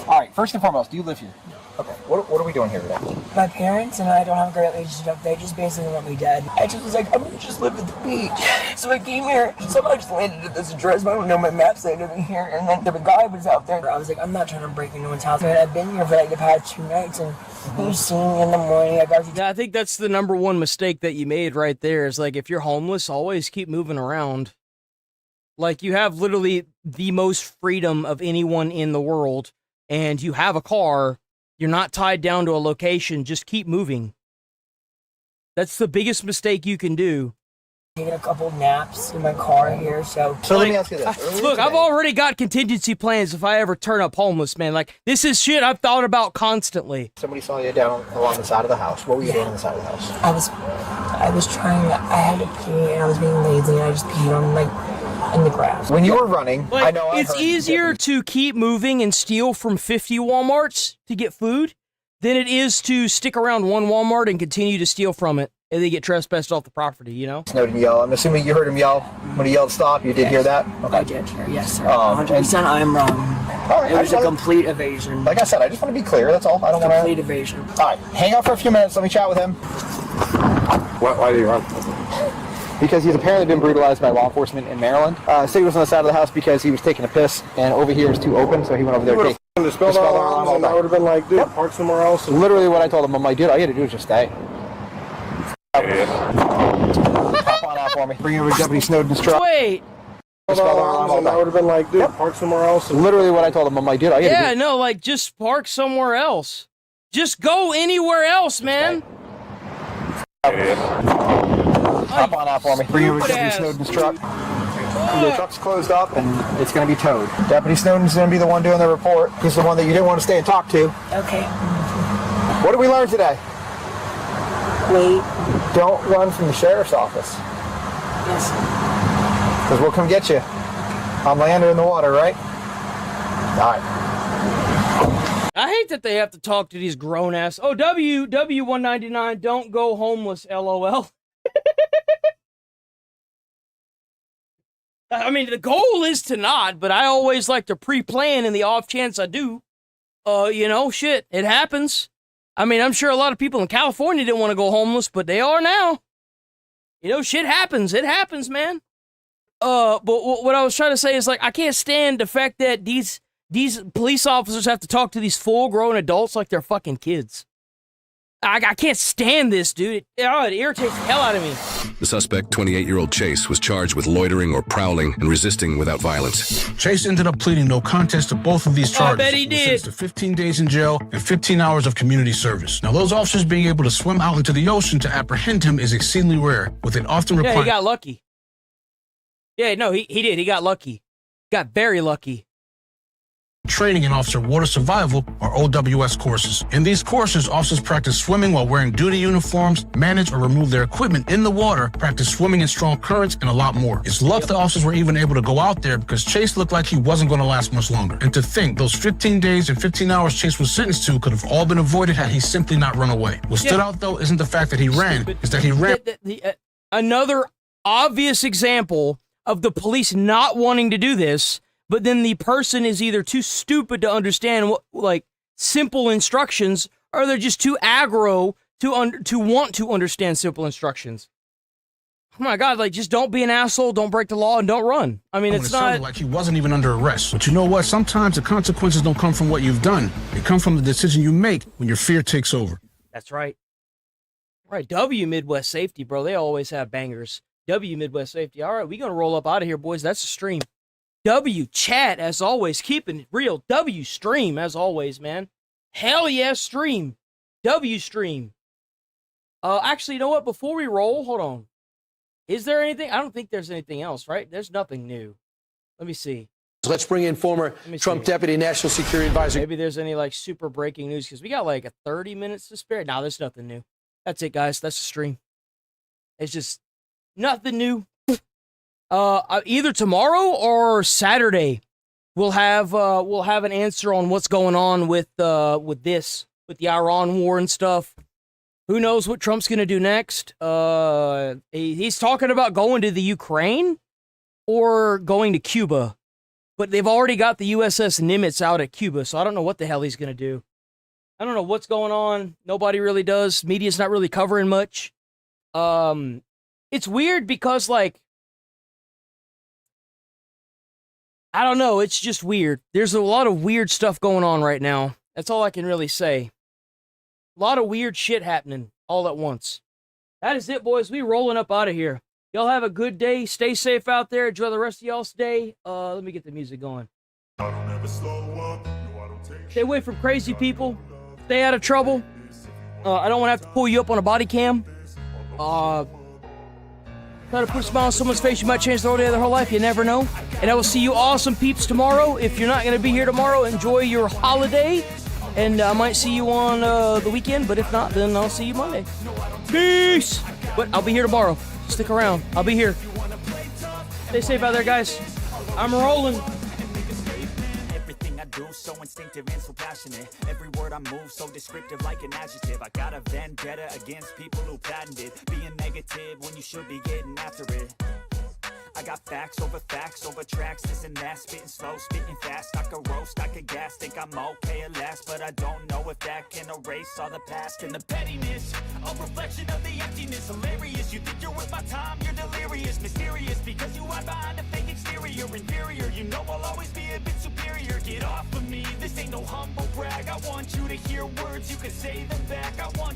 All right, first and foremost, do you live here? Okay. What are we doing here today? My parents and I don't have a great relationship. They just basically want me dead. I just was like, I'm gonna just live at the beach. So I came here. Somehow I just landed at this address, but I don't know my map landed me here. And then the guy was out there. I was like, I'm not trying to break into anyone's house. But I've been here for like the past 2 nights, and you see me in the morning. I think that's the number one mistake that you made right there. Is like, if you're homeless, always keep moving around. Like, you have literally the most freedom of anyone in the world, and you have a car. You're not tied down to a location. Just keep moving. That's the biggest mistake you can do. taking a couple naps in my car here, so let me ask you this. Look, I've already got contingency plans if I ever turn up homeless, man. Like, this is shit I've thought about constantly. Somebody saw you down along the side of the house. What were you doing on the side of the house? I was trying, I had to pee and I was being lazy and I just peed on, like, in the grass. When you were running, Like, I know it's easier to keep moving and steal from 50 Walmarts to get food than it is to stick around one Walmart and continue to steal from it and they get trespassed off the property, you know? Snowden yell. I'm assuming you heard him yell when he yelled stop. You did hear that? Okay. I did hear, yes, sir. 100% I'm wrong. All right, It was a complete evasion. Like I said, I just want to be clear. That's all. I don't want to. Complete evasion. All right, hang out for a few minutes. Let me chat with him. Why do you run? Because he's apparently been brutalized by law enforcement in Maryland. Said he was on the side of the house because he was taking a piss, and over here is too open, so he went over there to take The spell alarms, and I would have been like, dude, park somewhere else. Literally what I told him. I'm like, dude, all you had to do is just stay. Hop on out for me. Bring over Deputy Snowden's truck. Wait. The spell alarms, and I would have been like, dude, park somewhere else. Literally what I told him. I'm like, dude, all you had to do. No, like, just park somewhere else. Just go anywhere else, man. Hop on out for me. Bring over Deputy Snowden's truck. The truck's closed up and it's going to be towed. Deputy Snowden's going to be the one doing the report. He's the one that you didn't want to stay and talk to. Okay. What did we learn today? Wait. Don't run from the sheriff's office. Yes. Because we'll come get you. On land or in the water, right? All right. I hate that they have to talk to these grown-ass... Oh, W199, don't go homeless, LOL. I mean, the goal is to not, but I always like to pre-plan in the off chance I do. You know, shit, it happens. I mean, I'm sure a lot of people in California didn't want to go homeless, but they are now. You know, shit happens. It happens, man. But what I was trying to say is, like, I can't stand the fact that these police officers have to talk to these full-grown adults like they're fucking kids. I can't stand this, dude. It irritates the hell out of me. The suspect, 28-year-old Chase, was charged with loitering or prowling and resisting without violence. Chase ended up pleading no contest to both of these charges. I bet he did. Sentenced to 15 days in jail and 15 hours of community service. Now, those officers being able to swim out into the ocean to apprehend him is exceedingly rare, with it often requiring... Yeah, he got lucky. Yeah, no, he did. He got lucky. Got very lucky. Training in officer water survival, or OWS courses. In these courses, officers practice swimming while wearing duty uniforms, manage or remove their equipment in the water, practice swimming in strong currents, and a lot more. It's luck the officers were even able to go out there because Chase looked like he wasn't going to last much longer. And to think, those 15 days and 15 hours Chase was sentenced to could have all been avoided had he simply not run away. What stood out, though, isn't the fact that he ran, it's that he ran... Another obvious example of the police not wanting to do this, but then the person is either too stupid to understand what, like, simple instructions, or they're just too aggro to want to understand simple instructions. Oh my God, like, just don't be an asshole, don't break the law, and don't run. I mean, it's it not... sounded like he wasn't even under arrest. But you know what? Sometimes the consequences don't come from what you've done. They come from the decision you make when your fear takes over. That's right. Right, W Midwest Safety, bro. They always have bangers. W Midwest Safety. All right, we gonna roll up out of here, boys. That's a stream. W chat, as always, keeping it real. W stream, as always, man. Hell yeah, stream. W stream. Actually, you know what? Before we roll, hold on. Is there anything? I don't think there's anything else, right? There's nothing new. Let me see. Let's bring in former Trump Deputy National Security Advisor. Maybe there's any, like, super breaking news, because we got, like, 30 minutes to spare. No, there's nothing new. That's it, guys. That's the stream. It's just nothing new. Either tomorrow or Saturday, we'll have an answer on what's going on with the Iran war and stuff. Who knows what Trump's gonna do next? He's talking about going to the Ukraine or going to Cuba, but they've already got the USS Nimitz out at Cuba, so I don't know what the hell he's gonna do. I don't know what's going on. Nobody really does. Media's not really covering much. It's weird because, like, I don't know. It's just weird. There's a lot of weird stuff going on right now. That's all I can really say. A lot of weird shit happening all at once. That is it, boys. We rolling up out of here. Y'all have a good day. Stay safe out there. Enjoy the rest of y'all's day. Let me get the music going. Stay away from crazy people. Stay out of trouble. I don't want to have to pull you up on a body cam. Come Try to put a smile on someone's face. You might change the whole day of their whole life. You never know. And I will see you awesome peeps tomorrow. If you're not going to be here tomorrow, enjoy your holiday. And I might see you on the weekend. But if not, then I'll see you Monday. Peace. But I'll be here tomorrow. Stick around. I'll be here. Stay safe out there, guys. I'm rolling. Do so instinctive and so passionate. Every word I move so descriptive like an adjective. I got a vendetta against people who patented being negative when you should be getting after it. I got facts over tracks, this and that, spitting slow, spitting fast. I could roast, I could gas, think I'm okay at last, but I don't know if that can erase all the past. And the pettiness, a reflection of the emptiness. Hilarious, you think you're worth my time, you're delirious. Mysterious, because you hide behind a fake exterior. Inferior, you know I'll always be a bit superior. Get off of me, this ain't no humble brag. I want you to hear words, you can say them back. I want